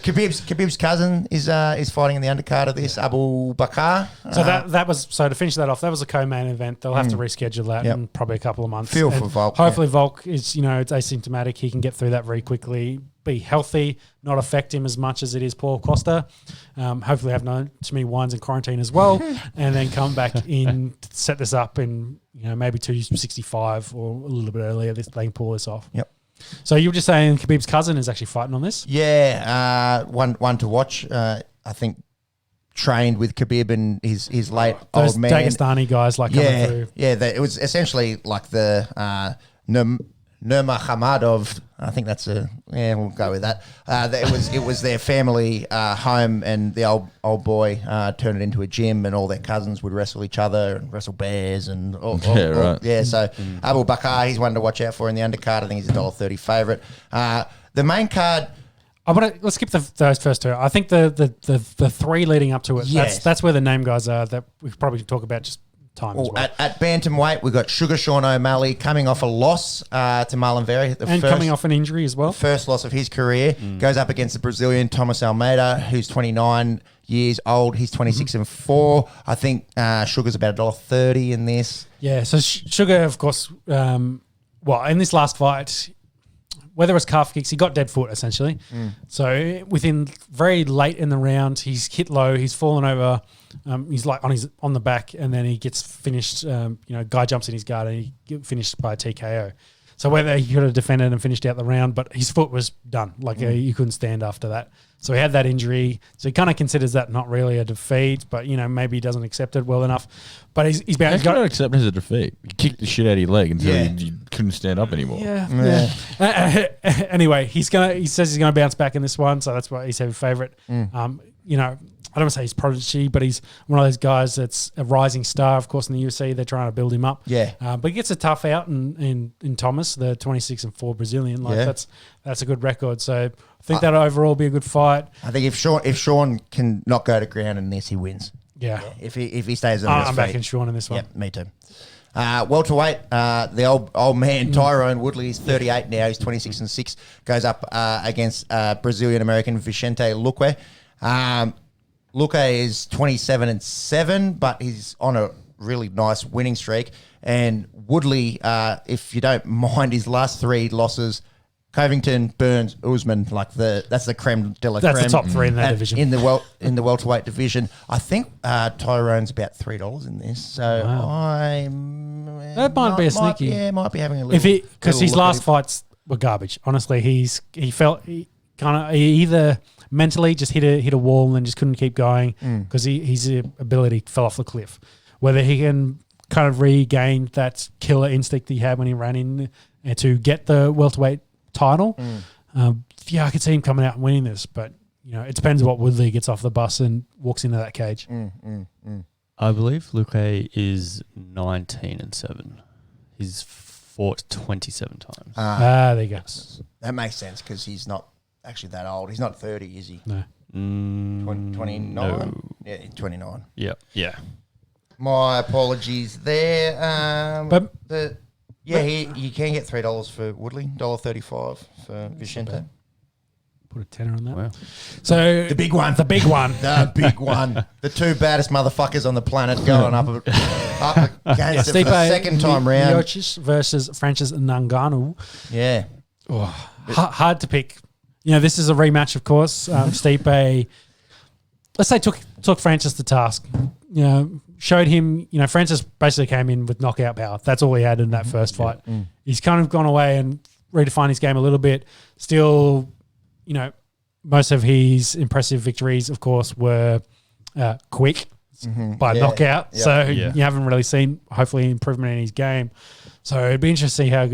Khabib's cousin is fighting in the undercard of this, Abu Bakr.
So that was to finish that off. That was a co-main event. They'll have to reschedule that in probably a couple of months.
Feel for Volk.
Hopefully Volk is it's asymptomatic. He can get through that very quickly. Be healthy, not affect him as much as it is Paul Costa. Hopefully have no too many wines in quarantine as well, and then come back in, set this up in maybe 265 or a little bit earlier. They can pull this off.
Yep.
So you were just saying Khabib's cousin is actually fighting on this?
Yeah, one to watch. I think trained with Khabib and his late old man.
Dagestani guys coming through.
Yeah, it was essentially like the Nurmagomedov. I think that's we'll go with that. It was their family home, and the old boy turned it into a gym, and all their cousins would wrestle each other and wrestle bears and so Abu Bakr, he's one to watch out for in the undercard. I think he's a $1.30 favourite. The main card.
Let's skip those first two. I think the three leading up to it. Yes. That's where the name guys are that we probably can talk about just time as well.
At bantamweight, we've got Sugar Sean O'Malley coming off a loss to Marlon Vera.
Coming off an injury as well.
First loss of his career. Goes up against the Brazilian Thomas Almeida, who's 29 years old. He's 26-4. I think Sugar's about $1.30 in this.
Yeah, so Sugar, of course, in this last fight, whether it's calf kicks, he got dead foot essentially. So within very late in the round, he's hit low, he's fallen over, he's on the back, and then he gets finished. Guy jumps in his guard and he gets finished by a TKO. So whether he could have defended and finished out the round, but his foot was done. He couldn't stand after that. So he had that injury. So he kind of considers that not really a defeat, but maybe he doesn't accept it well enough. But he's bound.
He's got to accept it as a defeat. You kicked the shit out of your leg until you couldn't stand up anymore.
Yeah. Anyway, he says he's gonna bounce back in this one, so that's why he's heavy favourite. I don't want to say he's prodigy, but he's one of those guys that's a rising star. Of course, in the UFC, they're trying to build him up.
Yeah.
But he gets a tough out in Thomas, the 26-4 Brazilian. That's a good record. So I think that'll overall be a good fight.
I think if Sean can not go to ground in this, he wins.
Yeah.
If he stays on his
I'm
feet.
backing Sean in this one.
Yeah, me too. Welterweight, the old man Tyrone Woodley is 38 now. He's 26-6. Goes up against Brazilian American Vicente Luque. Luque is 27-7, but he's on a really nice winning streak. And Woodley, if you don't mind, his last 3 losses: Covington, Burns, Usman, that's the creme de la creme.
That's the top 3 in that division.
In the welterweight division, I think Tyrone's about $3 in this. So
that might be a sneaky.
Yeah, might be having a little.
Because his last fights were garbage. Honestly, he either mentally just hit a wall and then just couldn't keep going because his ability fell off the cliff. Whether he can kind of regain that killer instinct he had when he ran in to get the welterweight title, I could see him coming out and winning this. But it depends what Woodley gets off the bus and walks into that cage.
I believe Luque is 19-7. He's fought 27 times.
There you go.
That makes sense because he's not actually that old. He's not 30, is he?
No.
29?
No.
Yeah, 29.
Yeah.
My apologies there. You can get $3 for Woodley, $1.35 for Vicente.
Put a tenner on that.
Wow.
So
the big one.
The big one.
The big one. The 2 baddest motherfuckers on the planet going up against it for the second time round.
Miocic versus Francis Ngannou.
Yeah.
Hard to pick. This is a rematch, of course. Stipe, let's say, took Francis to task. Showed him, Francis basically came in with knockout power. That's all he had in that first fight. He's kind of gone away and redefined his game a little bit. Still, most of his impressive victories, of course, were quick by knockout. Yeah. So you haven't really seen, hopefully, improvement in his game. So it'd be interesting to see how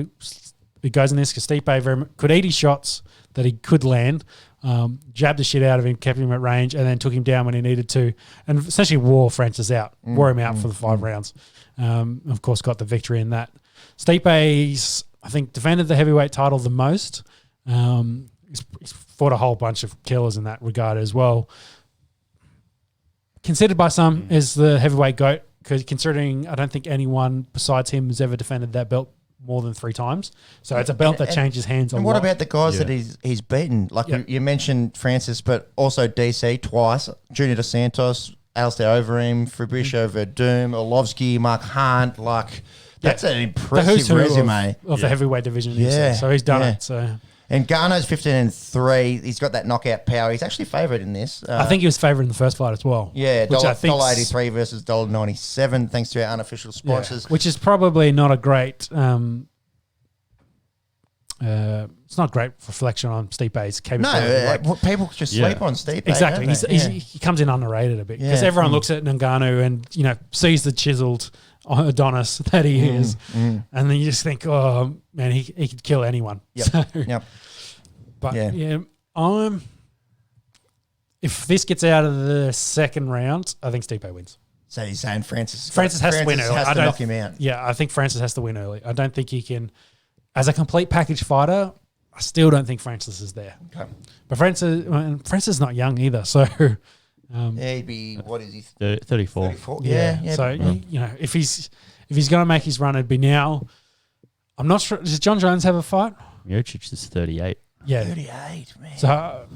it goes in this because Stipe could eat his shots that he could land. Jabbed the shit out of him, kept him at range, and then took him down when he needed to, and essentially wore Francis out, wore him out for the 5 rounds. Of course, got the victory in that. Stipe's, I think, defended the heavyweight title the most. He's fought a whole bunch of killers in that regard as well. Considered by some as the heavyweight GOAT, because considering I don't think anyone besides him has ever defended that belt more than 3 times. So it's a belt that changes hands a lot.
And what about the guys that he's beaten? Like you mentioned Francis, but also DC twice, Junior Dos Santos, Alistair Overeem, Fabricio Verdum, Orlovsky, Mark Hunt. That's an impressive resume.
Of the heavyweight division. So he's done it. So.
And Garno's 15-3. He's got that knockout power. He's actually favourite in this.
I think he was favourite in the first fight as well.
Yeah, $1.83 versus $1.97, thanks to our unofficial sponsors.
Which is probably not a great. It's not a great reflection on Stipe's capability.
No, people just sleep on Stipe.
Exactly. He comes in underrated a bit because everyone looks at Ngannou and sees the chiseled Adonis that he is, and then you just think, oh man, he could kill anyone. But if this gets out of the second round, I think Stipe wins.
So you're saying Francis
has to win early.
Has to knock him out.
Yeah, I think Francis has to win early. I don't think he can, as a complete package fighter. I still don't think Francis is there. Okay. But Francis is not young either, so.
He'd be, what is he?
34.
34. Yeah.
So, if he's going to make his run, it'd be now. I'm not sure. Does John Jones have a fight?
Miocic is 38.
Yeah.
38, man.
So,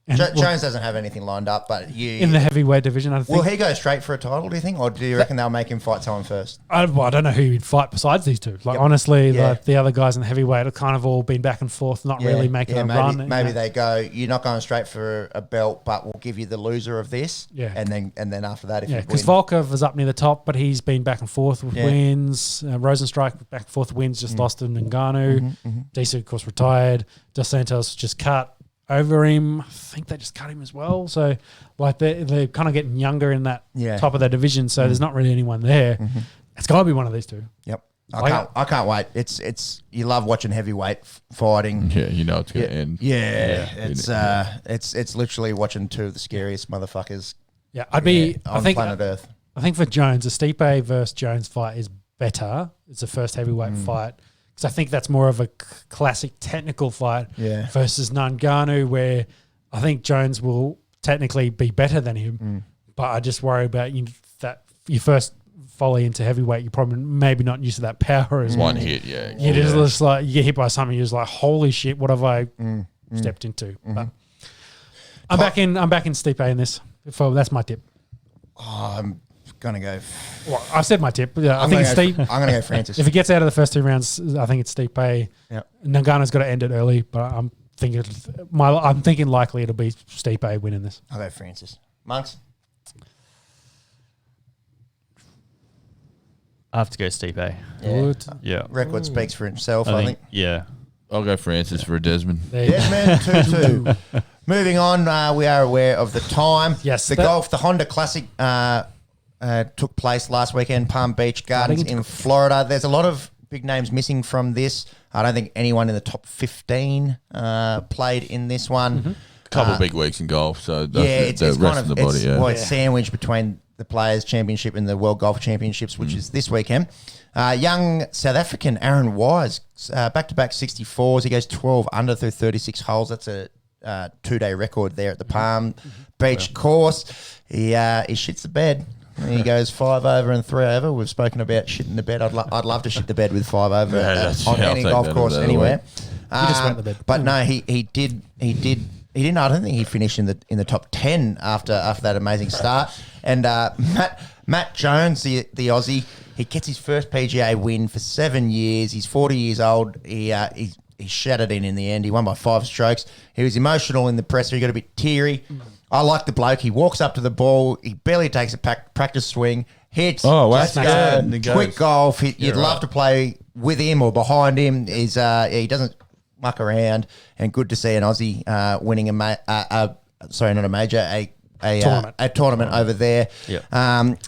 Jones doesn't have anything lined up, but
in the heavyweight division, I think.
Will he go straight for a title, do you think? Or do you reckon they'll make him fight someone first?
I don't know who he'd fight besides these two. Honestly, the other guys in the heavyweight have kind of all been back and forth, not really making a run.
Maybe they go, you're not going straight for a belt, but we'll give you the loser of this. Yeah. And then after that, if you win.
Because Volkov is up near the top, but he's been back and forth with wins. Rosenstrike back and forth wins, just lost to Ngannou. DC, of course, retired. Dos Santos just cut. Over him, I think they just cut him as well. So, they're kind of getting younger in that top of their division. So there's not really anyone there. It's got to be one of these two.
Yep. I can't wait. It's you love watching heavyweight fighting.
Yeah, you know it's going to end.
Yeah, it's literally watching two of the scariest motherfuckers.
Yeah,
on planet Earth.
I think for Jones, a Stipe versus Jones fight is better. It's a first heavyweight fight because I think that's more of a classic technical fight versus Ngannou, where I think Jones will technically be better than him, but I just worry about that you first volley into heavyweight, you're probably maybe not used to that power as
one
well.
hit, yeah.
You just like you get hit by something, you're just like, holy shit, what have I stepped into? But I'm back in Stipe in this. That's my tip.
Oh, I'm gonna go.
Well, I've said my tip. Yeah, I think it's Stipe.
I'm gonna go Francis.
If he gets out of the first 2 rounds, I think it's Stipe.
Yeah.
Ngannou's got to end it early, but I'm thinking likely it'll be Stipe winning this.
I'll go Francis. Monks.
I have to go Stipe.
Good.
Yeah.
Record speaks for himself, I think.
Yeah.
I'll go Francis for a Desmond.
Desmond 2-2. Moving on, we are aware of the time.
Yes.
The Honda Classic took place last weekend, Palm Beach Gardens in Florida. There's a lot of big names missing from this. I don't think anyone in the top 15 played in this one.
Couple big weeks in golf, so
it's
the rest of the body.
It's sandwiched between the Players' Championship and the World Golf Championships, which is this weekend. Young South African Aaron Wise, back-to-back 64s. He goes 12 under through 36 holes. That's a 2-day record there at the Palm Beach course. He shits the bed. He goes 5 over and 3 over. We've spoken about shitting the bed. I'd love to shit the bed with 5 over on any golf course anywhere.
just went to bed.
But no, he didn't. I don't think he finished in the top 10 after that amazing start. And Matt Jones, the Aussie, he gets his first PGA win for 7 years. He's 40 years old. He shattered in the end. He won by 5 strokes. He was emotional in the presser. He got a bit teary. I like the bloke. He walks up to the ball. He barely takes a practice swing. Hits.
Oh, wow.
Just quick golf. You'd love to play with him or behind him. He doesn't muck around. And good to see an Aussie winning a tournament over there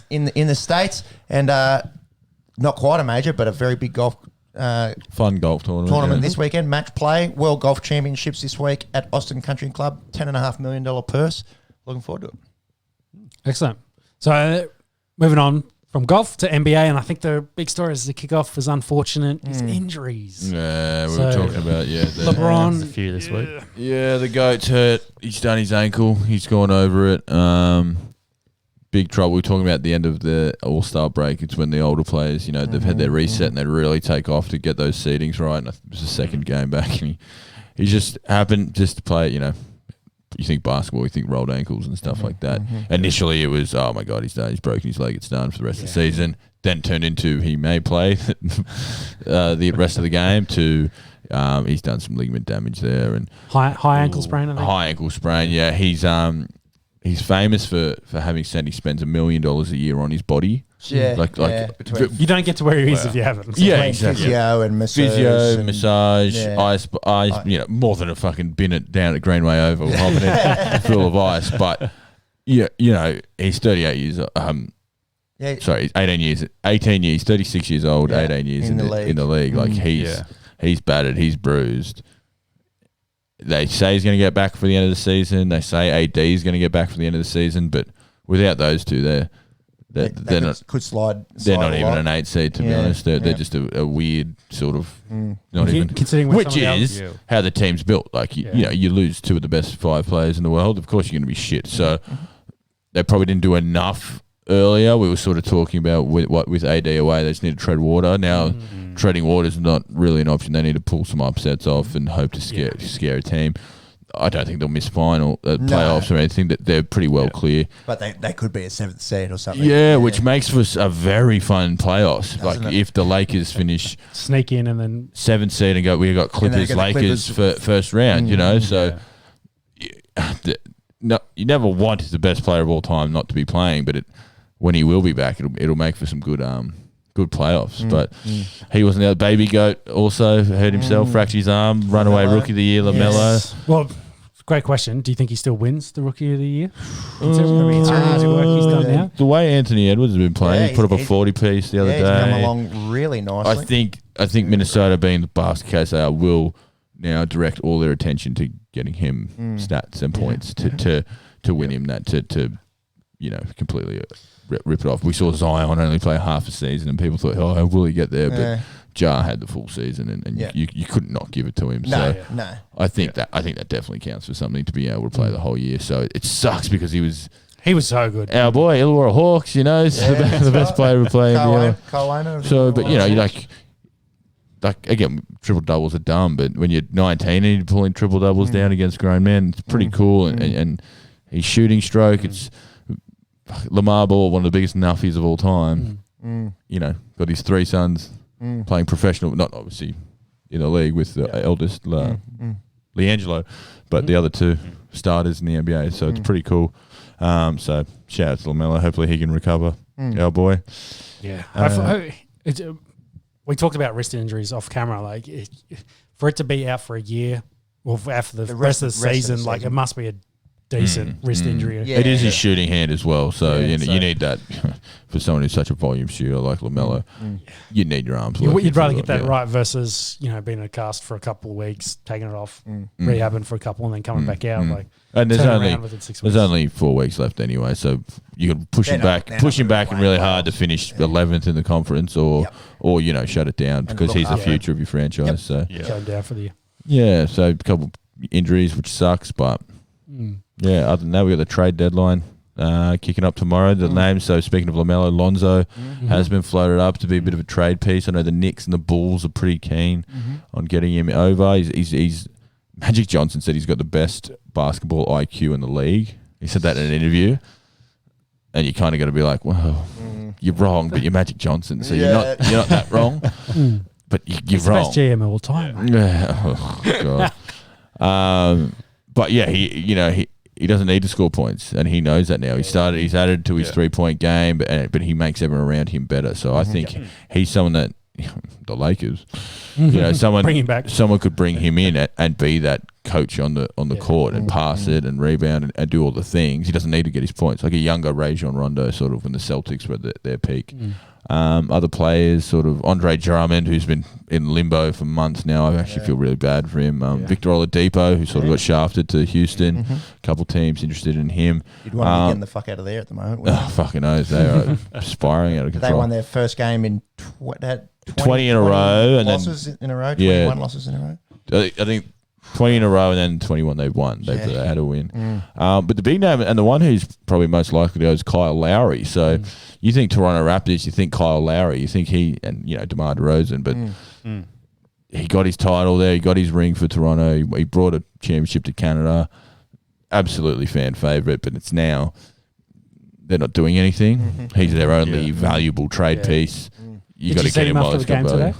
in the States. And not quite a major, but a very big golf
fun golf tournament
this weekend. Match play, World Golf Championships this week at Austin Country Club. $10.5 million purse. Looking forward to it.
Excellent. So moving on from golf to NBA, and I think the big story as the kickoff was unfortunate is injuries.
Yeah, we were talking about
LeBron.
A few this week.
Yeah, the goat's hurt. He's done his ankle. He's gone over it. Big trouble. We were talking about the end of the All-Star break. It's when the older players, they've had their reset and they really take off to get those seedings right. And it was the second game back, and he just happened just to play. You think basketball, you think rolled ankles and stuff like that. Initially, it was, oh my God, he's done. He's broken his leg. It's done for the rest of the season. Then turned into he may play the rest of the game. To he's done some ligament damage there and
high ankle sprain. I think.
High ankle sprain. Yeah, he's famous for having said he spends $1 million a year on his body.
Yeah,
you don't get to where he is if you haven't. So
Exactly.
Physio and massage,
ice. More than a fucking bin it down at Greenway Oval, hopping in full of ice. But he's 38 years. Sorry, 18 years, 36 years old, 18 years in the league. Like he's battered, he's bruised. They say he's going to get back for the end of the season. They say AD is going to get back for the end of the season. But without those two, they're not.
Could slide.
They're not even an 8 seed, to be honest. They're just a weird sort of not even.
Considering
which is how the team's built. Like you lose 2 of the best 5 players in the world. Of course, you're going to be shit. So they probably didn't do enough earlier. We were sort of talking about with AD away, they just need to tread water. Now treading water is not really an option. They need to pull some upsets off and hope to scare a team. I don't think they'll miss final playoffs or anything. That they're pretty well clear.
But they could be a 7th seed or something.
Yeah, which makes for a very fun playoffs. Doesn't it? If the Lakers finish
sneak in and then
7th seed and we got Clippers, Lakers for first round. So you never want the best player of all time not to be playing, but when he will be back, it'll make for some good playoffs. But he wasn't there. Baby Goat also hurt himself, fractured his arm. Runaway Rookie of the Year, LaMelo.
Well, Great question. Do you think he still wins the Rookie of the Year? Considering the work he's done now.
The way Anthony Edwards has been playing, he put up a 40-piece the other day.
He's come along really nicely.
I think Minnesota, being the basket case they are, will now direct all their attention to getting him stats and points to win him that to completely rip it off. We saw Zion only play half a season, and people thought, "Oh, will he get there?" But Jar had the full season, and you could not give it to him.
No.
I think that definitely counts for something to be able to play the whole year. So it sucks because he was
so good.
Our boy Illawarra Hawks, he's the best player to play. So, but you like again, triple doubles are dumb, but when you're 19 and you're pulling triple doubles down against grown men, it's pretty cool. And his shooting stroke, it's Lamar Ball, one of the biggest nuffies of all time. Got his 3 sons playing professional, not obviously in the league with the eldest, Leangelo, but the other 2 starters in the NBA. So it's pretty cool. So shout out to LaMelo. Hopefully he can recover, our boy.
Yeah. We talked about wrist injuries off camera. For it to be out for a year, or after the rest of the season, it must be a decent wrist injury.
Yeah. It is his shooting hand as well, so you need that for someone who's such a volume shooter like LaMelo. You need your arms.
You'd rather get that right versus being in a cast for a couple of weeks, taking it off, rehabbing for a couple, and then coming back out.
And there's only 4 weeks left anyway, so you can push him back and really hard to finish 11th in the conference, or shut it down because he's the future of your franchise. So
shut him down for the year.
Yeah, so a couple injuries, which sucks, but. Yeah, other than that, we got the trade deadline kicking up tomorrow. The name, so speaking of LaMelo, Lonzo has been floated up to be a bit of a trade piece. I know the Knicks and the Bulls are pretty keen on getting him over. He's Magic Johnson said he's got the best basketball IQ in the league. He said that in an interview. And you kind of got to be like, well, you're wrong, but you're Magic Johnson, so you're not that wrong. But you're wrong.
Best GM of all time.
Yeah. Oh, God. But yeah, he doesn't need to score points, and he knows that now. He's added to his 3-point game, but he makes everyone around him better. So I think he's someone that the Lakers,
bring him back.
Someone could bring him in and be that coach on the court and pass it and rebound and do all the things. He doesn't need to get his points, like a younger Rajon Rondo, sort of when the Celtics were at their peak. Other players, sort of Andre Drummond, who's been in limbo for months now. I actually feel really bad for him. Victor Oladipo, who sort of got shafted to Houston. A couple teams interested in him.
You'd want to be getting the fuck out of there at the moment.
Fucking knows. They are spiraling out of control.
They won their first game in
20 in a row. And
losses in a row? 21 losses in a row?
I think 20 in a row and then 21 they've won. They had to win. But the big name and the one who's probably most likely to go is Kyle Lowry. So you think Toronto Raptors, you think Kyle Lowry, you think he and DeMar DeRozan, but he got his title there. He got his ring for Toronto. He brought a championship to Canada. Absolutely fan favourite, but it's now they're not doing anything. He's their only valuable trade piece. You got to get him while it's got value.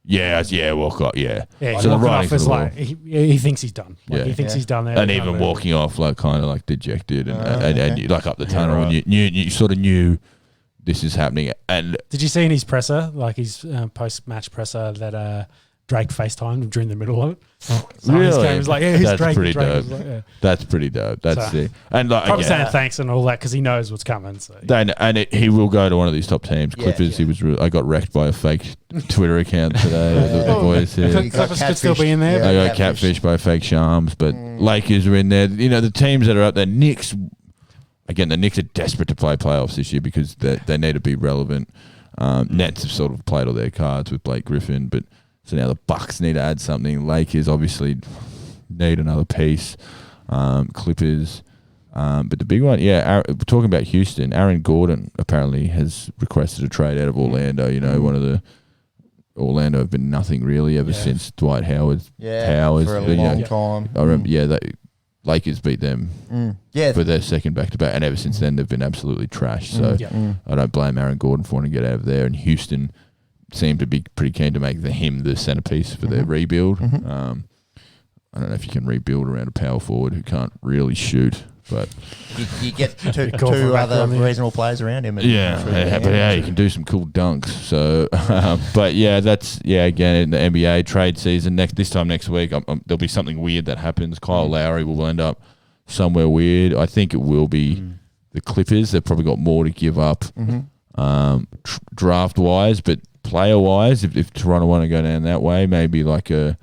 Yeah, walk off. Yeah.
So the writing is he thinks he's done. He thinks he's done there.
And even walking off kind of dejected and like up the tunnel, and you sort of knew this is happening. And
did you see in his presser, his post-match presser, that Drake FaceTimed during the middle of it? So
really?
He was like, yeah,
that's
Drake.
Pretty dope.
Like,
That's pretty dope. That's it. And
probably saying thanks and all that because he knows what's coming. So
he will go to one of these top teams. Clippers. He was. I got wrecked by a fake Twitter account today. The boys here.
Clippers could still be in there.
I got catfished by fake Shams, but Lakers are in there. The teams that are up there. Knicks. Again, the Knicks are desperate to play playoffs this year because they need to be relevant. Nets have sort of played all their cards with Blake Griffin, but so now the Bucks need to add something. Lakers obviously need another piece. Clippers. But the big one, we're talking about Houston. Aaron Gordon apparently has requested a trade out of Orlando. One of the Orlando have been nothing really ever since Dwight Howard's powers.
For a long time.
I remember, Lakers beat them for their second back-to-back, and ever since then they've been absolutely trashed. So I don't blame Aaron Gordon for wanting to get out of there. And Houston seem to be pretty keen to make him the centerpiece for their rebuild. I don't know if you can rebuild around a power forward who can't really shoot But
You get two
Call for back
other
on the-
reasonable players around him. And
you can do some cool dunks. So, but again, in the NBA trade season this time next week, there'll be something weird that happens. Kyle Lowry will end up somewhere weird. I think it will be the Clippers. They've probably got more to give up, draft wise, but player wise, if Toronto want to go down that way, maybe like a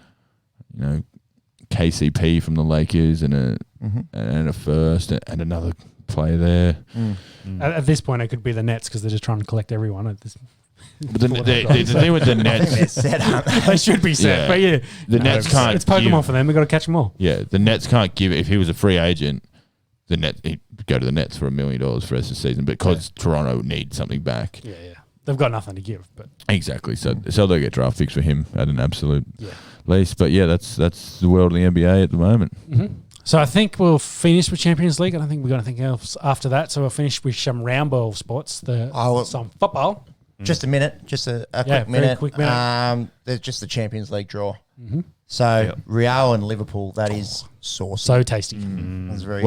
KCP from the Lakers and a first and another player there.
At this point, it could be the Nets because they're just trying to collect everyone. At this.
But the thing with the Nets,
they're set, aren't they?
They should be set, but
the Nets can't.
It's Pokemon for them. We've got to catch them all.
Yeah, the Nets can't give. If he was a free agent, he'd go to the Nets for $1 million for the rest of the season. But because Toronto needs something back,
they've got nothing to give. But
exactly, so they'll get draft picks for him at an absolute least. But that's the world of the NBA at the moment.
So I think we'll finish with Champions League. I don't think we've got anything else after that. So we'll finish with some round ball sports. Some football.
Just a minute, just a
Yeah,
quick minute.
quick minute.
There's just the Champions League draw. So Real and Liverpool, that is saucy.
So tasty.
That's very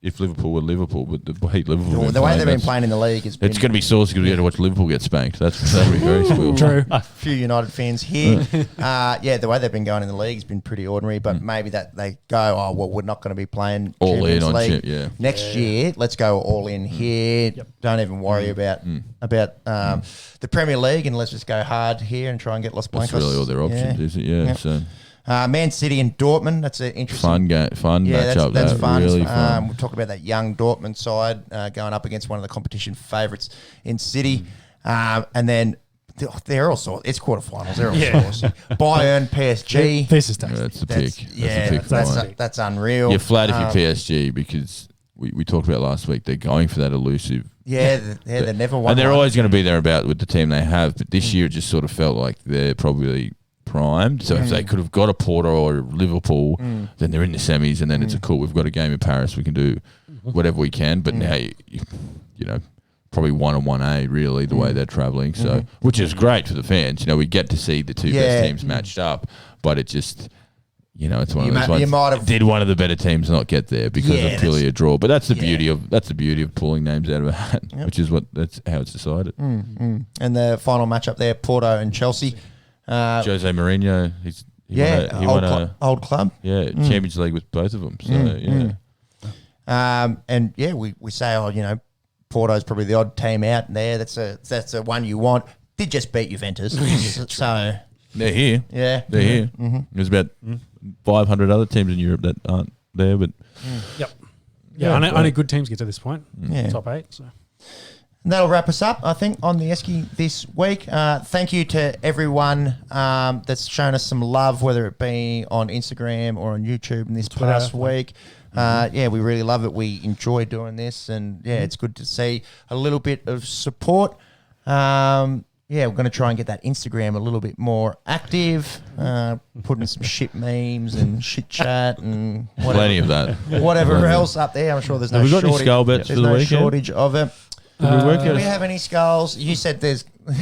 If Liverpool were Liverpool, but the way Liverpool
the way they've been playing in the league has been.
it's going to be saucy because we get to watch Liverpool get spanked. That'll be very spoiled.
True.
A few United fans here. The way they've been going in the league has been pretty ordinary, but maybe that they go, we're not going to be playing
All
Champions
in on
League
shit,
next year. Let's go all in here. Don't even worry about the Premier League, and let's just go hard here and try and get Los Blancos.
That's really all their options, is it? Yeah. So
Man City and Dortmund. That's an interesting
fun matchup.
That's fun.
Really fun.
We'll talk about that young Dortmund side going up against one of the competition favourites in City, and then they're also it's quarterfinals. They're all saucy. Bayern PSG.
This is tasty.
That's the pick.
That's unreal.
You're flat if you're PSG because we talked about last week. They're going for that elusive.
They're never won.
And they're always going to be there about with the team they have. But this year it just sort of felt like they're probably primed. So if they could have got a Porto or a Liverpool, then they're in the semis, and then it's cool. We've got a game in Paris. We can do whatever we can. But now you know probably 1 and 1A really the way they're traveling. So which is great for the fans. We get to see the two best teams matched up. But it just it's one of those ones. Did one of the better teams not get there because of purely a draw? But that's the beauty of pulling names out of a hat, which is that's how it's decided.
And the final matchup there, Porto and Chelsea.
Jose Mourinho, he won a
old club.
Champions League with both of them. So
we say Porto's probably the odd team out there. That's a one you want. Did just beat Juventus, so
they're here.
Yeah,
they're here. There's about 500 other teams in Europe that aren't there, but
only good teams get to this point. Top 8. So.
And that'll wrap us up, I think, on the Esky this week. Thank you to everyone that's shown us some love, whether it be on Instagram or on YouTube in this past week. We really love it. We enjoy doing this, and it's good to see a little bit of support. We're going to try and get that Instagram a little bit more active, putting some shit memes and shit chat and whatever,
plenty of that.
Whatever else up there. I'm sure there's no
Have we got
shortage.
Any skull bets
there's
for the
no
weekend?
Shortage of it. Do we have any skulls? You said there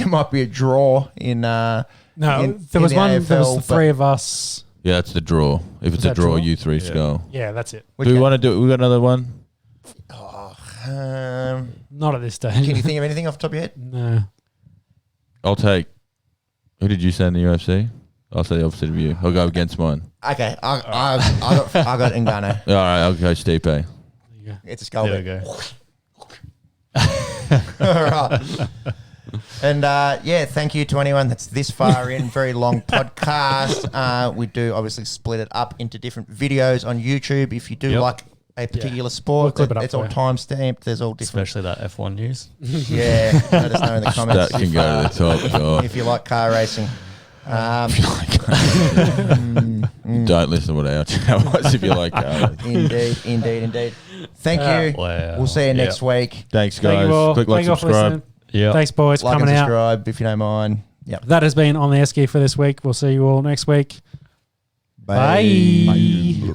might be a draw in.
There was
the
one.
AFL,
there was the three of us.
Yeah, that's the draw. If it's a draw, you three skull.
Yeah, that's it.
Do we want to do it? We got another one?
Not at this stage.
Can you think of anything off the top of your head?
No.
I'll take. Who did you say in the UFC? I'll say the opposite of you. I'll go against mine.
Okay, I got Ngannou.
All right, I'll go Stipe.
It's a skull.
There we go.
All right. And thank you to anyone that's this far in. Very long podcast. We do obviously split it up into different videos on YouTube. If you do like a particular sport, it's all time stamped. There's all different.
Especially that F1 news.
Yeah, let us know in the comments.
That can go to the top.
If you like car racing.
Don't listen to what our channel was if you like car racing.
Indeed. Thank you.
Wow.
We'll see you next week.
Thanks,
Thank
guys.
you all.
Click like,
Thank you all for
subscribe.
listening.
Yeah.
Thanks, boys, for
Like and
coming out.
subscribe if you don't mind. Yep.
That has been on the Esky for this week. We'll see you all next week.
Bye.
Bye.